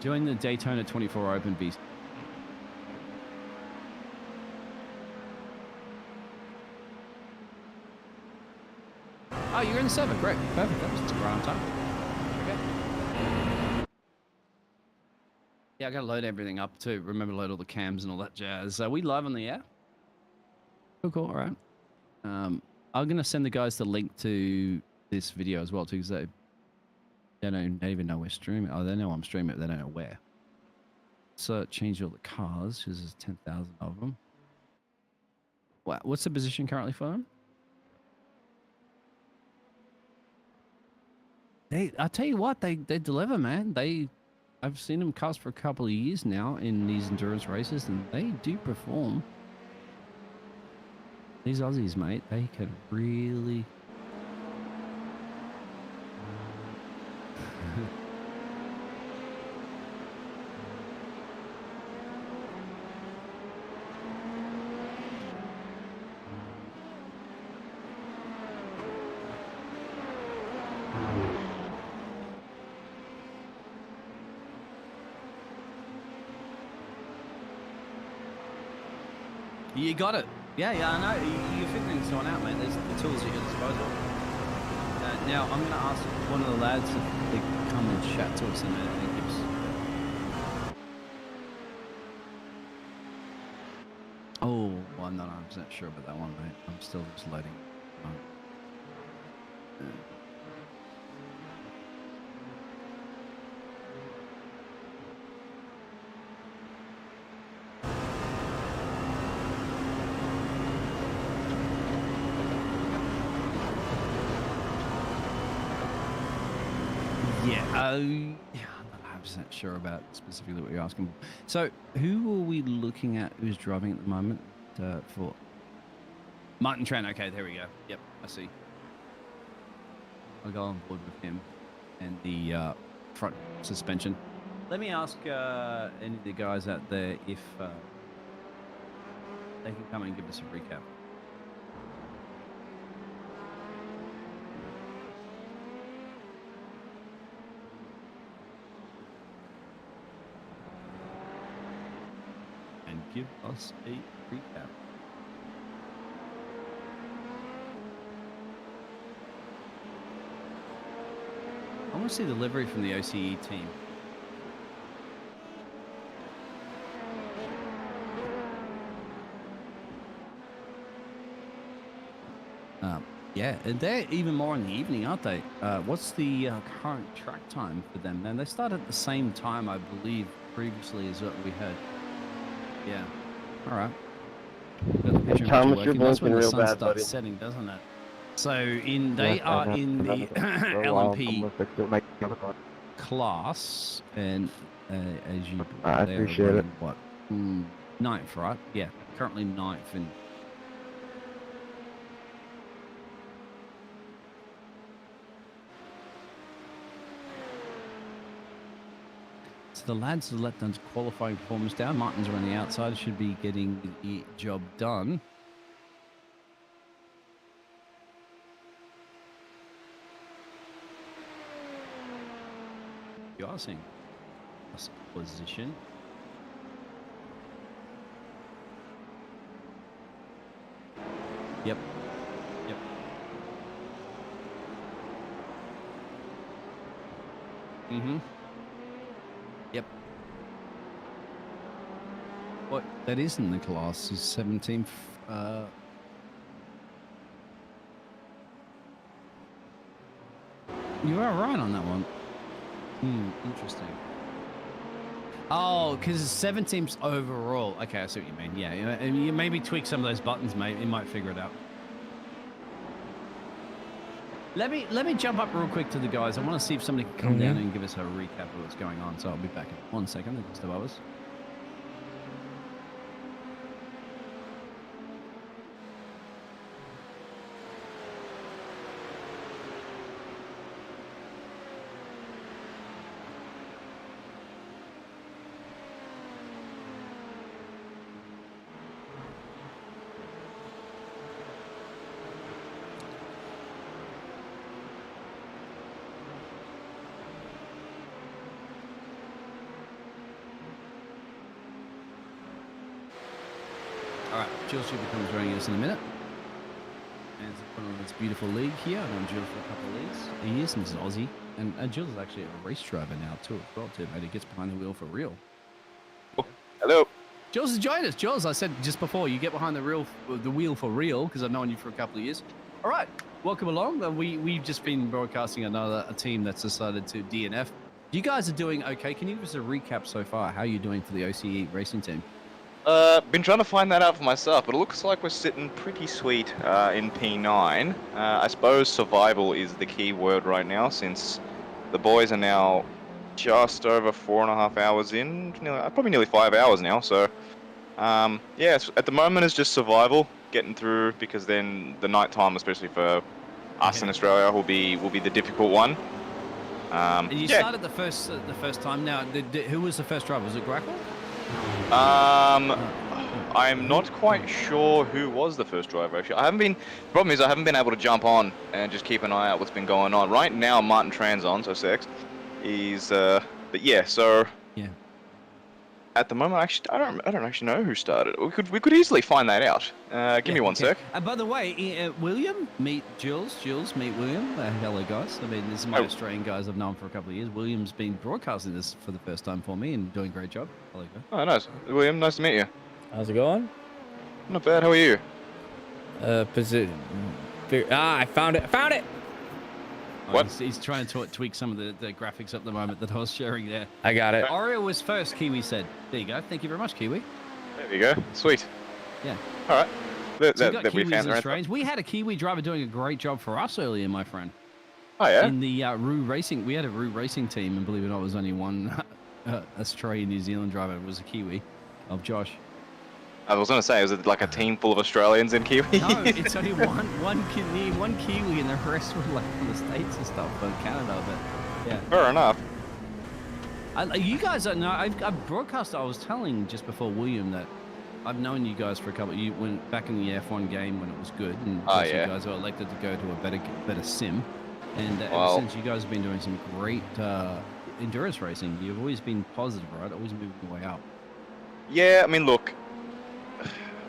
Join the Daytona 24 Open VC. Oh, you're in the server. Great. Perfect. That was right on time. Okay. Yeah, I got to load everything up too. Remember to load all the cams and all that jazz. Are we live on the air? Cool. All right. I'm going to send the guys the link to this video as well too, because they don't even know we're streaming. Oh, they know I'm streaming, but they don't know where. So change all the cars, because there's 10,000 of them. Wow, what's the position currently for them? I tell you what, they deliver, man. I've seen them cast for a couple of years now in these endurance races, and they do perform. These Aussies, mate, they can really. You got it. Yeah, I know. You're figuring someone out, mate. There's the tools at your disposal. Now, I'm going to ask one of the lads if they can come and chat to us in a minute and give us... Oh, well, I'm not 100% sure about that one, mate. I'm still just loading. I'm not 100% sure about specifically what you're asking. So, who are we looking at who's driving at the moment for? Martin Tran, okay, there we go. Yep, I see. I'll go on board with him and the front suspension. Let me ask any of the guys out there if they can come and give us a recap. Give us a recap. I want to see the livery from the OCE team. Yeah, and they're even more in the evening, aren't they? What's the current track time for them? And they start at the same time, I believe, previously as what we heard. Yeah. All right. Got the picture Thomas, you're working. That's when blinking the real sun bad, starts buddy. setting, doesn't it? So they are in the LMP class, and as you, I they are appreciate it. running, what, ninth, right? Yeah, currently ninth, and so the lads have let them qualifying performance down. Martins are on the outside, should be getting the job done. You are seeing position. Yep. Yep. Mm-hmm. Yep. What that is in the class is 17th. You are right on that one. Interesting. Oh, because it's 7 teams overall. Okay, I see what you mean. Yeah, and you maybe tweak some of those buttons, mate. You might figure it out. Let me jump up real quick to the guys. I want to see if somebody can come down and give us a recap of what's going on. So I'll be back in 1 second. Just above us. All right, Jill Super comes joining us in a minute. And it's put on this beautiful league here. I've known Jill for a couple of years, and this is Aussie. And Jill's actually a race driver now too, as well, too, mate. He gets behind the wheel for real. Hello. Jules has joined us. Jules, I said just before, you get behind the wheel for real, because I've known you for a couple of years. All right, welcome along. We've just been broadcasting a team that's decided to DNF. You guys are doing okay. Can you give us a recap so far? How are you doing for the OCE racing team? Been trying to find that out for myself, but it looks like we're sitting pretty sweet in P9. I suppose survival is the key word right now, since the boys are now just over 4.5 hours in, probably nearly 5 hours now. So, yeah, at the moment it's just survival, getting through, because then the night time, especially for us in Australia, will be the difficult one. And you started the first time. Now, who was the first driver? Was it Grackle? I'm not quite sure who was the first driver, actually. The problem is I haven't been able to jump on and just keep an eye out what's been going on. Right now, Martin Tran's on, so Sex. But yeah, so... Yeah. At the moment, actually, I don't actually know who started. We could easily find that out. Give me one sec. By the way, William, meet Jules. Jules, meet William. Hello, guys. I mean, this is my Australian guys I've known for a couple of years. William's been broadcasting this for the first time for me and doing a great job. Hello, guys. Oh, nice. William, nice to meet you. How's it going? Not bad. How are you? I found it. I found it. What? He's trying to tweak some of the graphics at the moment that I was sharing there. I got it. Oreo was first, Kiwi said. There you go. Thank you very much, Kiwi. There you go. Sweet. Yeah. All right. So you got Kiwis and Australians. We had a Kiwi driver doing a great job for us earlier, my friend. Oh, yeah? In the Roo Racing. We had a Roo Racing team, and believe it or not, it was only one Australian New Zealand driver. It was a Kiwi of Josh. I was going to say, was it like a team full of Australians in Kiwi? No, it's only one Kiwi, and the rest were like from the States and stuff, from Canada, but yeah. Fair enough. You guys don't know, I've broadcast, I was telling just before William that I've known you guys for a couple, you went back in the F1 game when it was good, and you guys were elected to go to a better sim, and ever since you guys have been doing some great endurance racing, you've always been positive, right? Always moving the way up. Yeah, I mean, look,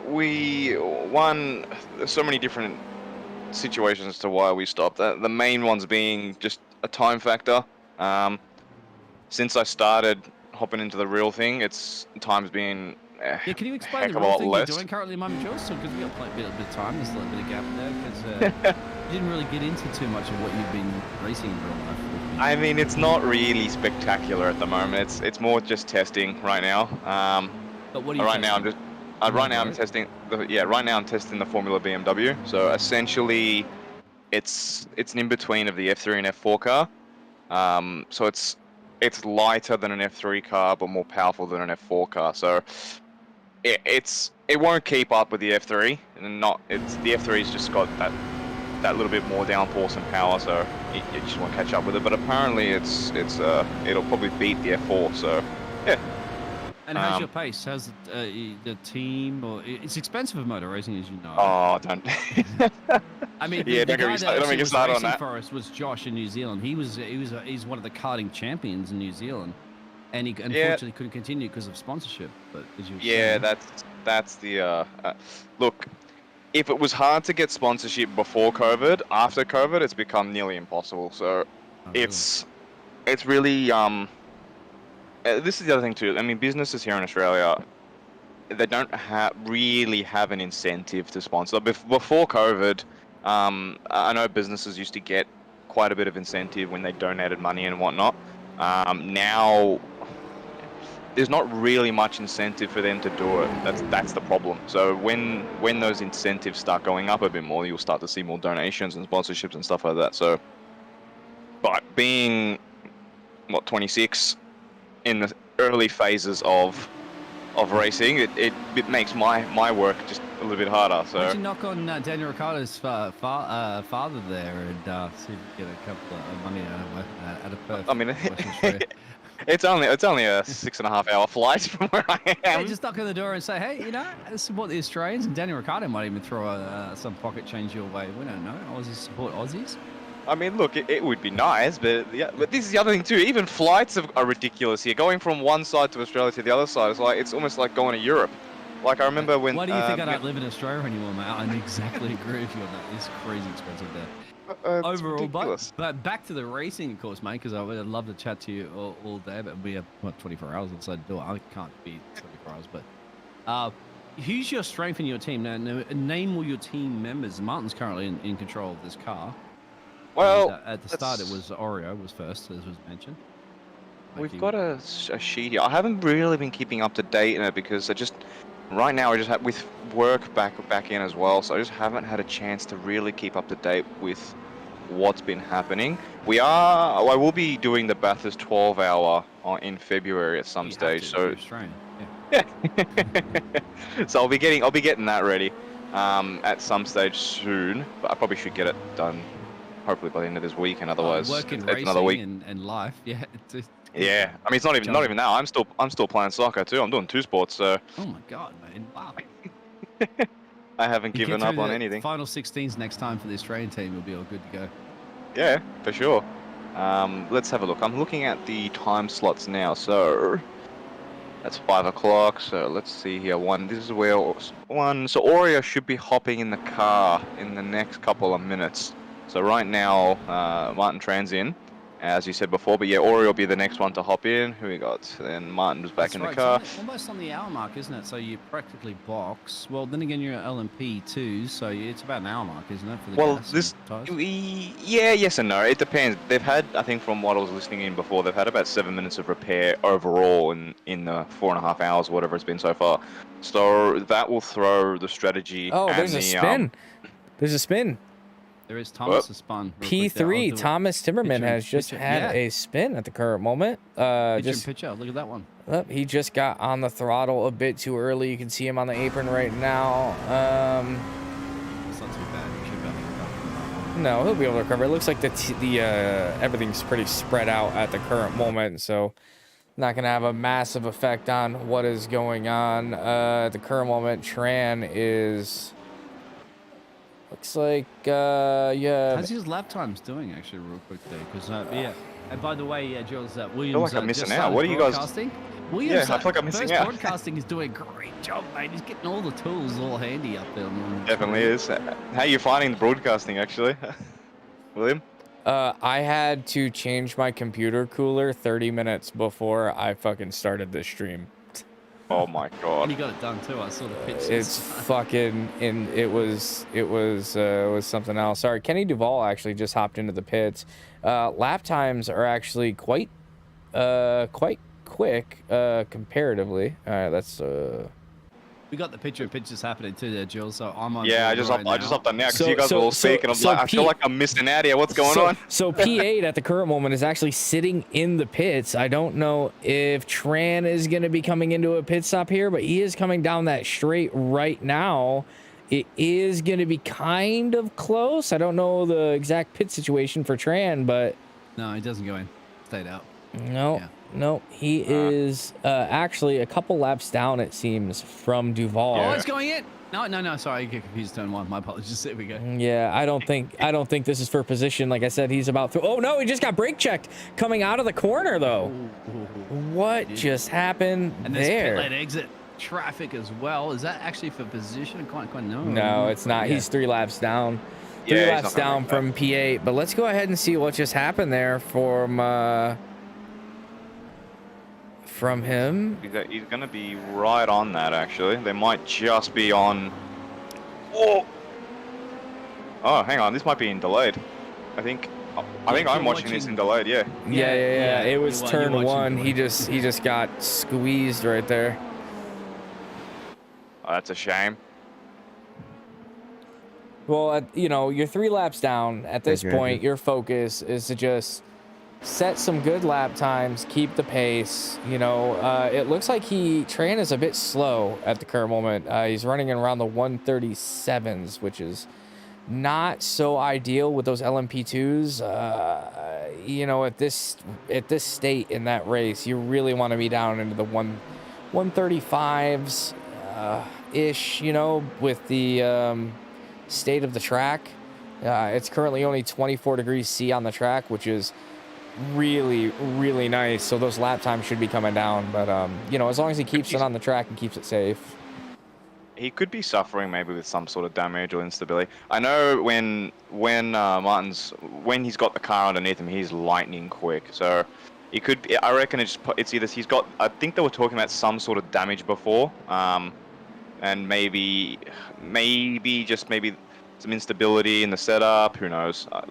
there's so many different situations as to why we stopped. The main ones being just a time factor. Since I started hopping into the real thing, time's been Yeah, can you explain heck the of a real lot thing you're less. doing currently, Mum Jules? So, because we got a bit of time, there's a little bit of gap there, because you didn't really get into too much of what you've been racing in real life. I mean, it's not really spectacular at the moment. It's more just testing right now. But what are you right now testing? right now I'm testing right now I'm testing the Formula BMW. So essentially, it's an in between of the F3 and F4 car. So it's lighter than an F3 car, but more powerful than an F4 car. So it won't keep up with the F3, and the F3's just got that little bit more downforce and power, so it just won't catch up with it. But apparently it'll probably beat the F4. So yeah. And how's your pace? How's the team? Or it's expensive of motor racing, as you know. Oh, don't. I mean, yeah, the guy that actually was racing that. for us was Josh in New Zealand. He's one of the karting champions in New Zealand, and he unfortunately couldn't continue because of sponsorship. But as you were saying, that's the look. If it was hard to get sponsorship before COVID, after COVID, it's become nearly impossible. So it's really this is the other thing too. I mean, businesses here in Australia, they don't really have an incentive to sponsor. Before COVID, I know businesses used to get quite a bit of incentive when they donated money and whatnot. Now, there's not really much incentive for them to do it. That's the problem. So when those incentives start going up a bit more, you'll start to see more donations and sponsorships and stuff like that. So, but being 26 in the early phases of racing, it makes my work just a little bit harder. So why don't you knock on Daniel Ricciardo's father there and see if you get a couple of money out of Perth? I mean, it's only a 6.5 hour flight from where I am. Yeah, just knock on the door and say, hey, support the Australians, and Daniel Ricciardo might even throw some pocket change your way. We don't know. Aussies support Aussies. I mean, look, it would be nice, but this is the other thing too. Even flights are ridiculous here. Going from one side to Australia to the other side, it's almost like going to Europe. Like I remember when. Why do you think I don't live in Australia anymore, mate? I exactly agree with you on that. It's crazy expensive there. Overall, but back to the racing, of course, mate, because I would love to chat to you all day, but we have 24 hours outside the door. I can't be 24 hours, but who's your strength in your team? Now, name all your team members. Martin's currently in control of this car. Well, at the start, it was Oreo was first, as was mentioned. We've got a sheet here. I haven't really been keeping up to date in it because right now I just have with work back in as well, so I just haven't had a chance to really keep up to date with what's been happening. I will be doing the Bathurst 12-hour in February at some stage. So yeah. So I'll be getting that ready at some stage soon. But I probably should get it done hopefully by the end of this week, and otherwise work and it's racing another week. And life, yeah. Yeah, I mean it's not even now. I'm still playing soccer too. I'm doing 2 sports, so. Oh my god, man! Wow. I haven't given up on anything. Final 16s next time for the Australian team will be all good to go. Yeah, for sure. Let's have a look. I'm looking at the time slots now. So that's 5 o'clock. So let's see here. This is where one. So Oreo should be hopping in the car in the next couple of minutes. So right now, Martin Tran's in, as you said before. But yeah, Oreo will be the next one to hop in. Who we got? Then Martin was back in the car. It's almost on the hour mark, isn't it? So you practically box. Well, then again, you're at LMP too, so it's about an hour mark, isn't it? For the yes and no. It depends. They've had, I think, from what I was listening in before, they've had about 7 minutes of repair overall in the 4.5 hours, whatever it's been so far. So that will throw the strategy. Oh, there's a spin. There's a spin. There is Thomas has spun. P3 Thomas Timmerman has just had a spin at the current moment. Picture. Look at that one. He just got on the throttle a bit too early. You can see him on the apron right now. It's not too bad. No, he'll be able to recover. It looks like everything's pretty spread out at the current moment, so not gonna have a massive effect on what is going on. At the current moment, Tran is. Looks like, yeah. How's his lap times doing, actually, real quick there? Because, yeah. And by the way, Jules, Williams. I feel like I'm missing out. What are you guys? Williams, I feel like I'm missing out. Broadcasting is doing a great job, mate. He's getting all the tools all handy up there. Definitely is. How are you finding the broadcasting, actually, William? I had to change my computer cooler 30 minutes before I fucking started this stream. Oh my And god. he got it done too. I saw the pictures. It's fucking, and it was something else. Sorry, Kenny Duvall actually just hopped into the pits. Lap times are actually quite quick comparatively. All right, that's We got the pictures happening too there, Jules. So I'm on. Yeah, I board just right I just now. hopped on now because So- you guys so- were all so- speaking. so I feel like I'm missing out here. What's going on? So P8 at the current moment is actually sitting in the pits. I don't know if Tran is going to be coming into a pit stop here, but he is coming down that straight right now. It is going to be kind of close. I don't know the exact pit situation for Tran, but No, he doesn't go in. Stayed out. no, Yeah. no, he is actually a couple laps down, it seems, from Duval. Oh, it's going in. No. Sorry, I get confused. Turn one. My apologies. There we go. Yeah, I don't think this is for position. Like I said, he's about to. Oh no, he just got brake checked coming out of the corner though. What just happened And this pit there? lane exit traffic as well. Is that actually for position? Quite no. No, it's not. Yeah. He's 3 laps down. Yeah, 3 he's laps not gonna down make from P8. But let's go ahead and see what just happened there from him. He's gonna be right on that actually. They might just be on. Oh. Oh, hang on. This might be in delayed. I think I'm watching this in delayed. Yeah. Yeah. It was You're turn watching 1. the He way. just got squeezed right there. Oh, that's a shame. Well, you're 3 laps down. At this Thank you, point, Andrew. your focus is to just set some good lap times, keep the pace. It looks like Tran is a bit slow at the current moment. He's running around the 137s, which is not so ideal with those LMP2s. At this state in that race, you really want to be down into the 135s ish. With the state of the track. It's currently only 24 degrees C on the track, which is really, really nice. So those lap times should be coming down. But, as long as he keeps it on the track and keeps it safe. He could be suffering maybe with some sort of damage or instability. I know when he's got the car underneath him, he's lightning quick. So he could be, I reckon it's either he's got, I think they were talking about some sort of damage before. And maybe some instability in the setup. Who knows? Who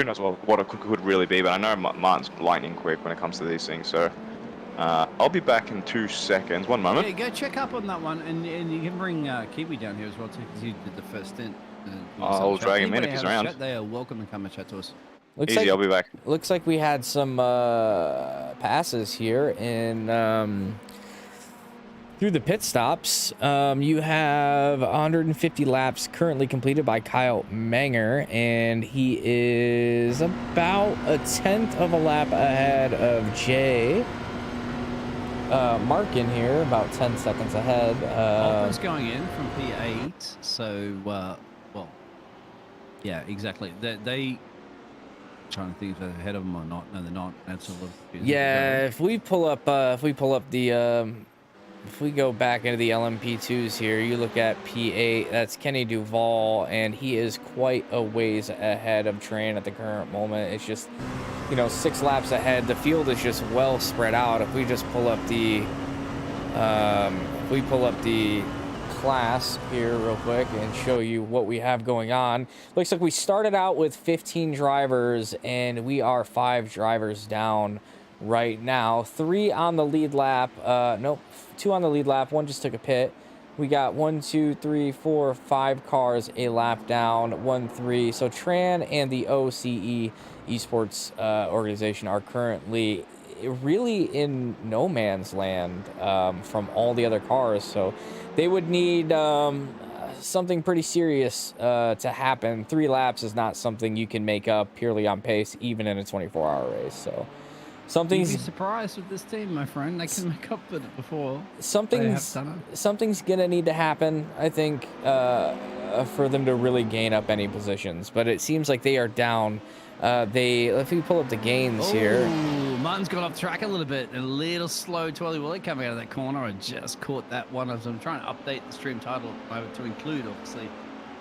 knows what it could really be. But I know Martin's lightning quick when it comes to these things. So I'll be back in 2 seconds. One moment. Yeah, go check up on that one, and you can bring Kiwi down here as well too, because he did the first stint. I'll drag him in if he's Anybody have a around. chat, they are welcome to come and chat to us. Easy, I'll be back. Looks like we had some passes here in through the pit stops. You have 150 laps currently completed by Kyle Menger, and he is about a 1/10 of a lap ahead of Jay Markin here, about 10 seconds ahead. Alpha's going in from P8, so yeah, exactly. They trying to think if they're ahead of them or not. No, they're not. That's a little. Yeah, if we pull up the if we go back into the LMP2s here, you look at P8, that's Kenny Duvall, and he is quite a ways ahead of Tran at the current moment. It's just, 6 laps ahead. The field is just well spread out. If we just pull up the, class here real quick and show you what we have going on. Looks like we started out with 15 drivers, and we are 5 drivers down right now. 3 on the lead lap. Nope, 2 on the lead lap. 1 just took a pit. We got 1, 2, 3, 4, 5 cars a lap down. 1, 3. So Tran and the OCE esports organization are currently really in no man's land from all the other cars. So they would need something pretty serious to happen. 3 laps is not something you can make up purely on pace, even in a 24-hour race. So You'd be surprised with this team, my friend. They can make up for it before. Something's gonna need to happen, I think, for them to really gain up any positions. But it seems like they are down. If we pull up the gains here. Martin's got off track a little bit. A little slow to Ollie Willie coming out of that corner. I just caught that one. I'm trying to update the stream title to include, obviously,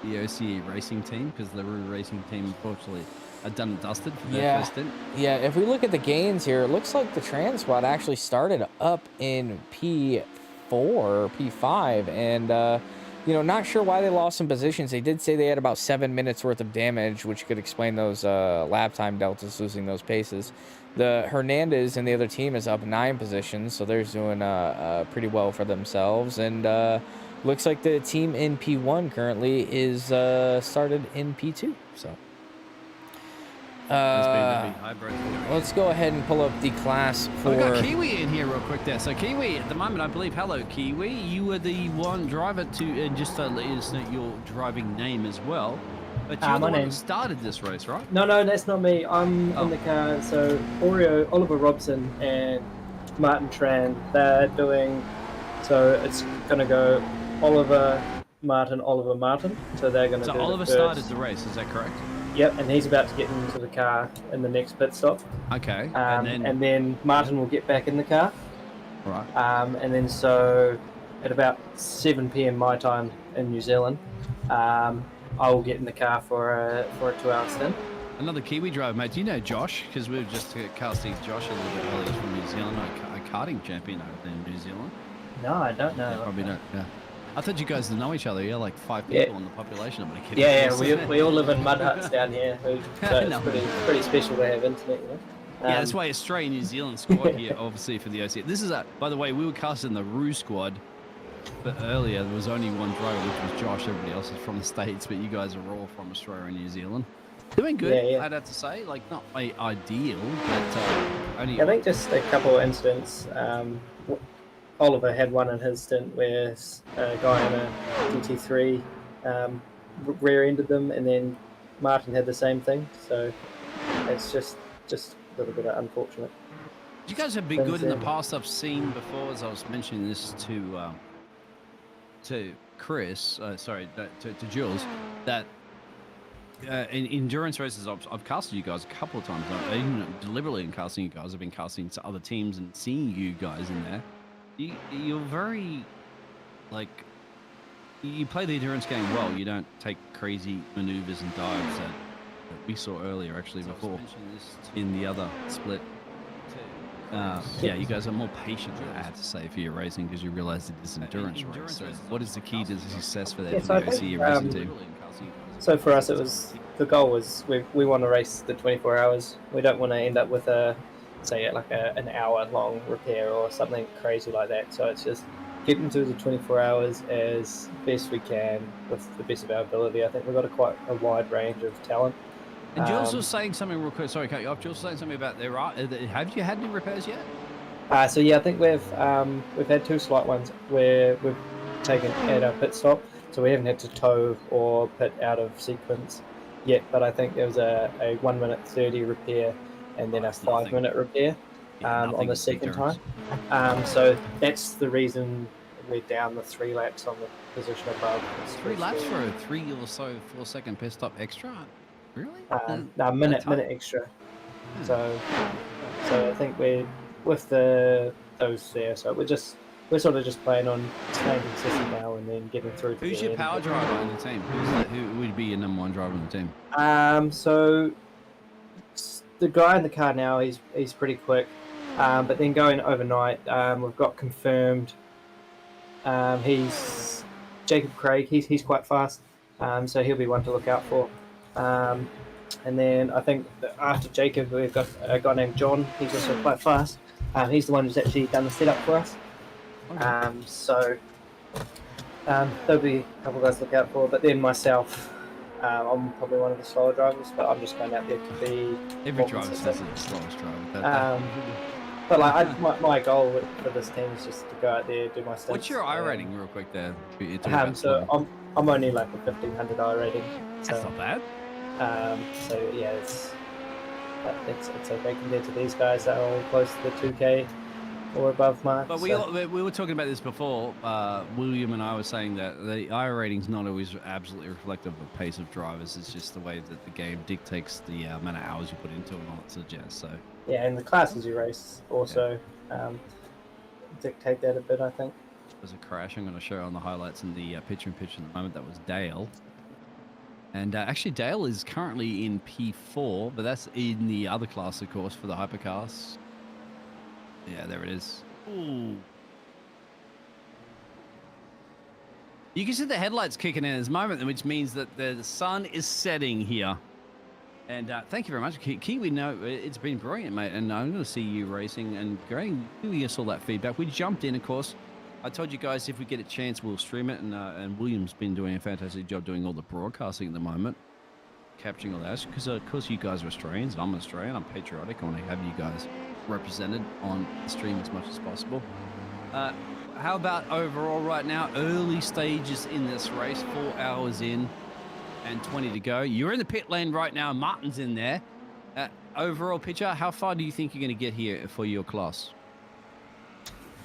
the OCE racing team, because the Roo racing team unfortunately are done and dusted for their Yeah. first stint. Yeah, if we look at the gains here, it looks like the trans squad actually started up in P4 or P5, and you know, not sure why they lost some positions. They did say they had about 7 minutes worth of damage, which could explain those lap time deltas, losing those paces. The Hernandez and the other team is up 9 positions, so they're doing pretty well for themselves. And looks like the team in P1 currently is started in P2. So let's go ahead and pull up the class for. We got Kiwi in here real quick there. So Kiwi, at the moment, I believe, hello Kiwi, you were the one driver to, and just to let us know your driving name as well. But you're the one that started this race, right? No, that's not me. I'm in the car. So Oliver Robson and Martin Tran, they're doing. So it's gonna go Oliver, Martin. So they're gonna. So Oliver started the race. Is that correct? Yep, and he's about to get into the car in the next pit stop. Okay. And then Martin will get back in the car. Right. And then so at about 7 p.m. my time in New Zealand, I will get in the car for a 2-hour stint. Another Kiwi driver, mate. Do you know Josh? Because we were just casting Josh a little bit earlier from New Zealand, a karting champion over there in New Zealand. No, I don't know. Yeah, probably don't. Yeah. I thought you guys didn't know each other. You're like 5 people in the population. I'm kidding. Yeah, we all live in mud huts down here. So it's pretty special to have internet, you know? Yeah, that's why Australia New Zealand squad here, obviously, for the OCE. This is by the way, we were casting the Roo squad, but earlier there was only one driver, which was Josh. Everybody else is from the States, but you guys are all from Australia and New Zealand. Doing good, I'd have to say. Like, not ideal, but only. I think just a couple of incidents. Oliver had one in his stint where a guy in a GT3 rear-ended them, and then Martin had the same thing. So it's just a little bit unfortunate. You guys have been good in the past. I've seen before, as I was mentioning this to Chris, to Jules, that in endurance races, I've casted you guys a couple of times. Even deliberately in casting you guys, I've been casting to other teams and seeing you guys in there. You're very, like, you play the endurance game well. You don't take crazy maneuvers and dives that we saw earlier, actually, before in the other split. Yeah, you guys are more patient, I have to say, for your racing, because you realize it is an endurance race. So what is the key to success for that for the OCE racing team? So for us, the goal was we want to race the 24 hours. We don't want to end up with an hour-long repair or something crazy like that. So it's just getting to the 24 hours as best we can with the best of our ability. I think we've got quite a wide range of talent. And Jules was saying something real quick. Sorry, cut you off. Jules was saying something about have you had any repairs yet? So yeah, I think we've had 2 slight ones where we've taken at our pit stop. So we haven't had to tow or pit out of sequence yet. But I think there was a 1 minute 30 repair, and then a 5 minute repair on the second time. So that's the reason we're down the 3 laps on the position above. 3 laps for a 3 or so 4 second pit stop extra? Really? No, minute extra. So I think we're with those there. So we're sort of just playing on staying consistent now and then getting through. Who's your power driver on the team? Who would be your number 1 driver on the team? So the guy in the car now, he's pretty quick, but then going overnight, we've got confirmed. He's Jacob Craig. He's quite fast, so he'll be one to look out for. And then I think that after Jacob, we've got a guy named John. He's also quite fast. He's the one who's actually done the setup for us. So there'll be a couple of guys to look out for. But then myself, I'm probably one of the slower drivers, but I'm just going out there to be. Every driver says the slowest driver. But like my goal for this team is just to go out there, do my stunts. What's your I rating, real quick there? So I'm only like a 1500 I rating. So, that's not bad. So yeah, it's okay compared to these guys that are all close to the 2K or above mark. But we were talking about this before. William and I were saying that the I rating's not always absolutely reflective of the pace of drivers. It's just the way that the game dictates the amount of hours you put into it and all that sort of jazz. So yeah, and the classes you race also dictate that a bit, I think. There's a crash. I'm going to show on the highlights in the picture-in-picture in the moment. That was Dale. And actually, Dale is currently in P4, but that's in the other class, of course, for the hypercars. Yeah, there it is. Ooh. You can see the headlights kicking in at this moment, which means that the sun is setting here. And thank you very much, Kiwi. No, it's been brilliant, mate. And I'm going to see you racing and going. Giving us all that feedback. We jumped in, of course. I told you guys if we get a chance, we'll stream it. And William's been doing a fantastic job doing all the broadcasting at the moment, capturing all that. Because of course you guys are Australians, and I'm Australian. I'm patriotic. I want to have you guys represented on the stream as much as possible. How about overall right now? Early stages in this race, 4 hours in. And 20 to go. You're in the pit lane right now. Martin's in there. Overall picture, how far do you think you're going to get here for your class?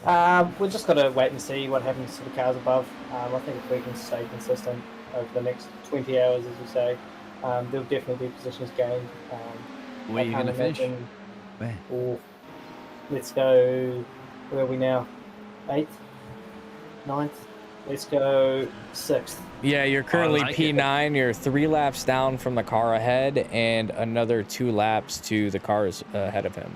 We're just got to wait and see what happens to the cars above. I think if we can stay consistent over the next 20 hours, as you say, there'll definitely be positions gained. Where are you going to finish? Where? Or, let's go, where are we now? 8th? 9th? Let's go 6th. Yeah, you're currently P9. You're 3 laps down from the car ahead and another 2 laps to the cars ahead of him.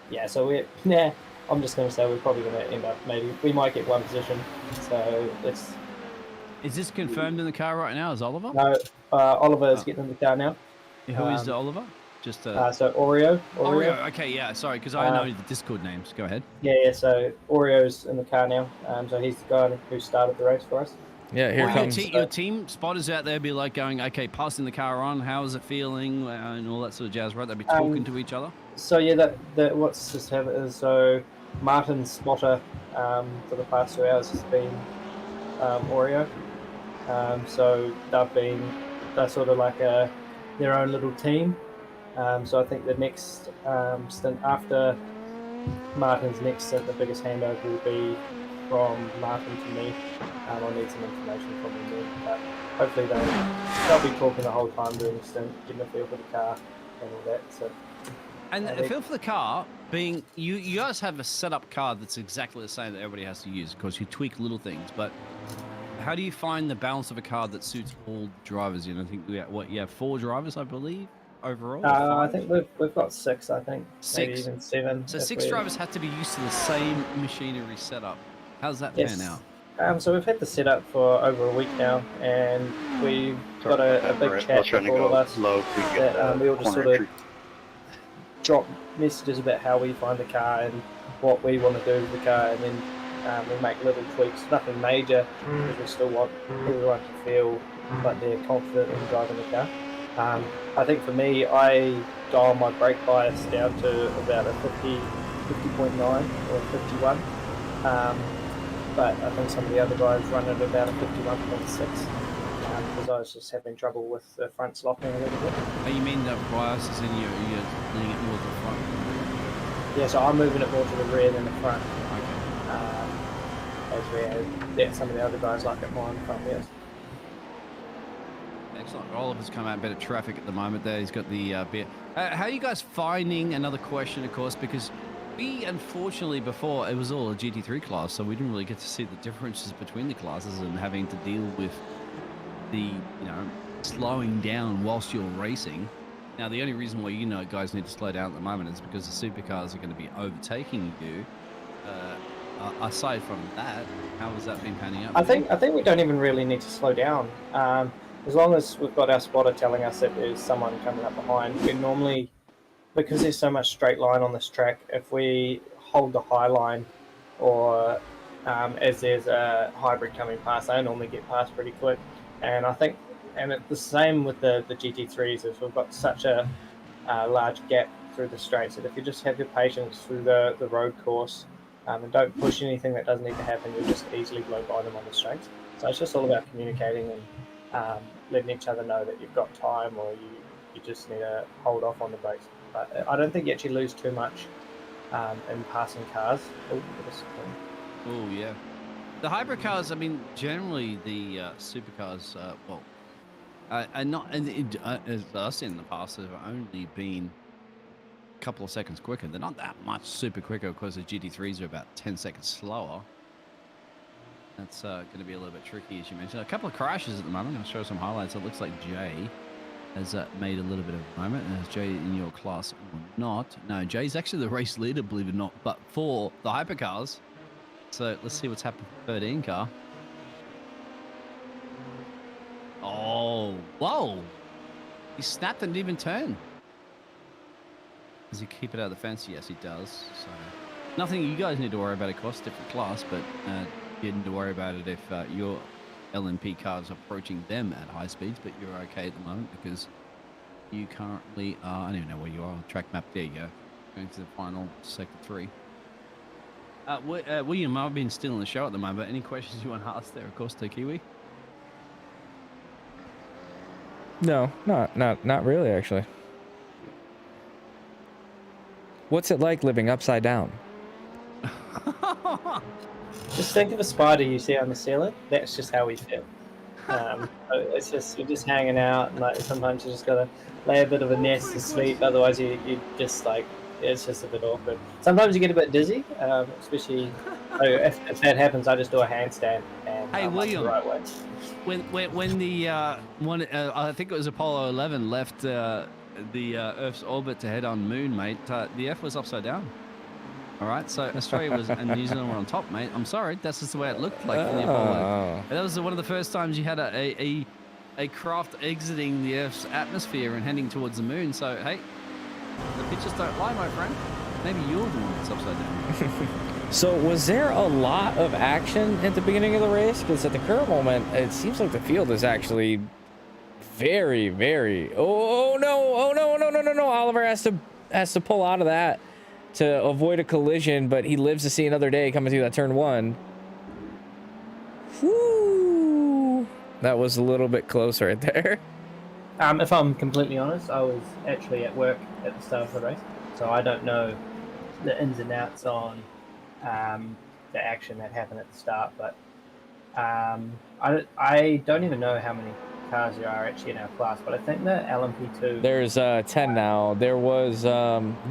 Yeah, so I'm just going to say we're probably going to end up, we might get 1 position. So let's... Is this confirmed in the car right now? Is Oliver? No, Oliver is getting in the car now. Who is Oliver? Just so Oreo. Okay, yeah, sorry, because I know the Discord names. Go ahead. Yeah, so Oreo's in the car now. So he's the guy who started the race for us. Yeah, here comes... Your team spotters out there be like going, okay, passing the car on, how is it feeling, and all that sort of jazz, right? They'll be talking to each other. So yeah, what's just happened is, so Martin's spotter for the past 2 hours has been Oreo. So they're sort of like their own little team. So I think the next stint after Martin's next stint, the biggest handover will be from Martin to me. I'll need some information from him then, but hopefully they'll be talking the whole time during the stint, getting a feel for the car and all that. So, and the feel for the car being, you guys have a setup car that's exactly the same that everybody has to use. Of course, you tweak little things, but how do you find the balance of a car that suits all drivers? You know, I think you have 4 drivers, I believe, overall. I think we've got 6. I think 6, maybe even 7. So 6 drivers have to be used to the same machinery setup. How's that pan out? So we've had the setup for over a week now, and we've got a big chat with all of us that we all just sort of drop messages about how we find the car and what we want to do with the car, and then we make little tweaks, nothing major, because we still want everyone to feel like they're confident in driving the car. I think for me, I dial my brake bias down to about a 50.9 or 51. But I think some of the other guys run at about a 51.6 because I was just having trouble with the fronts locking a little bit. Oh, you mean the bias is in you're leaning it more to the front? Yeah, so I'm moving it more to the rear than the front. Okay. As some of the other guys like it more on the front wheels. Excellent. Oliver's come out a bit of traffic at the moment there. He's got the beer. How are you guys finding, another question, of course, because we, unfortunately, before, it was all a GT3 class, so we didn't really get to see the differences between the classes and having to deal with the, slowing down whilst you're racing. Now, the only reason why guys need to slow down at the moment is because the supercars are going to be overtaking you. Aside from that, how has that been panning out? I think we don't even really need to slow down. As long as we've got our spotter telling us that there's someone coming up behind, we normally, because there's so much straight line on this track, if we hold the high line or as there's a hybrid coming past, they normally get past pretty quick. And I think, and it's the same with the GT3s, is we've got such a large gap through the straights that if you just have your patience through the road course and don't push anything that doesn't need to happen, you'll just easily blow by them on the straights. So it's just all about communicating and letting each other know that you've got time, or you just need to hold off on the brakes. But I don't think you actually lose too much in passing cars. Oh, yeah. The hybrid cars, I mean, generally the supercars, are not, as I've seen in the past, have only been a couple of seconds quicker. They're not that much super quicker because the GT3s are about 10 seconds slower. That's going to be a little bit tricky, as you mentioned. A couple of crashes at the moment. I'll show some highlights. It looks like Jay has made a little bit of a moment. Is Jay in your class or not? No, Jay's actually the race leader, believe it or not, but for the hypercars. So let's see what's happened for 13 car. Oh, whoa. He snapped and didn't even turn. Does he keep it out of the fence? Yes, he does. So nothing you guys need to worry about, of course, different class, but you need to worry about it if your LMP cars are approaching them at high speeds, but you're okay at the moment because you currently are, I don't even know where you are on the track map. There you go. Going to the final sector 3. William, I've been still in the show at the moment. Any questions you want to ask there, of course, to Kiwi? No, not really, actually. What's it like living upside down? Just think of a spider you see on the ceiling. That's just how we feel. It's just, you're just hanging out, and like sometimes you just gotta lay a bit of a nest to sleep. Otherwise, you just like, it's just a bit awkward. Sometimes you get a bit dizzy, especially if that happens. I just do a handstand and hey, William, the right way. When the I think it was Apollo 11 left the Earth's orbit to head on the moon, mate, the Earth was upside down. All right, so Australia was and New Zealand were on top, mate. I'm sorry, that's just the way it looked like in the Apollo. That was one of the first times you had a craft exiting the Earth's atmosphere and heading towards the moon. So hey, the pictures don't lie, my friend. Maybe you're the one that's upside down. So was there a lot of action at the beginning of the race? Because at the current moment, it seems like the field is actually very, very. Oh no! Oliver has to pull out of that to avoid a collision, but he lives to see another day coming through that turn 1. Whoo! That was a little bit close right there. If I'm completely honest, I was actually at work at the start of the race, so I don't know the ins and outs on the action that happened at the start. But I don't even know how many cars there are actually in our class, but I think the LMP2... There's 10 now. There was,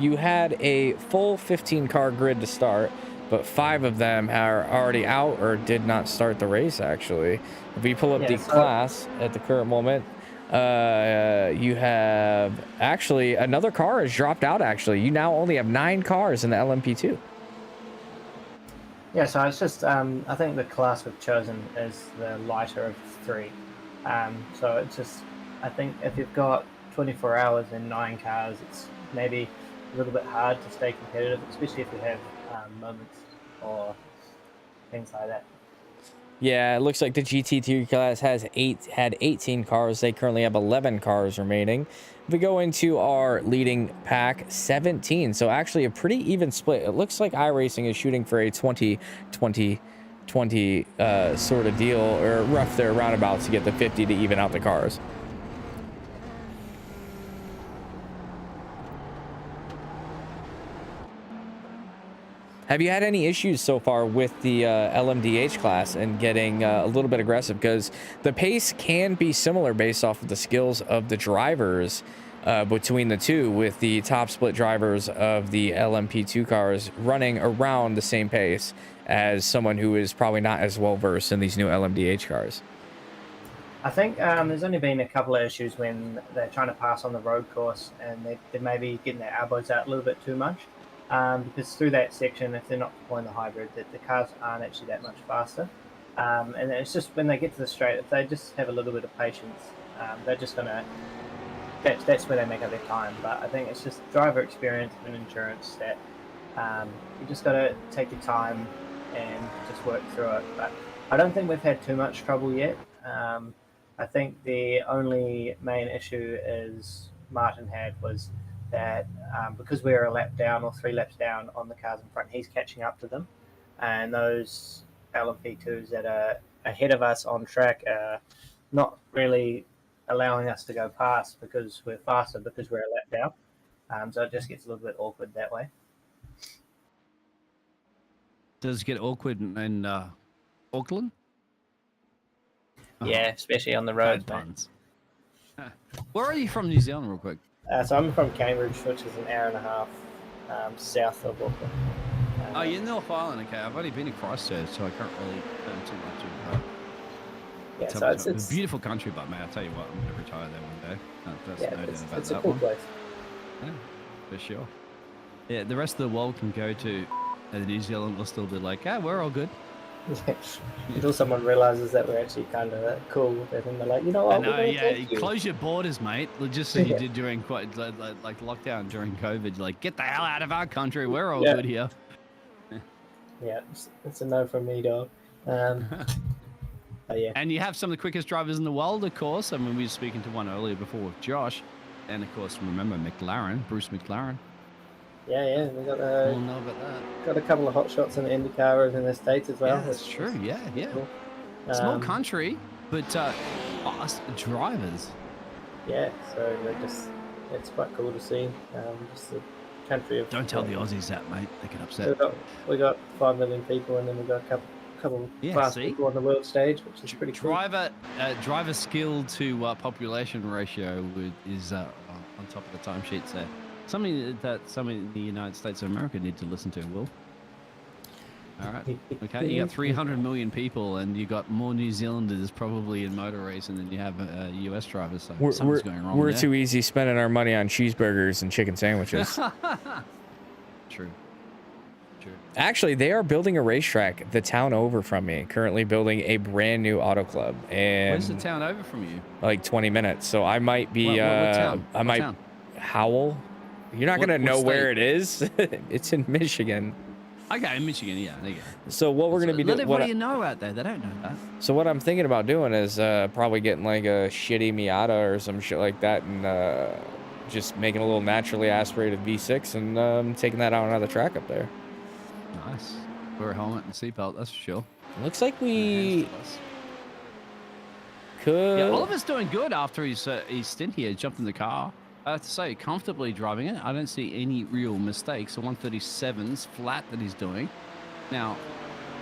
you had a full 15 car grid to start, but 5 of them are already out or did not start the race, actually. If you pull up the class at the current moment, you have actually another car has dropped out. Actually, you now only have 9 cars in the LMP2. Yeah, so it's just I think the class we've chosen is the lighter of 3. So it's just, I think if you've got 24 hours and 9 cars, it's maybe a little bit hard to stay competitive, especially if you have moments or things like that. Yeah, it looks like the GT3 class had 18 cars. They currently have 11 cars remaining. If we go into our leading pack, 17. So actually a pretty even split. It looks like iRacing is shooting for a 20-20-20 sort of deal, or rough there roundabouts to get the 50 to even out the cars. Have you had any issues so far with the LMDH class and getting a little bit aggressive? Because the pace can be similar based off of the skills of the drivers between the two, with the top split drivers of the LMP2 cars running around the same pace as someone who is probably not as well versed in these new LMDH cars. I think there's only been a couple of issues when they're trying to pass on the road course and they may be getting their elbows out a little bit too much. Because through that section, if they're not deploying the hybrid, the cars aren't actually that much faster. And it's just when they get to the straight, if they just have a little bit of patience, they're just going to, that's where they make up their time. But I think it's just driver experience and endurance that you just got to take your time and just work through it. But I don't think we've had too much trouble yet. I think the only main issue is Martin had was that because we were a lap down or 3 laps down on the cars in front, he's catching up to them, and those LMP2s that are ahead of us on track are not really allowing us to go past because we're faster, because we're a lap down. So it just gets a little bit awkward that way. Does it get awkward in Auckland? Yeah, especially on the roads, mate. Where are you from, New Zealand, real quick? So I'm from Cambridge, which is an hour and a half south of Auckland. Oh, you're in North Island, okay. I've only been to Christchurch, so I can't really learn too much of Yeah, tell so me it's a beautiful country, but mate, I'll tell you what, I'm going to retire there one day. That's yeah, no doubt about it's a that cool one. place. Yeah, for sure. Yeah, the rest of the world can go to New Zealand, will still be like, yeah, we're all good. Until someone realizes that we're actually kind of cool with it, and they're like, you know what? I know, we're gonna yeah. take you. Close your borders, mate. Just as you did during like lockdown during COVID. Like, get the hell out of our country. We're all good here. Yeah, it's a no from me, dog. Yeah. And you have some of the quickest drivers in the world, of course. I mean, we were speaking to one earlier before with Josh, and of course, remember McLaren, Bruce McLaren. Yeah, we got We'll know about that. got a couple of hot shots in the IndyCar over in the States as well. Yeah, that's true. Yeah. Cool. Small country, but fast drivers. Yeah, so it's quite cool to see. Just the country of. Don't tell the Aussies that, mate. They get upset. We got 5 million people, and then we got a couple fast people on the world stage, which is pretty cool. Driver skill to population ratio is on top of the timesheets there. Something that some in the United States of America need to listen to, Will. All right. Okay, you got 300 million people, and you got more New Zealanders probably in motor racing than you have US drivers. So something's going wrong We're there. too easy spending our money on cheeseburgers and chicken sandwiches. True. Actually, they are building a racetrack the town over from me. Currently building a brand new auto club, and Where's the town over from you? like 20 minutes. So I might be. What town? I might. Town? Howell. You're not gonna know where it is. It's in Michigan. Okay, in Michigan, yeah, there you go. So what we're gonna be doing? What do you know out there? They don't know that. So what I'm thinking about doing is probably getting like a shitty Miata or some shit like that, and just making a little naturally aspirated V6 and taking that out on the track up there. Nice. Wear a helmet and seatbelt, that's for sure. Looks like we could. Yeah, Oliver's doing good after his stint here. Jumped in the car. I have to say, comfortably driving it. I don't see any real mistakes. The 137's flat that he's doing. Now,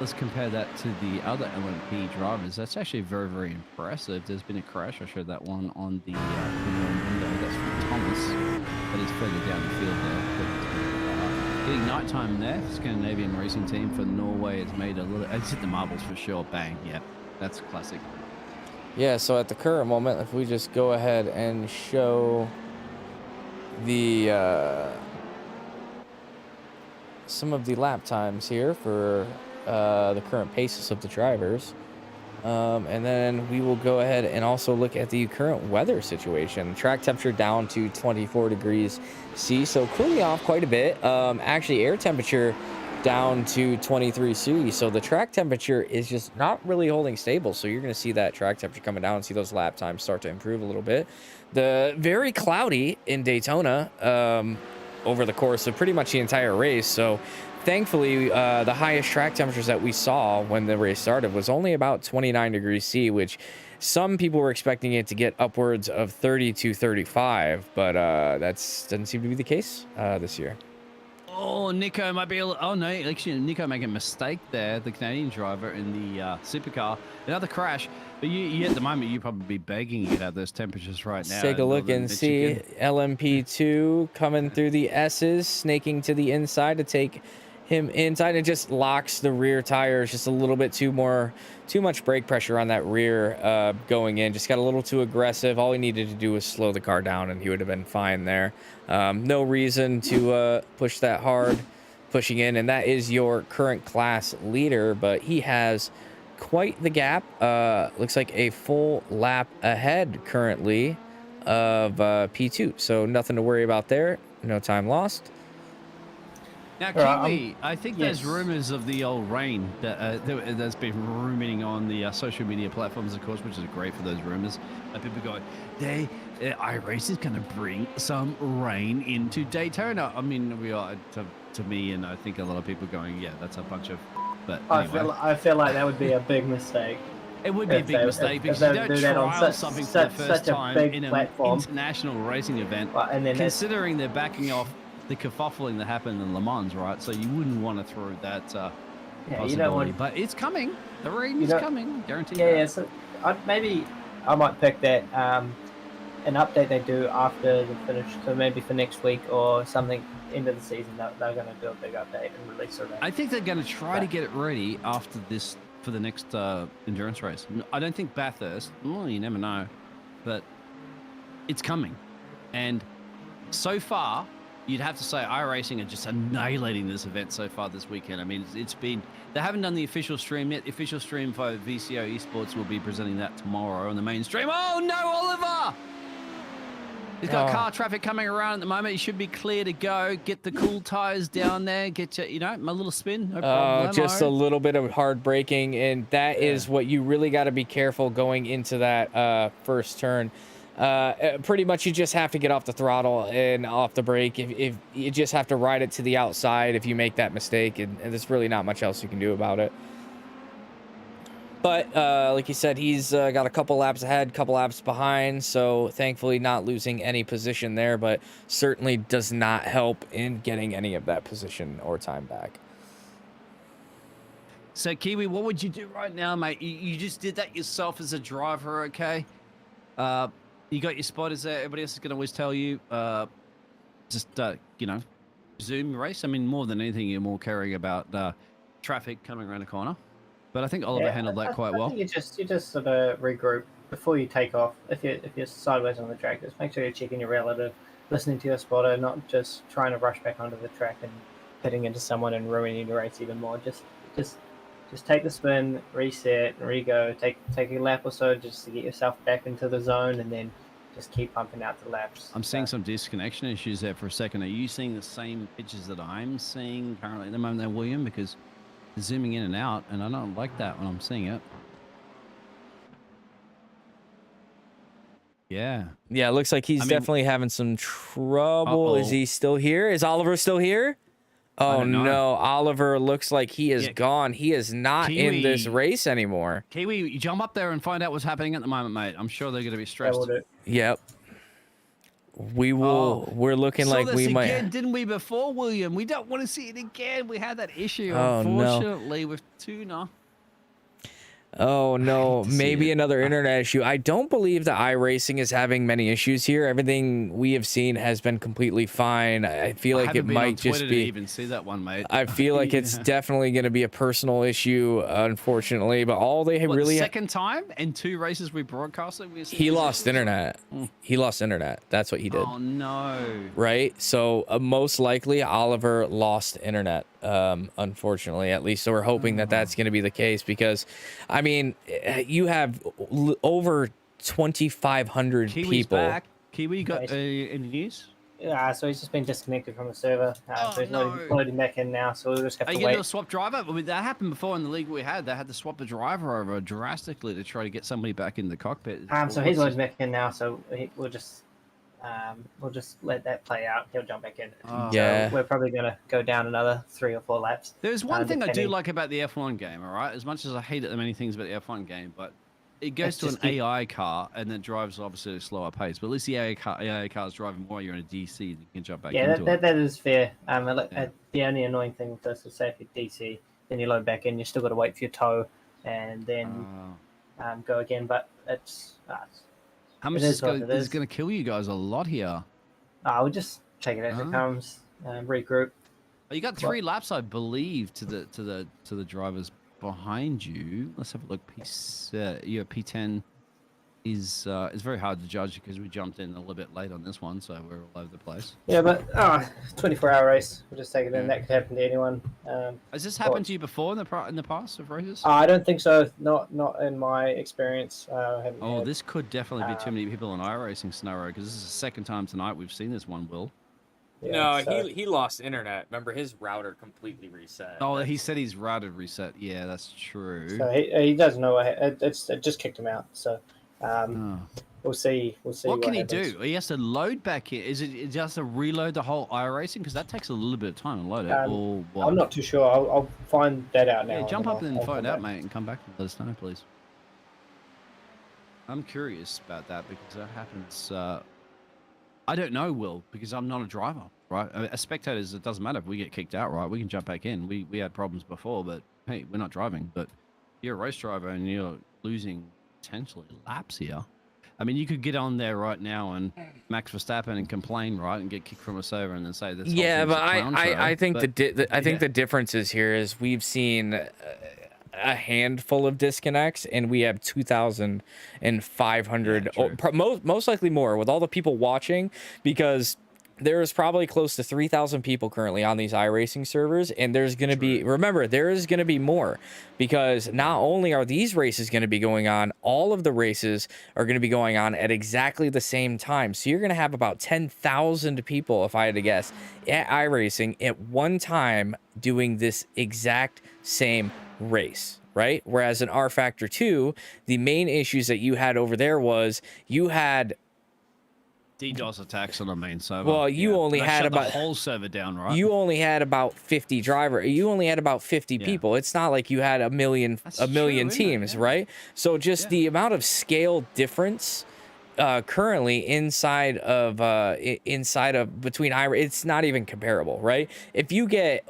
let's compare that to the other LMP drivers. That's actually very, very impressive. There's been a crash. I showed that one on the window. That's from Thomas. That is further down the field there. But, getting nighttime there. Scandinavian racing team for Norway has made a little. It's hit the marbles for sure. Bang. Yeah, that's classic. Yeah. So at the current moment, if we just go ahead and show the some of the lap times here for the current paces of the drivers, and then we will go ahead and also look at the current weather situation. Track temperature down to 24 degrees C, so cooling off quite a bit. Actually, air temperature down to 23 C, so the track temperature is just not really holding stable. So you're going to see that track temperature coming down and see those lap times start to improve a little bit. The very cloudy in Daytona over the course of pretty much the entire race. So thankfully, the highest track temperatures that we saw when the race started was only about 29 degrees C, which some people were expecting it to get upwards of 30 to 35, but that doesn't seem to be the case this year. Oh, Nico might be. Oh no, actually, Nico making a mistake there. The Canadian driver in the supercar, another crash. But you at the moment, you probably be begging to get out those temperatures right now. Let's take a look and see LMP2 coming through the S's, snaking to the inside to take him inside. It just locks the rear tires just a little bit too much brake pressure on that rear going in. Just got a little too aggressive. All he needed to do was slow the car down and he would have been fine there. No reason to push that hard, pushing in. And that is your current class leader, but he has quite the gap. Looks like a full lap ahead currently of P2. So nothing to worry about there. No time lost. Now, Kiwi, I think there's rumors of the old rain that's been ruminating on the social media platforms, of course, which is great for those rumors. People going, iRacing is going to bring some rain into Daytona. I mean, we are to me, and I think a lot of people going, yeah, that's a bunch of. But anyway. I feel like that would be a big mistake. It would be a big mistake because you don't trial something for the first time in an international racing event, and then considering they're backing off the kerfuffling that happened in Le Mans, right? So you wouldn't want to throw that possibility. You don't want, but it's coming. The rain is coming, guaranteed. Yeah, so I might pick that an update they do after the finish, so maybe for next week or something, end of the season, they're going to do a big update and release a race. I think they're going to try to get it ready after this for the next endurance race. I don't think Bathurst. Well, you never know, but it's coming. And so far, you'd have to say iRacing are just annihilating this event so far this weekend. I mean, it's been, they haven't done the official stream yet. The official stream for VCO Esports will be presenting that tomorrow on the main stream. Oh no, Oliver! He's got car traffic coming around at the moment. He should be clear to go. Get the cool tires down there. Get your, my little spin. No problem. Just a little bit of hard braking, and that is what you really got to be careful going into that first turn. Pretty much you just have to get off the throttle and off the brake. If you just have to ride it to the outside if you make that mistake, and there's really not much else you can do about it. But like you said, he's got a couple laps ahead, couple laps behind, so thankfully not losing any position there, but certainly does not help in getting any of that position or time back. So Kiwi, what would you do right now, mate? You just did that yourself as a driver, okay? You got your spotters there. Everybody else is going to always tell you, just, zoom your race. I mean, more than anything, you're more caring about traffic coming around the corner. But I think Oliver handled that quite well. I think you just sort of regroup before you take off. If you're sideways on the track, just make sure you're checking your relative, listening to your spotter, not just trying to rush back onto the track and hitting into someone and ruining the race even more. Just take the spin, reset, re-go, take a lap or so just to get yourself back into the zone, and then just keep pumping out the laps. I'm seeing some disconnection issues there for a second. Are you seeing the same pictures that I'm seeing currently at the moment there, William? Because zooming in and out, and I don't like that when I'm seeing it. Yeah. Yeah, it looks like he's definitely having some trouble. Is he still here? Is Oliver still here? Oh no, Oliver looks like he is gone. He is not in this race anymore. Kiwi, you jump up there and find out what's happening at the moment, mate. I'm sure they're going to be stressed. Yep. We will. We're looking like we might. Again, didn't we before, William? We don't want to see it again. We had that issue, Oh, unfortunately, with Tuna. Oh no, maybe another internet issue. I don't believe that iRacing is having many issues here. Everything we have seen has been completely fine. I feel like it might just be. To even see that one, mate. I feel like it's definitely going to be a personal issue, unfortunately. But all they really the second time in 2 races we broadcasted, he lost internet. He lost internet. That's what he did. Oh no. Right. So most likely Oliver lost internet. Unfortunately, at least. So we're hoping that that's going to be the case, because I mean, you have over 2,500 people. Back. Kiwi, you got any news? Yeah, so he's just been disconnected from the server. So he's loading back in now, so we'll just have to wait. Are you going to swap driver? I mean, that happened before in the league we had. They had to swap the driver over drastically to try to get somebody back in the cockpit. So he's loading back in now, so we'll just let that play out. He'll jump back in. Yeah. So we're probably going to go down another 3 or 4 laps. There's one thing I do like about the F1 game, all right? As much as I hate the many things about the F1 game, but it goes to an AI car and then drives obviously at a slower pace. But at least the AI car is driving more. You're in a DC, you can jump back into it. That is fair. The only annoying thing with this is, say if you're DC, then you load back in, you still got to wait for your tow and then go again. But it's how much is going to kill you guys? A lot here. We'll just take it as it comes. Regroup. You got 3 laps, I believe, to the drivers behind you. Let's have a look. P10 is very hard to judge because we jumped in a little bit late on this one, so we're all over the place. Yeah, but 24-hour race. We'll just take it in. That could happen to anyone. Has this happened to you before in the past of races? I don't think so. Not in my experience. This could definitely be too many people in iRacing scenario, because this is the second time tonight we've seen this one, Will. Yeah, no, he lost internet. Remember, his router completely reset. Oh, he said his router reset. Yeah, that's true. So he doesn't know. It just kicked him out. So we'll see. What can he do? He has to load back in. Is it just to reload the whole iRacing? Because that takes a little bit of time to load it. Or what? I'm not too sure. I'll find that out now. Yeah, jump up and find out, mate, and come back and let us know, please. I'm curious about that because that happens. I don't know, Will, because I'm not a driver, right? As spectators, it doesn't matter if we get kicked out, right? We can jump back in. We had problems before, but hey, we're not driving. But you're a race driver and you're losing potentially laps here. I mean, you could get on there right now and Max Verstappen and complain, right, and get kicked from a server and then say this. Yeah, but I think I think yeah. the differences here is we've seen a handful of disconnects, and we have 2,500, most likely more, with all the people watching, because there is probably close to 3,000 people currently on these iRacing servers, and there's going to be, remember, there is going to be more, because not only are these races going to be going on, all of the races are going to be going on at exactly the same time. So you're going to have about 10,000 people, if I had to guess, at iRacing at one time doing this exact same race, right? Whereas in R Factor 2, the main issues that you had over there was you had DDoS attacks on the main server. Well, you only had about the whole server down, right? You only had about 50 You only had about 50 people. It's not like you had a million teams, right? So just the amount of scale difference currently inside of between it's not even comparable, right? If you get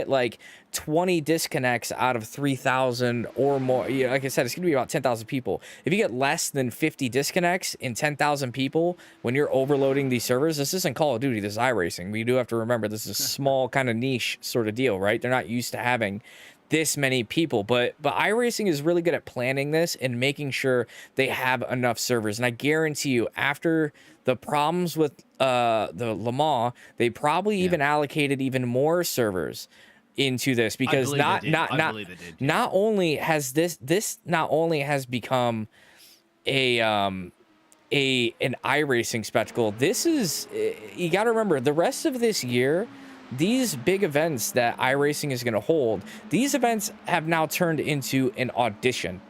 like 20 disconnects out of 3,000 or more, like I said, it's gonna be about 10,000 people. If you get less than 50 disconnects in 10,000 people when you're overloading these servers, this isn't Call of Duty, this is iRacing. We do have to remember this is a small kind of niche sort of deal, right? They're not used to having this many people, but iRacing is really good at planning this and making sure they have enough servers. And I guarantee you, after the problems with the Le Mans, they probably even allocated even more servers into this, because not only has this not only has become an iRacing spectacle, this is, you got to remember, the rest of this year, these big events that iRacing is going to hold, these events have now turned into an audition,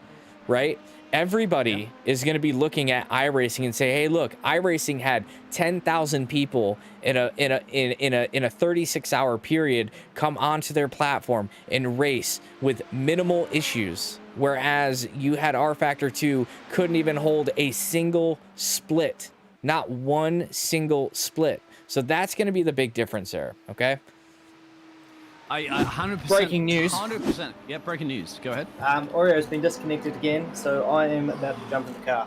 right? Everybody is going to be looking at iRacing and say, "Hey, look, iRacing had 10,000 people in a 36-hour period come onto their platform and race with minimal issues." Whereas you had R Factor 2 couldn't even hold a single split, not one single split. So that's going to be the big difference there, okay? I 100%. Breaking news. 100%. Yeah, breaking news. Go ahead. Oreo's been disconnected again, so I am about to jump in the car.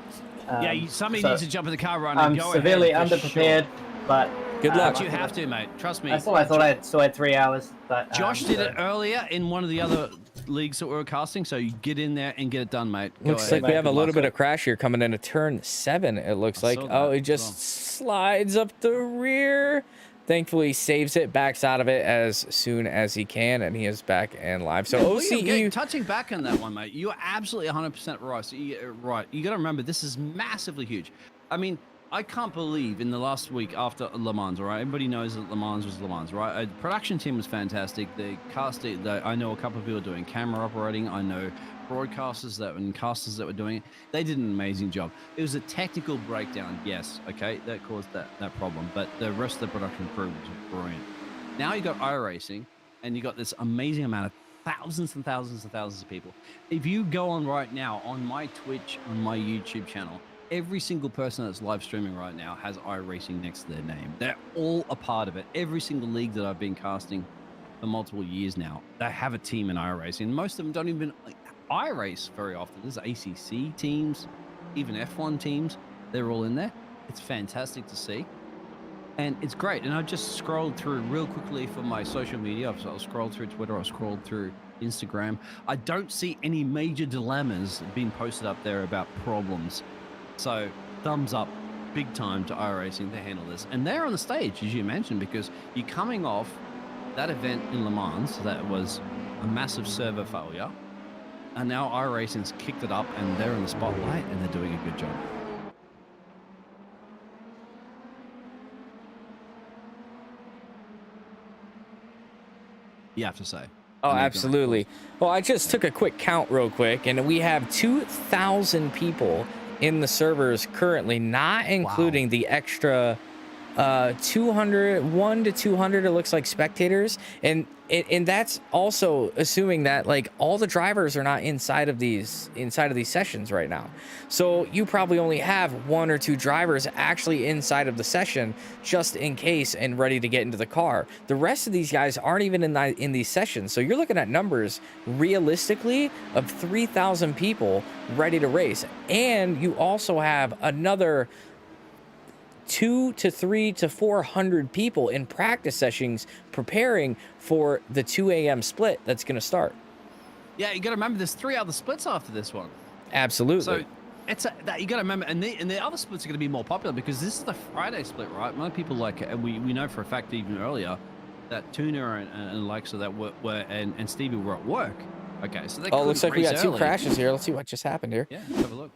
Somebody needs to jump in the car right now. I'm severely underprepared, but good luck. You have to, mate. Trust me. That's all I thought. I still had 3 hours, but Josh did it earlier in one of the other leagues that we were casting, so you get in there and get it done, mate. Looks like we have a little bit of crash here coming into turn 7. It looks like. Oh, it just slides up the rear. Thankfully, saves it, backs out of it as soon as he can, and he is back and live. So OCE, touching back on that one, mate, you're absolutely 100% right. So you got to remember, this is massively huge. I mean, I can't believe in the last week after Le Mans, all right? Everybody knows that Le Mans was Le Mans, right? The production team was fantastic. The casting, I know a couple of people doing camera operating. I know broadcasters and casters that were doing it. They did an amazing job. It was a technical breakdown, yes, okay, that caused that problem, but the rest of the production crew was brilliant. Now you got iRacing, and you got this amazing amount of thousands and thousands and thousands of people. If you go on right now on my Twitch, on my YouTube channel, every single person that's live streaming right now has iRacing next to their name. They're all a part of it. Every single league that I've been casting for multiple years now, they have a team in iRacing. Most of them don't even iRace very often. There's ACC teams, even F1 teams. They're all in there. It's fantastic to see. And it's great. And I just scrolled through real quickly for my social media. I've scrolled through Twitter. I've scrolled through Instagram. I don't see any major dilemmas being posted up there about problems. So thumbs up big time to iRacing to handle this. And they're on the stage, as you mentioned, because you're coming off that event in Le Mans that was a massive server failure. And now iRacing's kicked it up, and they're in the spotlight, and they're doing a good job. You have to say. Oh, absolutely. Well, I just took a quick count real quick, and we have 2,000 people in the servers currently, not including the extra 1 to 200 it looks like spectators, and that's also assuming that like all the drivers are not inside of these sessions right now. So you probably only have 1 or 2 drivers actually inside of the session just in case and ready to get into the car. The rest of these guys aren't even in these sessions. So you're looking at numbers realistically of 3,000 people ready to race, and you also have another 200 to 300 to 400 people in practice sessions preparing for the 2 a.m. split that's going to start. Yeah, you got to remember there's 3 other splits after this one. Absolutely. So it's that you got to remember, and the other splits are going to be more popular because this is the Friday split, right? Most people like, and we know for a fact even earlier that Tuna and Alexa that were and Stevie were at work. Okay, so they it looks like we got 2 early. crashes here. Let's see what just happened here. Yeah, have a look.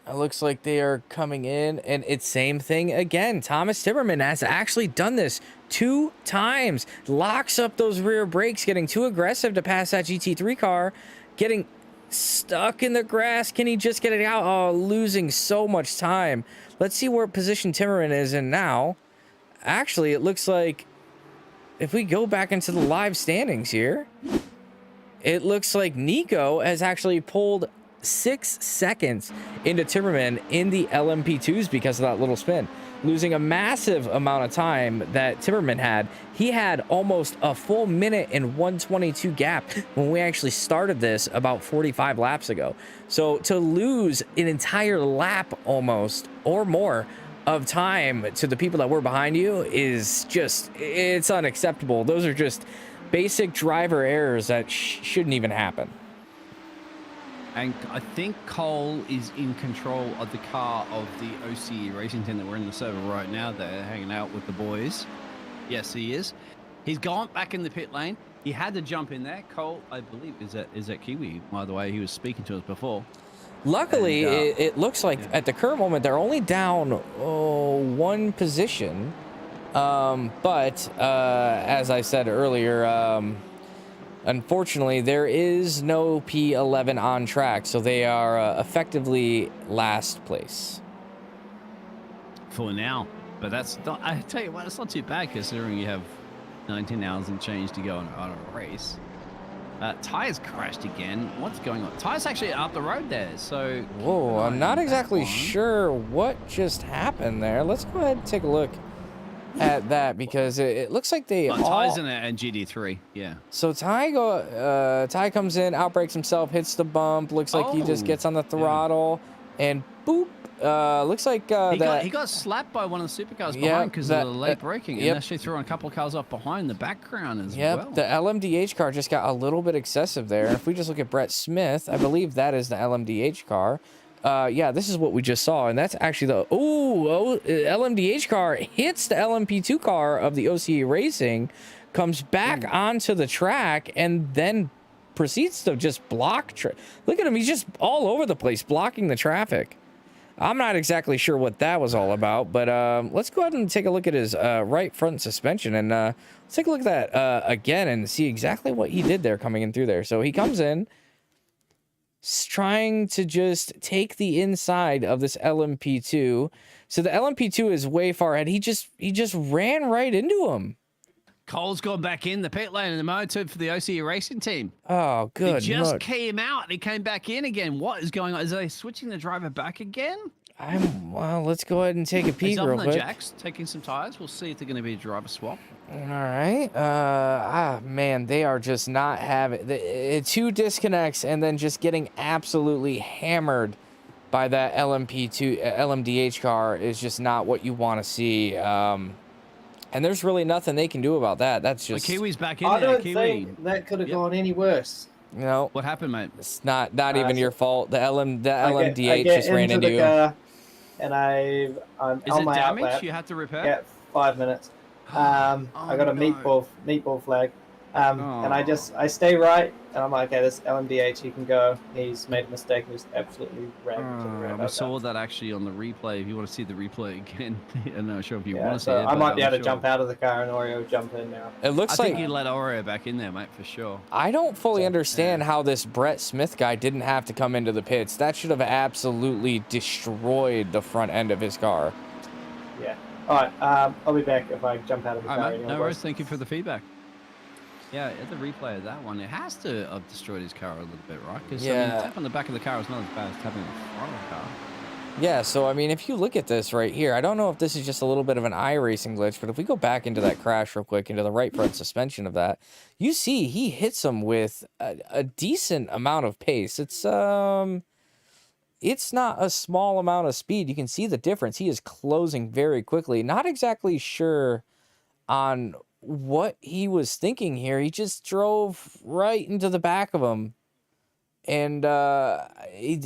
It looks like they are coming in, and it's same thing again. Thomas Timmerman has actually done this 2 times. Locks up those rear brakes, getting too aggressive to pass that GT3 car, getting stuck in the grass. Can he just get it out? Oh, losing so much time. Let's see where position Timmerman is in now. Actually, it looks like if we go back into the live standings here, it looks like Nico has actually pulled 6 seconds into Timmerman in the LMP2s because of that little spin, losing a massive amount of time that Timmerman had. He had almost a full minute and 122 gap when we actually started this about 45 laps ago. So to lose an entire lap almost or more of time to the people that were behind you is just, it's unacceptable. Those are just basic driver errors that shouldn't even happen. And I think Cole is in control of the car of the OCE racing team that we're in the server right now. They're hanging out with the boys. Yes, he is. He's gone back in the pit lane. He had to jump in there. Cole, I believe, is that Kiwi, by the way. He was speaking to us before. Luckily, it looks like at the current moment, they're only down 1 position. But as I said earlier, unfortunately, there is no P11 on track, so they are effectively last place. For now. But that's not, I tell you what, it's not too bad considering you have 19 hours and change to go on a race. Tyre's crashed again. What's going on? Tyre's actually up the road there, so... Whoa, I'm not exactly sure what just happened there. Let's go ahead and take a look at that because it looks like they all... Ty's in a GD3, yeah. So Ty comes in, outbrakes himself, hits the bump. Looks like he just gets on the throttle and boop. Looks like he got slapped by one of the supercars behind because of the late braking, and actually threw a couple of cars off behind the background as well. The LMDH car just got a little bit excessive there. And if we just look at Brett Smith, I believe that is the LMDH car. Yeah, this is what we just saw, and that's actually the LMDH car hits the LMP2 car of the OCE Racing, comes back onto the track, and then proceeds to just block. Look at him; he's just all over the place, blocking the traffic. I'm not exactly sure what that was all about, but let's go ahead and take a look at his right front suspension, and let's take a look at that again and see exactly what he did there coming in through there. So he comes in, trying to just take the inside of this LMP2. So the LMP2 is way far ahead. He just ran right into him. Cole's gone back in the pit lane in the motor for the OCE Racing team. Oh, good. He just came out. He came back in again. What is going on? Is they switching the driver back again? Well, let's go ahead and take a peek He's real on quick. the jacks, taking some tires. We'll see if they're going to be a driver swap. All right. Man, they are just not having 2 disconnects and then just getting absolutely hammered by that LMDH car is just not what you want to see. And there's really nothing they can do about that. That's just... Kiwi's back in I there. don't think that could have gone any worse. You know, what happened, mate? It's not even your fault. The LMDH I get just ran into you. Car and I'm Is on it my damage outlap. you had to repair? Yeah, 5 minutes. I got a meatball flag. And I stay right, and I'm like, okay, this LMDH, he can go. He's made a mistake and just absolutely rammed to the round. We saw that actually on the replay. If you want to see the replay again, I'm not sure if you want to see so it. I might be I'm able to sure. jump out of the car and Oreo jump in now. It looks I like think you let Oreo back in there, mate, for sure. I don't fully understand how this Brett Smith guy didn't have to come into the pits. That should have absolutely destroyed the front end of his car. Yeah. All right. I'll be back if I jump out of the car. Mate, no worries. Thank you for the feedback. Yeah, at the replay of that one, it has to have destroyed his car a little bit, right? Because I mean, tap on the back of the car is not as bad as tapping on the front of the car. Yeah, so I mean, if you look at this right here, I don't know if this is just a little bit of an iRacing glitch, but if we go back into that crash real quick, into the right front suspension of that, you see he hits him with a decent amount of pace. It's not a small amount of speed. You can see the difference. He is closing very quickly. Not exactly sure on what he was thinking here. He just drove right into the back of him, and he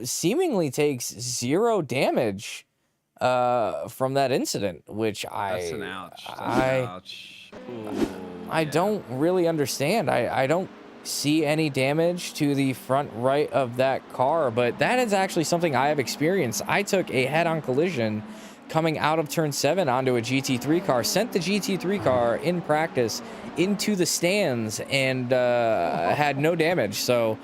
seemingly takes 0 damage from that incident, which That's an ouch. I don't really understand. I don't see any damage to the front right of that car, but that is actually something I have experienced. I took a head-on collision coming out of turn 7 onto a GT3 car, sent the GT3 car in practice into the stands, and had no damage. So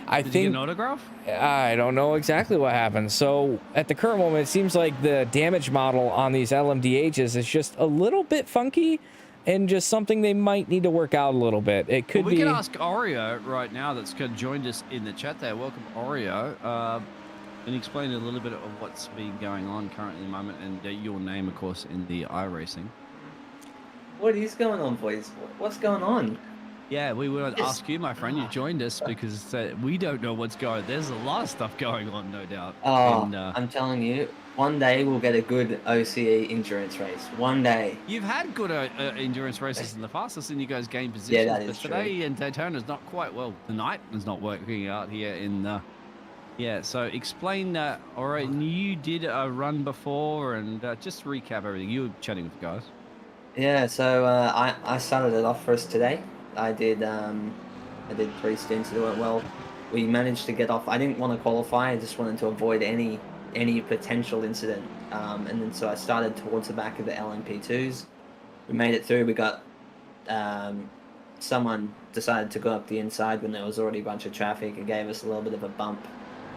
I Did think you get an autograph? I don't know exactly what happened. So at the current moment, it seems like the damage model on these LMDHs is just a little bit funky, and just something they might need to work out a little bit. It could be. We can ask Oreo right now, that's joined us in the chat there. Welcome, Oreo. And explain a little bit of what's been going on currently at the moment, and your name, of course, in the iRacing. What is going on, boys? What's going on? Yeah, we would ask you, my friend. You joined us because we don't know what's going on. There's a lot of stuff going on, no doubt. Oh, and, I'm telling you, one day we'll get a good OCE endurance race. One day. You've had good endurance races in the past. I've seen you guys gain positions. Yeah, that is but today in Daytona is not quite well. Tonight is not working out here in. Yeah, so explain that. All right, you did a run before, and just recap everything. You were chatting with the guys. Yeah, so I started it off for us today. I did 3 stints. It went well. We managed to get off. I didn't want to qualify. I just wanted to avoid any potential incident. And then so I started towards the back of the LMP2s. We made it through. We got someone decided to go up the inside when there was already a bunch of traffic. It gave us a little bit of a bump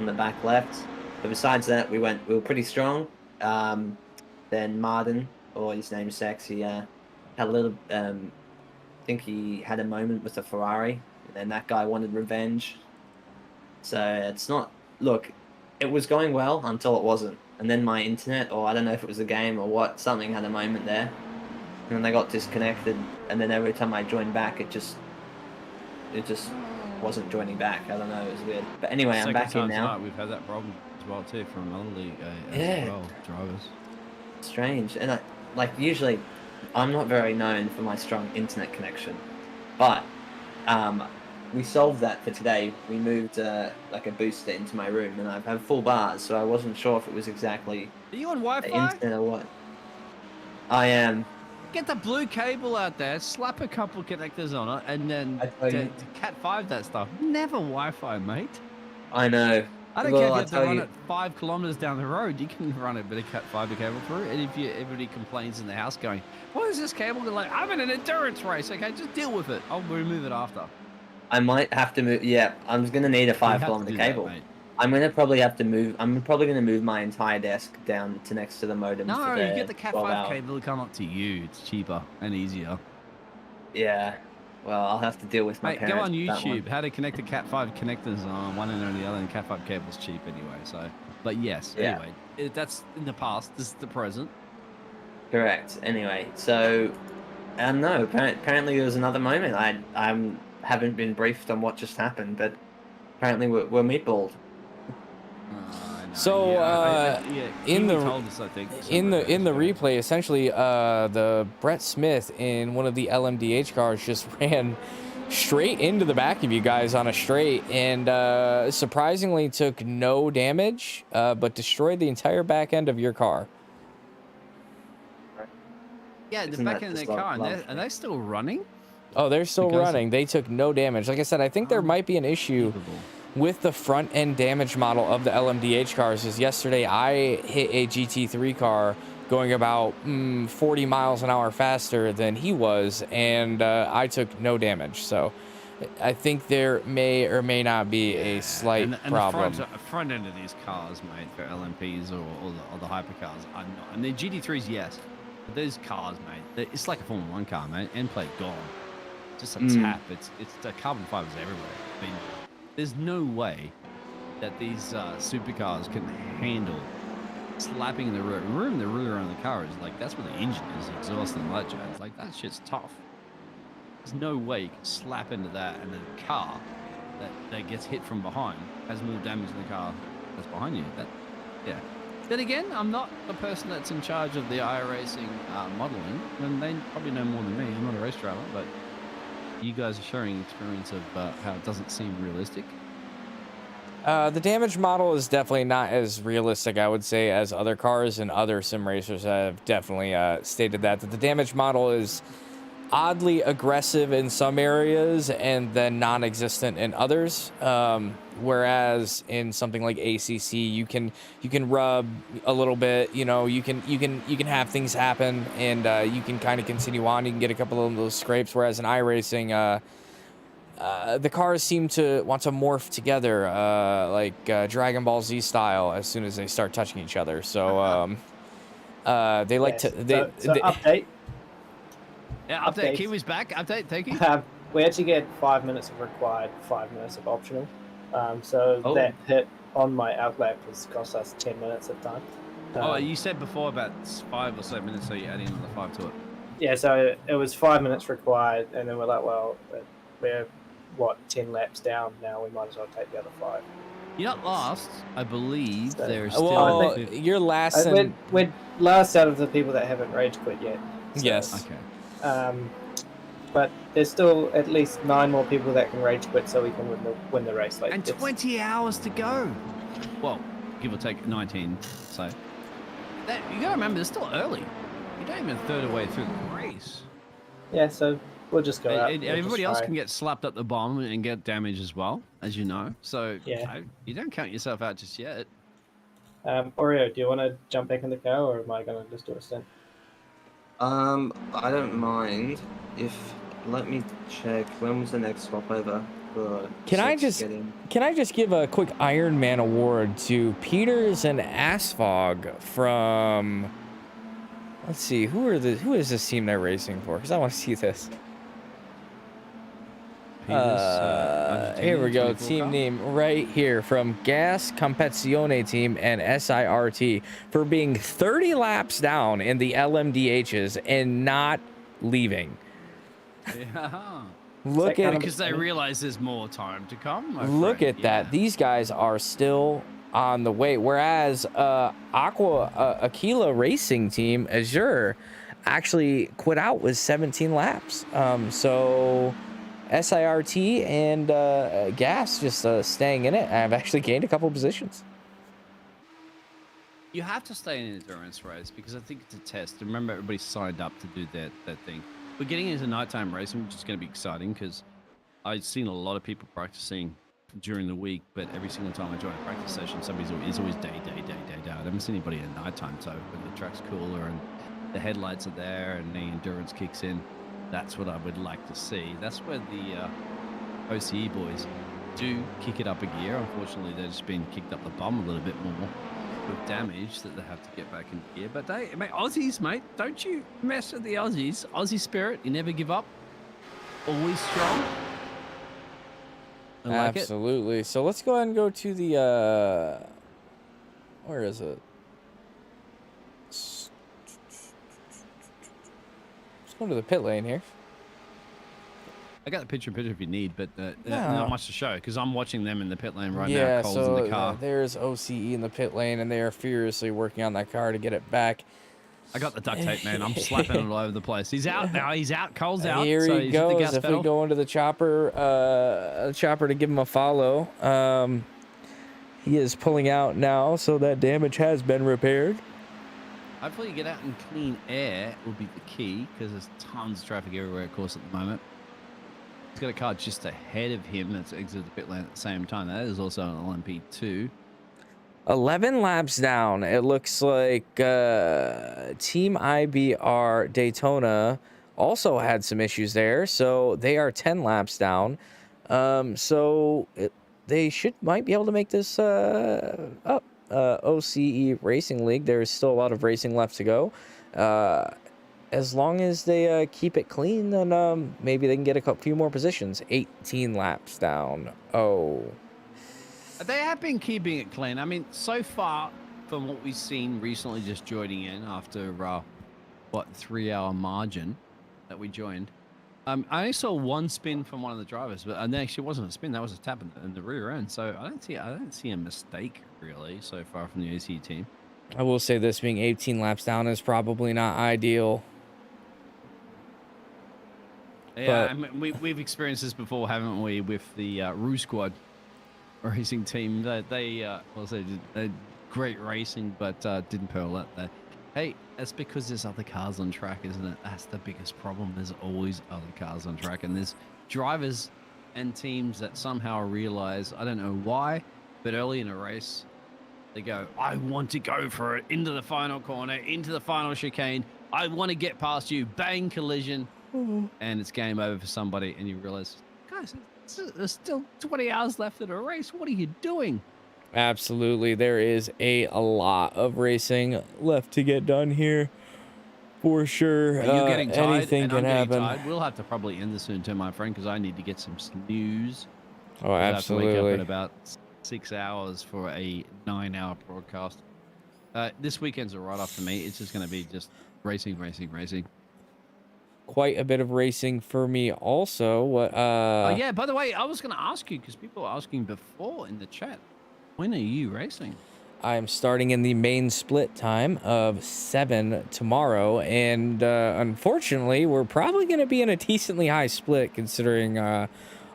on the back left. But besides that, we were pretty strong. Then Martin, or his name's Sexy, had a little. I think he had a moment with the Ferrari, and then that guy wanted revenge. So it's not. Look, it was going well until it wasn't, and then my internet, or I don't know if it was the game or what, something had a moment there, and then they got disconnected, and then every time I joined back, it just wasn't joining back. I don't know, it was weird. But anyway, I'm back in now. We've had that problem as well too from other league as well, drivers. Strange, and usually, I'm not very known for my strong internet connection, but we solved that for today. We moved like a booster into my room, and I have full bars, so I wasn't sure if it was exactly. Are you on Wi-Fi? The internet or what? I am. Get the blue cable out there, slap a couple connectors on it, and then to Cat 5 that stuff. Never Wi-Fi, mate. I know. I don't care if you have to run it 5 kilometers down the road. You can run a bit of Cat 5 cable through. And if everybody complains in the house going, what is this cable? They're like, I'm in an endurance race. Okay, just deal with it. I'll remove it after. I might have to move. Yeah, I'm going to need a 5-kilometer cable. I'm going to probably have to move. I'm probably going to move my entire desk down to next to the modem. No, for you get the Cat 5 cable to come up to you. It's cheaper and easier. Yeah. Well, I'll have to deal with my parents. Go on YouTube. How to connect the Cat 5 connectors on one end or the other, and Cat 5 cable's cheap anyway. So, but yes. Yeah. Anyway, that's in the past. This is the present. Correct. Anyway, so no. Apparently, there was another moment. I haven't been briefed on what just happened, but apparently we're meatballed. So in the replay, essentially, the Brett Smith in one of the LMDH cars just ran straight into the back of you guys on a straight, and surprisingly took no damage, but destroyed the entire back end of your car. Yeah, the back end of their car, and they're still running. Oh, they're still Because- running. They took no damage. Like I said, I think there might be an issue with the front end damage model of the LMDH cars. Is yesterday I hit a GT3 car going about 40 miles an hour faster than he was, and I took no damage. So I think there may or may not be a slight and problem. The front end of these cars, mate, for LMPs or the hypercars, are not. And the GT3s, yes, but those cars, mate, it's like a Formula 1 car, mate. End plate gone, just a tap. It's the carbon fibers everywhere. I mean, there's no way that these supercars can handle slapping the rear in the rear on the car. Is like that's where the engine is, the exhaust and light jazz. Like that shit's tough. There's no way you can slap into that and the car that gets hit from behind has more damage than the car that's behind you. Yeah. Then again, I'm not the person that's in charge of the iRacing modeling, and they probably know more than me. I'm not a race driver, but you guys are sharing experience of how it doesn't seem realistic. The damage model is definitely not as realistic, I would say, as other cars, and other sim racers have definitely stated that the damage model is oddly aggressive in some areas and then non-existent in others. Whereas in something like ACC, you can rub a little bit, you know, you can have things happen, and you can kind of continue on. You can get a couple of those scrapes. Whereas in iRacing, the cars seem to want to morph together, like Dragon Ball Z style, as soon as they start touching each other. So they like to. So update. Yeah, update. Kiwi's back. Update. Thank you. We actually get 5 minutes of required, 5 minutes of optional. So Oh. that hit on my outlap has cost us 10 minutes of time. Oh, you said before about 5 or so minutes, so you add in another 5 to it. Yeah, so it was 5 minutes required, and then we're like, well, we're 10 laps down now. We might as well take the other 5. You're not last, I believe. So- There's Well, still. you're last. We're last out of the people that haven't rage quit yet. So, Yes. Okay. But there's still at least 9 more people that can rage quit, so we can win the race. Like, And it's- 20 hours to go. Well, give or take 19. So you gotta remember, it's still early. You don't even a third of the way through the race. Yeah, so we'll just go out. And We'll everybody just else try. can get slapped up the bomb and get damage as well, as you know. So Yeah. you don't count yourself out just yet. Oreo, do you want to jump back in the car, or am I going to just do a stint? I don't mind if. Let me check. When was the next swap over? Can I just give a quick Iron Man award to Peters and Asfog from? Let's see, who is this team they're racing for? Because I want to see this. Here we go. Team name right here from Gas Competizione Team and SIRT for being 30 laps down in the LMDHs and not leaving. Yeah. Look at because they realize there's more time to come. my Look friend. at that. These guys are still on the way. Whereas Aquila Racing Team, Azure, actually quit out with 17 laps. So SIRT and Gas just staying in it. I've actually gained a couple positions. You have to stay in an endurance race because I think it's a test. Remember, everybody signed up to do that thing. We're getting into nighttime racing, which is going to be exciting because I've seen a lot of people practicing during the week, but every single time I join a practice session, it's always day out. I haven't seen anybody at nighttime, so when the track's cooler and the headlights are there and the endurance kicks in, that's what I would like to see. That's where the OCE boys do kick it up a gear. Unfortunately, they've just been kicked up the bum a little bit more with damage that they have to get back in gear. But Aussies, mate, don't you mess with the Aussies. Aussie spirit, you never give up. Always strong. I like Absolutely. So let's go ahead and go to the where is it? Let's go to the pit lane here. I got the picture if you need, but No. not much to show because I'm watching them in the pit lane right Yeah, now. Cole's so in the car. there's OCE in the pit lane, and they are furiously working on that car to get it back. I got the duct tape, man. I'm slapping it all over the place. He's out now. He's out. Cole's out. Here so he he's at the goes. gas If pedal. we go into the chopper to give him a follow, he is pulling out now, so that damage has been repaired. Hopefully you get out in clean air will be the key because there's tons of traffic everywhere, of course, at the moment. He's got a car just ahead of him that's exited the pit lane at the same time. That is also an LMP2. 11 laps down. It looks like Team IBR Daytona also had some issues there, so they are 10 laps down. They might be able to make this up. OCE Racing League. There's still a lot of racing left to go. As long as they keep it clean, then maybe they can get a few more positions. 18 laps down. Oh. They have been keeping it clean. I mean, so far, from what we've seen recently, just joining in after, 3-hour margin that we joined. I only saw one spin from one of the drivers, but and actually wasn't a spin. That was a tap in the rear end. So I don't see a mistake really so far from the OCE team. I will say this: being 18 laps down is probably not ideal. Yeah, I mean, we've experienced this before, haven't we? With the Roo Squad racing team, they did great racing, but didn't pearl out there. Hey, that's because there's other cars on track, isn't it? That's the biggest problem. There's always other cars on track, and there's drivers and teams that somehow realize, I don't know why, but early in a race, they go, I want to go for it into the final corner, into the final chicane. I want to get past you. Bang, collision. And it's game over for somebody, and you realize, guys, there's still 20 hours left in a race. What are you doing? Absolutely. There is a lot of racing left to get done here for sure. Are you getting tired? Anything can happen. Tired. We'll have to probably end this soon too, my friend, because I need to get some snooze. Oh, absolutely. I have to wake up in about 6 hours for a 9-hour broadcast. This weekend's a write-off for me. It's just going to be just racing. Quite a bit of racing for me also. Yeah, by the way, I was going to ask you, because people were asking before in the chat, when are you racing? I'm starting in the main split time of 7 tomorrow, and unfortunately, we're probably going to be in a decently high split considering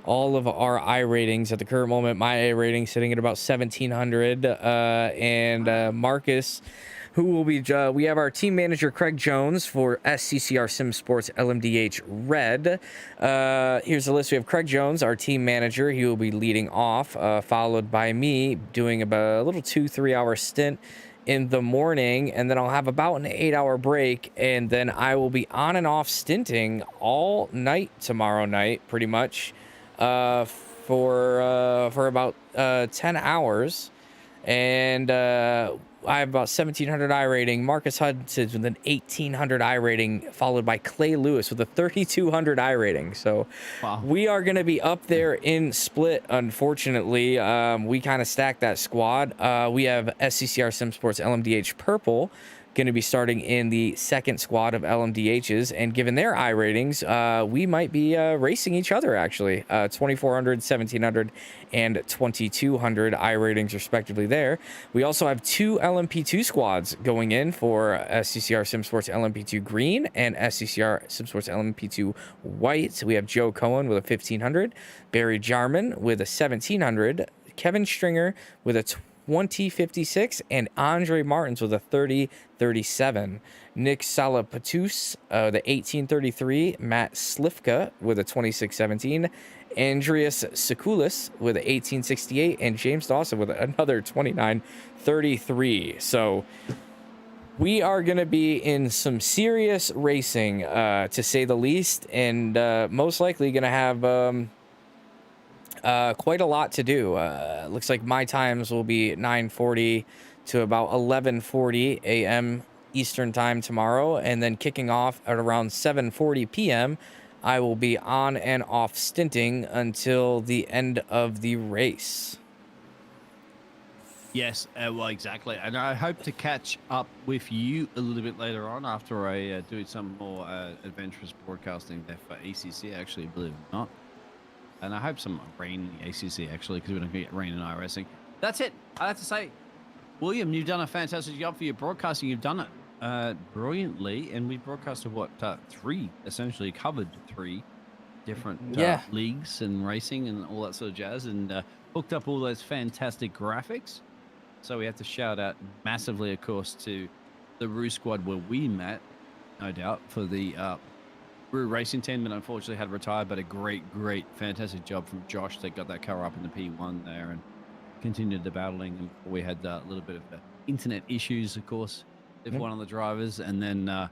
all of our I ratings at the current moment. My A rating sitting at about 1700, and Marcus, who will be, we have our team manager, Craig Jones, for SCCR Sim Sports LMDH Red. Here's the list. We have Craig Jones, our team manager. He will be leading off, followed by me doing about a little 2-3 hour stint in the morning, and then I'll have about an 8-hour break, and then I will be on and off stinting all night tomorrow night, pretty much, for about 10 hours. And I have about 1700 I rating. Marcus Hudson with an 1800 I rating, followed by Clay Lewis with a 3200 I rating. So wow. We are going to be up there in split, unfortunately. We kind of stacked that squad. We have SCCR Sim Sports LMDH Purple going to be starting in the second squad of LMDHs, and given their I ratings, we might be racing each other, actually. 2400, 1700, and 2200 I ratings respectively there. We also have 2 LMP2 squads going in for SCCR Sim Sports LMP2 Green and SCCR Sim Sports LMP2 White. We have Joe Cohen with a 1500, Barry Jarman with a 1700, Kevin Stringer with a 2056, and Andre Martins with a 3037. Nick Salapatus, the 1833, Matt Slifka with a 2617, Andreas Sekulis with a 1868, and James Dawson with another 2933. So we are going to be in some serious racing, to say the least, and most likely going to have quite a lot to do. Looks like my times will be 9:40 to about 11:40 a.m. Eastern time tomorrow, and then kicking off at around 7:40 p.m. I will be on and off stinting until the end of the race. Yes, well, exactly. And I hope to catch up with you a little bit later on after I do some more adventurous broadcasting there for ACC, actually, believe it or not. And I hope some rain in the ACC, actually, because we don't get rain in iRacing. That's it. I have to say, William, you've done a fantastic job for your broadcasting. You've done it brilliantly. And we broadcasted, what, 3, essentially covered 3 different leagues and racing and all that sort of jazz, and hooked up all those fantastic graphics. So we have to shout out massively, of course, to the Roo Squad where we met, no doubt, for the Brew Racing team, but unfortunately had retired. But a great, fantastic job from Josh that got that car up in the P1 there and continued the battling. And we had a little bit of internet issues, of course, if one of the drivers, and then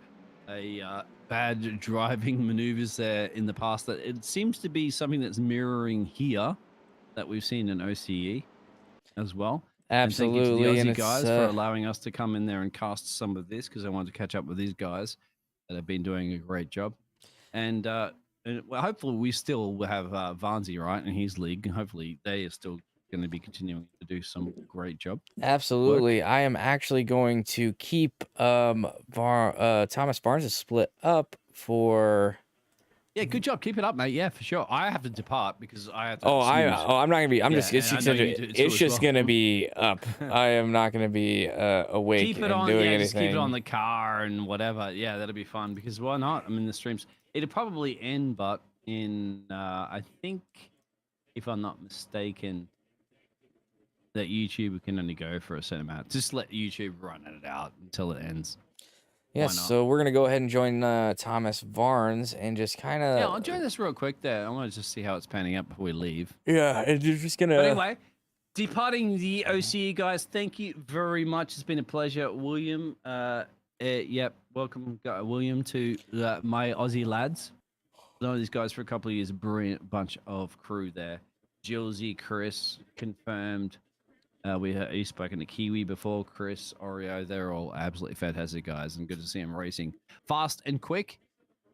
bad driving maneuvers there in the past. That it seems to be something that's mirroring here that we've seen in OCE as well. Absolutely, and thank you to the and Aussie it's, guys for allowing us to come in there and cast some of this because I wanted to catch up with these guys that have been doing a great job. And well, hopefully we still will have Vanzi, right, in his league. And hopefully they are still going to be continuing to do some great job. Absolutely. I am actually going to keep Thomas Barnes is split up for. Yeah, good job. Keep it up, mate. Yeah, for sure. I have to depart because I have to. I'm not gonna be. I'm Yeah, just. It's and I know you do it's too just as well. gonna be up. I am not gonna be awake Keep it and on. doing Yeah, anything. just keep it on the car and whatever. Yeah, that'll be fun because why not? I mean, the streams. It'll probably end, but in I think, if I'm not mistaken, that YouTube can only go for a certain amount. Just let YouTube run it out until it ends. Yes, so we're gonna go ahead and join Thomas Barnes and just kind of. Yeah, I'll join this real quick there. I want to just see how it's panning out before we leave. Yeah, and you're just gonna. But anyway, departing the OCE guys, thank you very much. It's been a pleasure, William. Yep, welcome, William, to my Aussie lads. Known these guys for a couple of years. Brilliant bunch of crew there. Jillsy, Chris, confirmed. You've spoken to Kiwi before, Chris, Oreo. They're all absolutely fantastic guys, and good to see them racing fast and quick.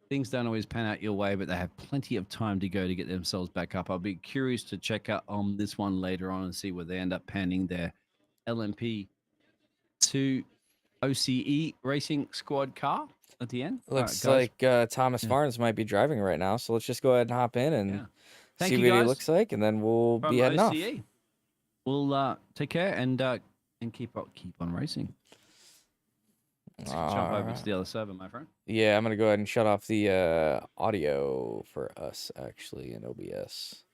Things don't always pan out your way, but they have plenty of time to go to get themselves back up. I'll be curious to check out on this one later on and see where they end up panning their LMP to OCE racing squad car at the end. Looks right, like Thomas Barnes might be driving right now, so let's just go ahead and hop in and see what he guys. look like, and then we'll From be heading off. OCE. We'll take care and keep on racing. Let's jump over to the other server, my friend. Yeah, I'm gonna go ahead and shut off the audio for us actually in OBS.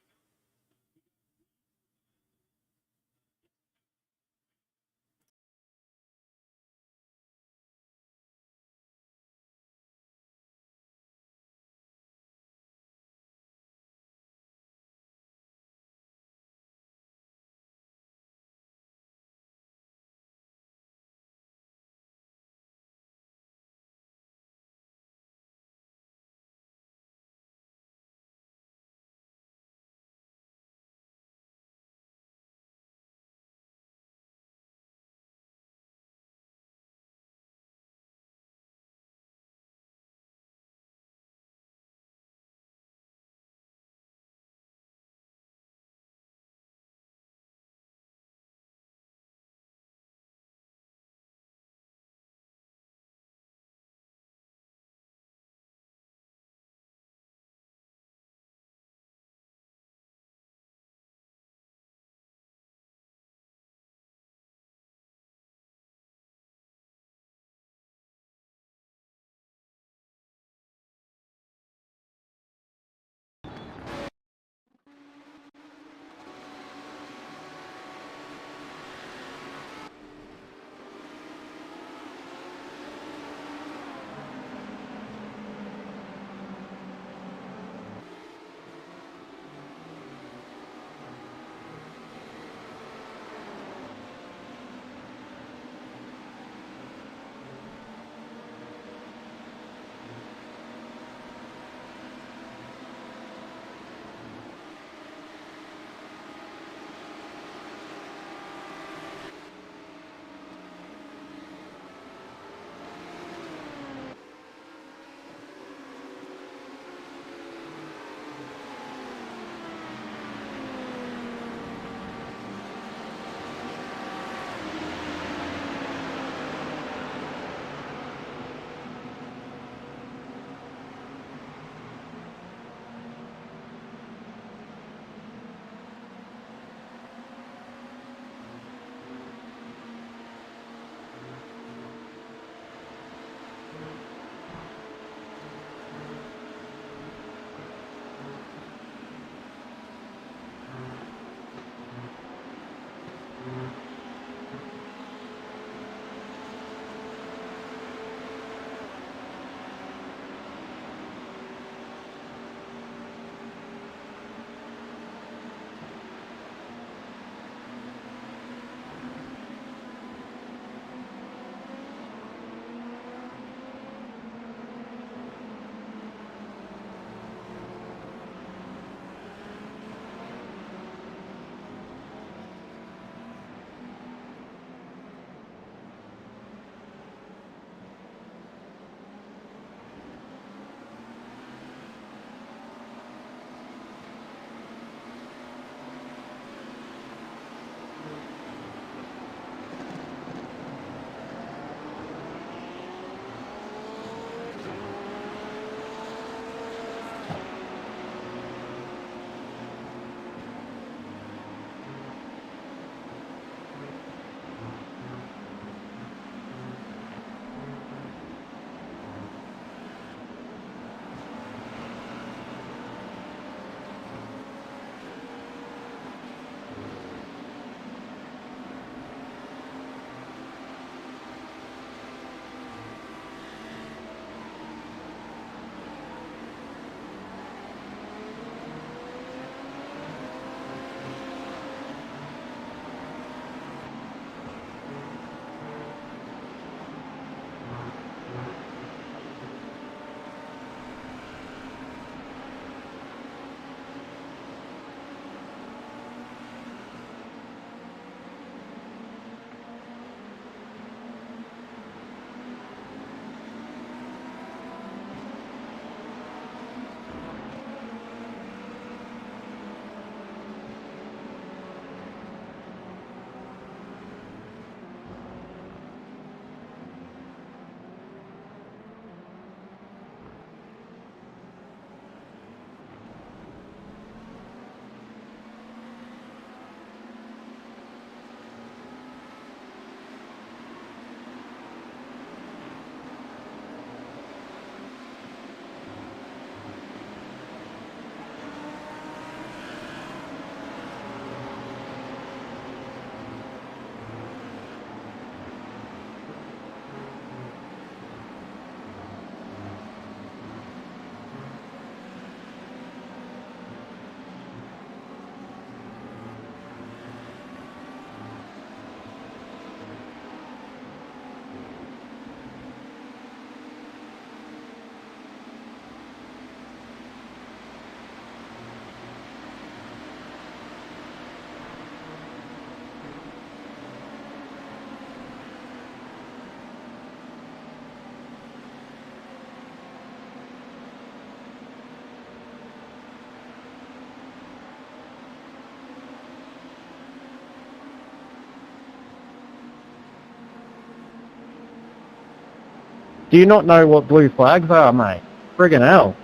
Do you not know what blue flags are, mate? Friggin' hell.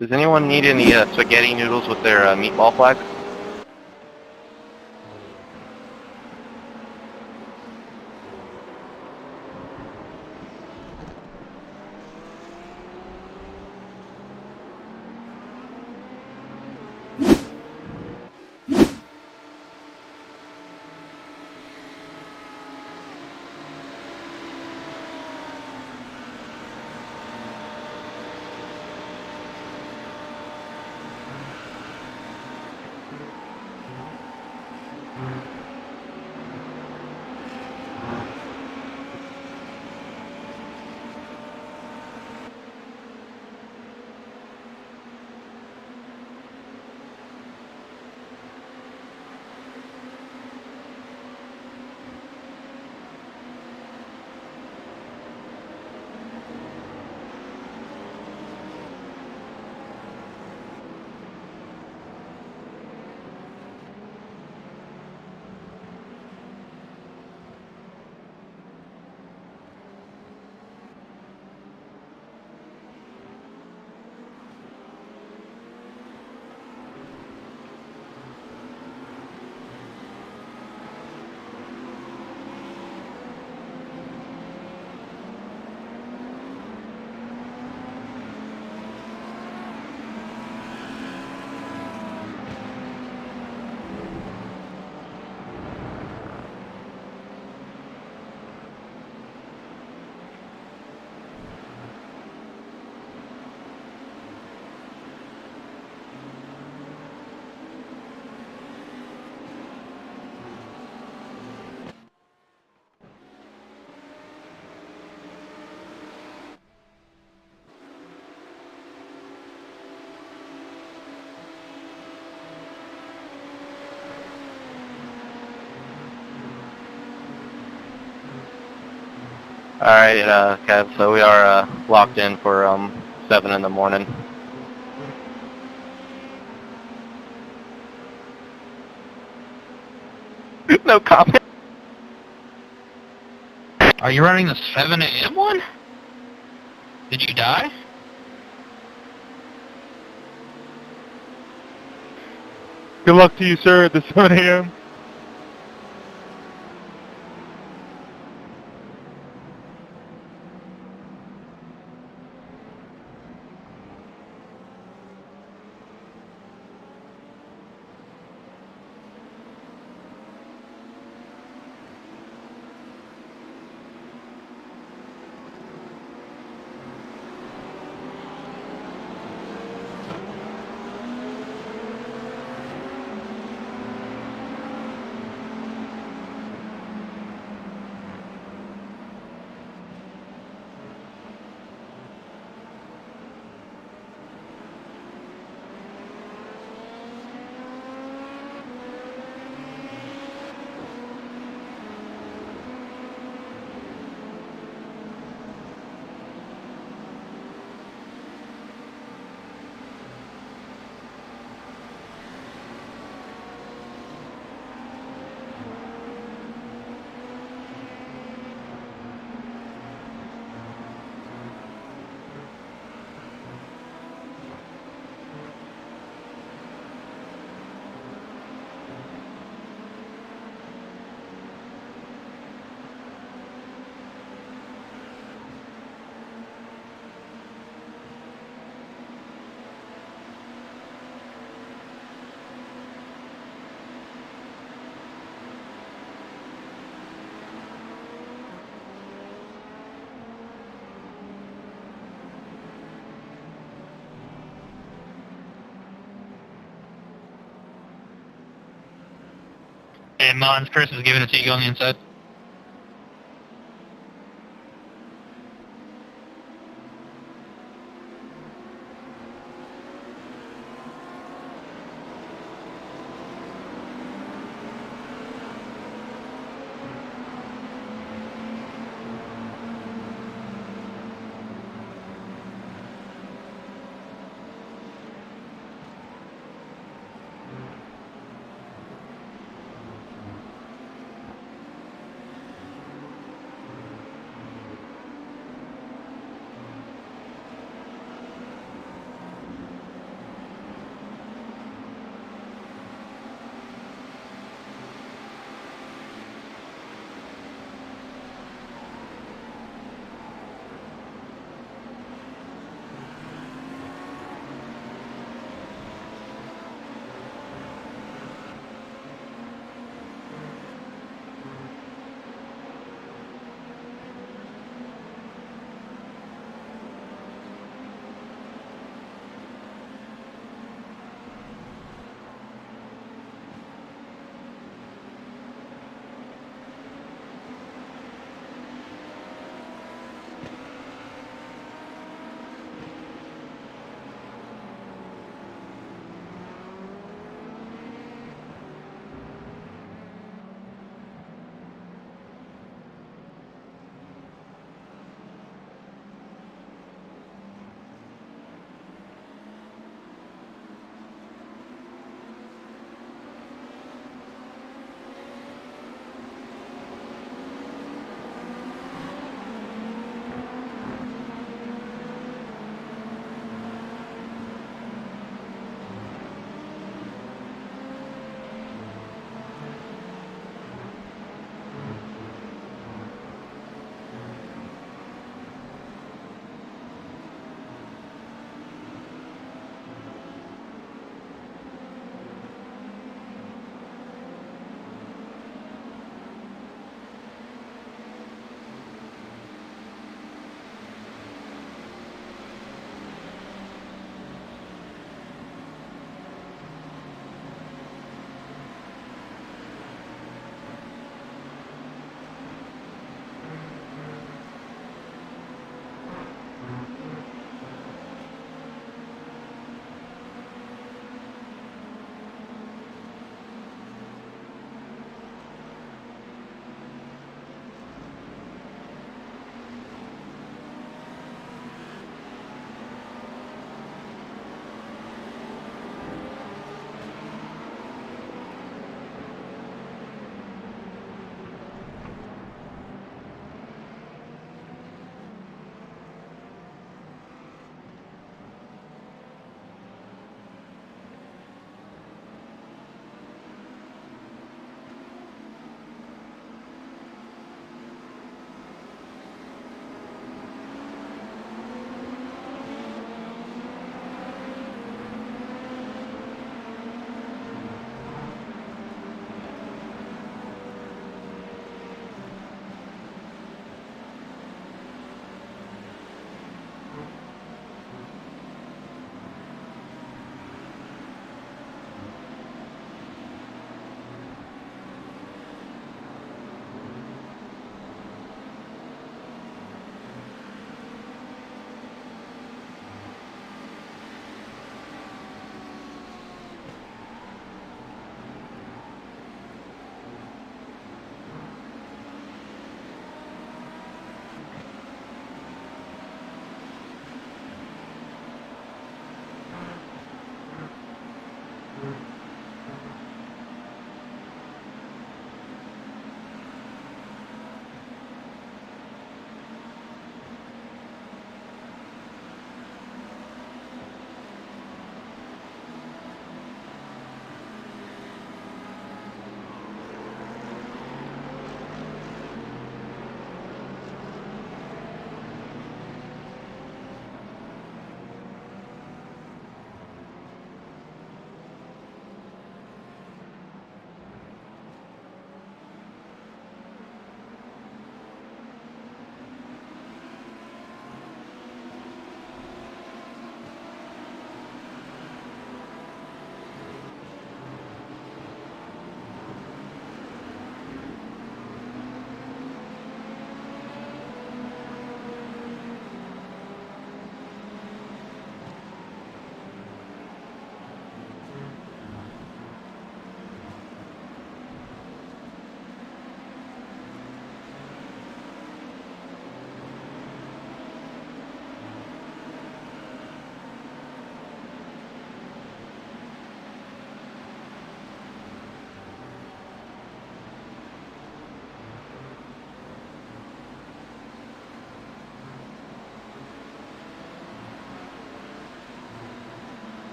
Does anyone need any spaghetti noodles with their meatball flag? Alright, Kev, so we are locked in for 7 in the morning. No comment. Are you running the 7 a.m. one? Did you die? Good luck to you, sir, at the 7 a.m. And Mon's Chris is giving it to you on the inside.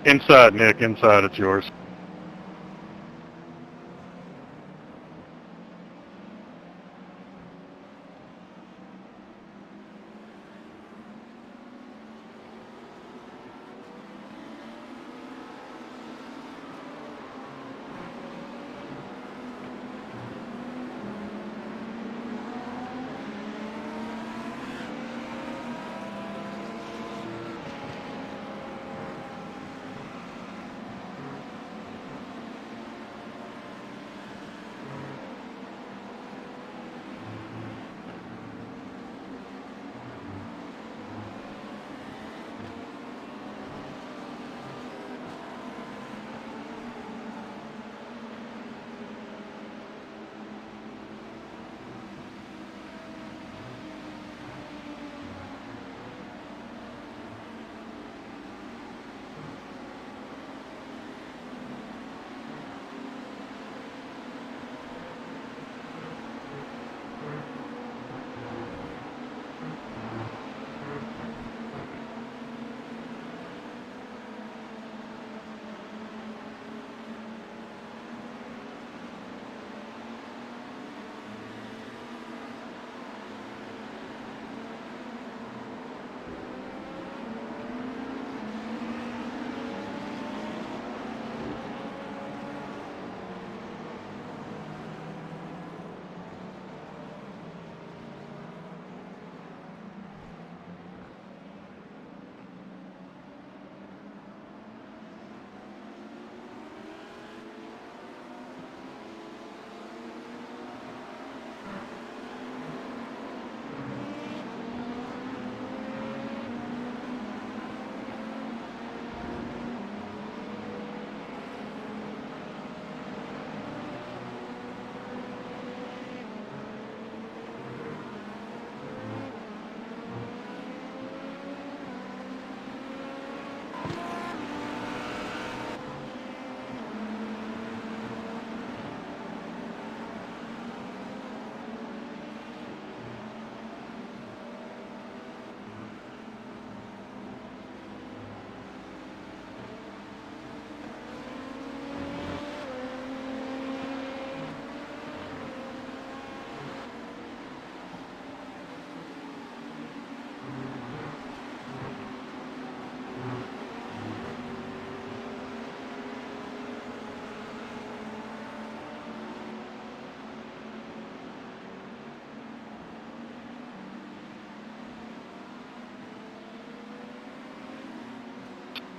Inside, Nick. Inside, it's yours.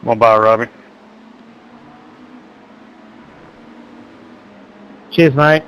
Come on by, Robbie. Cheers, mate.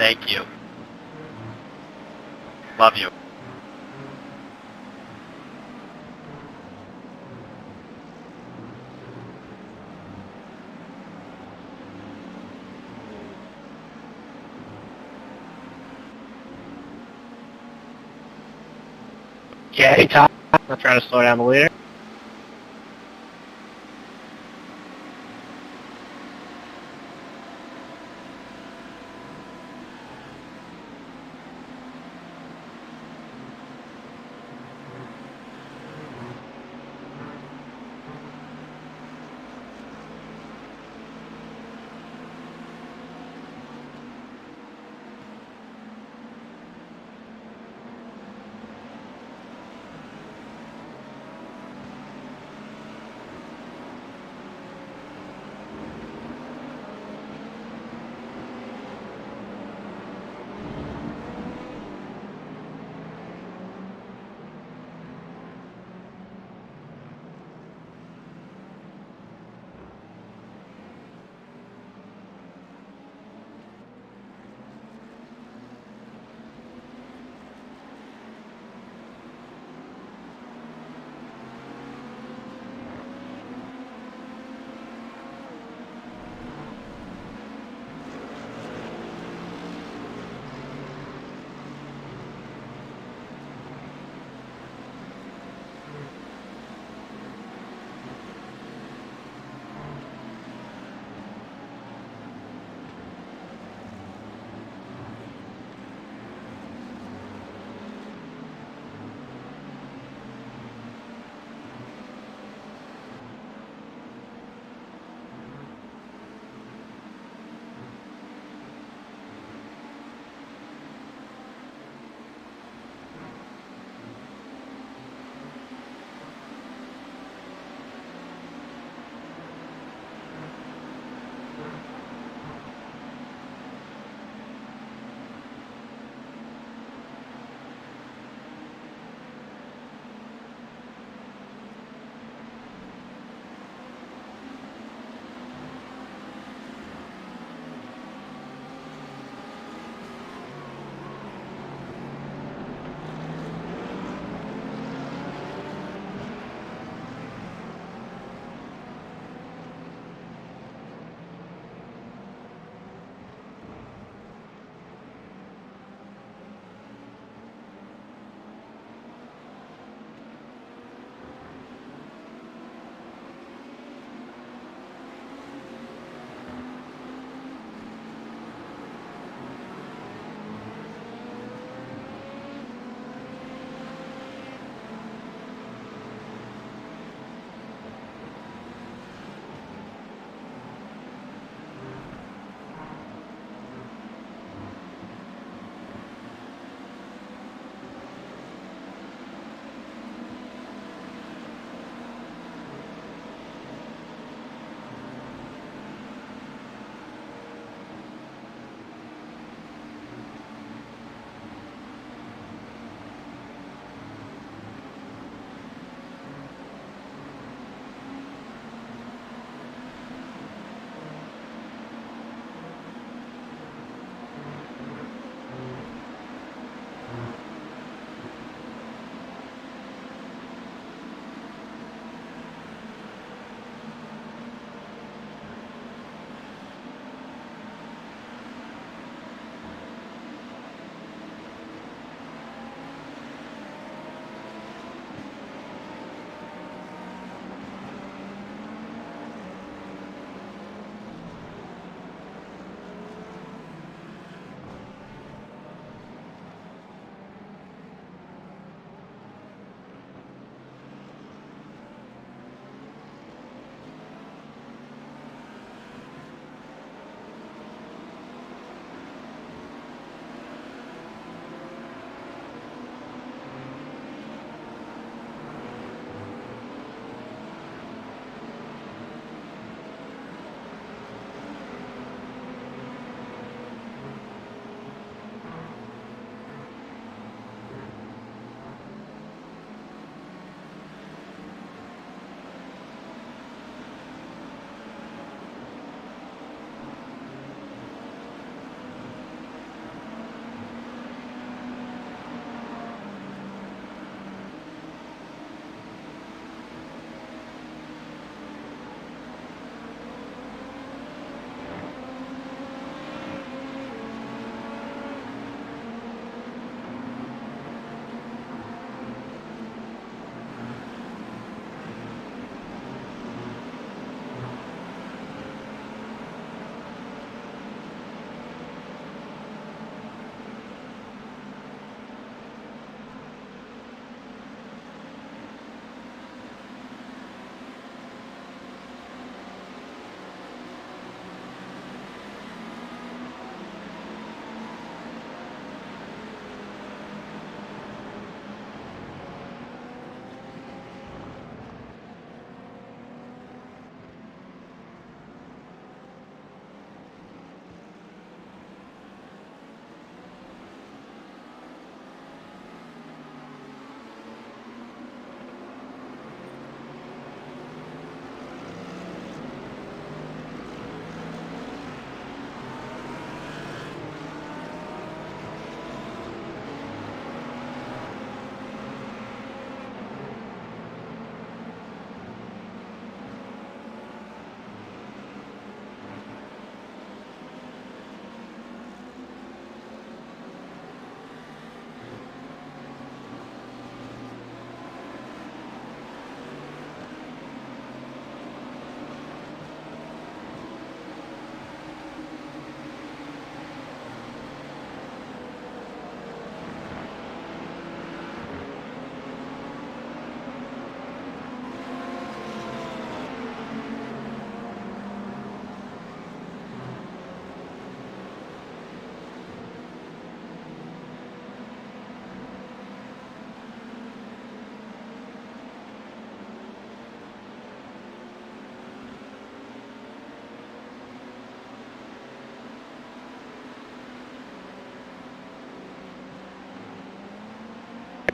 Thank you. Love you. Okay, Tom. I'm trying to slow down the leader.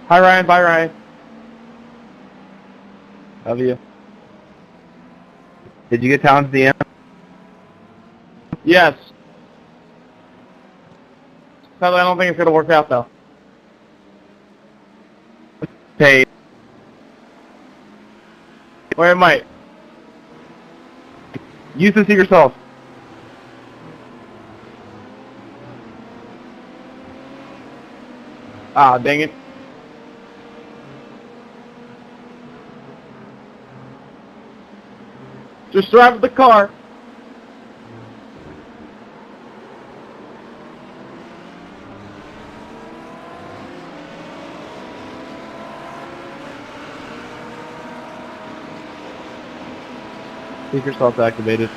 Hi, Ryan. Bye, Ryan. Love you. Did you get Talon's DM? Yes. Sadly, I don't think it's gonna work out though. Hey. Or it might. Use the secret sauce. Ah, dang it. Just drive the car. Secret sauce activated.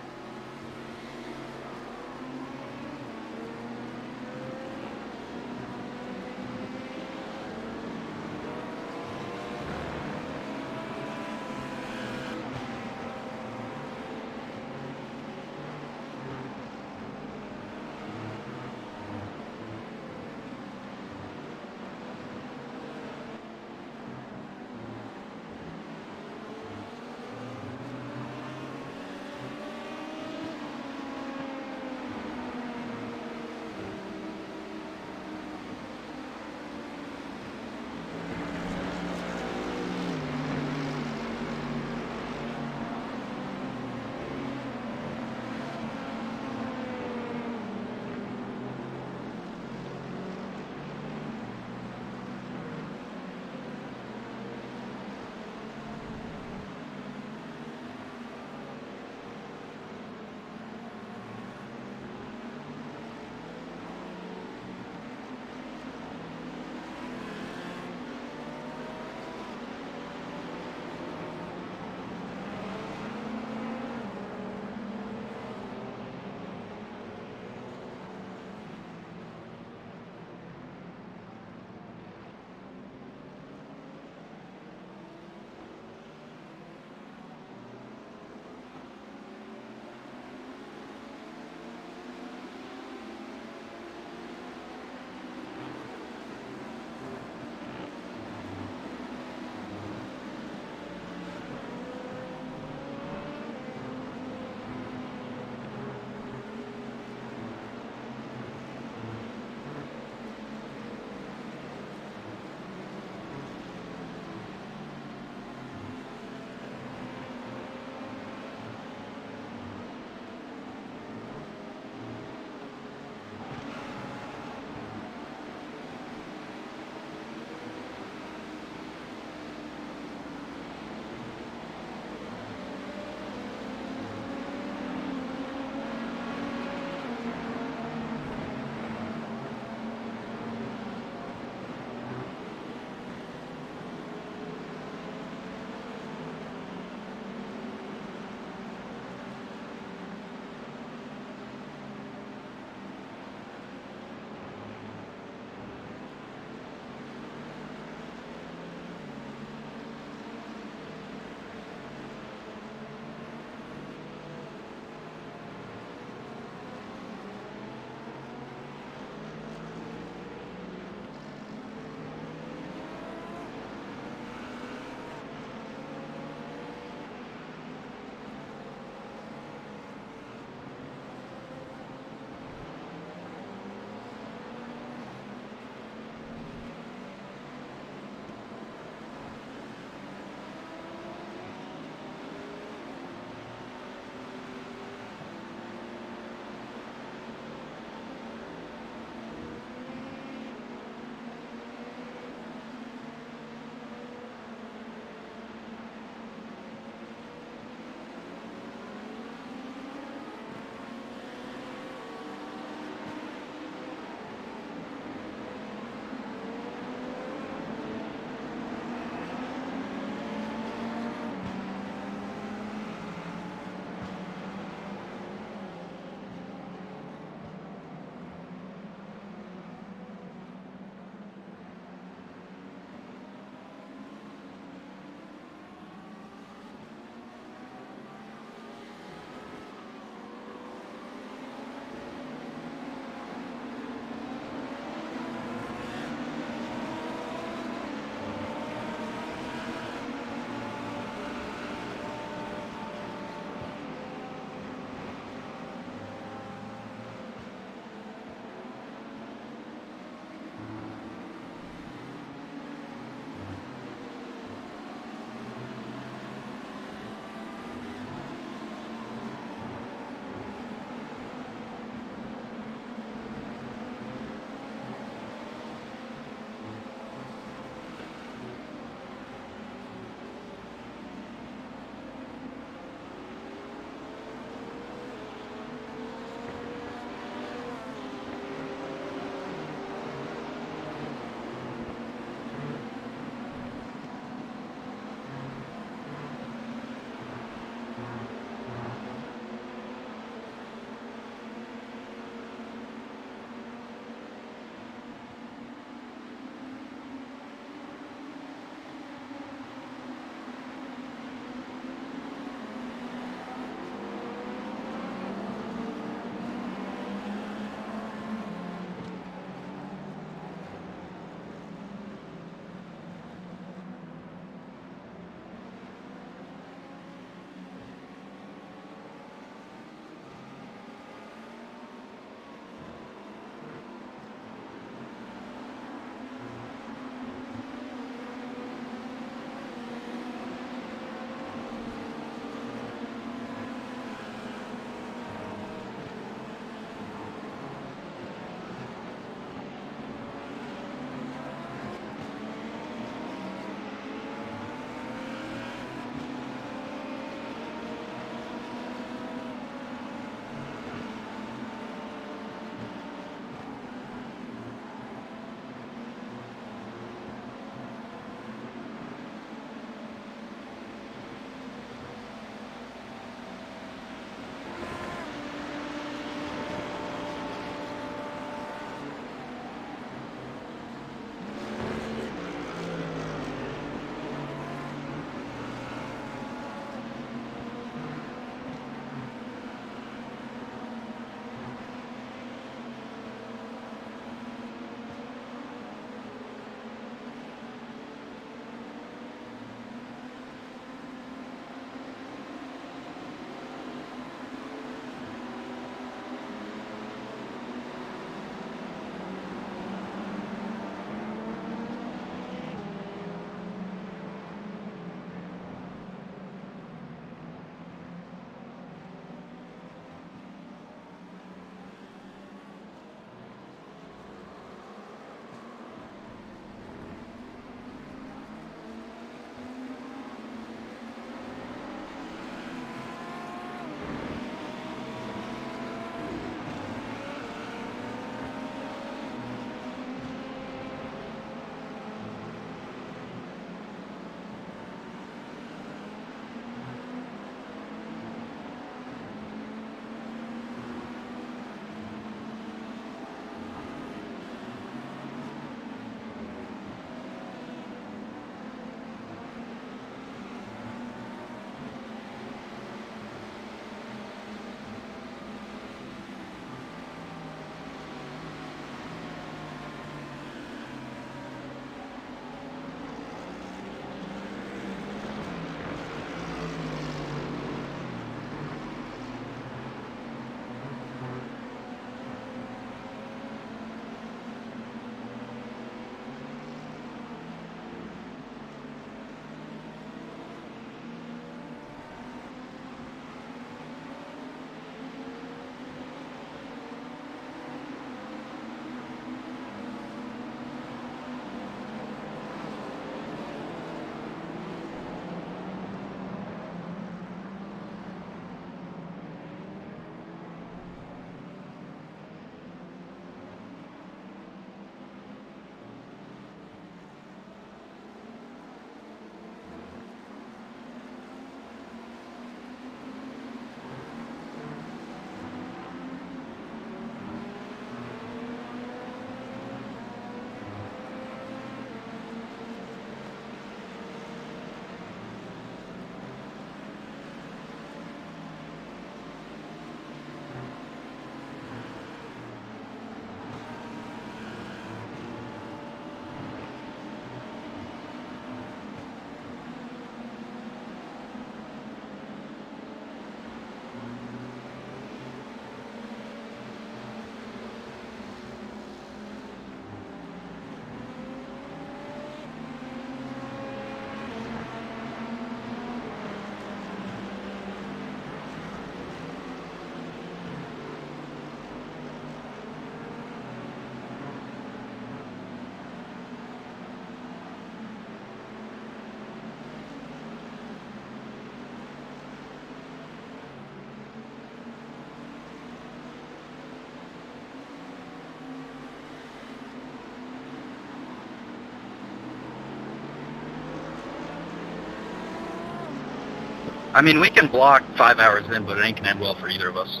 I mean, we can block 5 hours in, but it ain't gonna end well for either of us.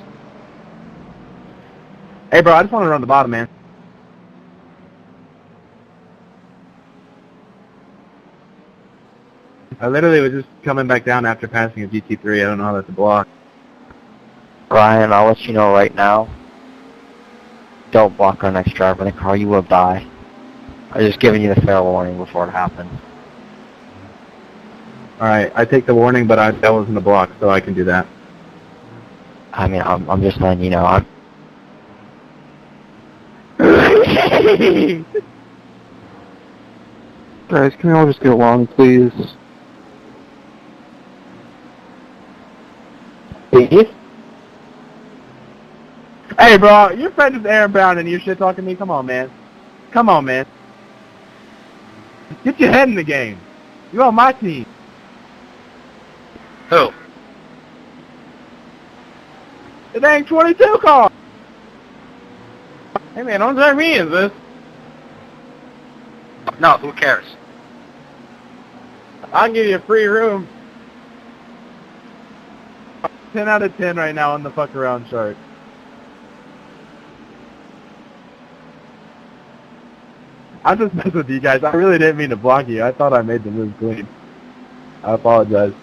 Hey, bro, I just want to run the bottom, man. I literally was just coming back down after passing a GT3. I don't know how that's a block. Ryan, I'll let you know right now. Don't block our next driver in the car. You will die. I'm just giving you the fair warning before it happens. Alright, I take the warning, but that wasn't a block, so I can do that. I mean, I'm just letting you know. Guys, can we all just get along, please? Hey, bro, your friend is Aaron Brown and you shit talking me? Come on, man. Come on, man. Get your head in the game. You on my team. Who? The dang 22 car. Hey, man, don't drag me in this. No, who cares? I'll give you a free room. 10 out of 10 right now on the fuck around chart. I'm just messing with you guys. I really didn't mean to block you. I thought I made the move clean. I apologize.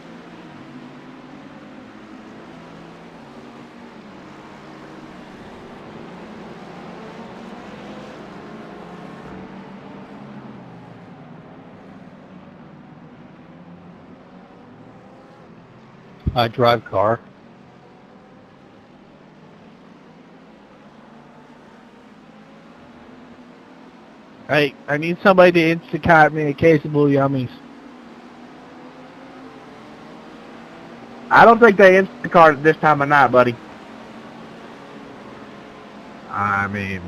I drive car. Hey, I need somebody to Instacart me a case of Blue Yummies. I don't think they Instacart it this time of night, buddy. I mean,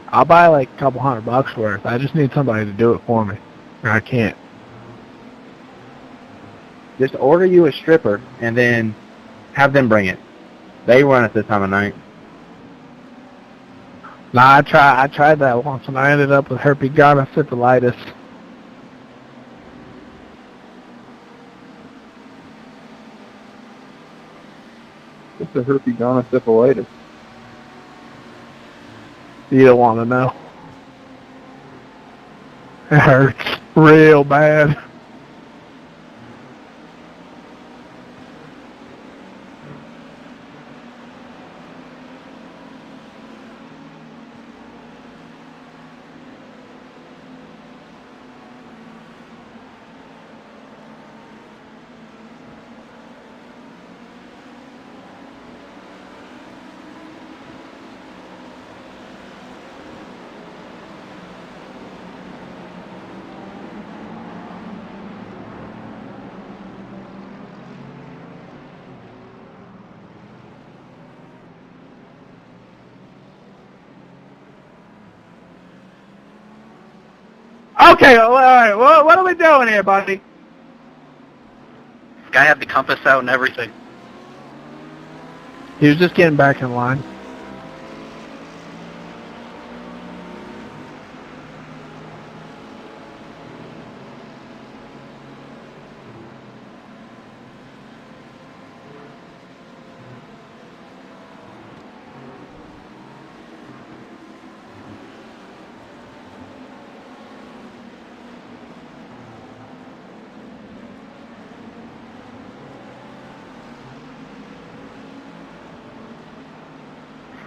I'll buy like a couple $100 worth. I just need somebody to do it for me. I can't. Just order you a stripper and then have them bring it. They run it this time of night. Nah, I tried that once and I ended up with herpes-gonorrhea. What's the herpes-gonorrhea? You don't want to know. It hurts real bad. Okay, all right. What are we doing here, buddy? This guy had the compass out and everything. He was just getting back in line.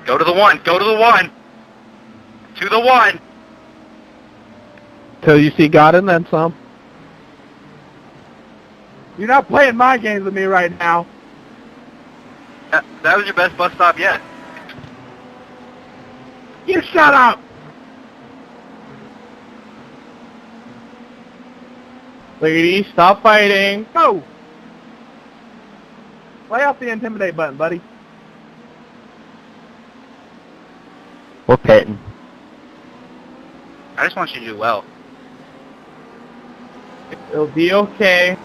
Go to the one. Go to the one. To the one. Till you see God and then some. You're not playing my games with me right now. That was your best bus stop yet. You shut up! Lady, stop fighting. Go! Play off the intimidate button, buddy. We're pitting. I just want you to do well. It'll be okay.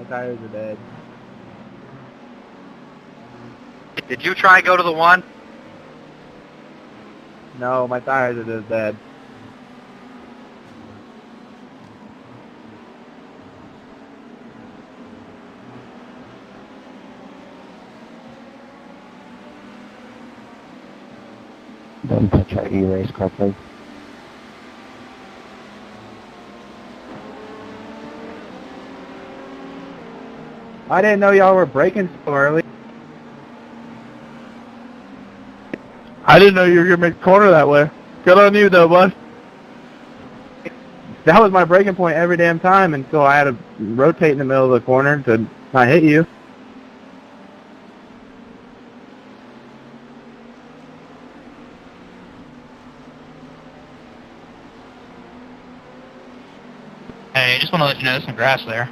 My tires are dead. Did you try and go to the one? No, my tires are just dead. Don't touch our e-race car, please. I didn't know y'all were braking so early. I didn't know you were gonna make the corner that way. Good on you though, bud. That was my braking point every damn time until I had to rotate in the middle of the corner to not hit you. Hey, just want to let you know there's some grass there.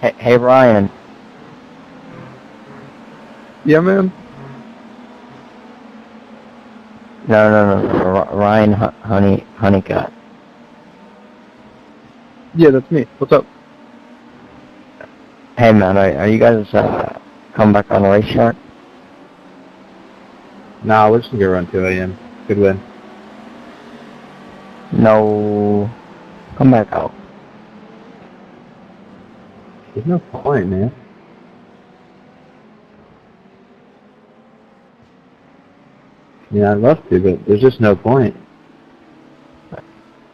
Hey Ryan. Yeah, man. No. Ryan Honeycutt. Yeah, that's me. What's up? Hey man, are you guys coming back on the race track? Nah, we're just gonna go around 2 a.m. Good win. No. Come back out. There's no point, man. Yeah, I'd love to, but there's just no point.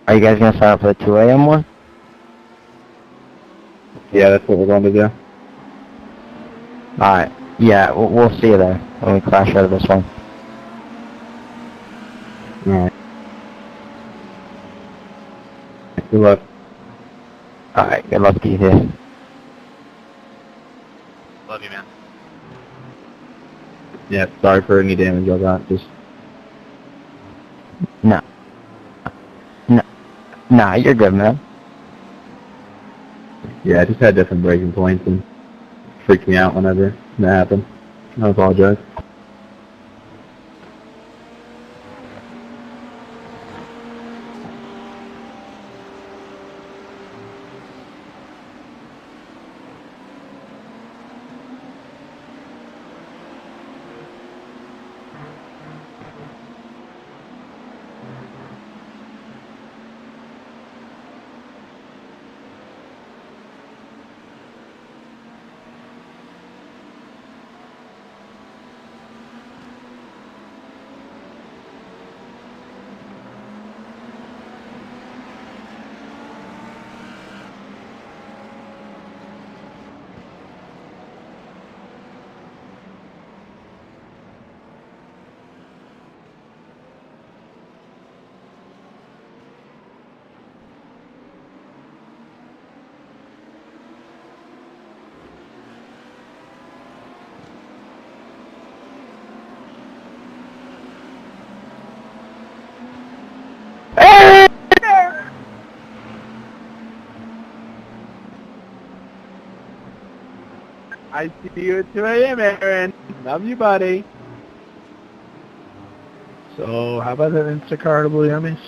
Are you guys gonna sign up for the 2 a.m. one? Yeah, that's what we're going to do. Alright. Yeah, we'll see you there when we crash out of this one. Alright. Good luck. Alright, good luck to you too. Love you, man. Yeah, sorry for any damage I got. Just Nah, you're good, man. yeah, I just had different breaking points and freaked me out whenever that happened. I apologize. I see you at 2 a.m., Aaron. Love you, buddy. So, how about that Instacart to Blue Yummies?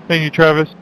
Thank you, Travis.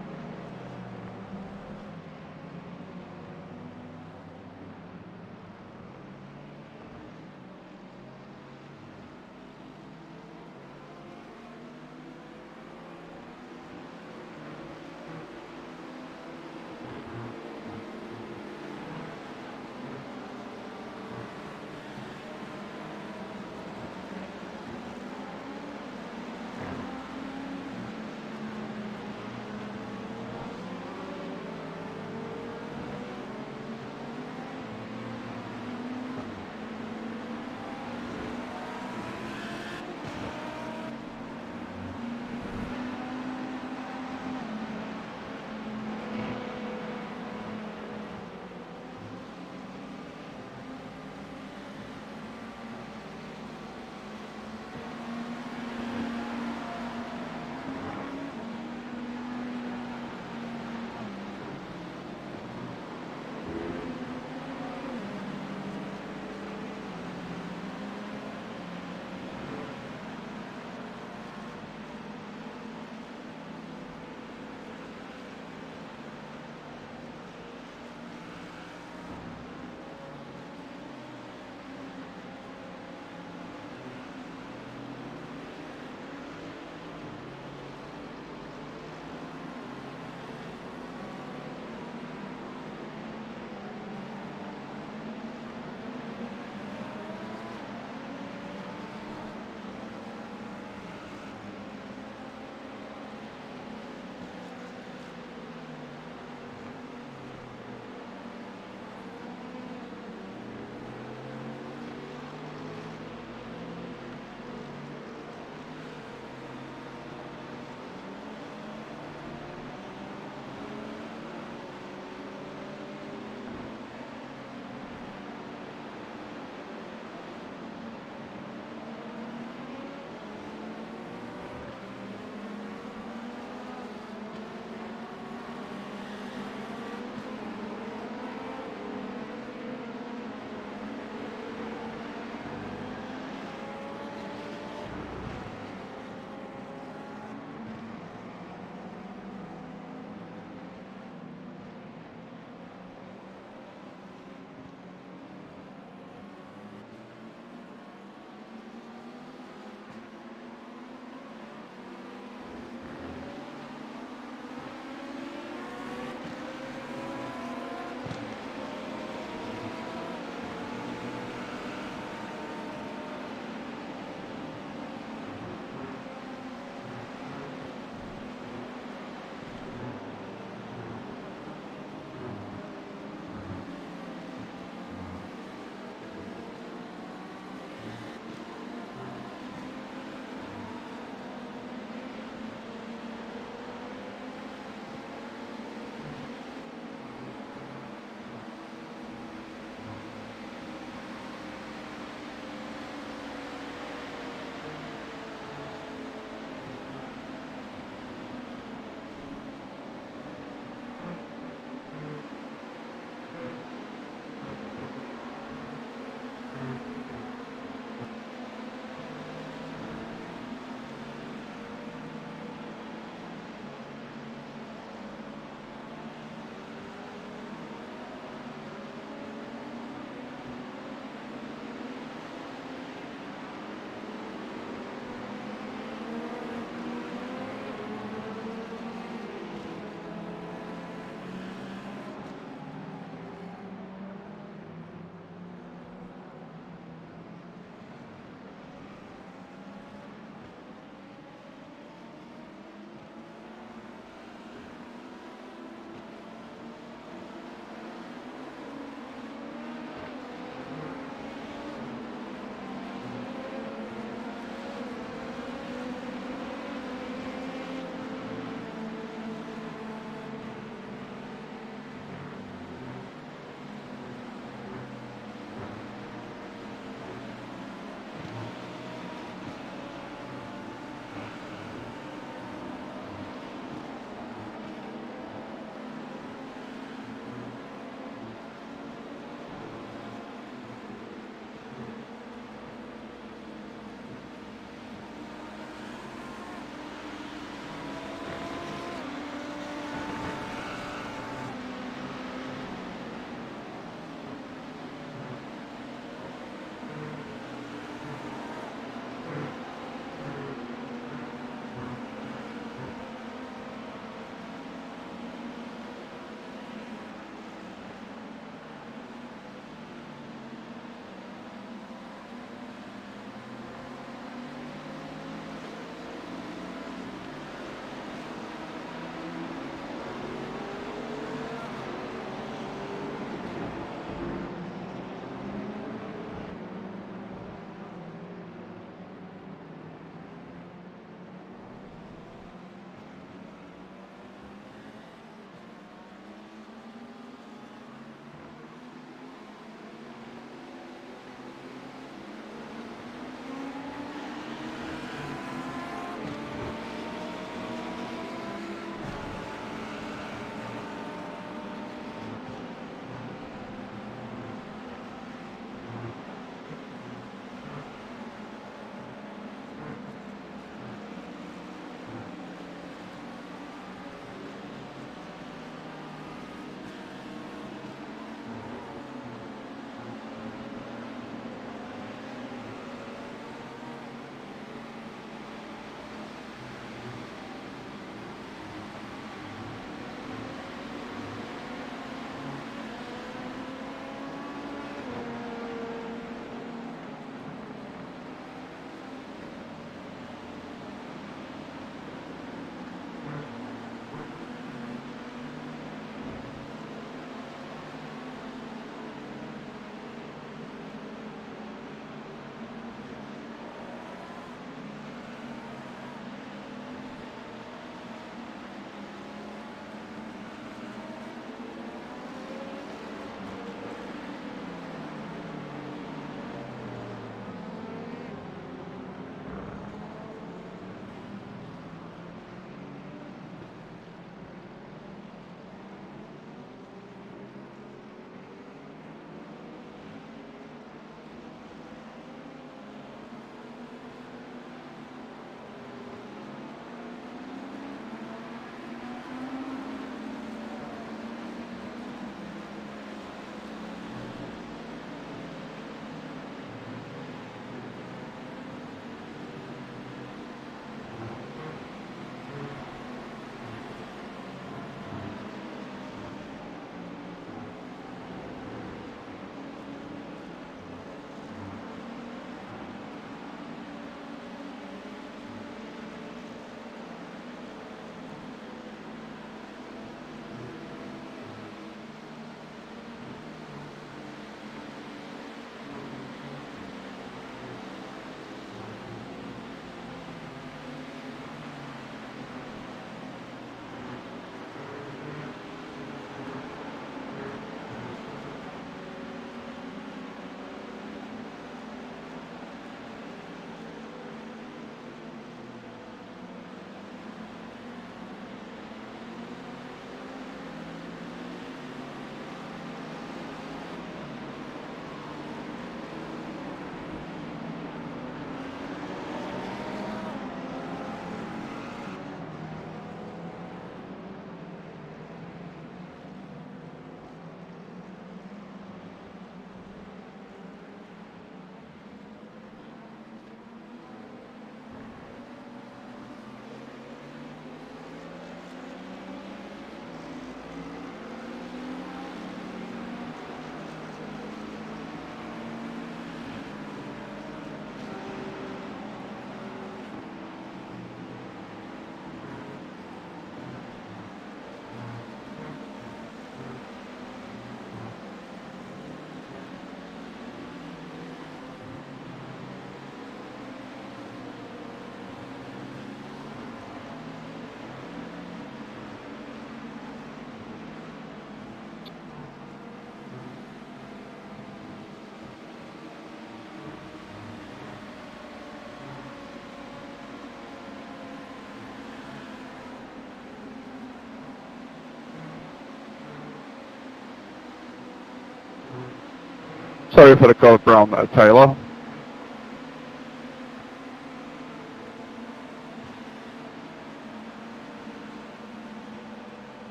Sorry for the call from Taylor.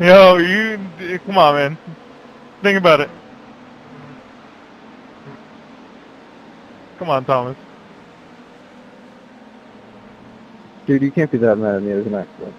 Yo, you come on, man. Think about it. Come on, Thomas. Dude, you can't be that mad at me. It was an accident.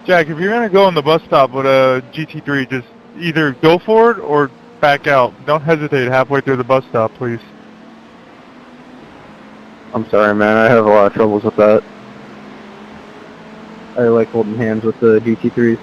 Jack, if you're gonna go on the bus stop with a GT3, just either go for it or back out. Don't hesitate halfway through the bus stop, please. I'm sorry, man. I have a lot of troubles with that. I like holding hands with the GT3s.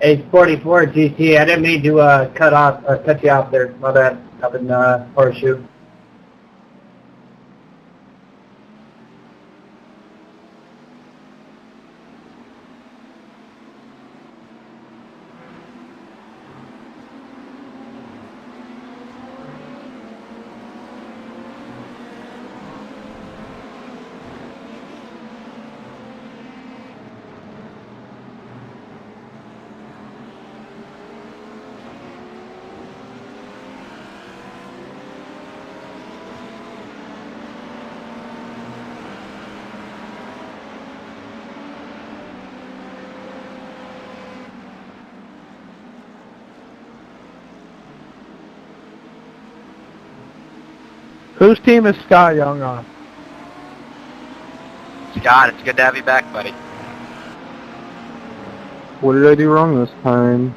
Hey, 44 GT. I didn't mean to cut you off there. My bad. Up in Horseshoe. Whose team is Scott Young on? Scott, it's good to have you back, buddy. What did I do wrong this time?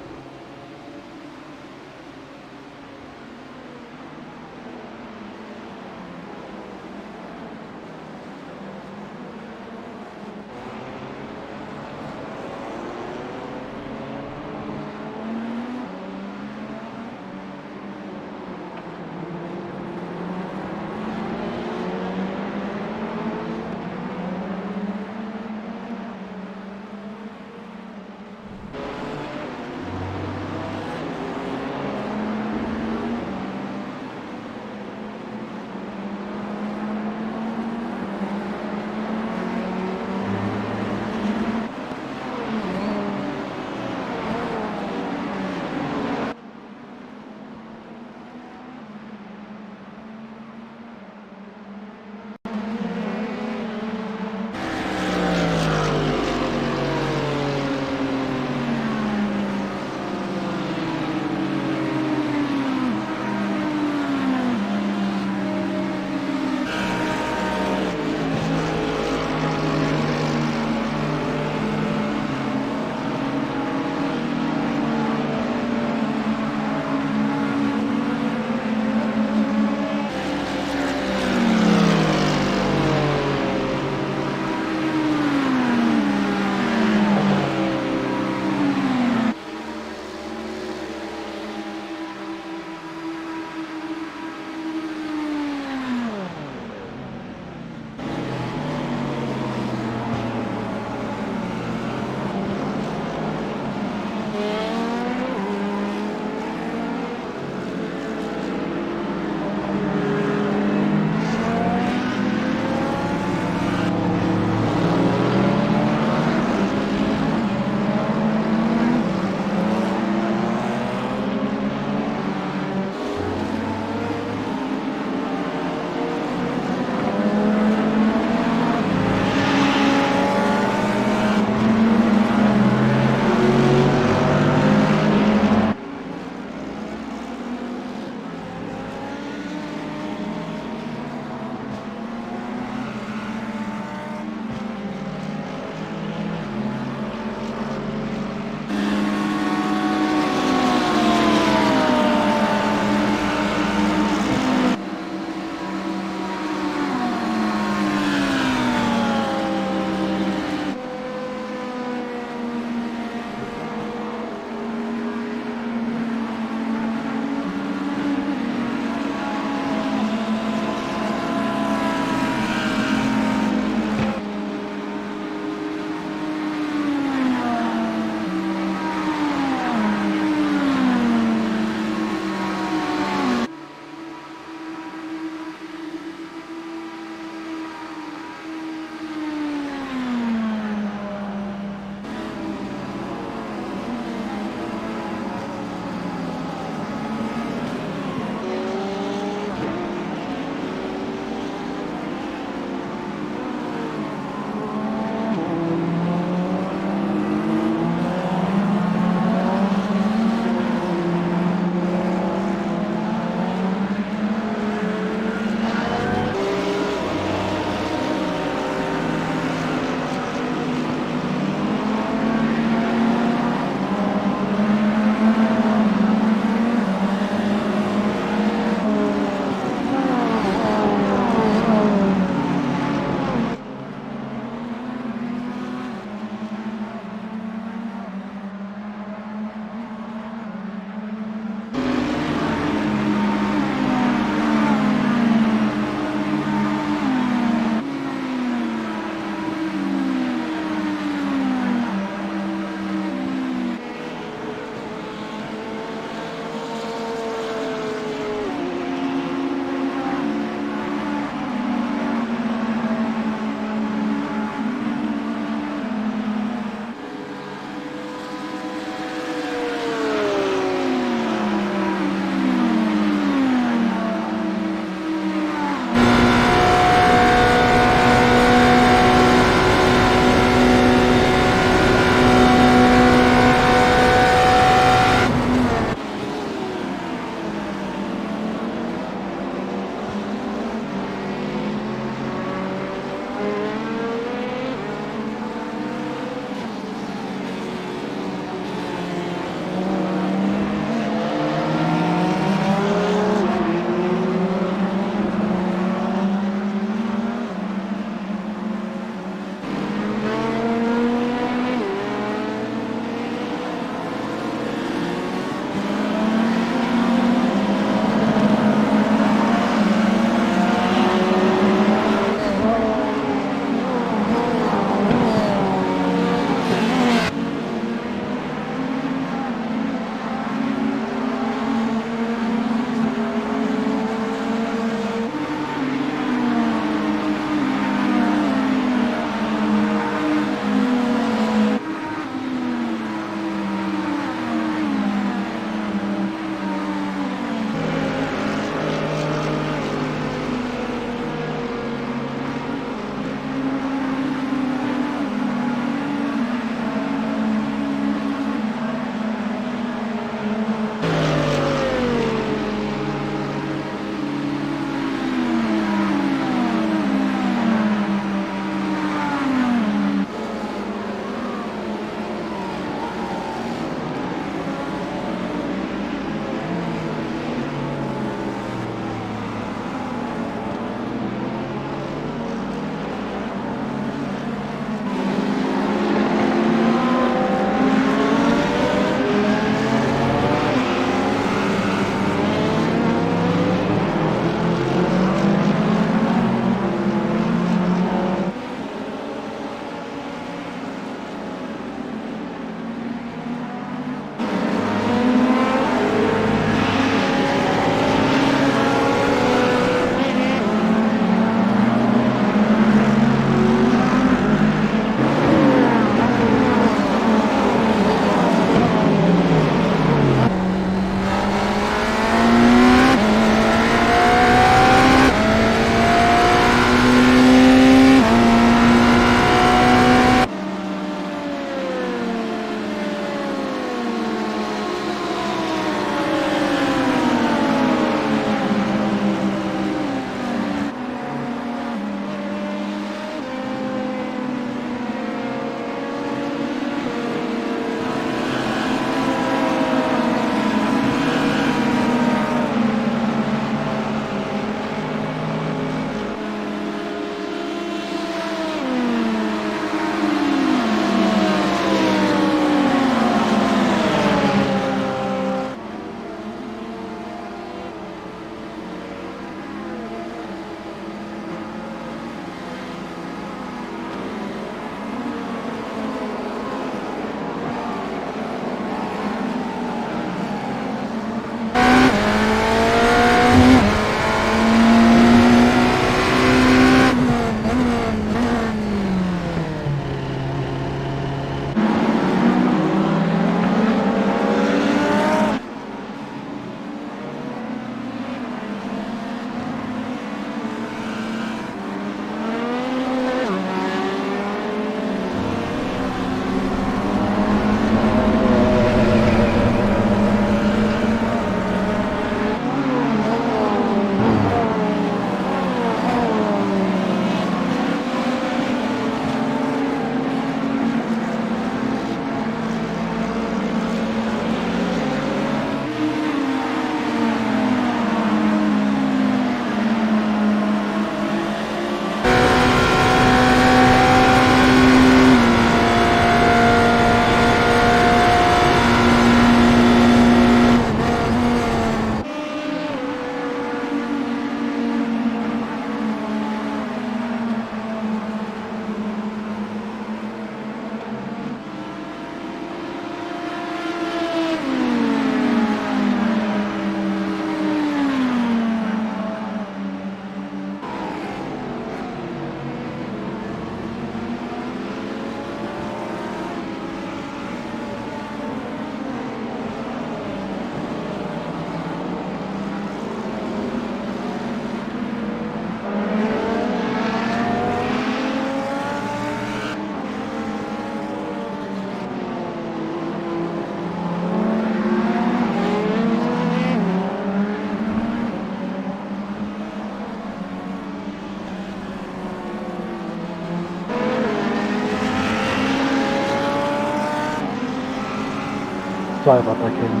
Sorry about that, Kaden.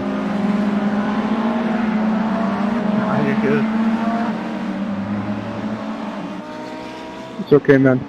Nah, you're good. It's okay, man.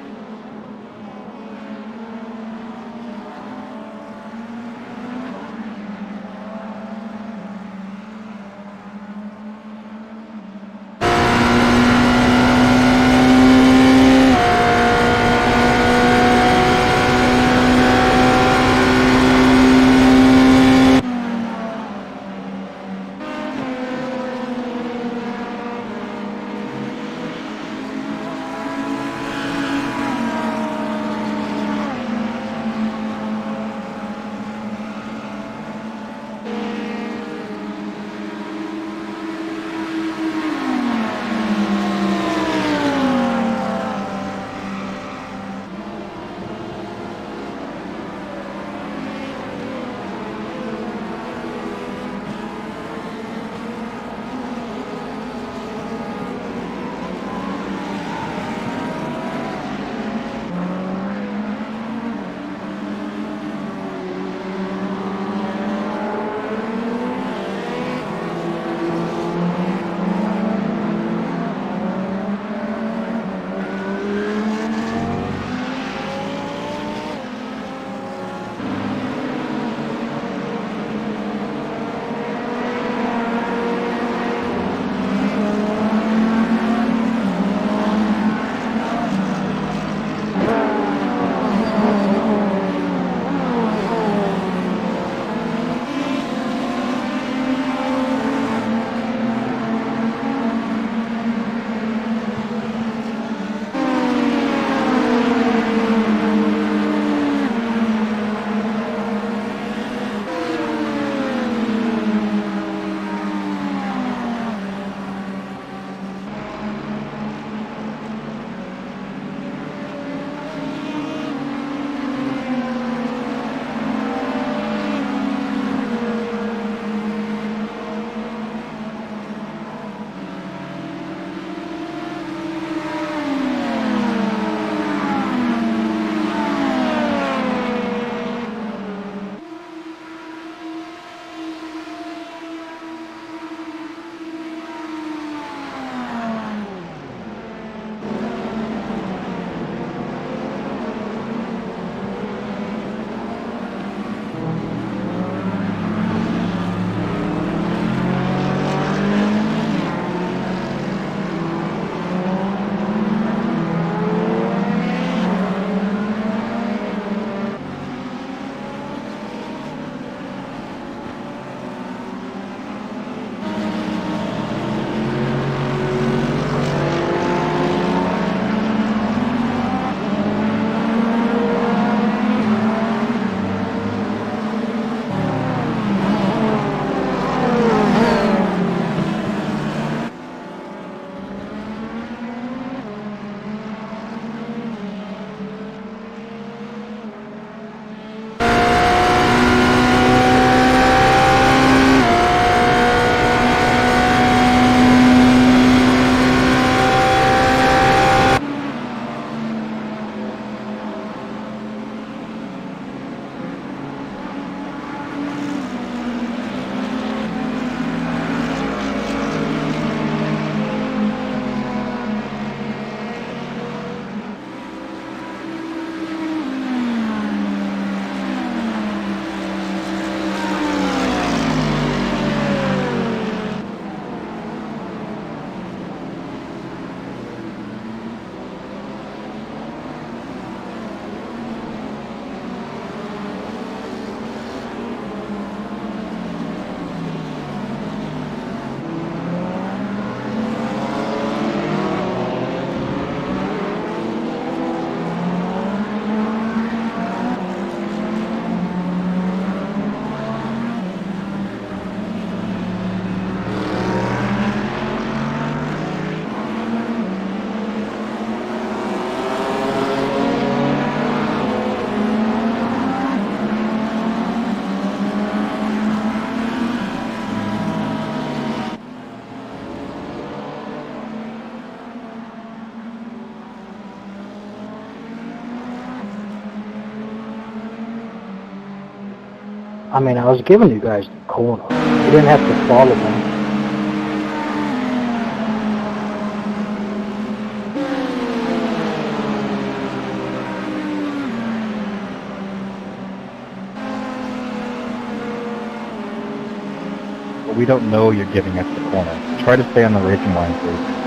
I mean, I was giving you guys the corner. You didn't have to follow me. But we don't know you're giving us the corner. Try to stay on the racing line, please.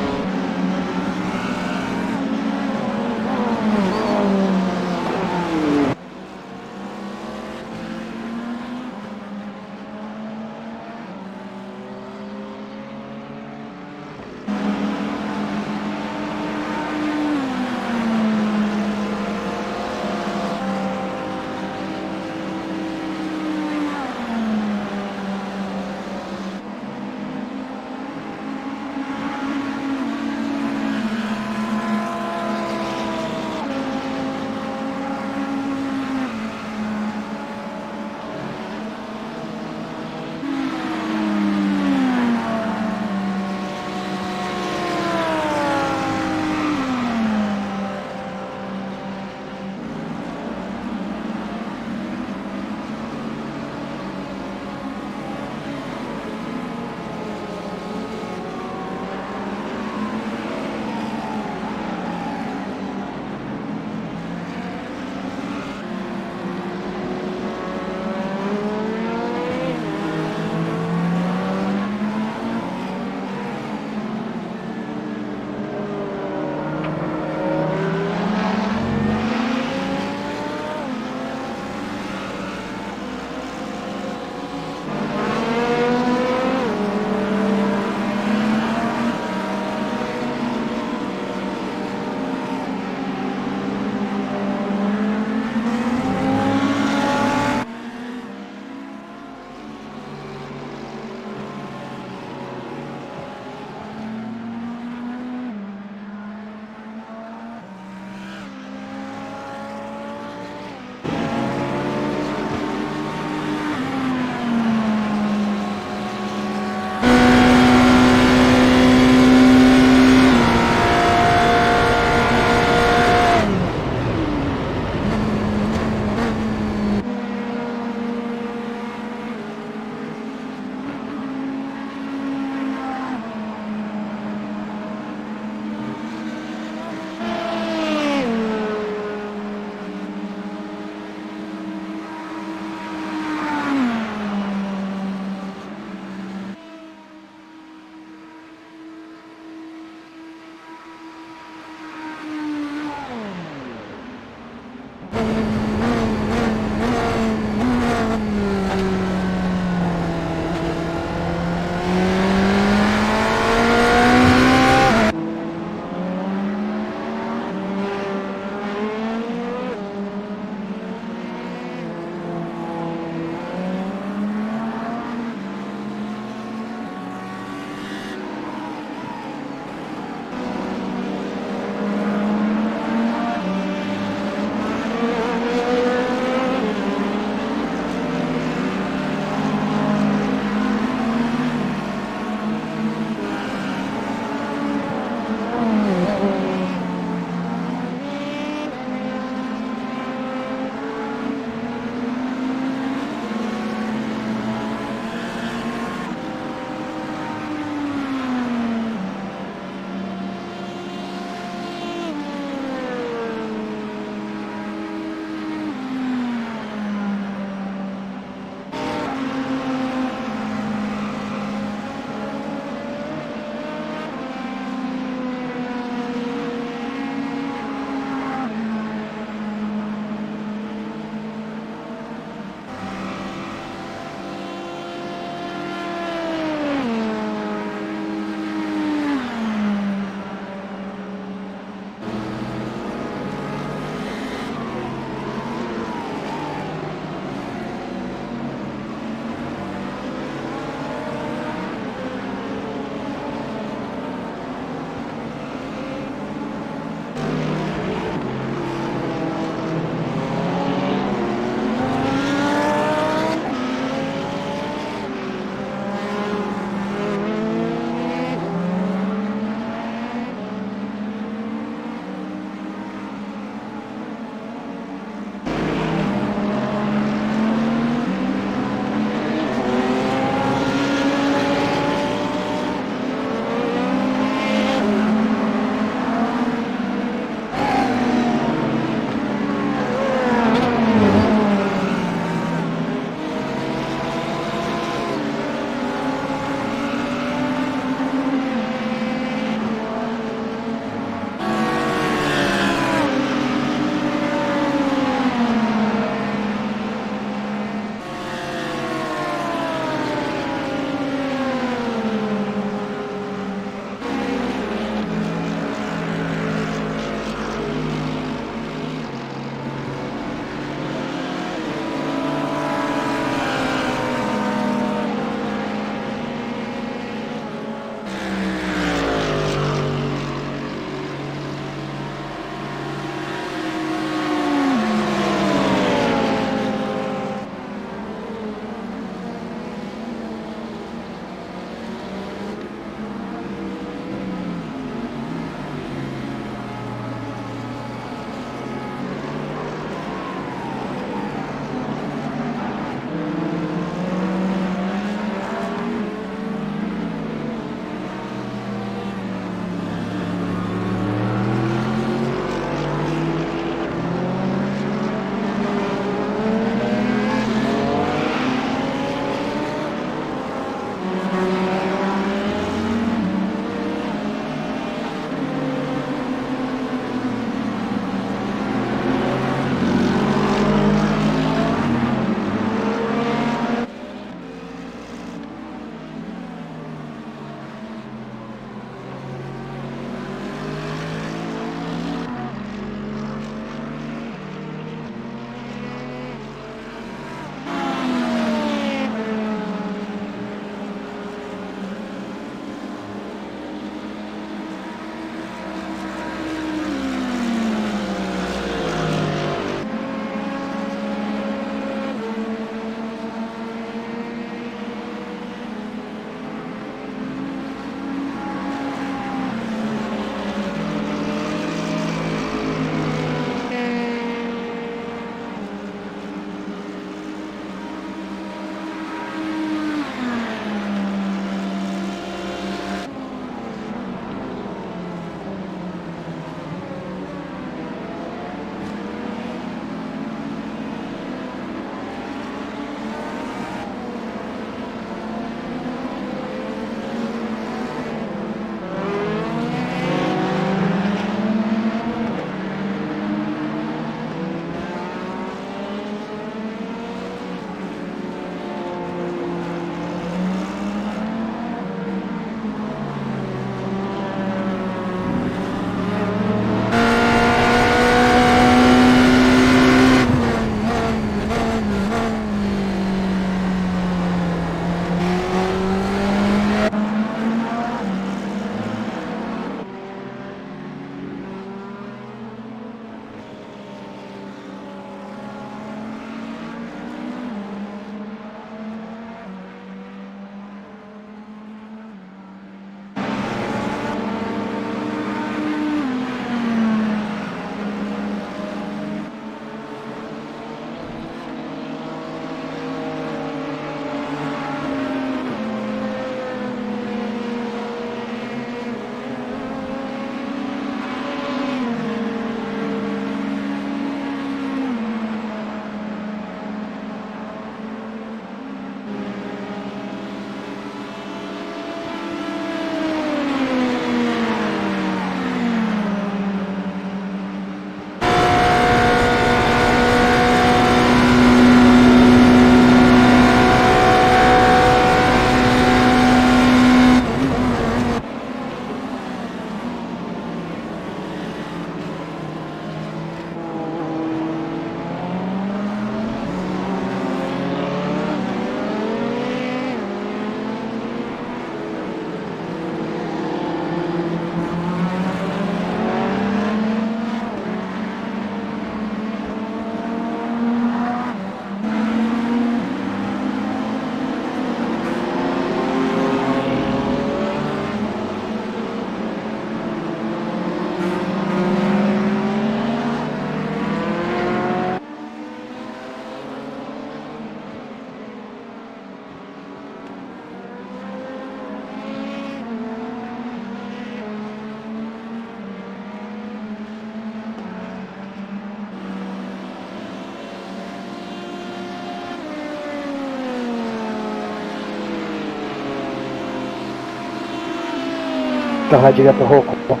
Go ahead, you got the whole call.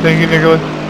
Thank you, Nicholas.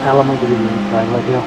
Element to the inside, like you.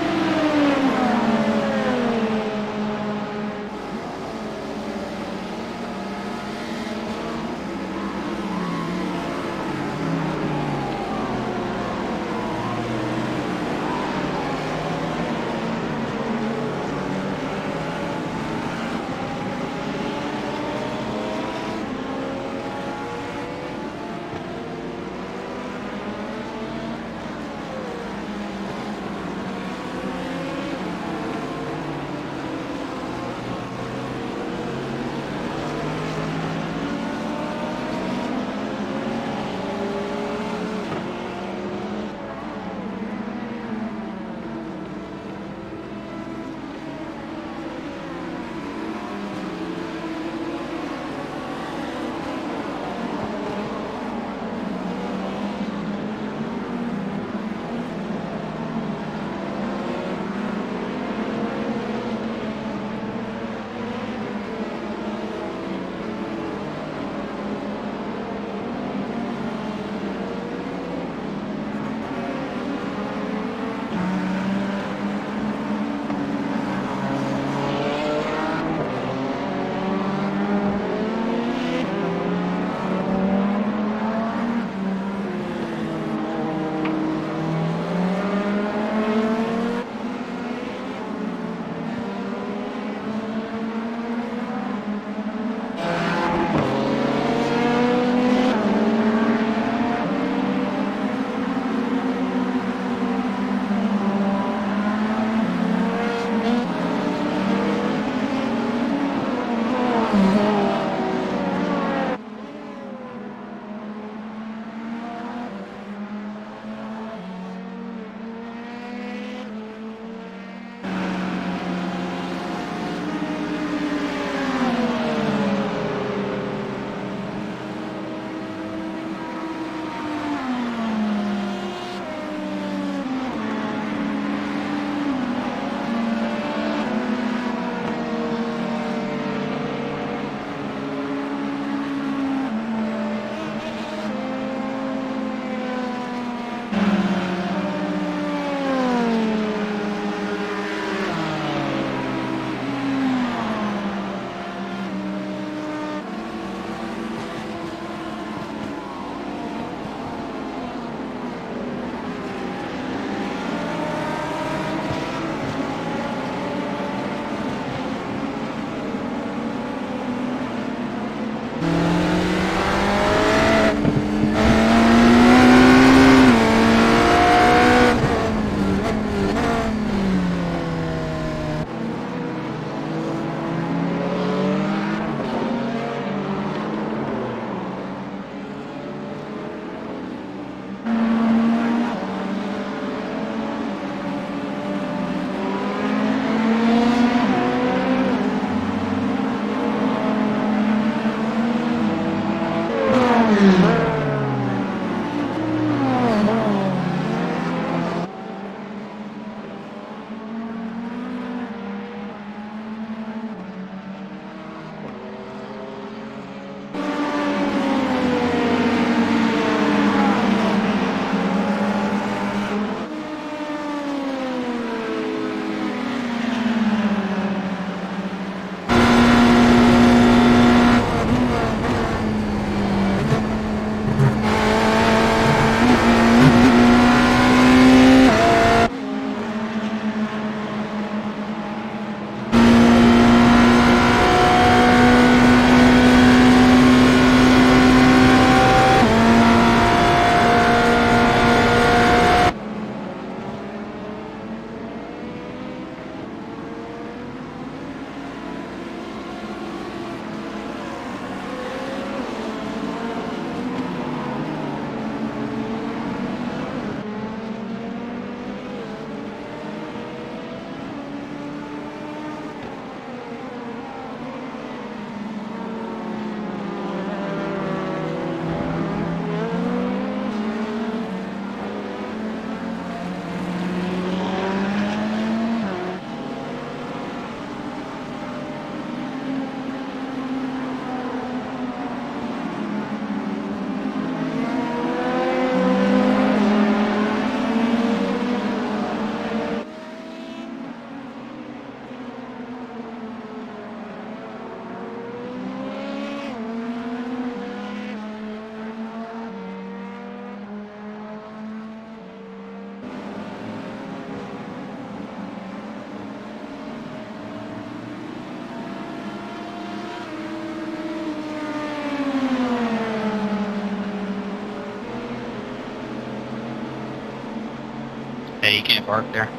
Hey, you can't park there.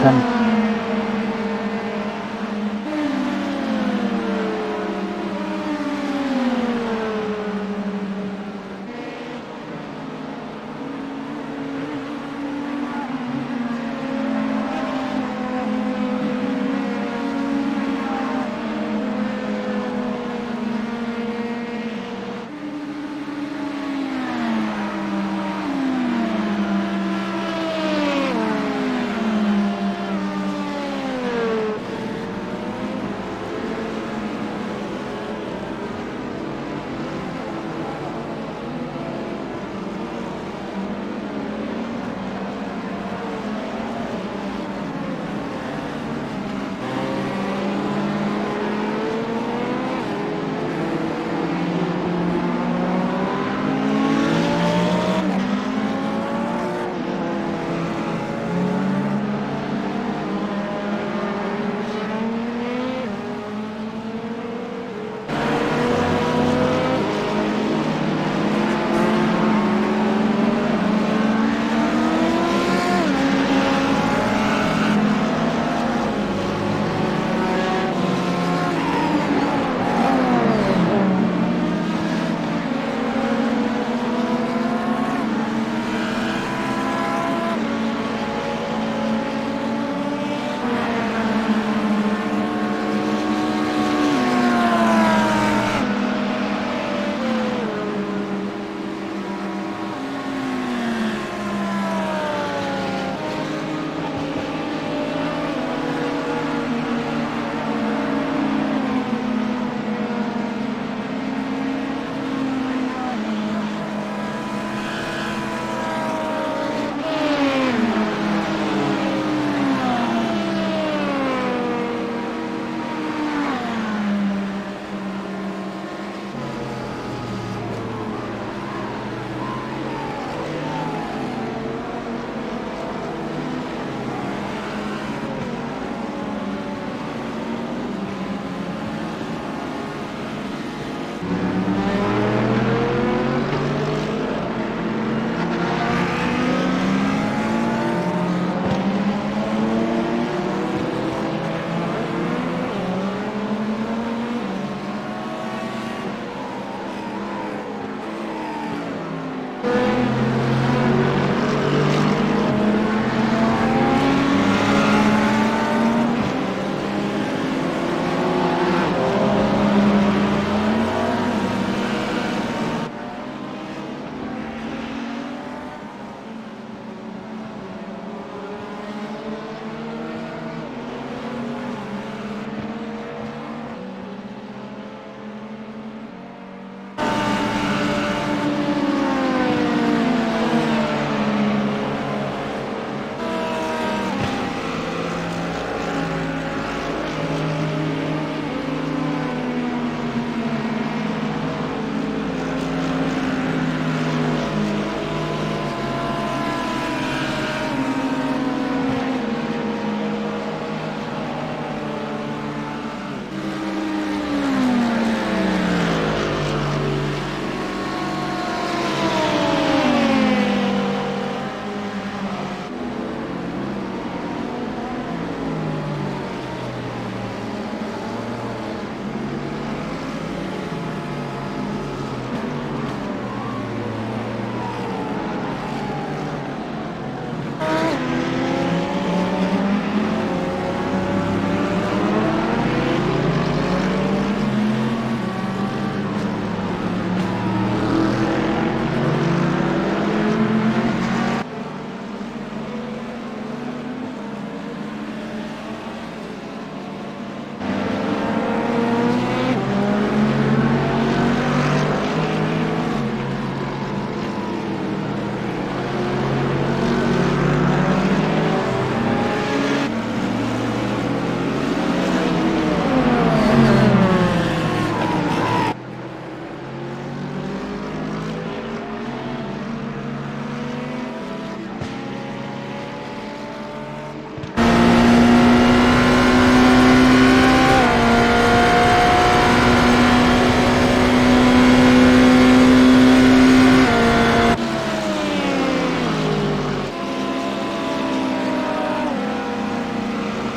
10.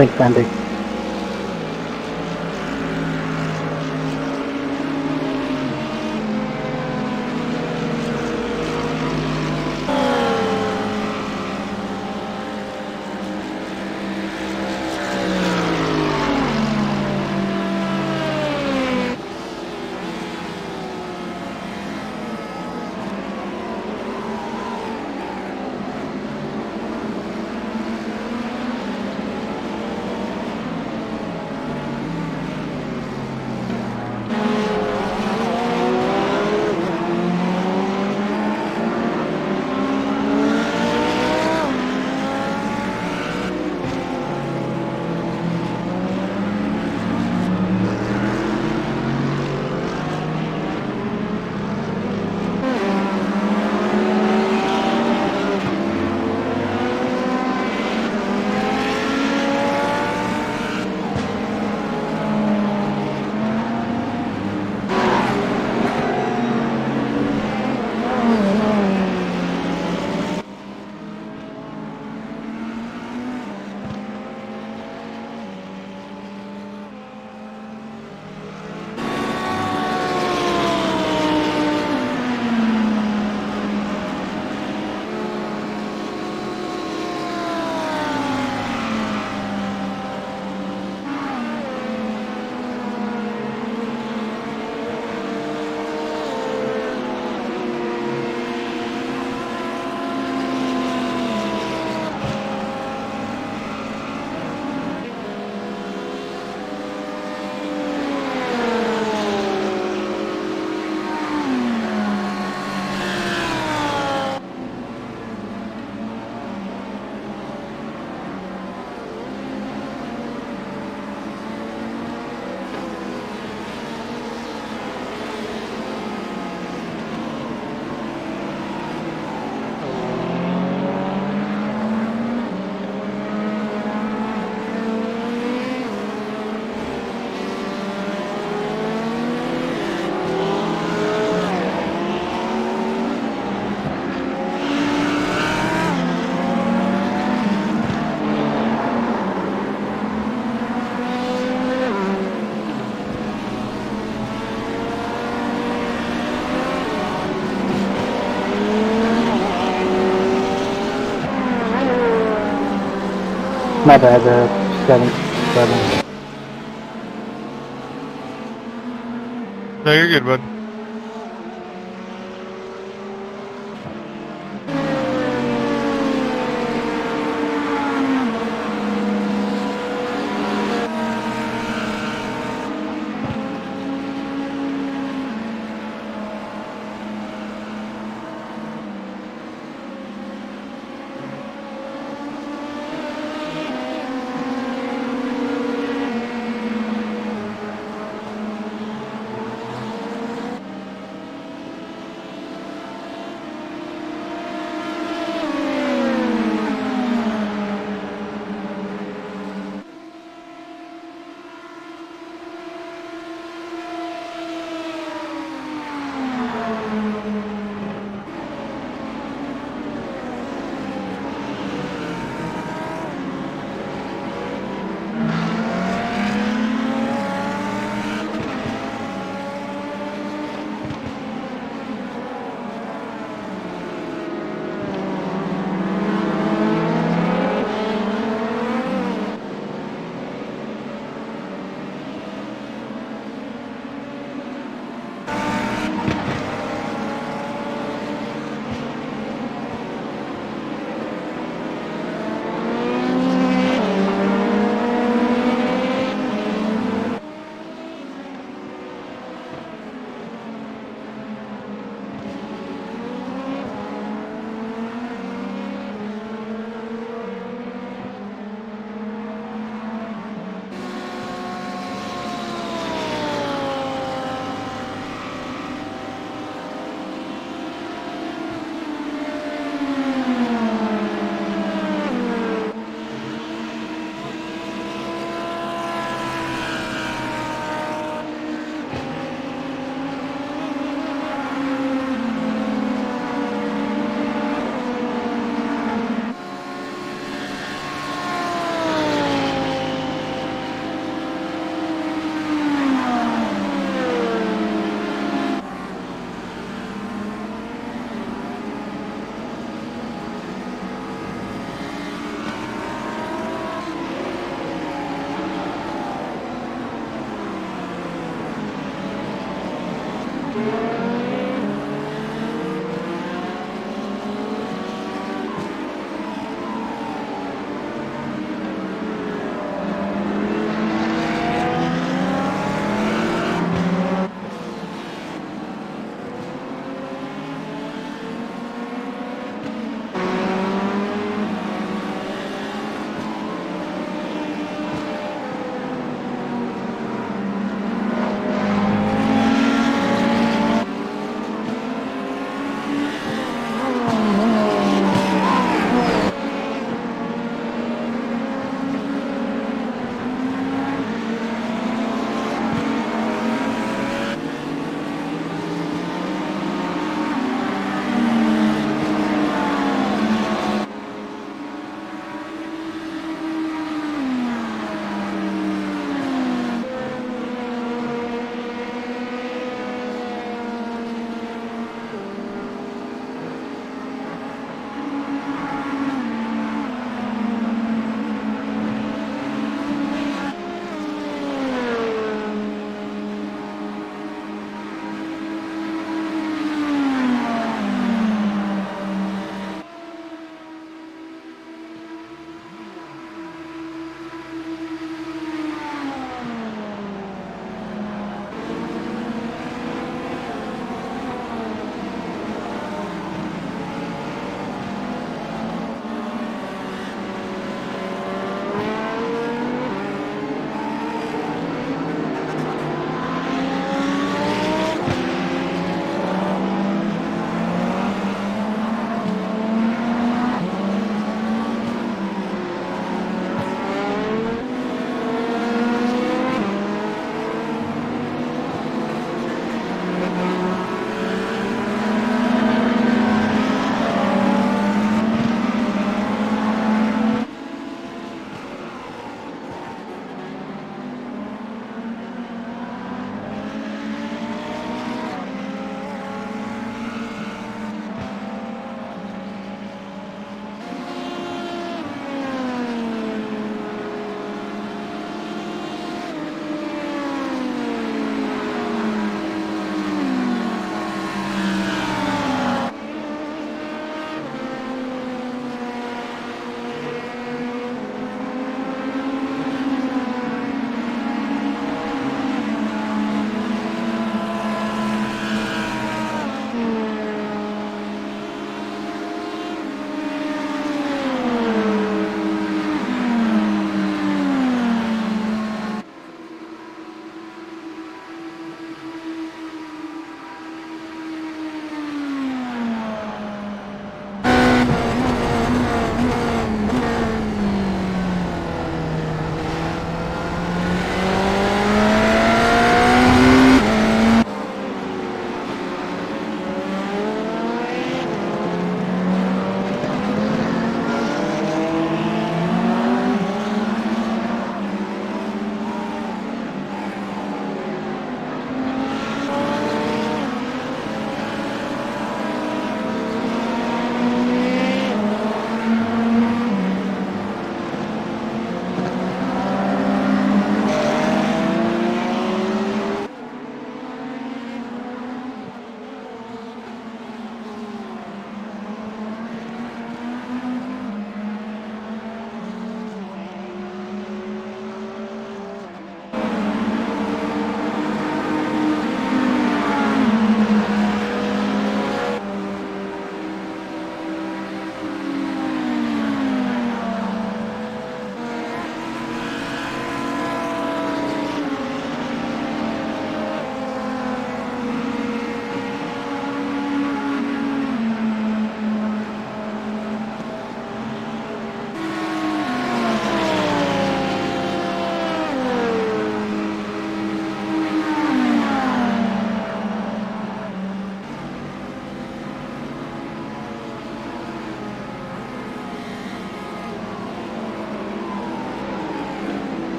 Thanks, Andy. My bad, 7-7. No, you're good, bud.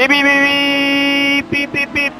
Beep, beep, beep, beep, beep, beep.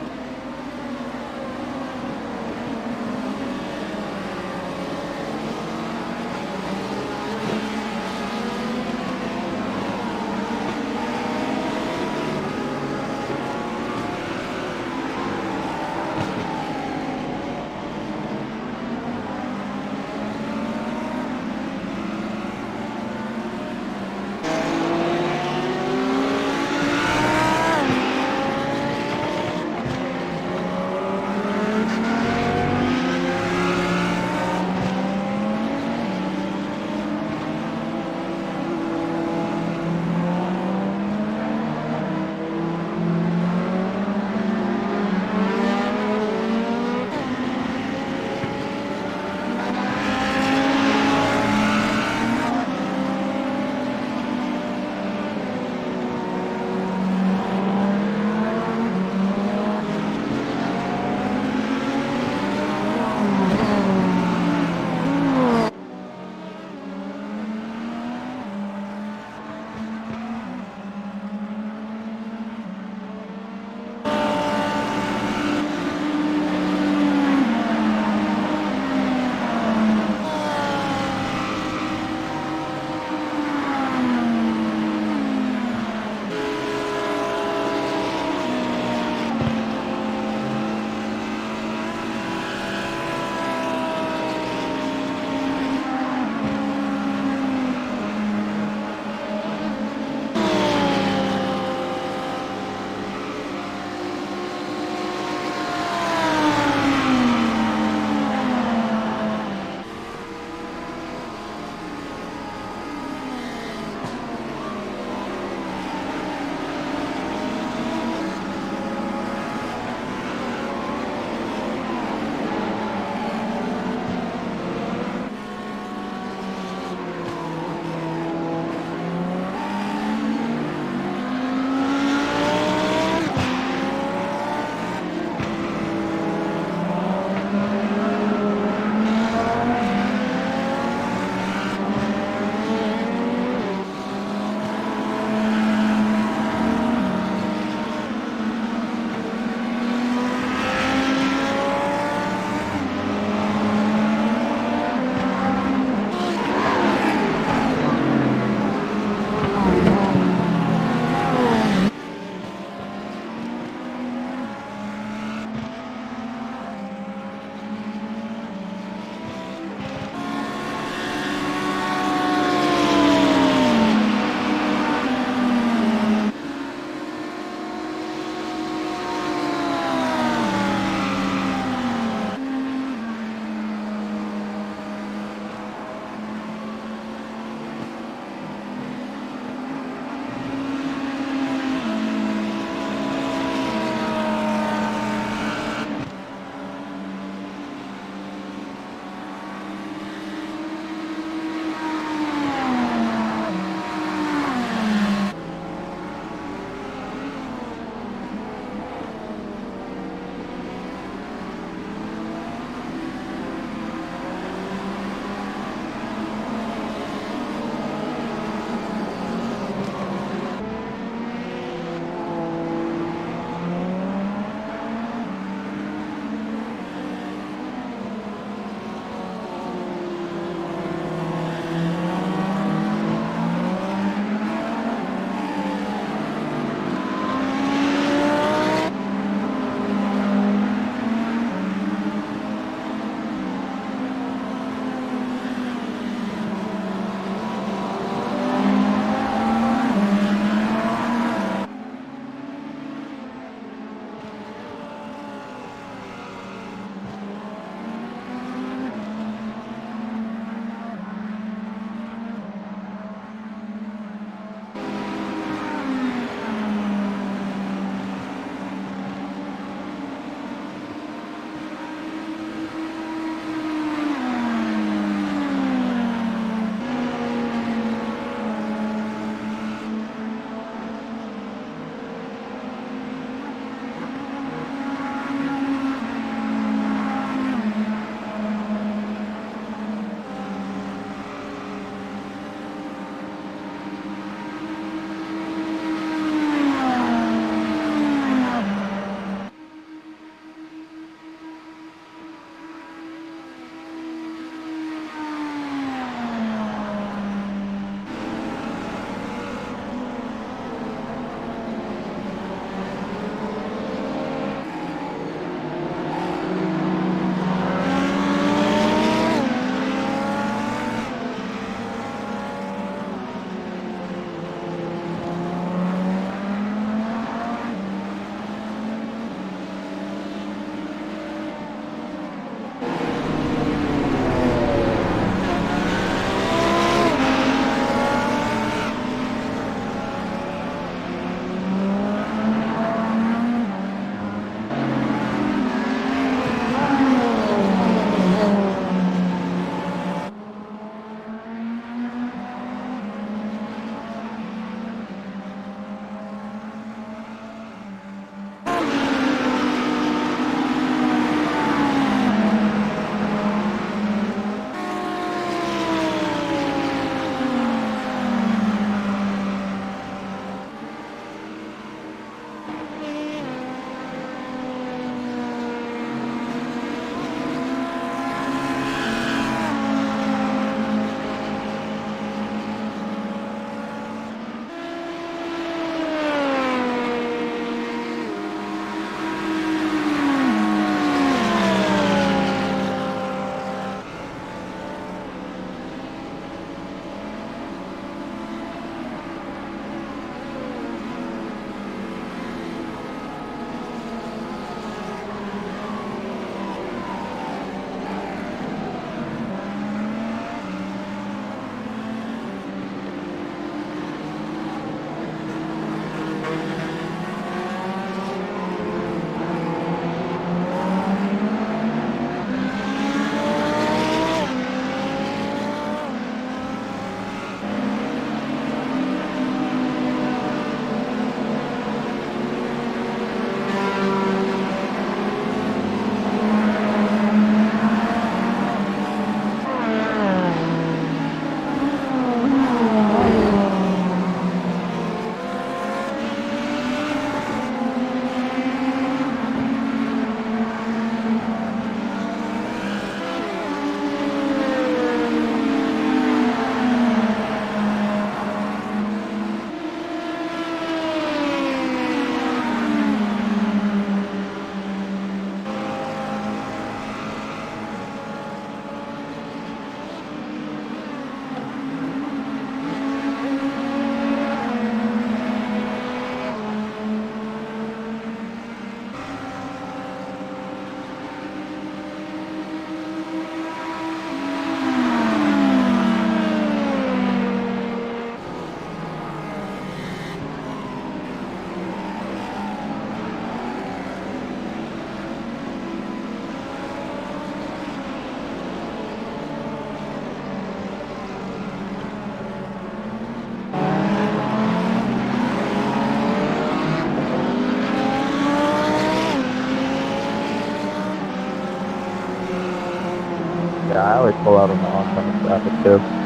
pull out on the oncoming traffic too.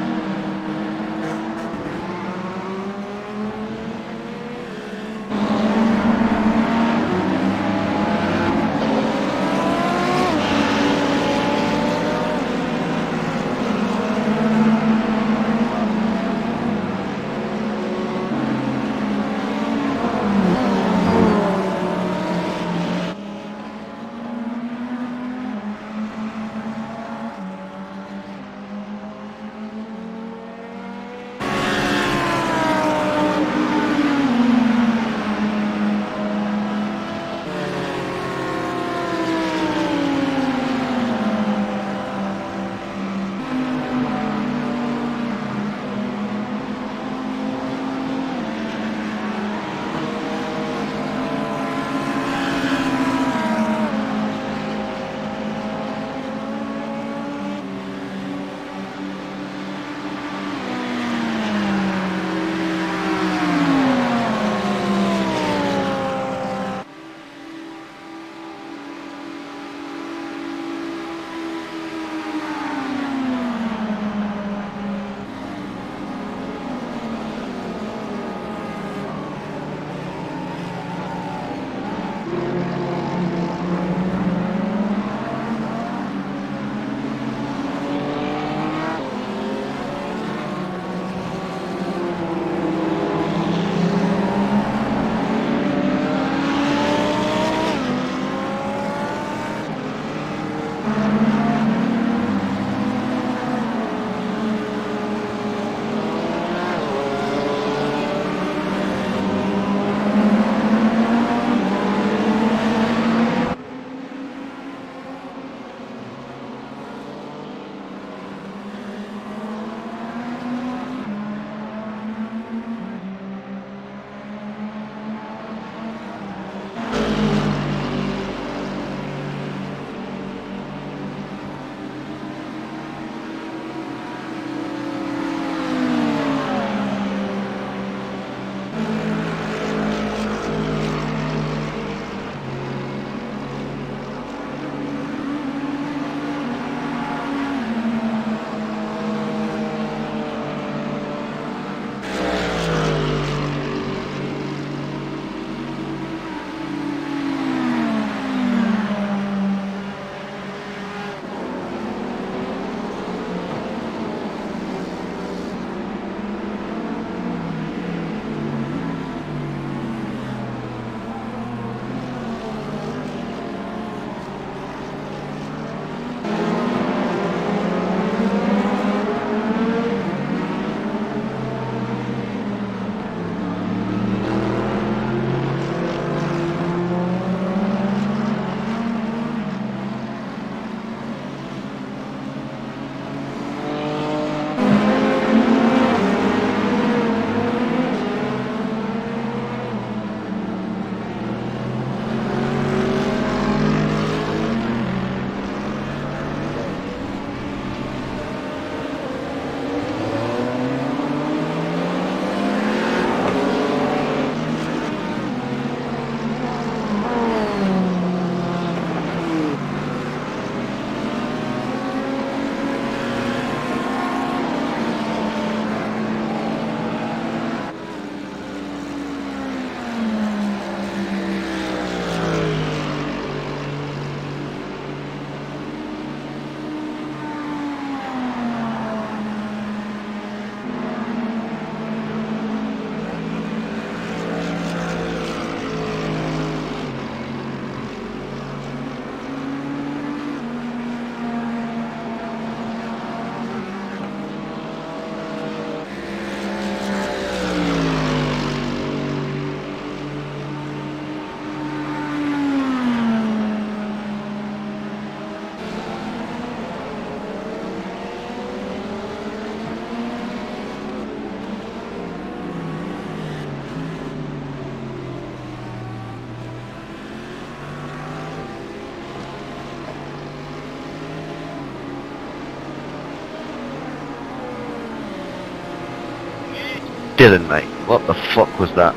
Dylan, mate, what the fuck was that?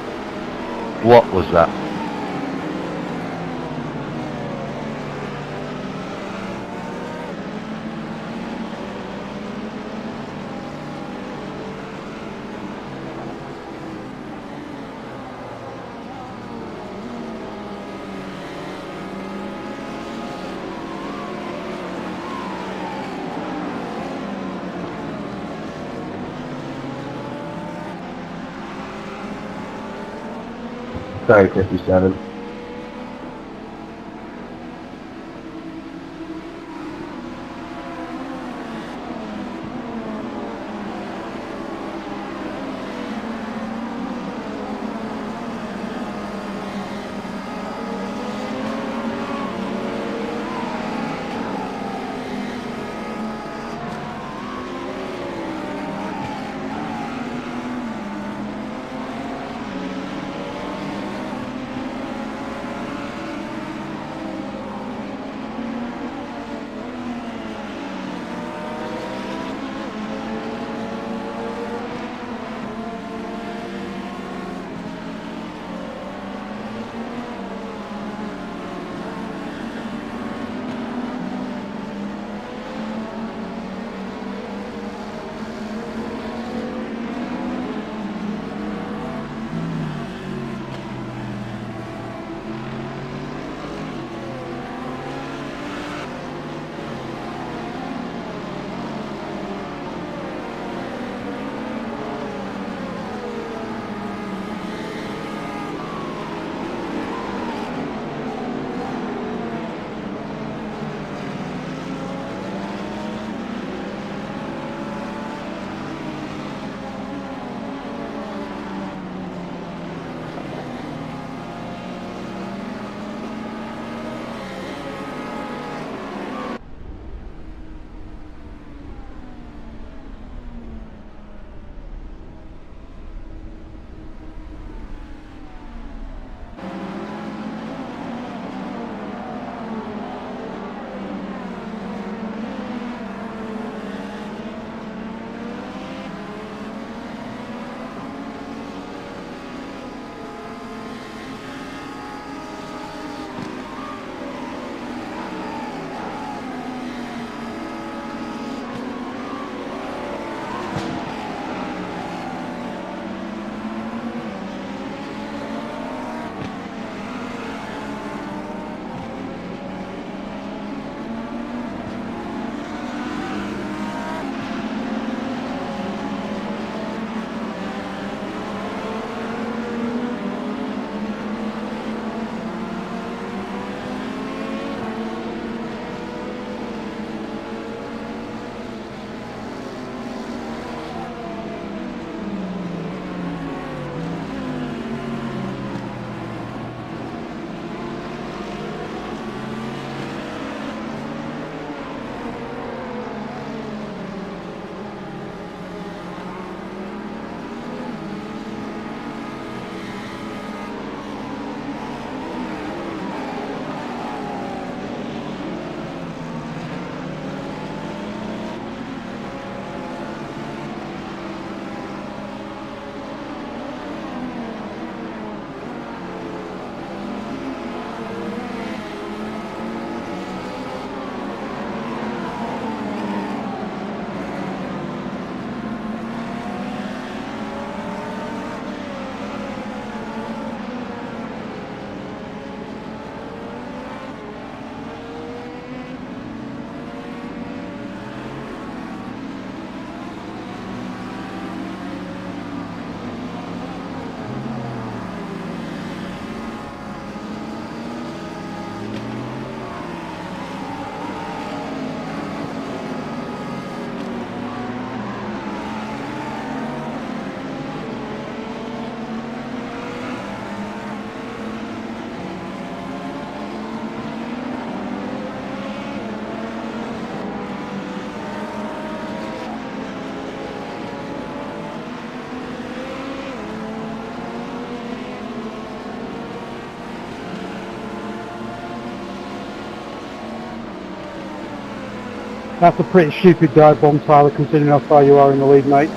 What was that? Sorry, 57. That's a pretty stupid dive bomb, Tyler, considering how far you are in the lead, mate.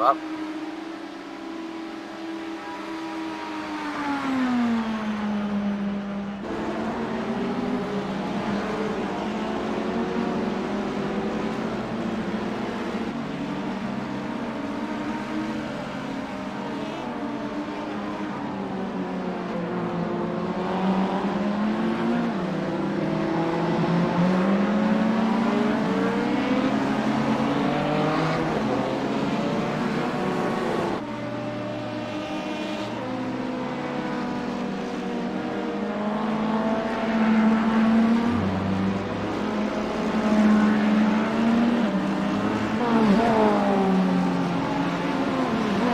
up.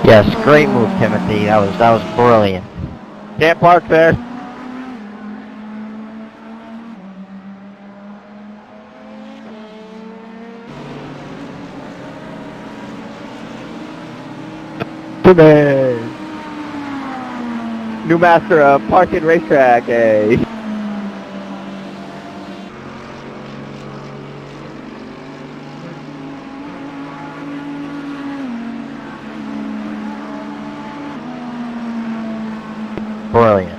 Yes, great move, Timothy. That was brilliant. Can't park there. Too bad. New master of parking racetrack, eh? Brilliant.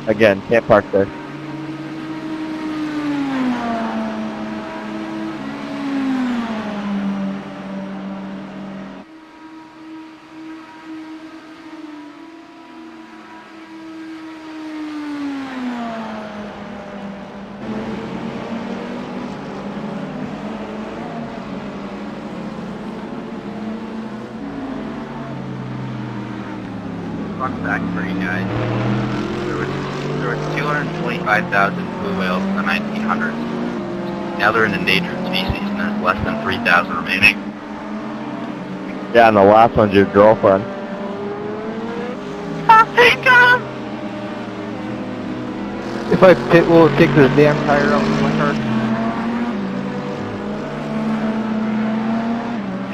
Again, can't park there. Fun fact for you guys. There was 225,000 blue whales in the 1900s. Now they're an endangered species and there's less than 3,000 remaining. Yeah, and the last one's your girlfriend. If I pit, will it take this damn tire out of my car?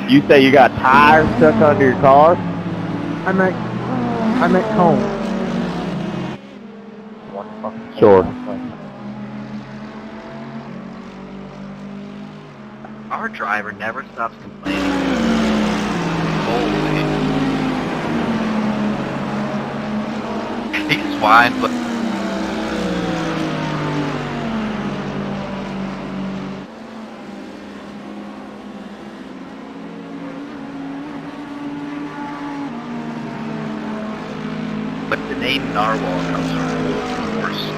You say you got tires stuck under your car? I meant cone. Sure. Our driver never stops complaining. Holy. He's wide, but the name Narwhal comes from of course.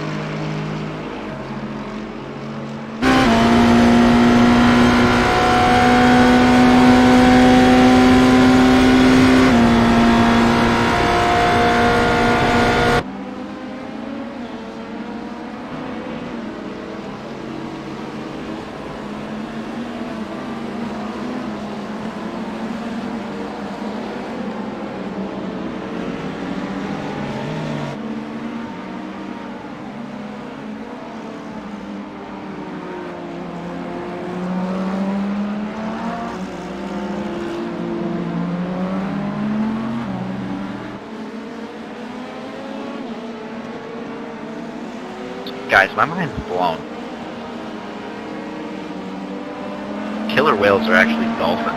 Guys, my mind's blown. Killer whales are actually dolphins.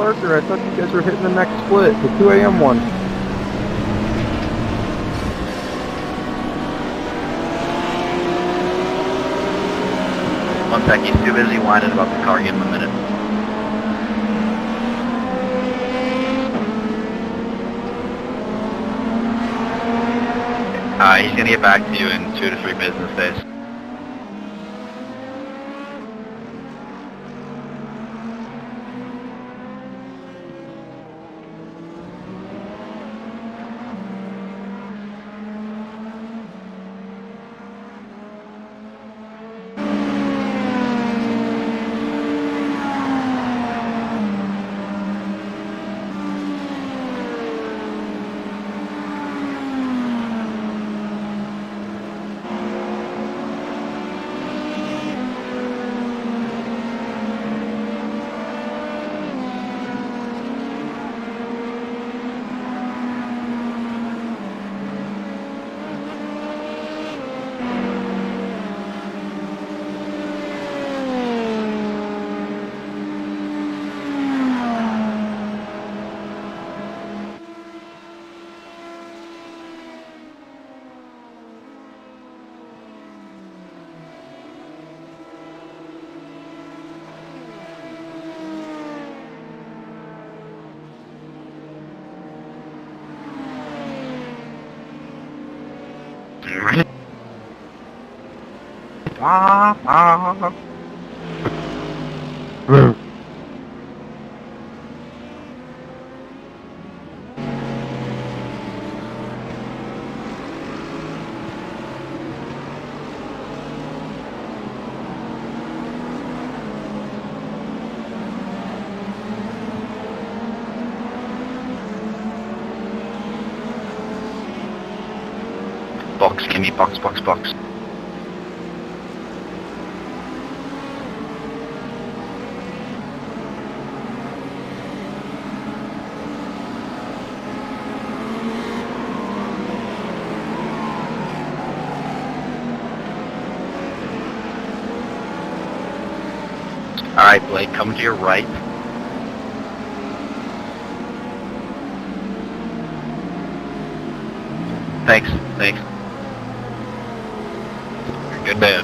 Parker. I thought you guys were hitting the next split, the 2 a.m. one. One sec, he's too busy whining about the car. Give him a minute. He's gonna get back to you in 2 to 3 business days. Box, give me box. Alright, Blake, come to your right. Thanks. Good man.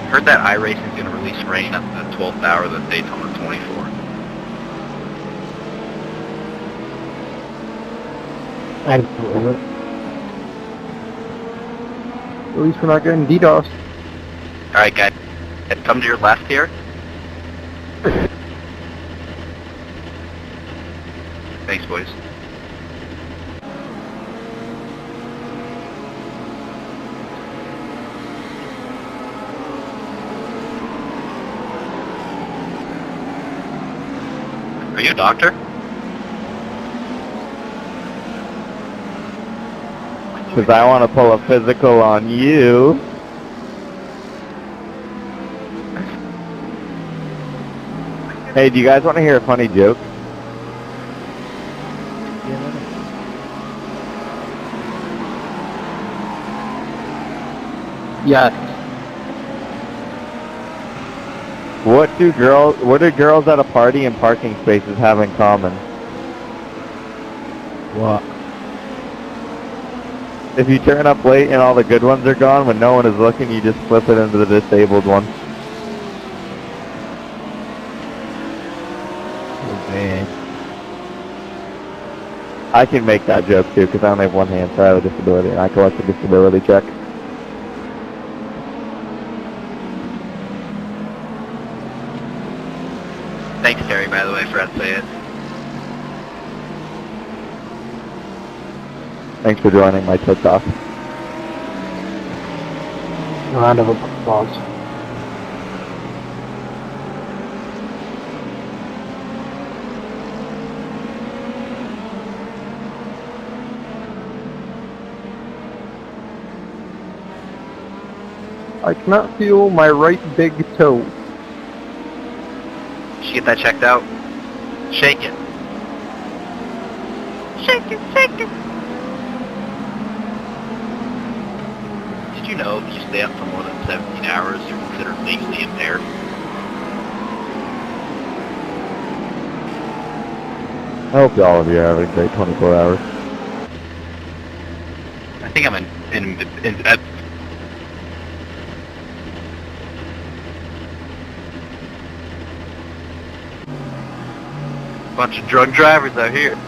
Heard that iRacing is going to release rain at the 12th hour of the Daytona 24. I believe it. At least we're not getting DDoS. Alright, guys, come to your left here. Thanks, boys. Are you a doctor? Because I want to pull a physical on you. Hey, do you guys want to hear a funny joke? Yes. What do girls at a party and parking spaces have in common? What? If you turn up late and all the good ones are gone, when no one is looking, you just flip it into the disabled one. Man. I can make that joke too, because I only have one hand, so I have a disability, and I collect a disability check. Thanks, Terry, by the way, for that say it. Thanks for joining my TikTok. Round of applause. I cannot feel my right big toe. Did you get that checked out? Shake it. Shake it, shake it. Did you know if you stay up for more than 17 hours, you're considered legally impaired? I hope all of you are having a great 24 hours. I think I'm in bunch of drug drivers out here.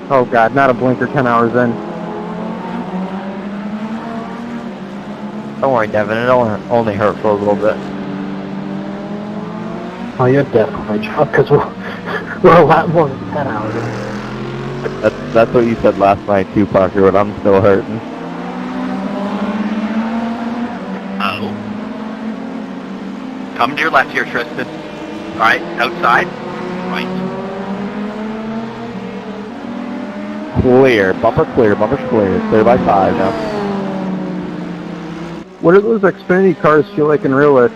Oh god, not a blinker 10 hours in. Don't worry, Devin. It only hurt for a little bit. Oh, you're definitely drunk because we're a lot more than 10 hours in. That's what you said last night too, Parker, but I'm still hurting. Oh. Come to your left here, Tristan. Alright, outside. Right. Clear, bumper clear, bumper's clear. Clear by 5 now. What do those Xfinity cars feel like in real life?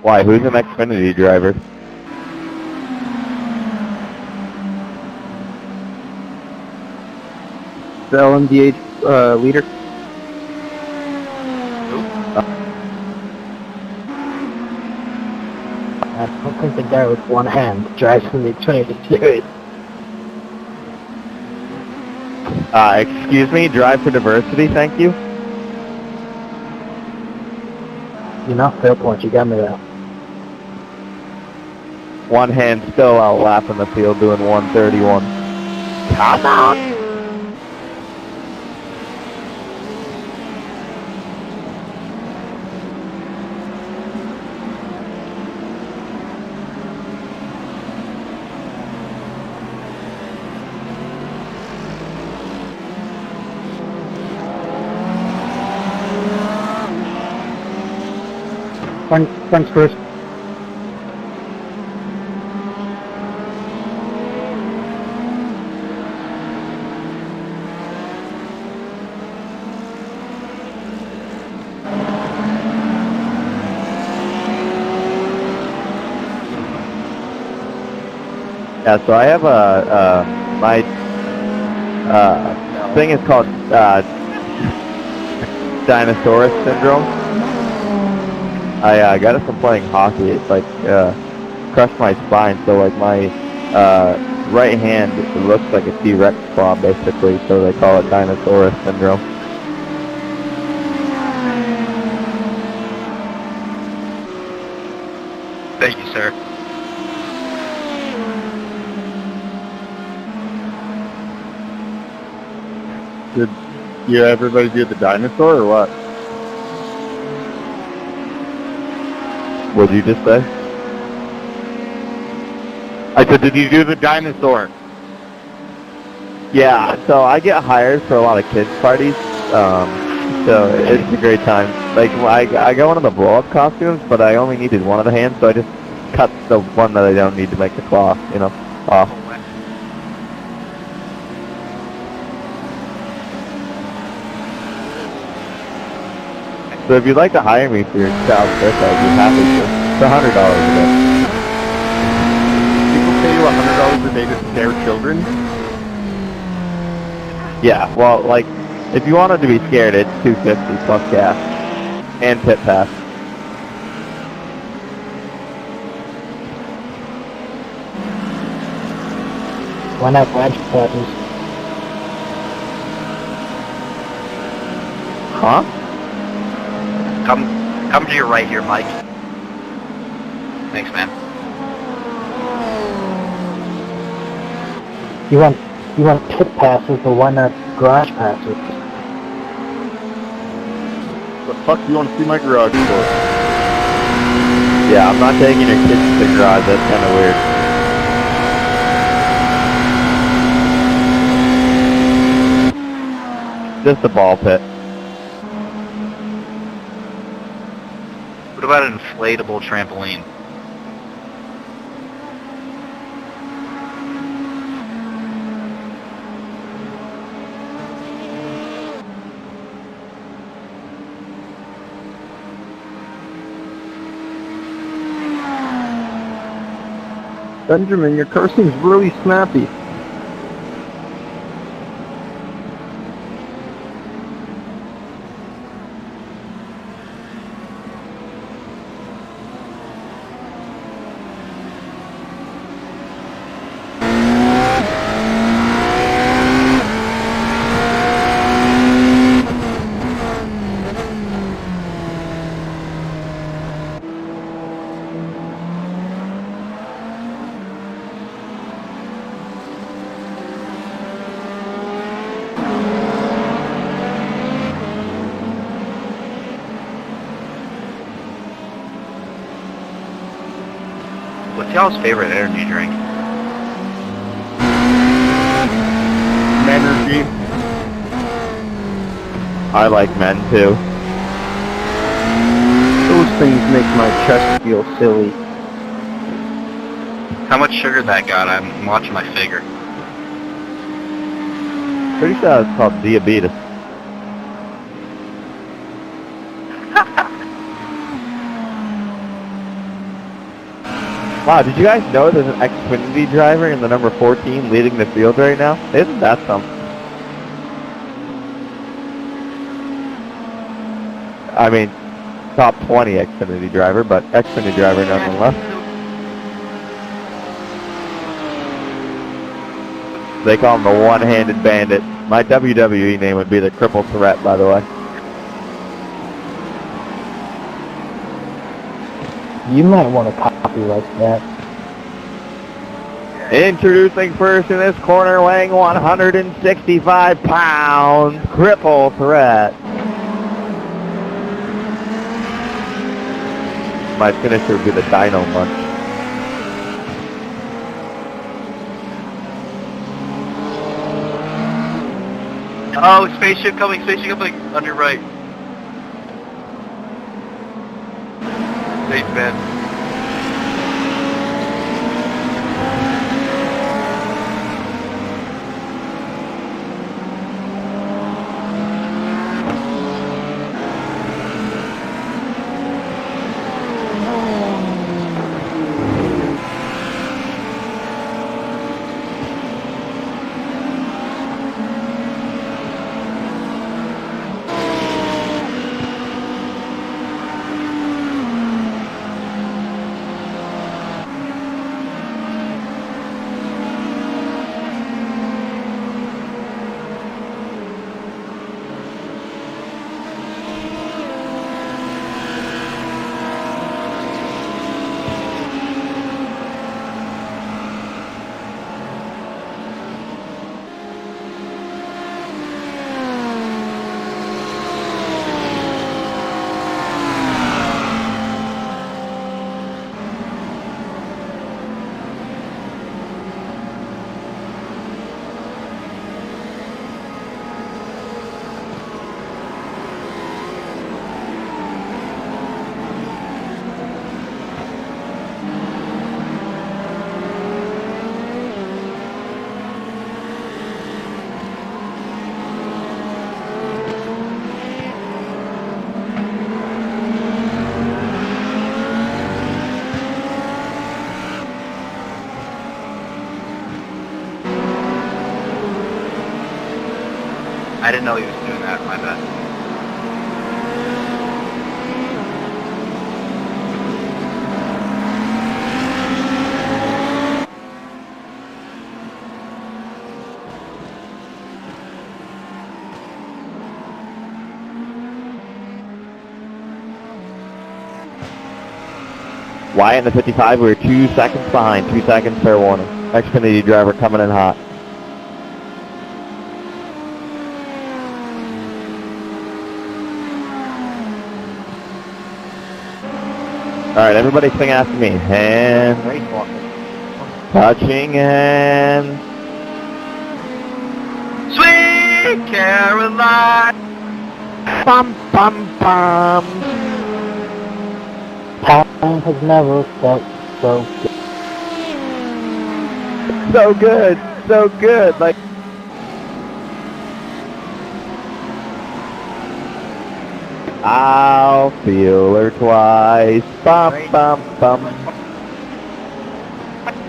Why, who's an Xfinity driver? The LMDH leader? I don't think the guy with one hand drives in the Xfinity Series. Excuse me, drive for diversity, thank you. You know, fair point. You got me there. One hand still out lapping the field doing 131. Come on! Thanks, Chris. Yeah, so I have my thing is called Dinosaurus syndrome. I got it from playing hockey. It's like crushed my spine, so like my right hand, it looks like a T-Rex claw basically, so they call it Dinosaurus syndrome. Thank you, sir. Did everybody do the dinosaur or what? What'd you just say? I said, did you do the dinosaur? Yeah, so I get hired for a lot of kids' parties, So it's a great time. Like I got one of the blow-up costumes, but I only needed one of the hands, so I just cut the one that I don't need to make the cloth, you know, off. So if you'd like to hire me for your child's birthday, I'd be happy to. It's $100 a day. People pay you $100 a day to scare children? Yeah, well, like, if you wanted to be scared, it's $250 plus gas and pit pass. Why not branch passes? Huh? Come to your right here, Mike. Thanks, man. You want pit passes, but why not garage passes? What the fuck do you want to see my garage for? Yeah, I'm not taking your kids to the garage, that's kind of weird. Just a ball pit. What about an inflatable trampoline? Benjamin, your cursing's really snappy. What's y'all's favorite energy drink? Energy. I like men too. Those things make my chest feel silly. How much sugar that got? I'm watching my figure. Pretty sure it's called diabetes. Wow, did you guys know there's an Xfinity driver in the number 14 leading the field right now? Isn't that something? I mean, top 20 Xfinity driver, but Xfinity driver nonetheless. They call him the one-handed bandit. My WWE name would be the Cripple Threat, by the way. You might want to copyright that. Introducing first in this corner, weighing 165 pounds, Cripple Threat. My finisher would be the Dino Munch. Oh, spaceship coming on your right. Safe, man. I didn't know he was doing that, my bad. Wyatt in the 55, we're 2 seconds behind, 2 seconds, fair warning. Xfinity driver coming in hot. Alright, everybody sing after me. Hands. Touching hands. Sweet Caroline! Bum, bum, bum. Time has never felt so good. So good, so good. Like, I'll feel her twice. Bum, bum, bum.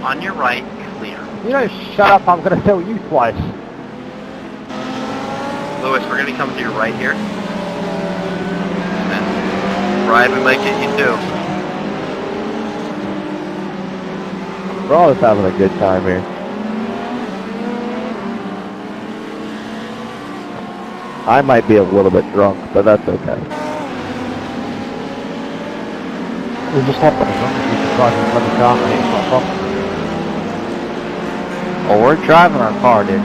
On your right, clear. You know, shut up, I'm gonna fill you twice. Lewis, we're gonna be coming to your right here. And then Ryan, we might get you too. We're all just having a good time here. I might be a little bit drunk, but that's okay. We just have to drive in front of the car, mate. It's not a problem. Oh, we're driving our car, dude.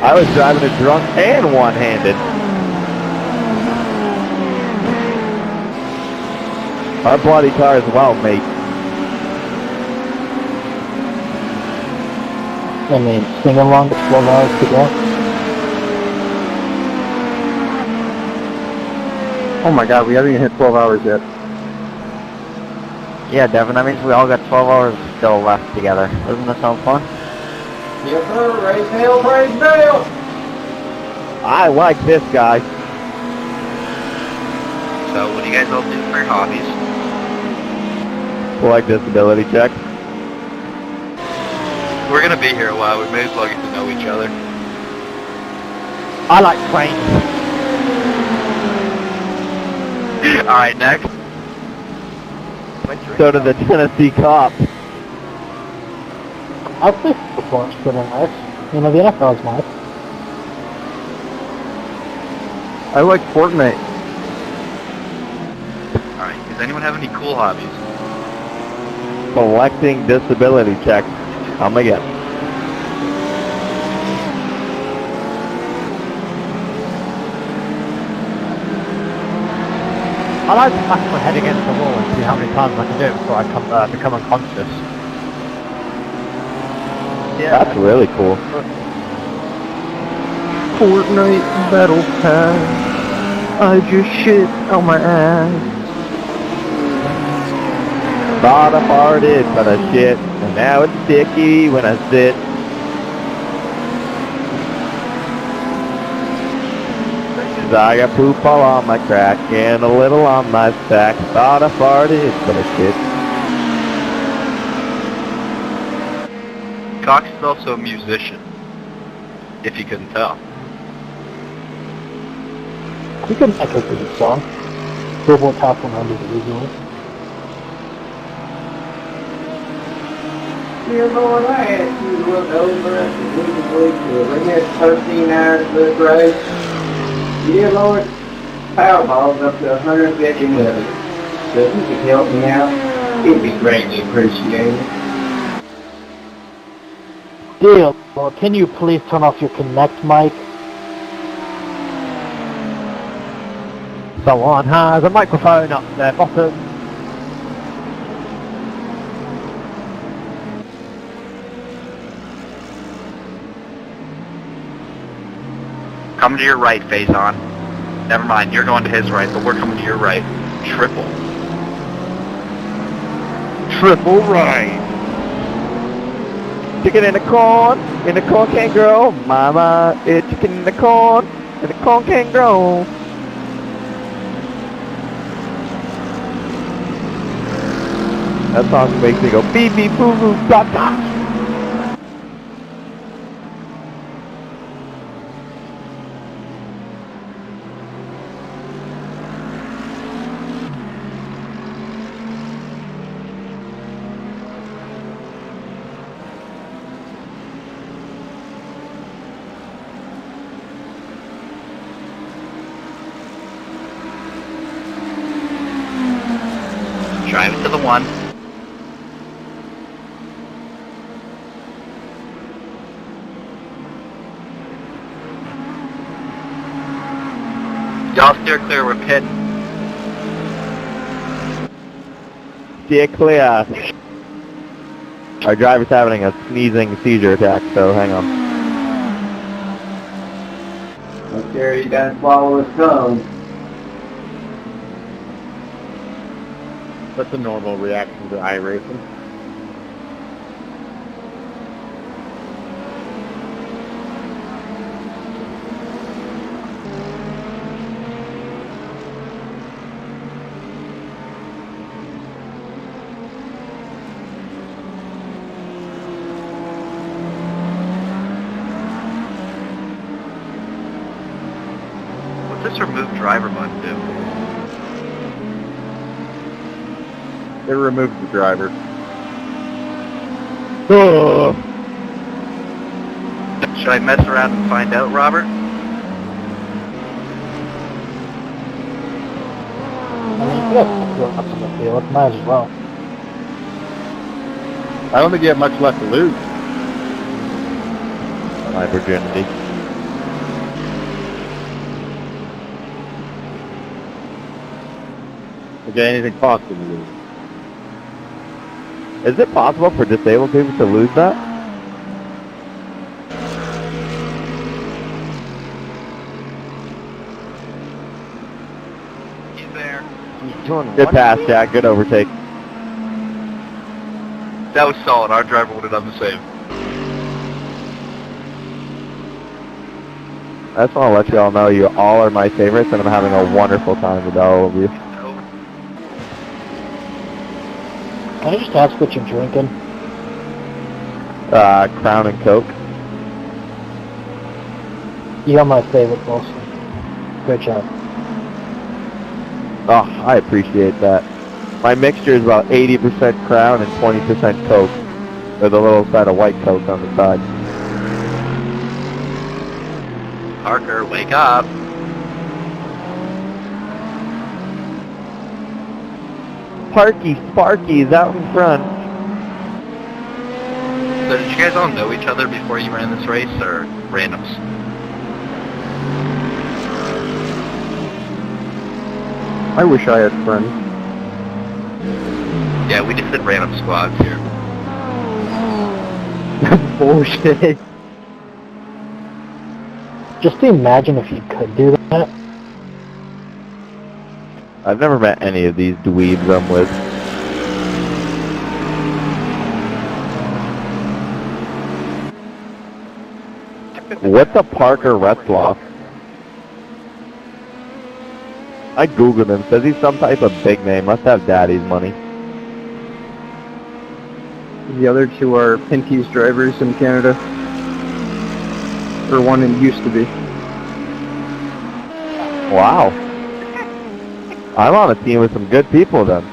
I was driving a drunk and one-handed. Our bloody car as well, mate. I mean, sing along to 12 hours to go. Oh my god, we haven't even hit 12 hours yet. Yeah, Devin, that means we all got 12 hours still left together. Doesn't that sound fun? Yes, sir. Raise hell, praise Bill. I like this guy. So, what do you guys all do for your hobbies? Like disability check. We're gonna be here a while, we may as well get to know each other. I like trains. Alright, next. So do the Tennessee cops. I think the Force pretty nice. You know, the NFL's nice. I like Fortnite. Alright, does anyone have any cool hobbies? Collecting disability checks. I'm gonna get. I like to smash my head against the wall and see how many times I can do it before I become unconscious. Yeah. That's really cool. Fortnite Battle Pass. I just shit on my ass. Thought I farted, but I shit, and now it's sticky when I sit. I got poop all on my crack and a little on my sack. Thought I farted, but I shit. Cox is also a musician, if you couldn't tell. We can echo through the song. Billboard Top 100 easily. Dear Lord, I ask you to look over us and we can believe to bring this 13 hours to this race. Dear Lord, Powerball's up to 150 million. So if you could help me out, it'd be greatly appreciated. Dear Lord, can you please turn off your Connect mic? Someone has a microphone up their bottom. Come to your right, Faison. Never mind, you're going to his right, but we're coming to your right. Triple. Triple right. Chicken in the corn can't grow. Mama, it's chicken in the corn can't grow. That song makes me go beep beep boo boo dot dot. one. Y'all steer clear, we're pitting. Steer clear. Our driver's having a sneezing seizure attack, so hang on. Make sure you gotta swallow his tongue. What's a normal reaction to iRacing? What's this remove driver button do? It removes the driver. Should I mess around and find out, Robert? I mean, you could have two laps on the field. Might as well. I don't think you have much left to lose. My virginity. Okay, anything possible to lose. Is it possible for disabled people to lose that? He's there. Good pass, Jack. Good overtake. That was solid. Our driver would have done the same. I just want to let you all know you all are my favorites, and I'm having a wonderful time with all of you. Can I just ask what you're drinking? Crown and Coke. You're my favorite, Wilson. Great job. Oh, I appreciate that. My mixture is about 80% Crown and 20% Coke, with a little side of white Coke on the side. Parker, wake up. Sparky's out in front. So did you guys all know each other before you ran this race, or randoms? I wish I had friends. Yeah, we just did random squads here. Bullshit. Just imagine if you could do that. I've never met any of these dweebs I'm with. What's a Parker Retzloff? I googled him. Says he's some type of big name. Must have daddy's money. The other two are Pinty's drivers in Canada. Or one in used to be. Wow. I'm on a team with some good people then.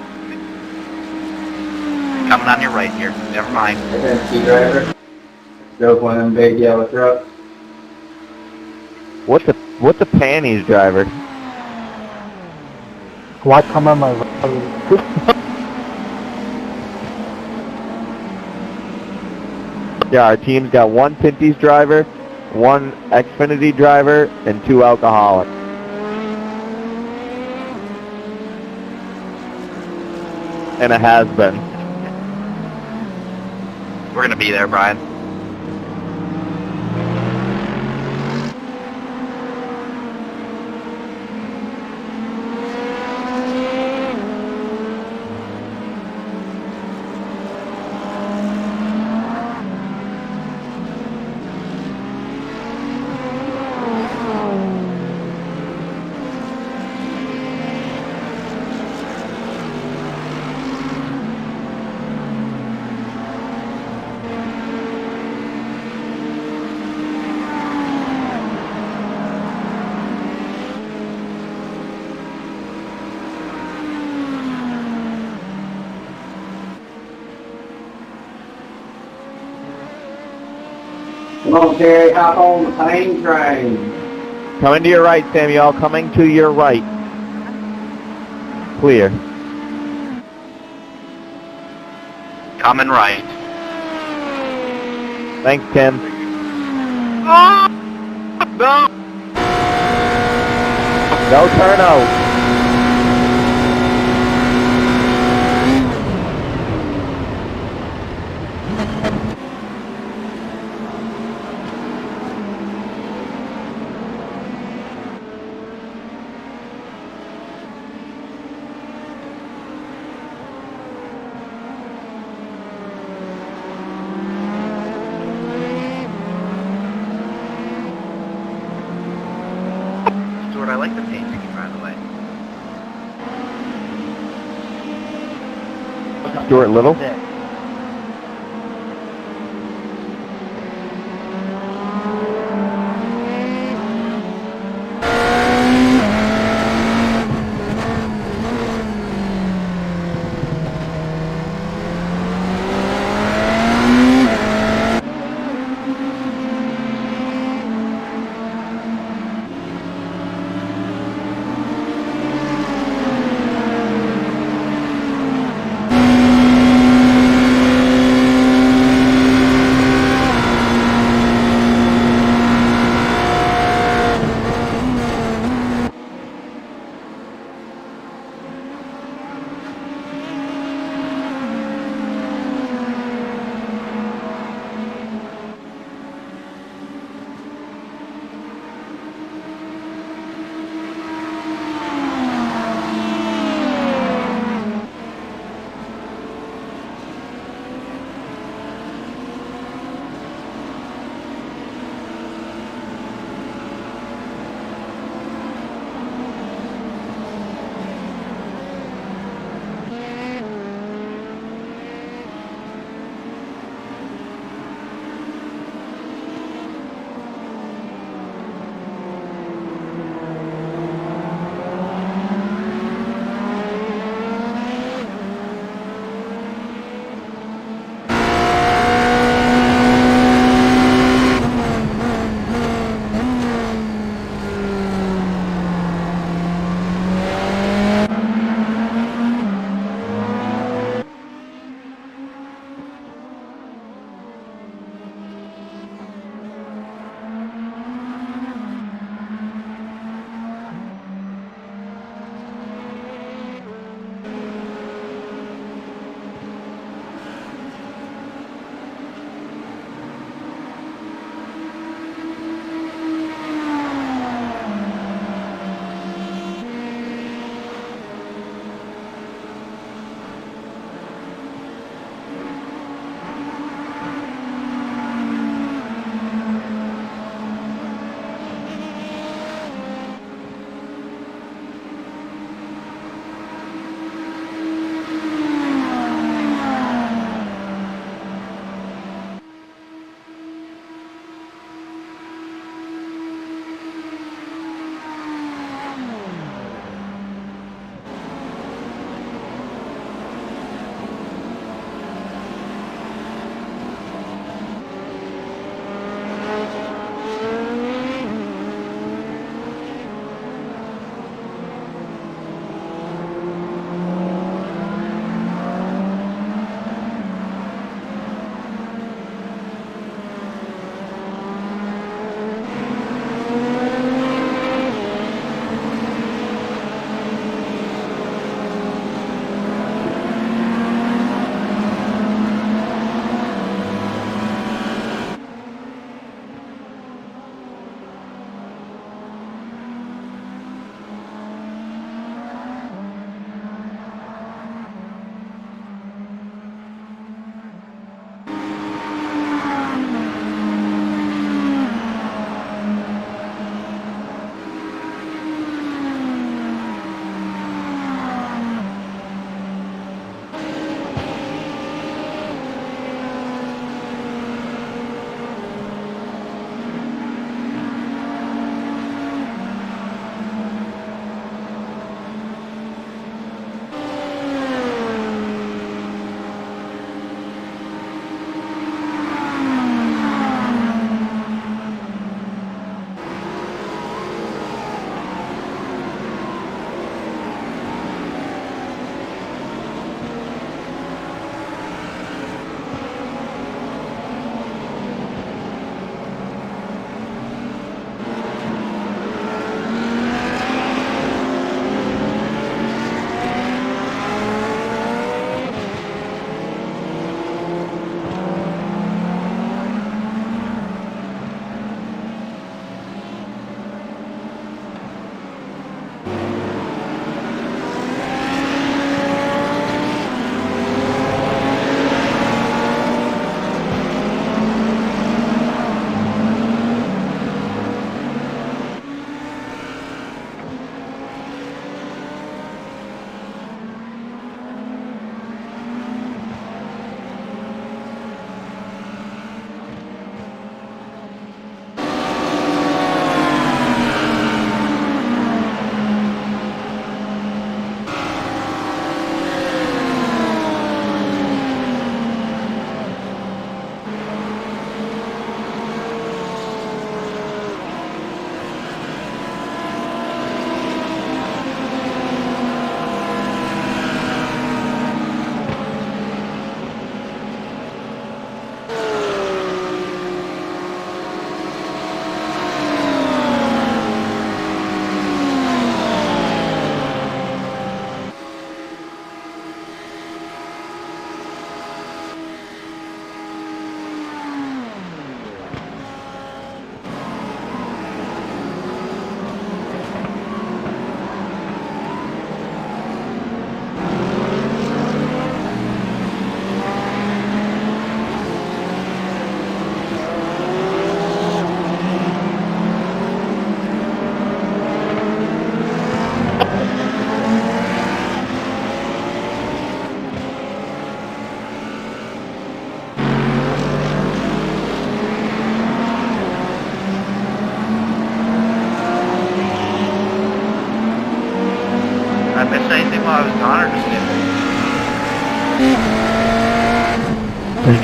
Coming on your right here. Never mind. ISMC driver. Drove one of them big yellow trucks. What's a panties driver? Why come on my road? Yeah, our team's got one Pinty's driver, one Xfinity driver, and two alcoholics. And a has-been. We're gonna be there, Brian. Come on, Terry, hop on the plane train. Coming to your right, Samuel. Coming to your right. Clear. Coming right. Thanks, Tim. Oh! No! No turnout. Stuart, I like the paint scheme, by the way. Stuart Little.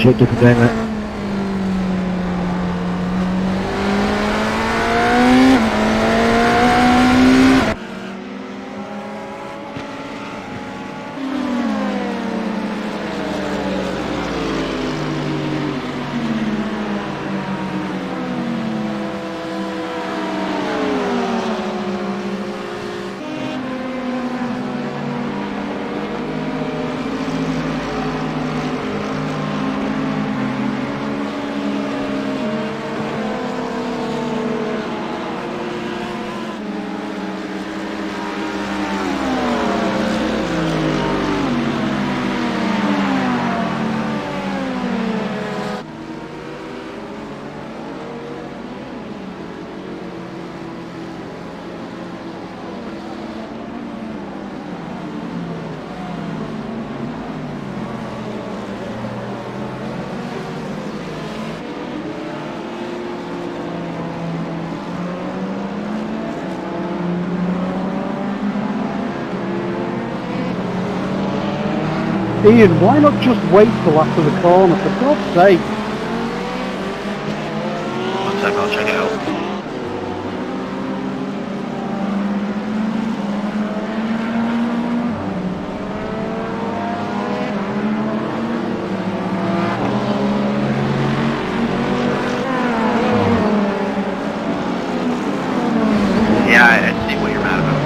appreciate you for doing that. Ian, why not just wait till after the corner, for God's sake? One sec, I'll check it out. Yeah, I see what you're mad about.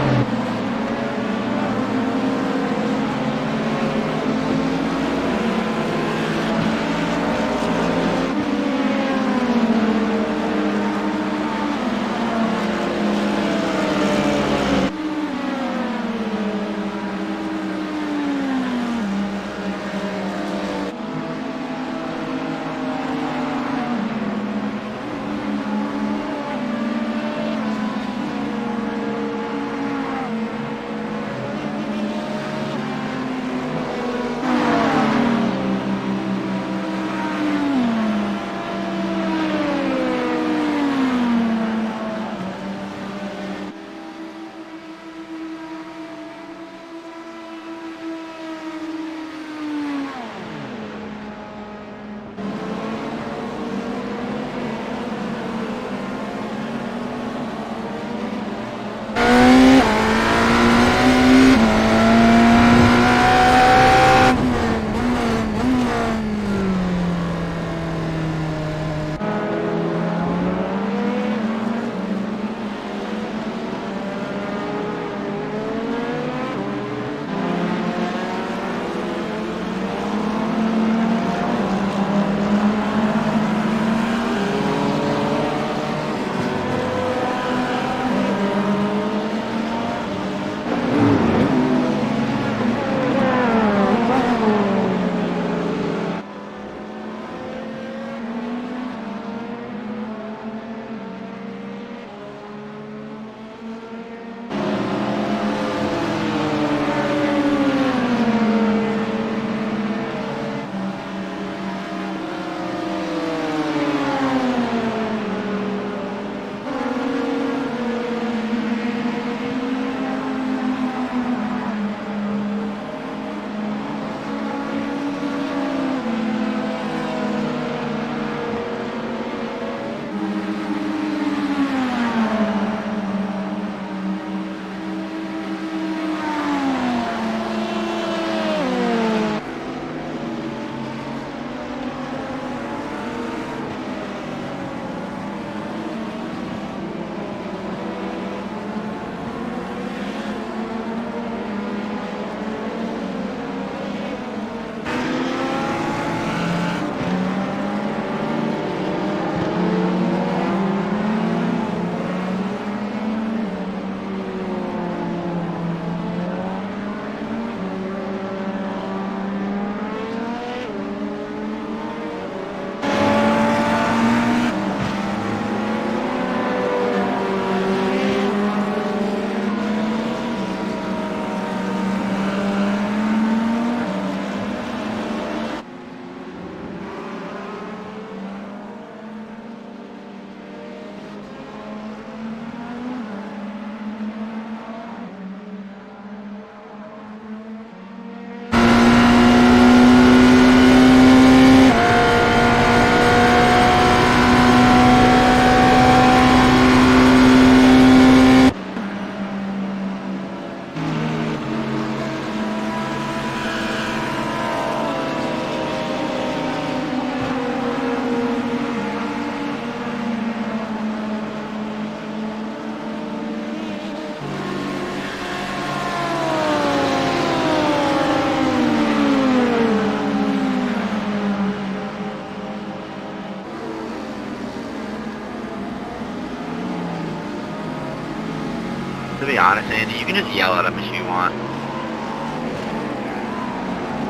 To be honest, Andy, you can just yell at him if you want.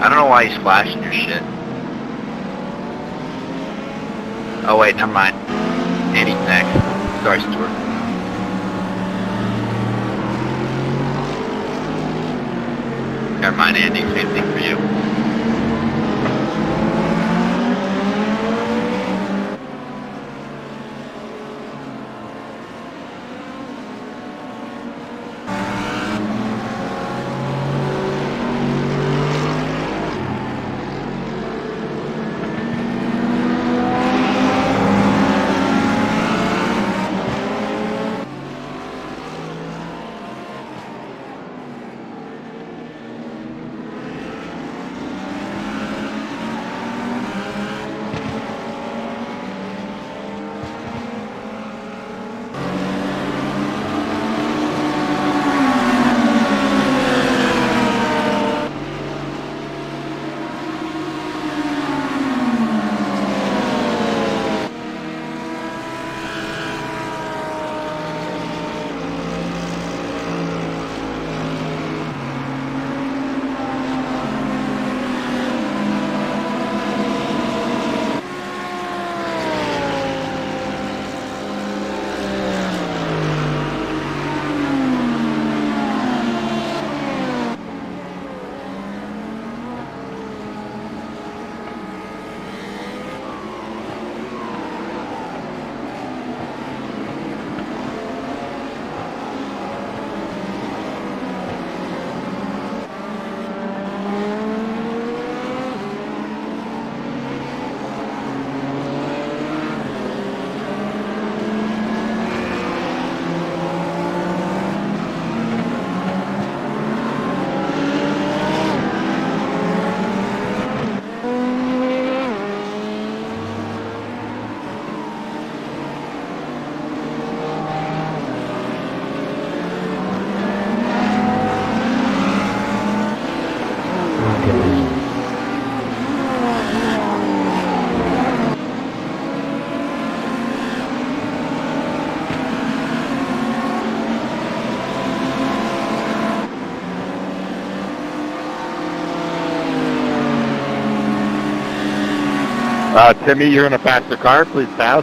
I don't know why he's flashing your shit. Oh wait, never mind. Andy's next. Sorry, Stuart. Never mind, Andy. Same thing for you. Timmy, you're in a faster car. Please pass.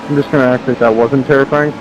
I'm just gonna act like that wasn't terrifying.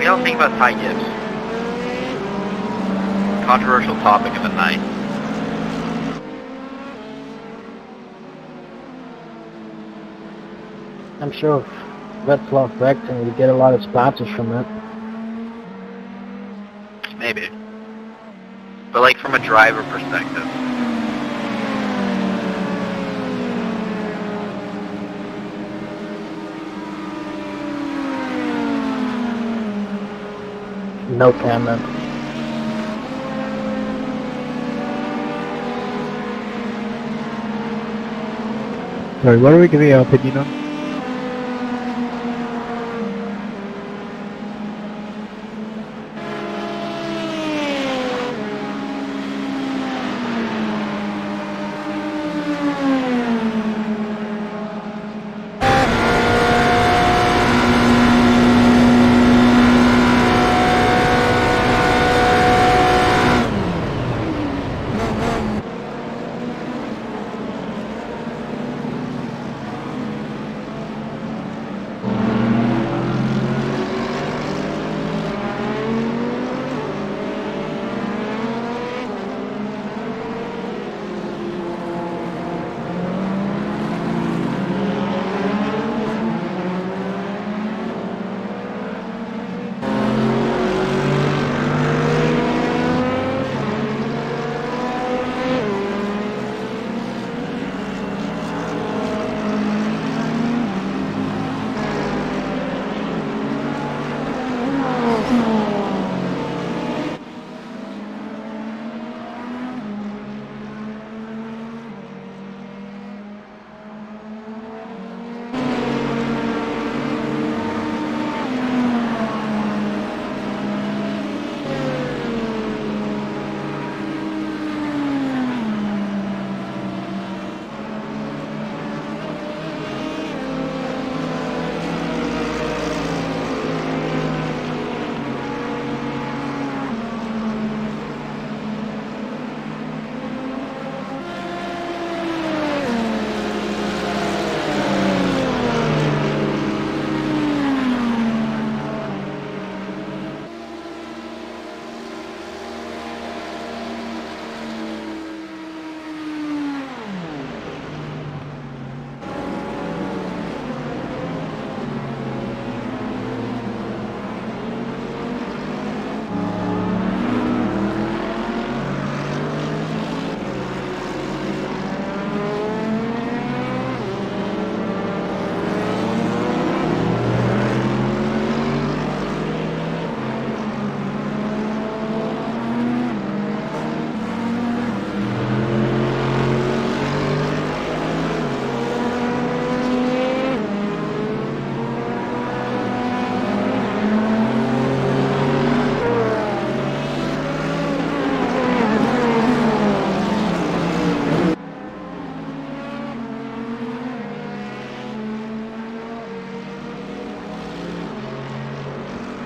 y'all think about tie dips? Controversial topic of the night. I'm sure if Red Cloth Recton would get a lot of sponsors from it. Maybe. But like from a driver perspective. No comment. Sorry, what are we giving our opinion on?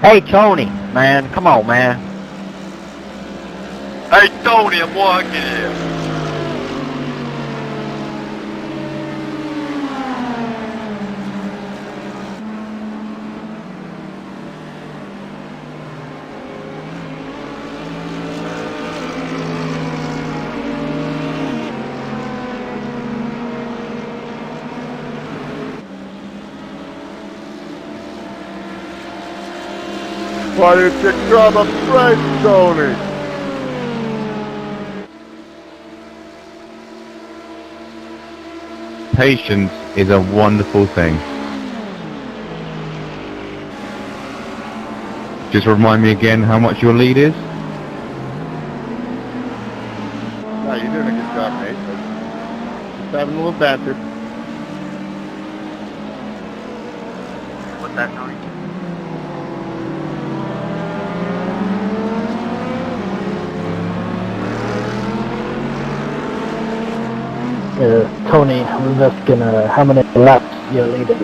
Hey, Tony, man, come on, man. Hey Tony, I'm walking here. Why didn't you grab a break, Tony? Patience is a wonderful thing. Just remind me again how much your lead is. No, you're doing a good job, mate. Just having a little banter. What's that, Tony? Tony, I was asking how many laps you're leading.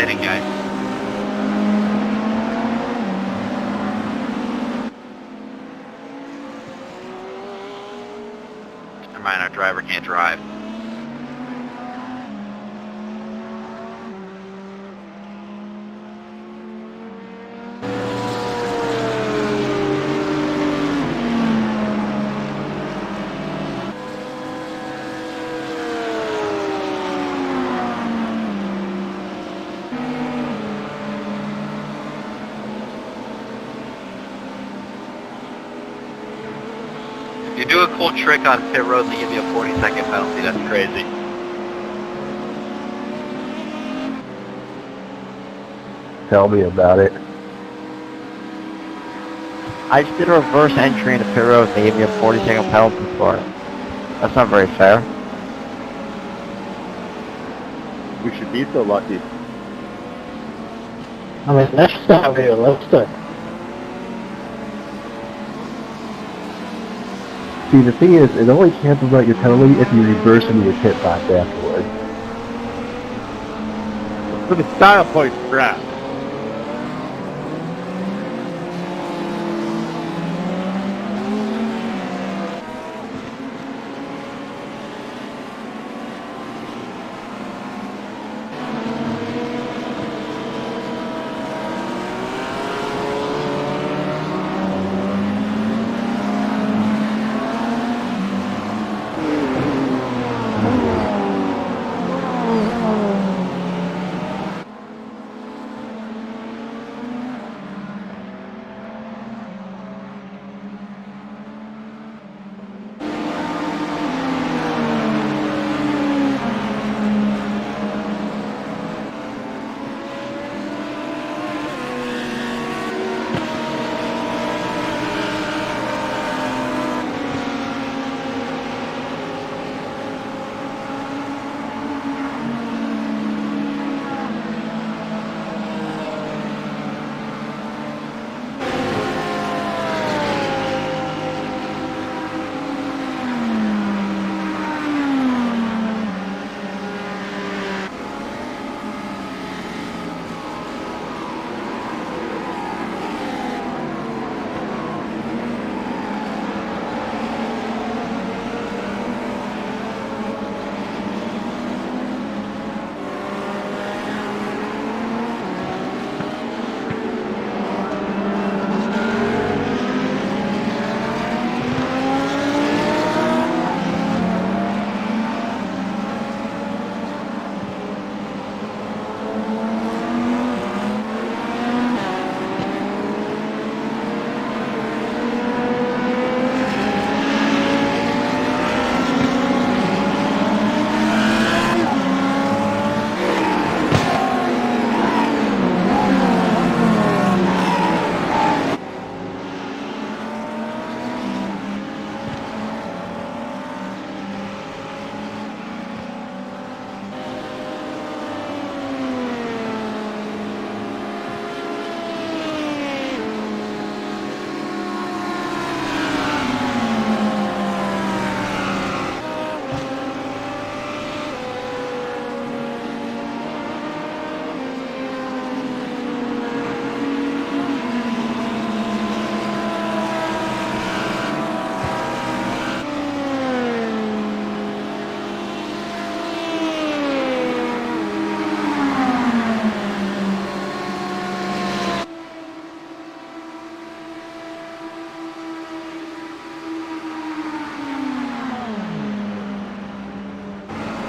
pitting, guys. Never mind, our driver can't drive. You do a cool trick on pit road and they give you a 40-second penalty. That's crazy. Tell me about it. I just did a reverse entry into pit road and they gave me a 40-second penalty for it. That's not very fair. We should be so lucky. I mean, that's not realistic. See, the thing is, it only cancels out your penalty if you reverse into your pit box afterwards. For the style points, crap.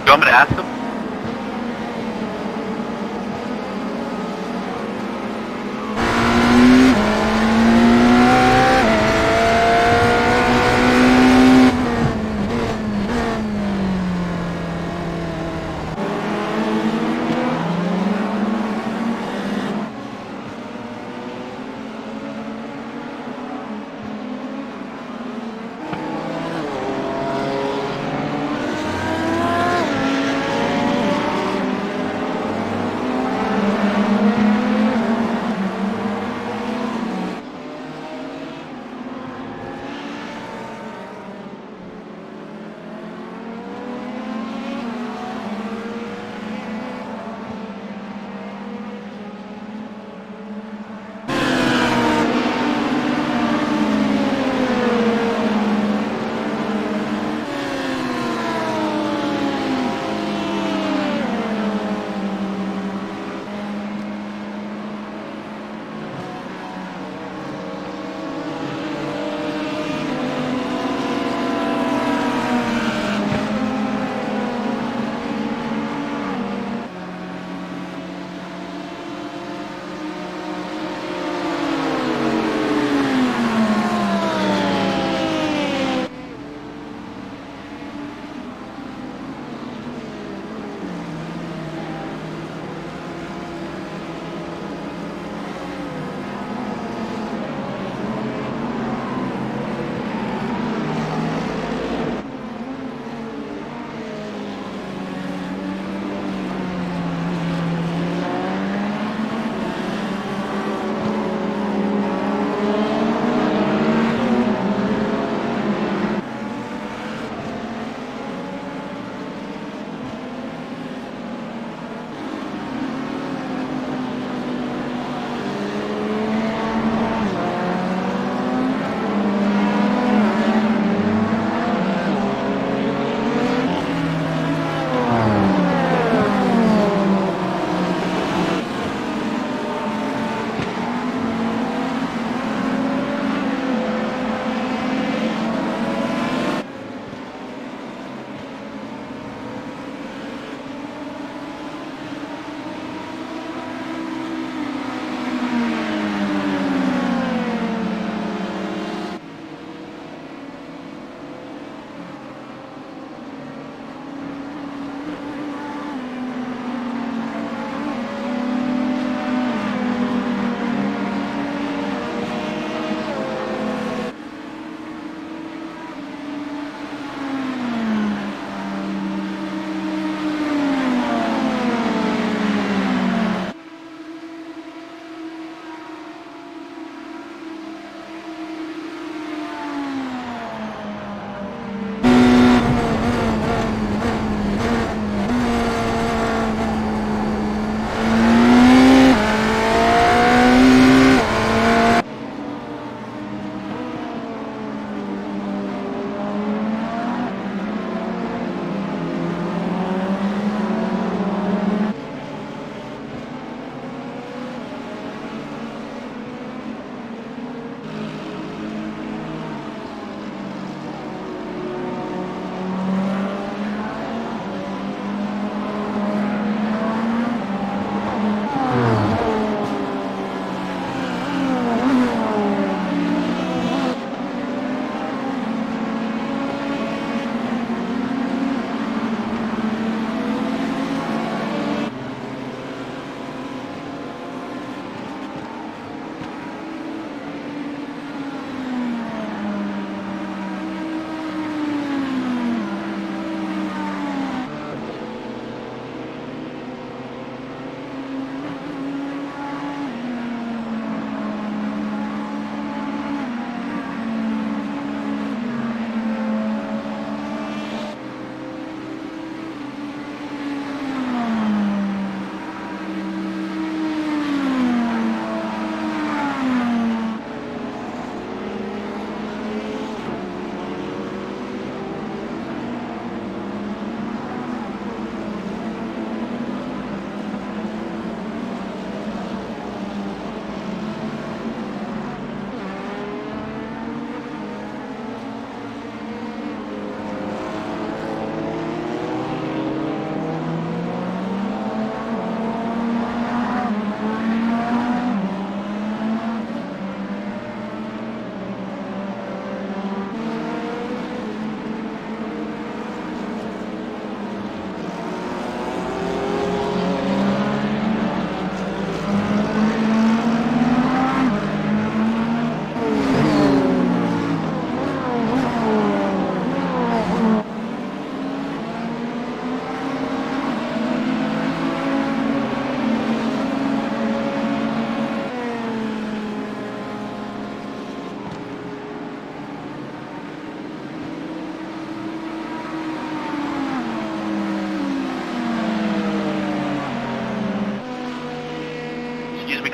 You want me to ask him?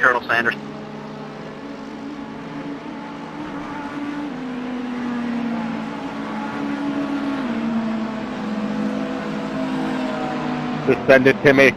Colonel Sanders. Just send it to me.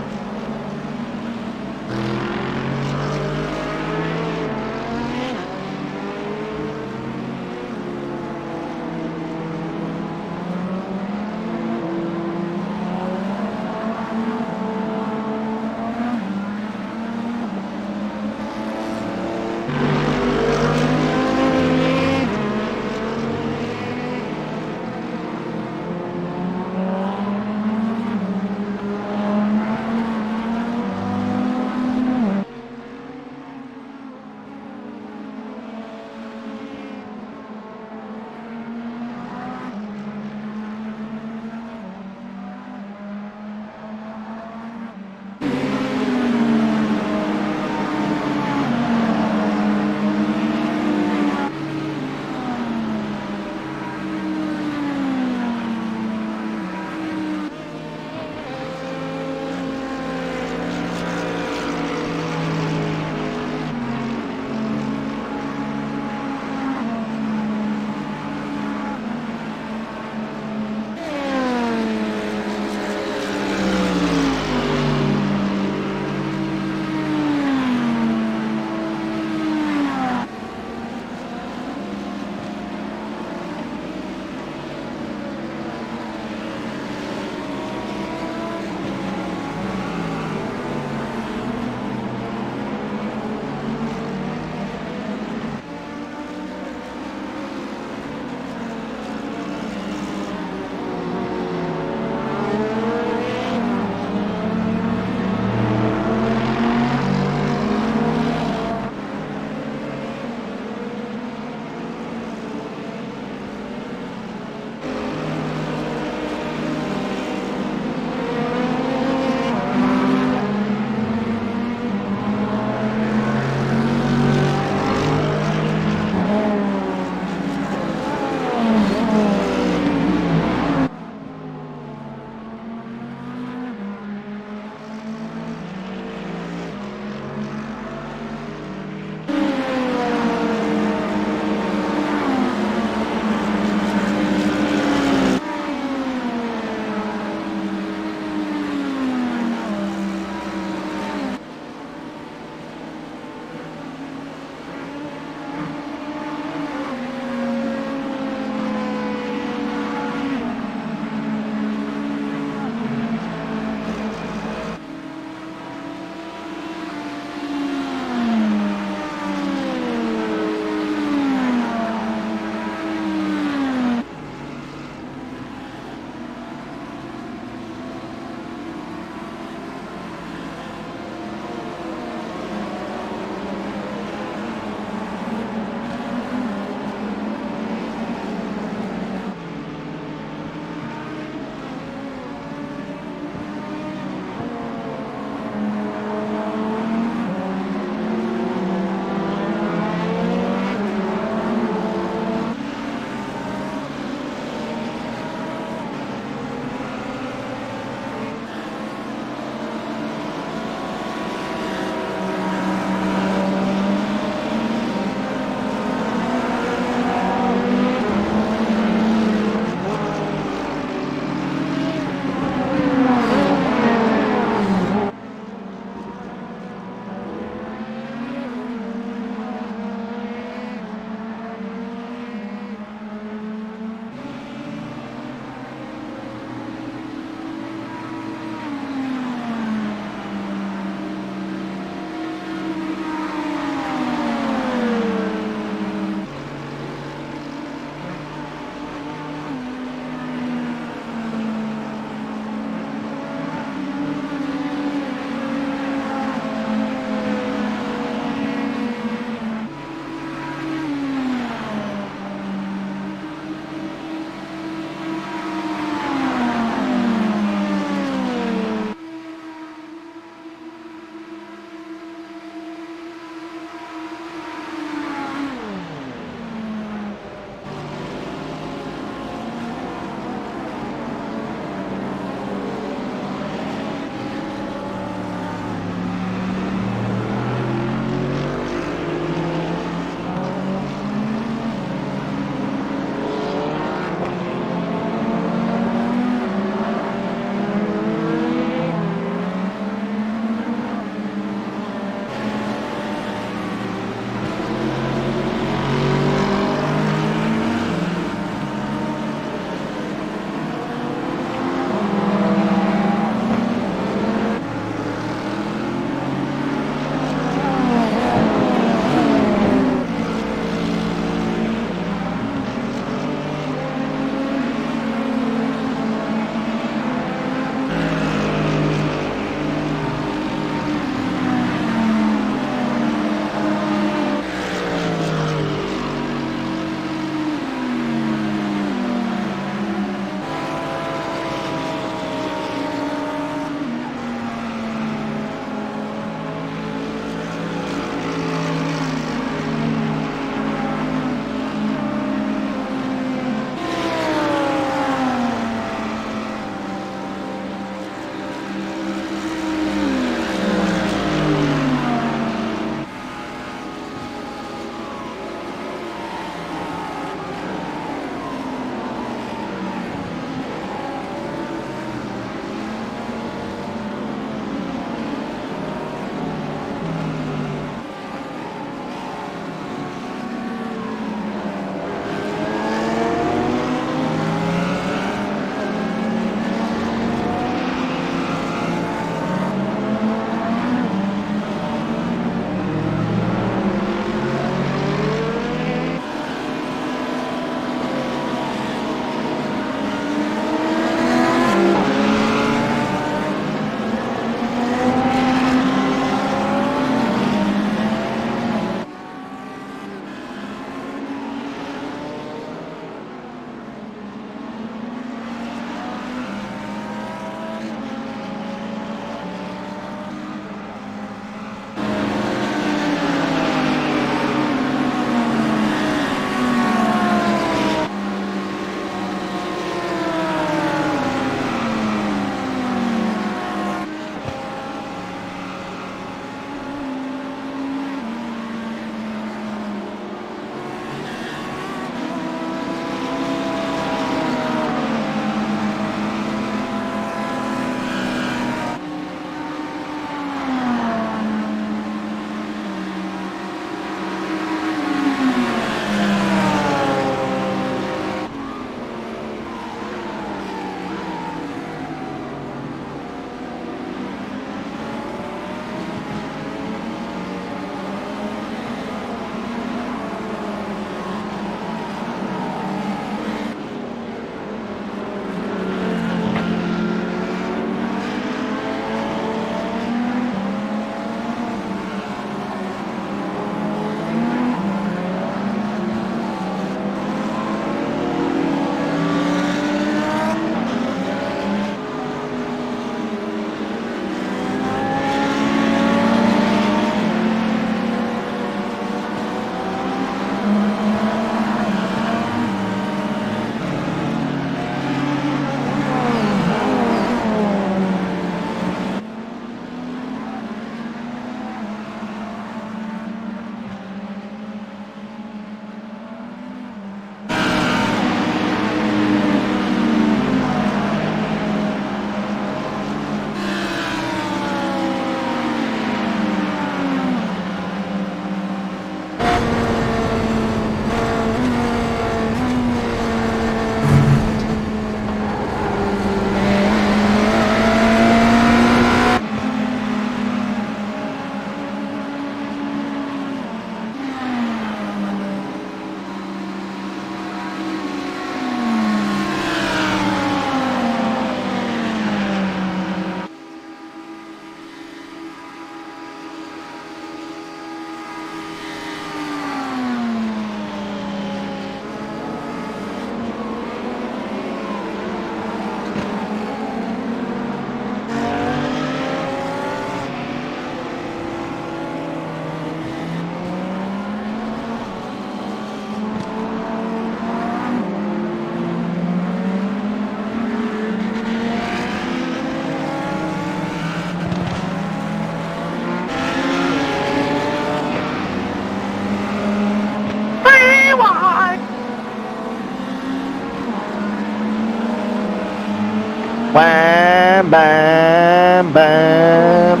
Bam, bam, bam.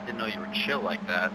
Didn't know you were chill like that.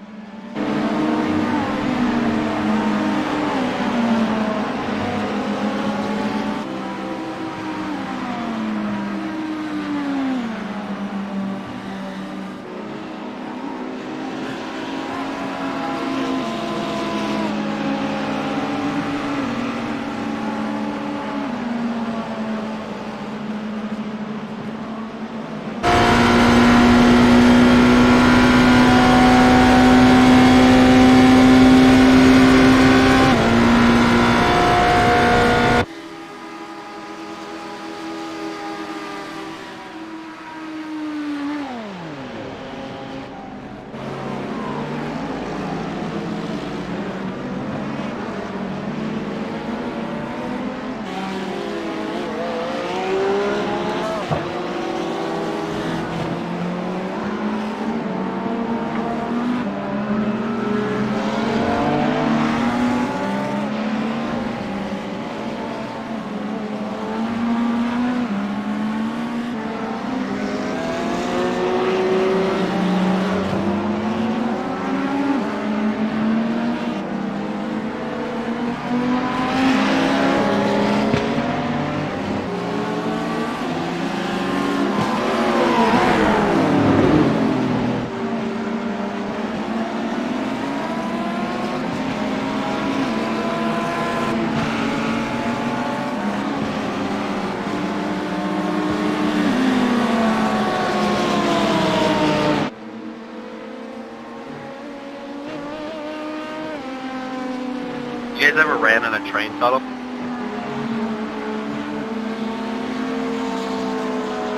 You guys ever ran in a train tunnel?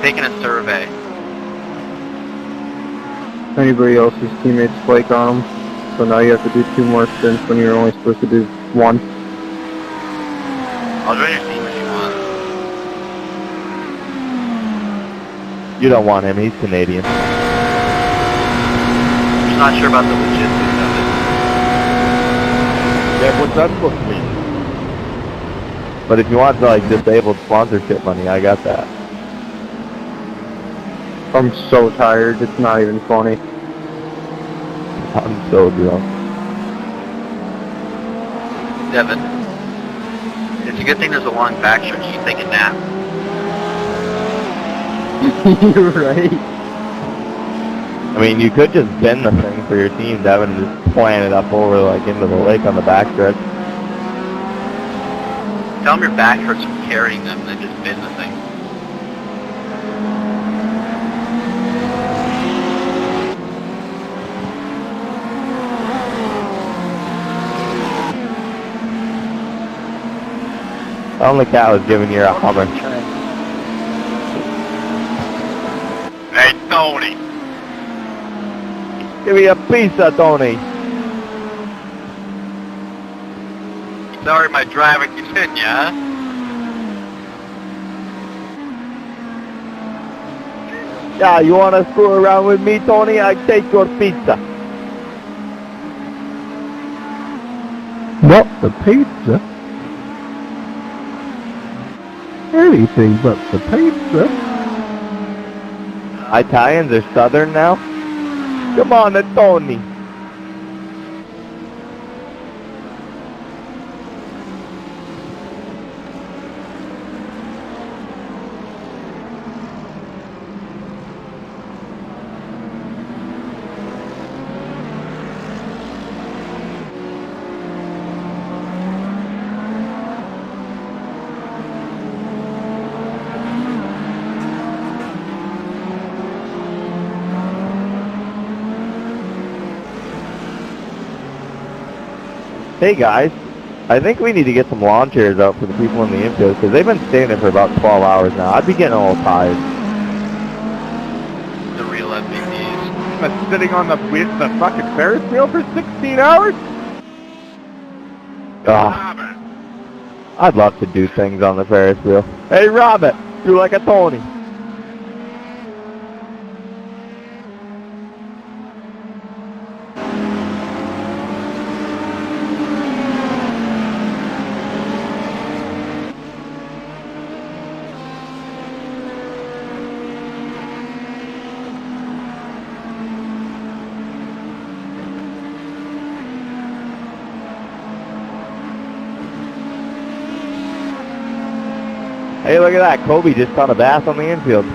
Taking a survey. Anybody else's teammates flake on them, so now you have to do 2 more stints when you're only supposed to do 1. I'll join your team if you want. You don't want him, he's Canadian. I'm just not sure about the logistics of it. Yeah, what's that supposed to mean? But if you want to, like, disabled sponsorship money, I got that. I'm so tired, it's not even funny. I'm so drunk. Devin, it's a good thing there's a long back stretch. You can take a nap. You're right. I mean, you could just bend the thing for your team, Devin, and just plant it up over, like, into the lake on the backstretch. Tell them your back hurts from carrying them, and then just bend the thing. Only cat was giving you a Hummer. Hey, Tony. Give me a pizza, Tony. Sorry, my driver gets in, yeah? Yeah, you wanna screw around with me, Tony? I take your pizza. What, the pizza? Anything but the pizza. Italians are southern now? Come on, Tony. Hey guys, I think we need to get some lawn chairs out for the people in the infield because they've been standing for about 12 hours now. I'd be getting a little tired. The real MVPs. But sitting on the fucking Ferris wheel for 16 hours? Ugh. I'd love to do things on the Ferris wheel. Hey Robert, do like a Tony. Hey, look at that. Kobe just caught a bass on the infield.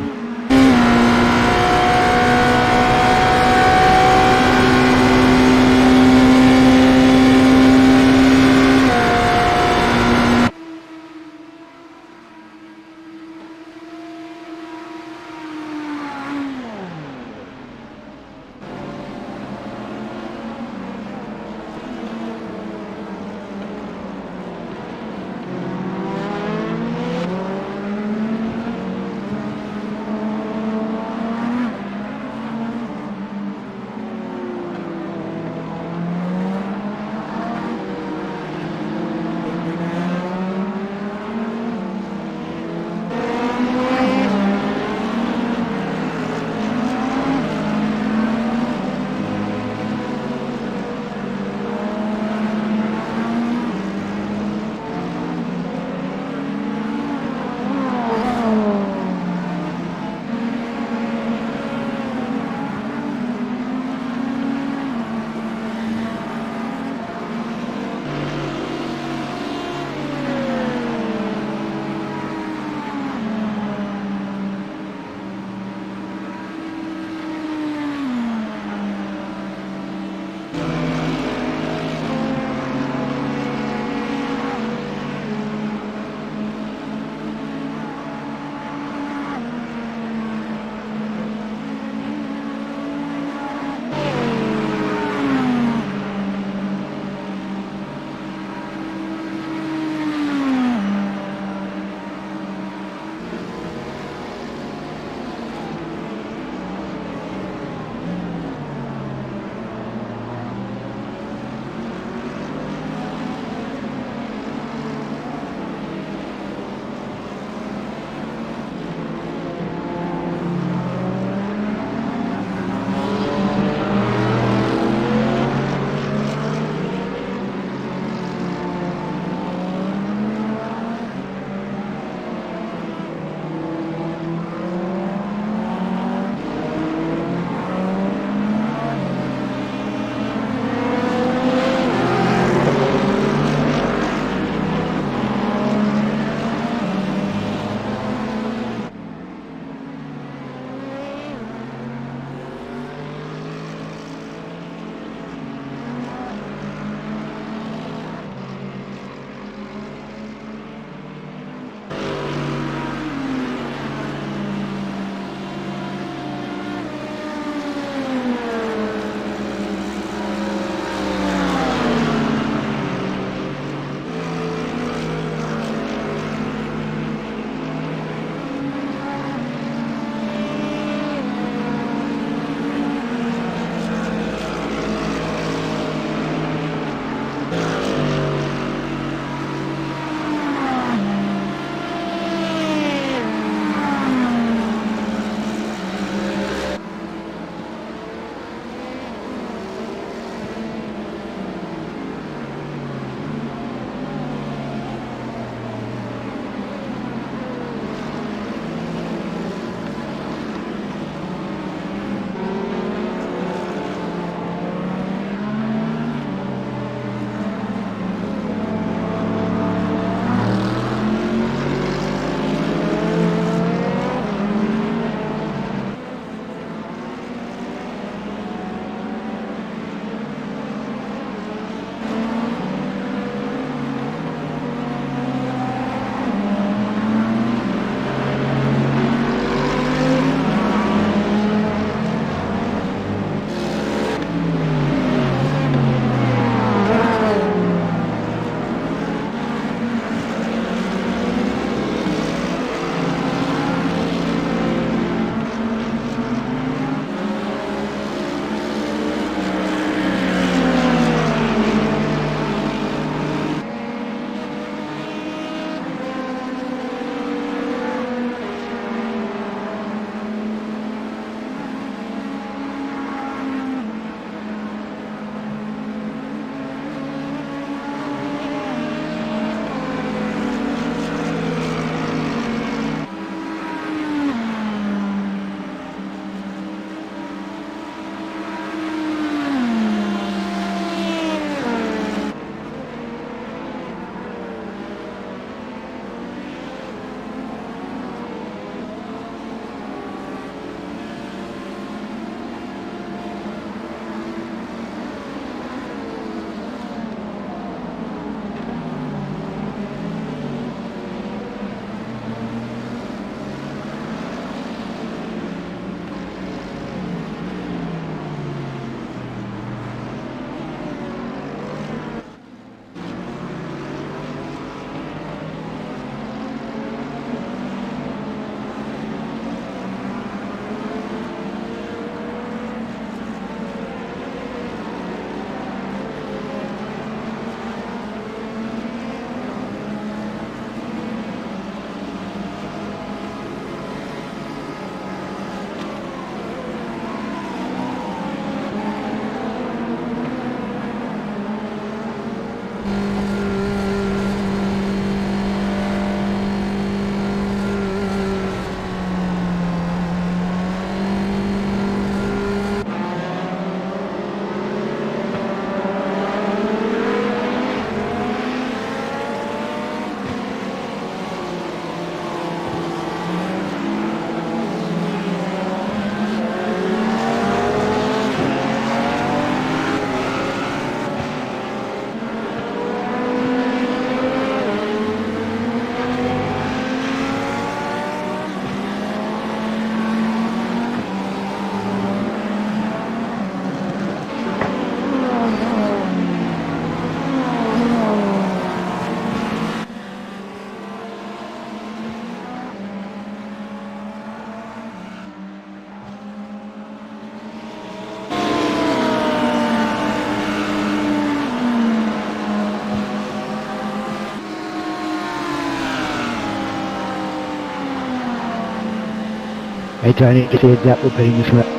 Hey Tony, just a heads up, we're beating this lap.